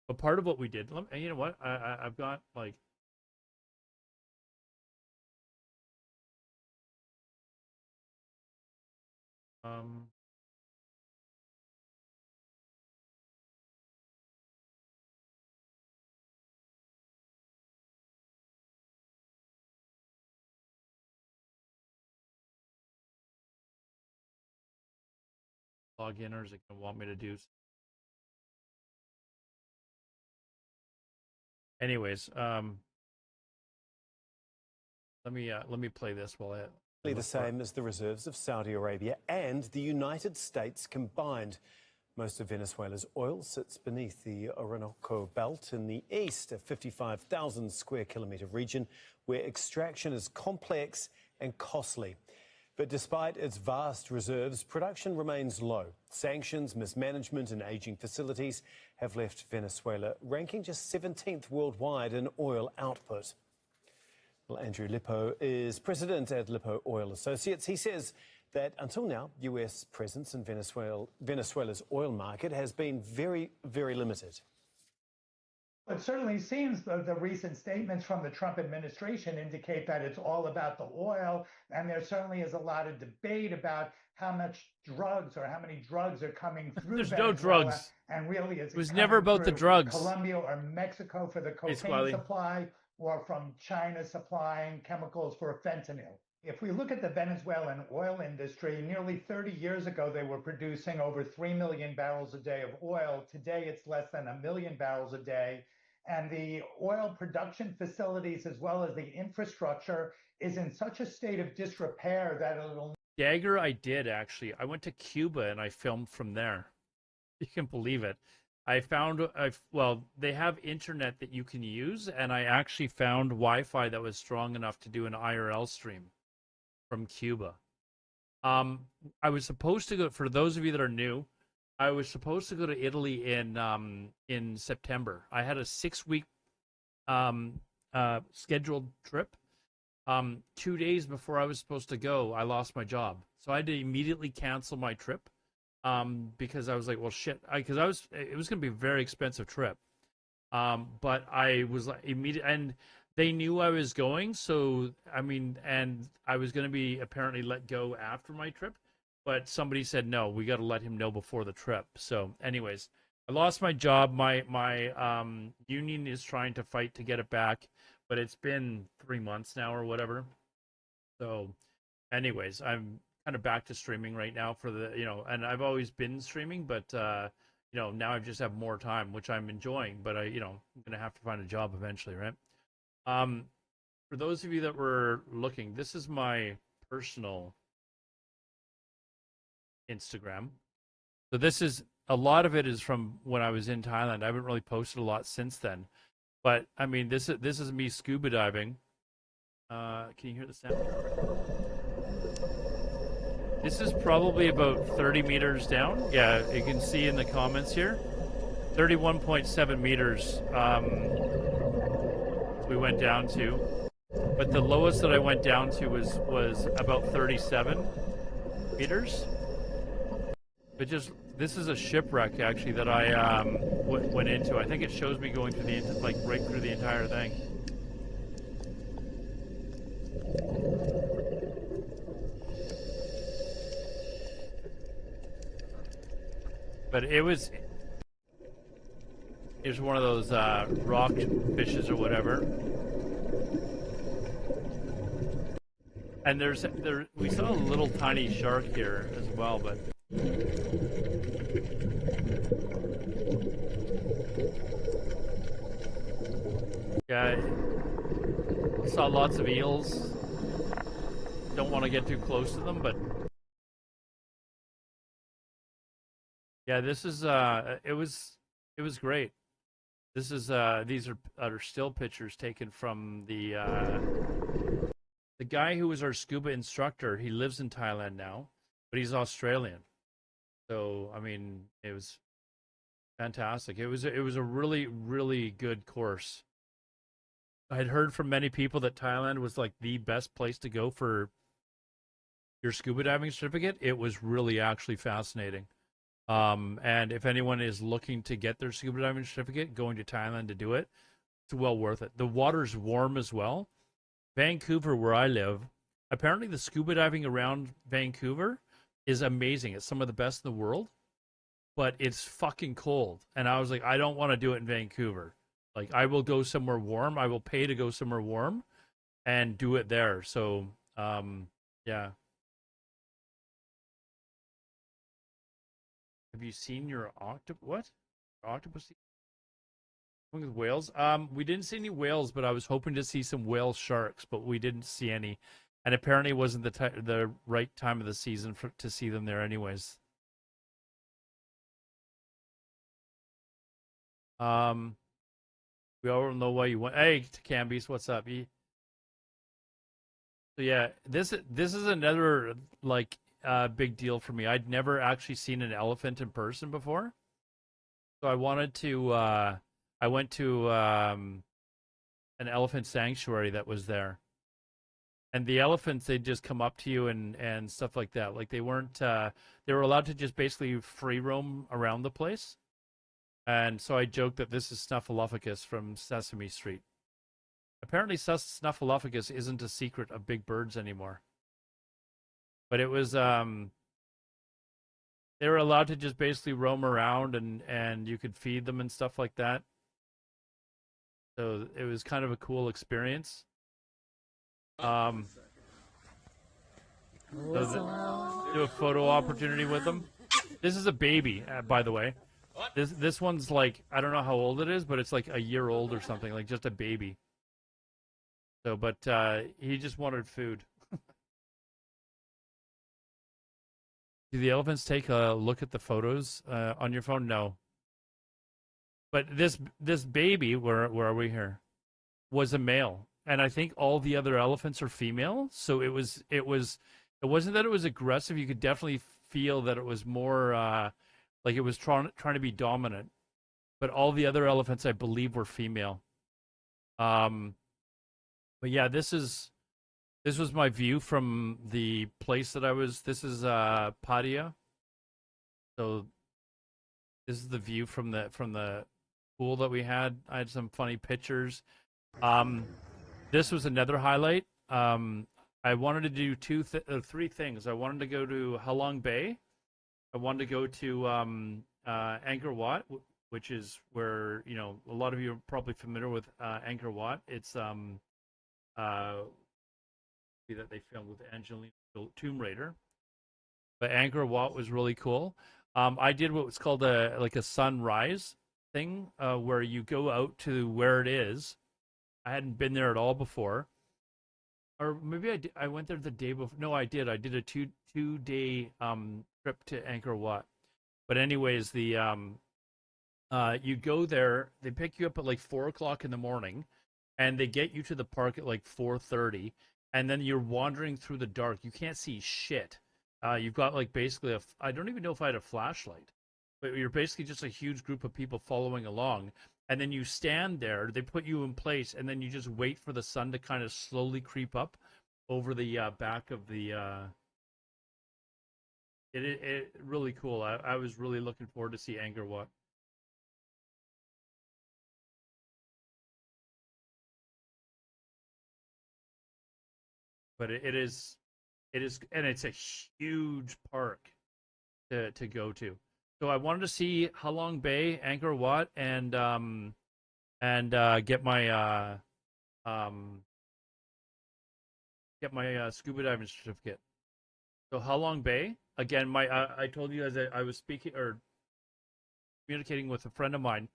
But part of what we did, and you know what? I've got like. Log in, or is it going to want me to do? Anyways, let me play this while I. The same as the reserves of Saudi Arabia and the United States combined. Most of Venezuela's oil sits beneath the Orinoco Belt in the east, a 55,000 square kilometre region where extraction is complex and costly. But despite its vast reserves, production remains low. Sanctions, mismanagement and ageing facilities have left Venezuela ranking just 17th worldwide in oil output. Well, Andrew Lippo is president at Lippo Oil Associates. He says that until now, US presence in Venezuela's oil market has been very, very limited. It certainly seems the recent statements from the Trump administration indicate that it's all about the oil, and there certainly is a lot of debate about how much drugs or how many drugs are coming through There's Venezuela, no drugs. and really it was never about the drugs. Colombia or Mexico for the cocaine supply, or from China supplying chemicals for fentanyl. If we look at the Venezuelan oil industry, nearly 30 years ago, they were producing over 3 million barrels a day of oil. Today, it's less than 1 million barrels a day. And the oil production facilities, as well as the infrastructure, is in such a state of disrepair that it'll... Dagger, I did, actually. I went to Cuba and I filmed from there. You can believe it. Well, they have internet that you can use, and I actually found Wi-Fi that was strong enough to do an IRL stream from Cuba. I was supposed to go, for those of you that are new, I was supposed to go to Italy in September. I had a 6-week scheduled trip. 2 days before I was supposed to go, I lost my job, so I had to immediately cancel my trip. Because I was like, well, shit, it was going to be a very expensive trip. But I was like and they knew I was going. So, I mean, and I was going to be apparently let go after my trip, but somebody said, no, we got to let him know before the trip. So anyways, I lost my job. My union is trying to fight to get it back, but it's been 3 months now or whatever. So anyways, I'm kind of back to streaming right now for the, and I've always been streaming, but, now I just have more time, which I'm enjoying, but I'm going to have to find a job eventually, right? For those of you that were looking, this is my personal Instagram. So a lot of it is from when I was in Thailand. I haven't really posted a lot since then, but I mean, this is me scuba diving. Can you hear the sound? This is probably about 30 meters down. Yeah, you can see in the comments here. 31.7 meters we went down to. But the lowest that I went down to was about 37 meters. But this is a shipwreck, actually, that I went into. I think it shows me going through right through the entire thing. But it was one of those rock fishes or whatever. And we saw a little tiny shark here as well, but yeah, I saw lots of eels. Don't want to get too close to them, but Yeah, this is it was great. This is these are still pictures taken from the guy who was our scuba instructor. He lives in Thailand now, but he's Australian. So I mean, it was fantastic. It was a really really good course. I'd heard from many people that Thailand was like the best place to go for your scuba diving certificate. It was really actually fascinating. And if anyone is looking to get their scuba diving certificate, going to Thailand to do it, it's well worth it. The water's warm as well. Vancouver, where I live, apparently the scuba diving around Vancouver is amazing. It's some of the best in the world, but it's fucking cold. And I was like, I don't want to do it in Vancouver. Like, I will go somewhere warm. I will pay to go somewhere warm and do it there. So, yeah. Have you seen your what? Octopus with whales? We didn't see any whales, but I was hoping to see some whale sharks, but we didn't see any. And apparently it wasn't the right time of the season to see them there anyways. We all know why you went. Hey, Cambies, what's up? So yeah, this is another like big deal for me. I'd never actually seen an elephant in person before. So I wanted to I went to an elephant sanctuary that was there. And the elephants, they'd just come up to you and stuff like that. Like they weren't they were allowed to just basically free roam around the place. And so I joked that this is Snuffleupagus from Sesame Street. Apparently Snuffleupagus isn't a secret of big birds anymore. But it was they were allowed to just basically roam around and you could feed them and stuff like that. So it was kind of a cool experience. Do a photo opportunity with them. This is a baby, by the way. This one's like, I don't know how old it is, but it's like a year old or something, like just a baby. So, but he just wanted food. Do the elephants take a look at the photos on your phone? No. But this baby, where are we here, was a male, and I think all the other elephants are female. So it wasn't that it was aggressive. You could definitely feel that it was more like it was trying to be dominant. But all the other elephants, I believe, were female. But yeah, this was my view from the place that I was. This is Pattaya. So this is the view from the pool that we had. I had some funny pictures. This was another highlight. I wanted to do three things. I wanted to go to Halong Bay. I wanted to go to Angkor Wat, which is where, you know, a lot of you are probably familiar with Angkor Wat. It's that they filmed with Angelina Tomb Raider. But Angkor Wat was really cool. I did what was called a sunrise thing, where you go out to where it is. I hadn't been there at all before, or maybe I went there the day before. No, I did. I did a two-day trip to Angkor Wat. But anyways, the you go there. They pick you up at like 4 o'clock in the morning, and they get you to the park at like 4:30, and then you're wandering through the dark. You can't see shit. You've got like basically I don't even know if I had a flashlight, but you're basically just a huge group of people following along. And then you stand there, they put you in place, and then you just wait for the sun to kind of slowly creep up over the back of the it really cool. I was really looking forward to see Angkor Wat. But it is, and it's a huge park to go to. So I wanted to see Halong Bay, Angkor Wat, and get my scuba diving certificate. So Halong Bay, again, I told you as I was speaking or communicating with a friend of mine.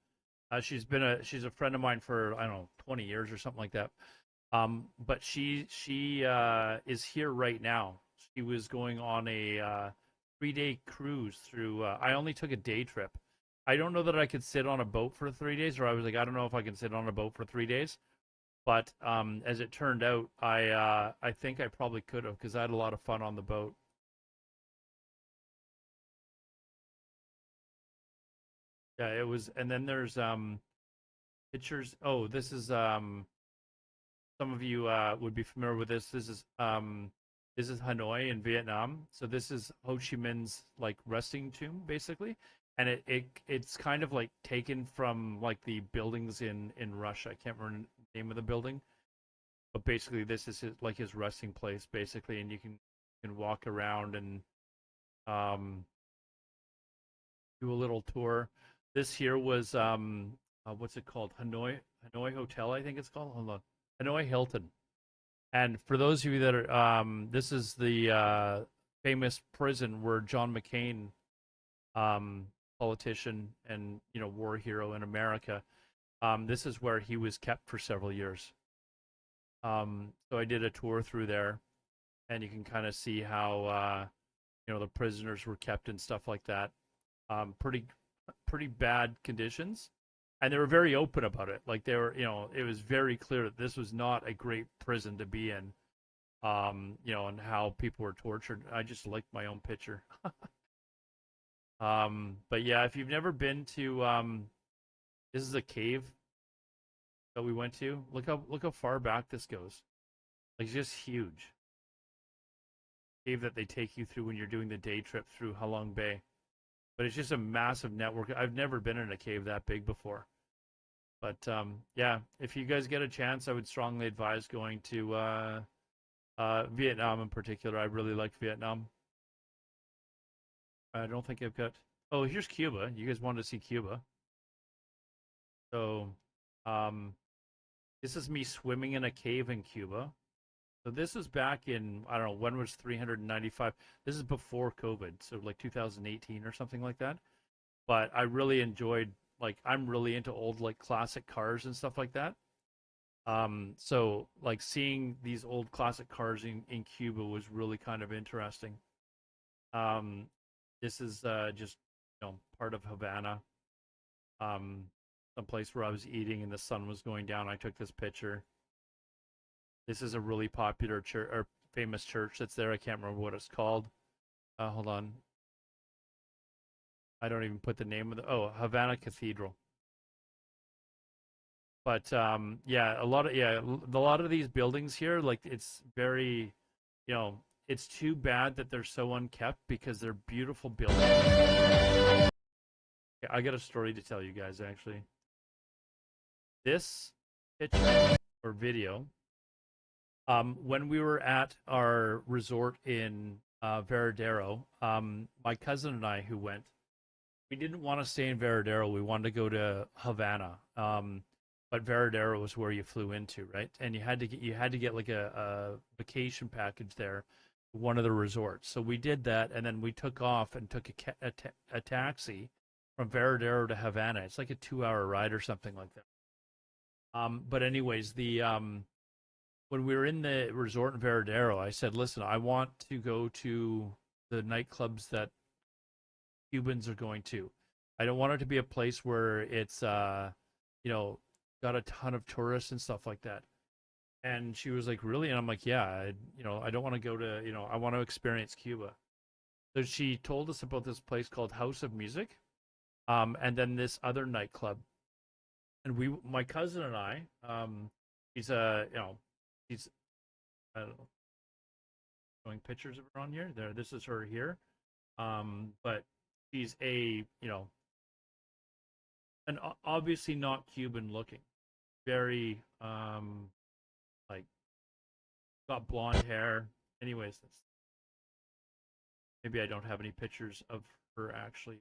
She's a friend of mine for, I don't know, 20 years or something like that. But she is here right now. She was going on a 3-day cruise through. I only took a day trip. I don't know that I could sit on a boat for 3 days, or I was like, I don't know if I can sit on a boat for 3 days. But as it turned out, I think I probably could have, because I had a lot of fun on the boat. Yeah, it was. And then there's pictures. Oh, this is some of you would be familiar with this. This is Hanoi in Vietnam. So this is Ho Chi Minh's like resting tomb, basically, and it's kind of like taken from like the buildings in Russia. I can't remember the name of the building, but basically this is his resting place, basically, and you can walk around and do a little tour. This here was what's it called? Hanoi Hotel, I think it's called. Hold on, Hanoi Hilton. And for those of you that are, this is the famous prison where John McCain, politician and war hero in America, this is where he was kept for several years. So I did a tour through there, and you can kind of see how the prisoners were kept and stuff like that. Pretty bad conditions, and they were very open about it. Like they were, it was very clear that this was not a great prison to be in. And how people were tortured. I just liked my own picture. But yeah, if you've never been to, this is a cave that we went to. Look how far back this goes. Like, it's just huge. Cave that they take you through when you're doing the day trip through Halong Bay. But it's just a massive network. I've never been in a cave that big before. But yeah, if you guys get a chance, I would strongly advise going to Vietnam in particular. I really liked Vietnam. I don't think I've got. Oh, here's Cuba. You guys wanted to see Cuba. So, this is me swimming in a cave in Cuba. So this is back in, I don't know, when was 395? This is before COVID, so like 2018 or something like that. But I really enjoyed, like, I'm really into old, like, classic cars and stuff like that. So, like, seeing these old classic cars in Cuba was really kind of interesting. This is just, part of Havana. Some place where I was eating and the sun was going down. I took this picture. This is a really popular church or famous church that's there. I can't remember what it's called. Hold on. I don't even put the name of Havana Cathedral. But yeah, a lot of these buildings here, like, it's very, it's too bad that they're so unkept because they're beautiful buildings. I got a story to tell you guys, actually. This picture or video, when we were at our resort in Veradero, my cousin and I who went, we didn't want to stay in Veradero. We wanted to go to Havana. But Veradero was where you flew into, right? And you had to get like a vacation package there, one of the resorts. So we did that, and then we took off and took a taxi from Veradero to Havana. It's like a 2-hour ride or something like that. But anyways, when we were in the resort in Veradero, I said, listen, I want to go to the nightclubs that Cubans are going to. I don't want it to be a place where it's, got a ton of tourists and stuff like that. And she was like, really? And I'm like, yeah, I don't want to go to, I want to experience Cuba. So she told us about this place called House of Music, and then this other nightclub. And my cousin and I, he's I don't know, showing pictures of her on here. There, this is her here. But she's and obviously not Cuban looking. Very, like, got blonde hair. Anyways, maybe I don't have any pictures of her actually.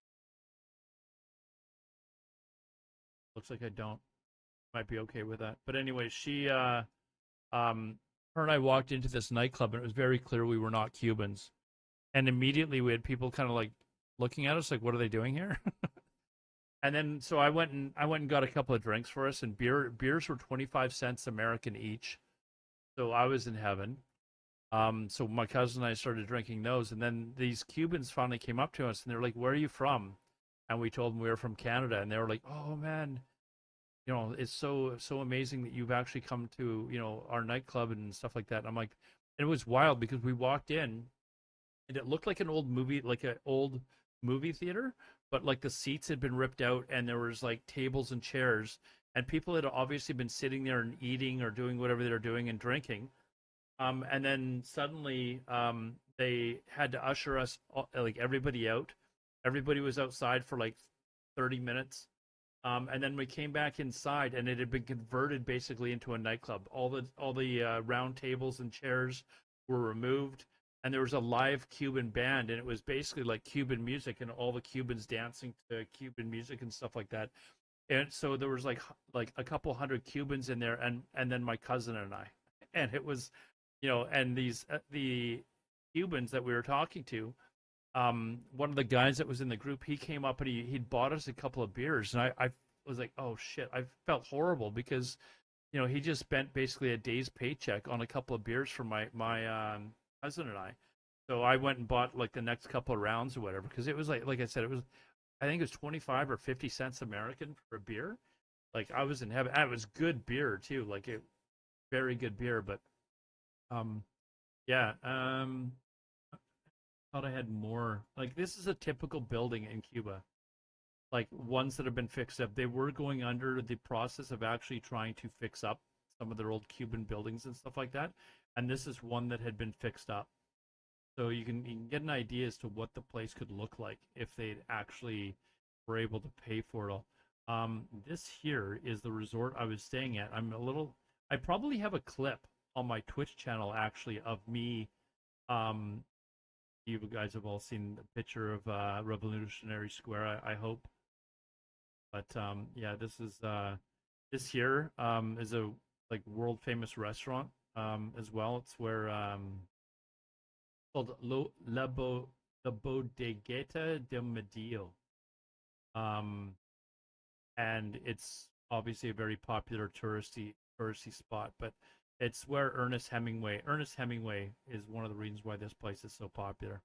Looks like I don't. Might be okay with that. But anyway, her and I walked into this nightclub, and it was very clear we were not Cubans. And immediately we had people kind of like looking at us like, what are they doing here? And then so I went and got a couple of drinks for us, and beers were 25 cents American each. So I was in heaven. So my cousin and I started drinking those, and then these Cubans finally came up to us, and they're like, "Where are you from?" And we told them we were from Canada, and they were like, "Oh man, you know, it's so amazing that you've actually come to, you know, our nightclub and stuff like that." And I'm like, and it was wild because we walked in, and it looked like an old movie, like an old movie theater, but like the seats had been ripped out, and there was like tables and chairs, and people had obviously been sitting there and eating or doing whatever they were doing and drinking. And then suddenly, they had to usher us, like everybody out. Everybody was outside for like 30 minutes. And then we came back inside, and it had been converted basically into a nightclub. All the round tables and chairs were removed, and there was a live Cuban band, and it was basically like Cuban music, and all the Cubans dancing to Cuban music and stuff like that. And so there was like a couple hundred Cubans in there, and then my cousin and I, and it was, you know, and these the Cubans that we were talking to, one of the guys that was in the group, he came up and he'd bought us a couple of beers, and I was like, oh shit, I felt horrible because, you know, he just spent basically a day's paycheck on a couple of beers for my cousin and I. So I went and bought like the next couple of rounds or whatever, because it was like I said, it was, I think it was 25 or 50 cents American for a beer. Like I was in heaven. And it was good beer too, like it very good beer. But yeah, thought I had more. Like this is a typical building in Cuba, like ones that have been fixed up. They were going under the process of actually trying to fix up some of their old Cuban buildings and stuff like that, and this is one that had been fixed up. So you can get an idea as to what the place could look like if they actually were able to pay for it all. This here is the resort I was staying at. I probably have a clip on my Twitch channel actually of me. You guys have all seen the picture of Revolutionary Square, I hope. But yeah, this here is a like world famous restaurant as well. It's where called La Bodegueta de Medio. And it's obviously a very popular touristy spot, but it's where Ernest Hemingway is one of the reasons why this place is so popular.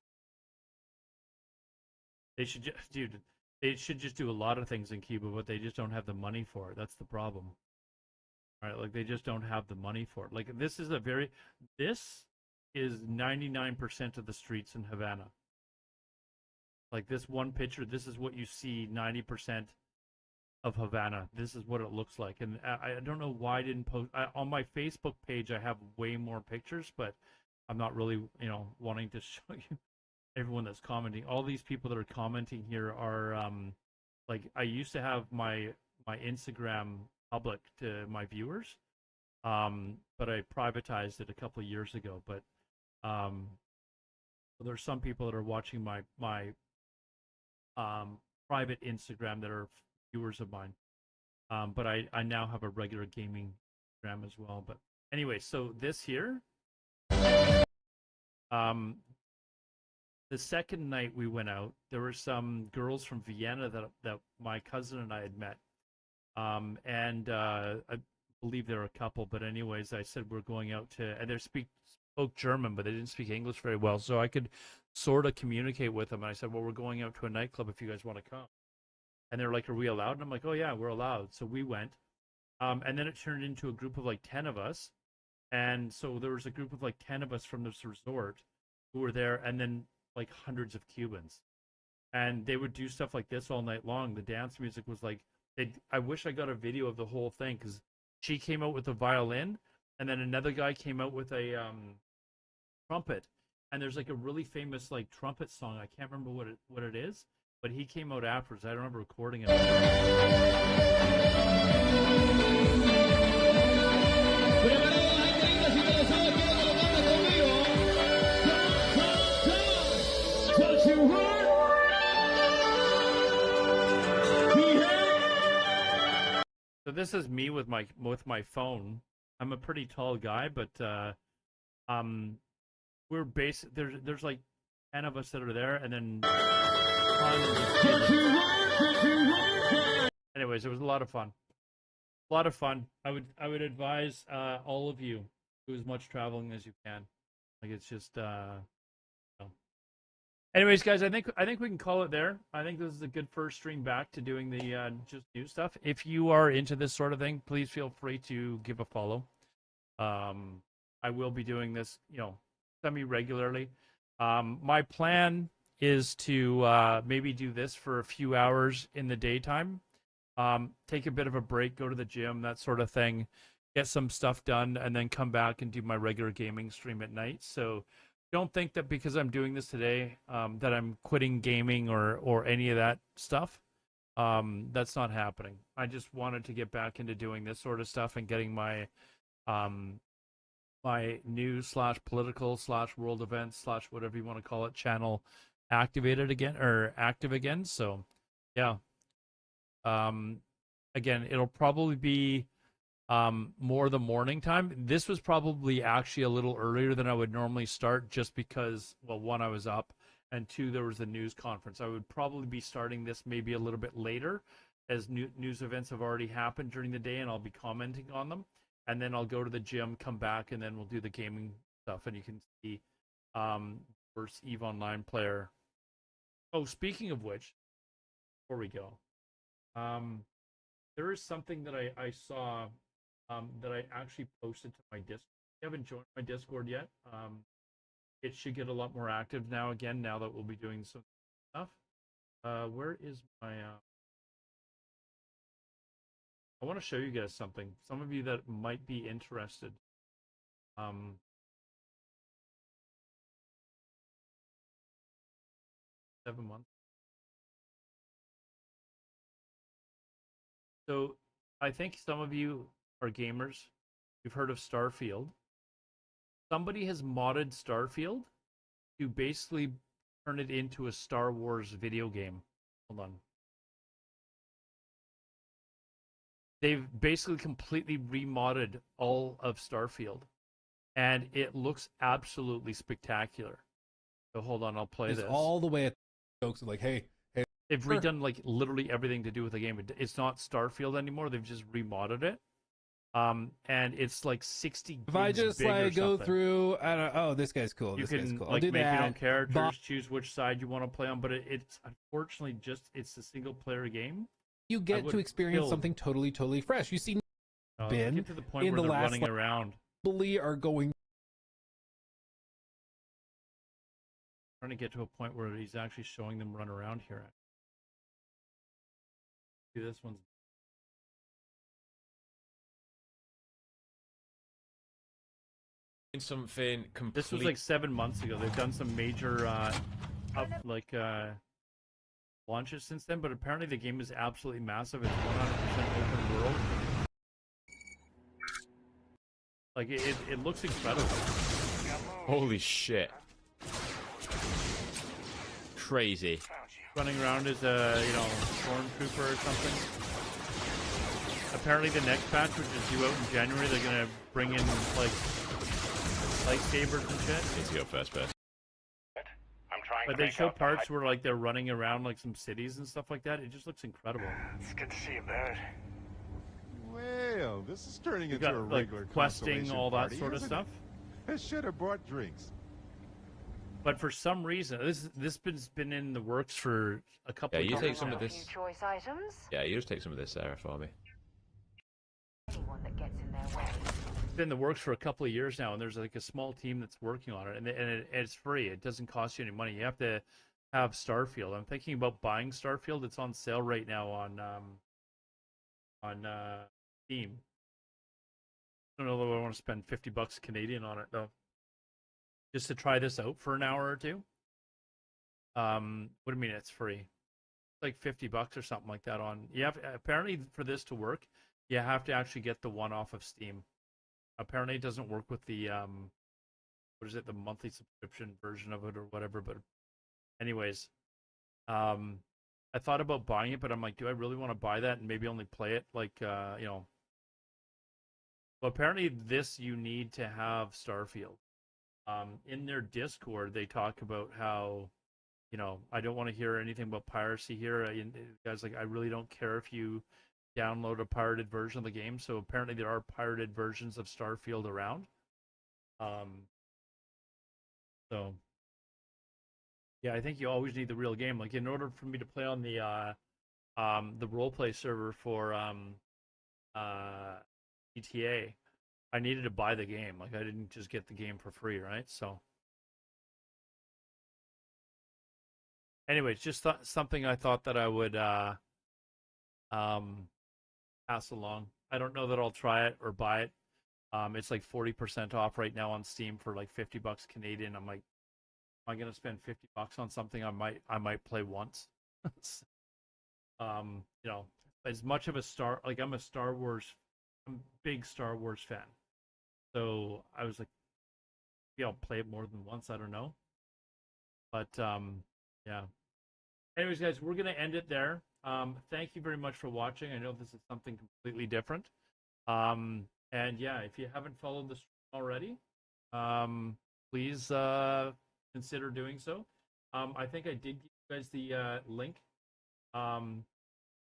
They should just, dude, they should just do a lot of things in Cuba, but they just don't have the money for it. That's the problem. Right? Like they just don't have the money for it. Like this is 99% of the streets in Havana. Like this one picture, this is what you see 90% of Havana. This is what it looks like. And I don't know why I didn't post on my Facebook page. I have way more pictures, but I'm not really, you know, wanting to show you everyone that's commenting. All these people that are commenting here are like I used to have my Instagram public to my viewers, but I privatized it a couple of years ago. But there's some people that are watching my private Instagram that are viewers of mine. But I now have a regular gaming Instagram as well. But anyway, so this here, the second night we went out, there were some girls from Vienna that my cousin and I had met. And I believe they're a couple, but anyways, I said we're going out to, and they spoke German, but they didn't speak English very well, so I could sort of communicate with them. And I said, well, we're going out to a nightclub if you guys want to come. And they're like, are we allowed? And I'm like, oh yeah, we're allowed. So we went. And then it turned into a group of like 10 of us. And so there was a group of like 10 of us from this resort who were there, and then like hundreds of Cubans. And they would do stuff like this all night long. The dance music was like, I wish I got a video of the whole thing, because she came out with a violin, and then another guy came out with a trumpet. And there's like a really famous like trumpet song. I can't remember what it is, but he came out afterwards. I remember recording it. So this is me with my phone. I'm a pretty tall guy, but we're there's like 10 of us that are there, and then anyways, it was a lot of fun. A lot of fun. I would advise all of you do as much traveling as you can. Like it's just Anyways, guys, I think we can call it there. I think this is a good first stream back to doing the just new stuff. If you are into this sort of thing, please feel free to give a follow. I will be doing this, semi-regularly. My plan is to maybe do this for a few hours in the daytime, take a bit of a break, go to the gym, that sort of thing, get some stuff done, and then come back and do my regular gaming stream at night. So don't think that because I'm doing this today that I'm quitting gaming or any of that stuff. That's not happening. I just wanted to get back into doing this sort of stuff and getting my my news / political / world events / whatever you want to call it channel activated again or active again. So yeah. Again, it'll probably be more the morning time. This was probably actually a little earlier than I would normally start just because, well, one, I was up, and two, there was a news conference. I would probably be starting this maybe a little bit later as news events have already happened during the day, and I'll be commenting on them. And then I'll go to the gym, come back, and then we'll do the gaming stuff. And you can see first EVE Online player. Oh, speaking of which, before we go, there is something that I saw that I actually posted to my Discord. If you haven't joined my Discord yet, it should get a lot more active now again, now that we'll be doing some stuff. Where is my... I want to show you guys something. Some of you that might be interested. 7 months. So I think some of you are gamers. You've heard of Starfield. Somebody has modded Starfield to basically turn it into a Star Wars video game. Hold on. They've basically completely remodded all of Starfield, and it looks absolutely spectacular. So hold on, I'll play this. All the way at jokes like, hey. They've redone like literally everything to do with the game. It's not Starfield anymore. They've just remodded it. And it's like 60 gigs if I just big like go something. through, I don't. Oh, this guy's cool. You This can guy's cool. I'll like do make that. your own characters, choose which side you want to play on, but it's unfortunately it's a single player game. You get to experience something totally fresh. You see, Ben get to the point in where the they're last running around. Are going. Trying to get to a point where he's actually showing them run around here. See, this one's. Something complete. This was like 7 months ago. They've done some major launches since then, but apparently the game is absolutely massive. It's 100% open world. Like it looks incredible. Holy shit! Crazy. Running around as a stormtrooper or something. Apparently the next patch, which is due out in January, they're gonna bring in like lightsabers and shit. Need to go first person. But they show parts where like they're running around like some cities and stuff like that. It just looks incredible. It's good to see you, Barrett. Well, this is turning You into got a like regular questing, consolation all that party, sort of isn't stuff. it? I should have brought drinks. But for some reason, this has been in the works for a couple. Yeah, you of take years some now. of this. Choice items. Yeah, you just take some of this, Sarah, for me. Anyone that gets in their way. It's been in the works for a couple of years now, and there's like a small team that's working on it, and it's free. It doesn't cost you any money. You have to have Starfield. I'm thinking about buying Starfield. It's on sale right now on Steam. I don't know if I want to spend $50 Canadian on it though, just to try this out for an hour or two. What do you mean it's free? It's like $50 or something like that on. You have apparently for this to work, you have to actually get the one off of Steam. Apparently, it doesn't work with the what is it, the monthly subscription version of it or whatever. But anyways, I thought about buying it, but I'm like, do I really want to buy that and maybe only play it like Well, apparently this you need to have Starfield. In their Discord, they talk about how, I don't want to hear anything about piracy here. Guys, like, I really don't care if you download a pirated version of the game. So apparently there are pirated versions of Starfield around. So, yeah, I think you always need the real game. Like, in order for me to play on the roleplay server for GTA, I needed to buy the game. Like, I didn't just get the game for free, right? So, anyways, just something I thought that I would pass along. I don't know that I'll try it or buy it. It's like 40% off right now on Steam for like $50 Canadian. I'm like, am I gonna spend $50 on something I might play once? You know, as much of a I'm a big Star Wars fan. So I was like, yeah, I'll play it more than once. I don't know, but yeah. Anyways, guys, we're gonna end it there. Thank you very much for watching. I know this is something completely different. And yeah, if you haven't followed the stream already, please consider doing so. I think I did give you guys the link.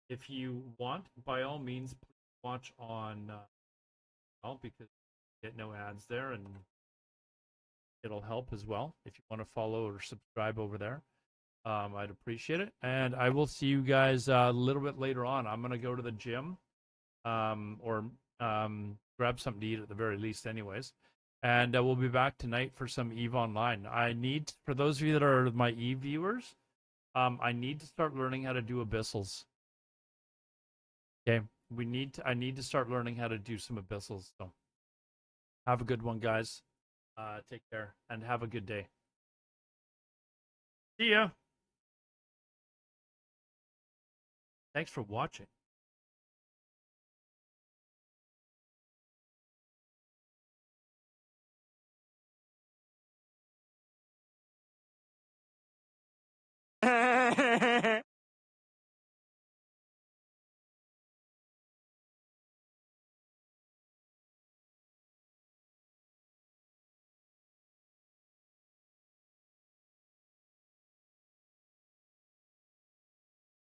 If you want, by all means, please watch on because you get no ads there, and it'll help as well if you want to follow or subscribe over there. I'd appreciate it, and I will see you guys a little bit later on. I'm gonna go to the gym, or grab something to eat at the very least, anyways. And we'll be back tonight for some EVE Online. For those of you that are my EVE viewers, I need to start learning how to do abyssals. Okay, I need to start learning how to do some abyssals. So, have a good one, guys. Take care and have a good day. See ya. Thanks for watching.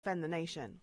Defend the nation.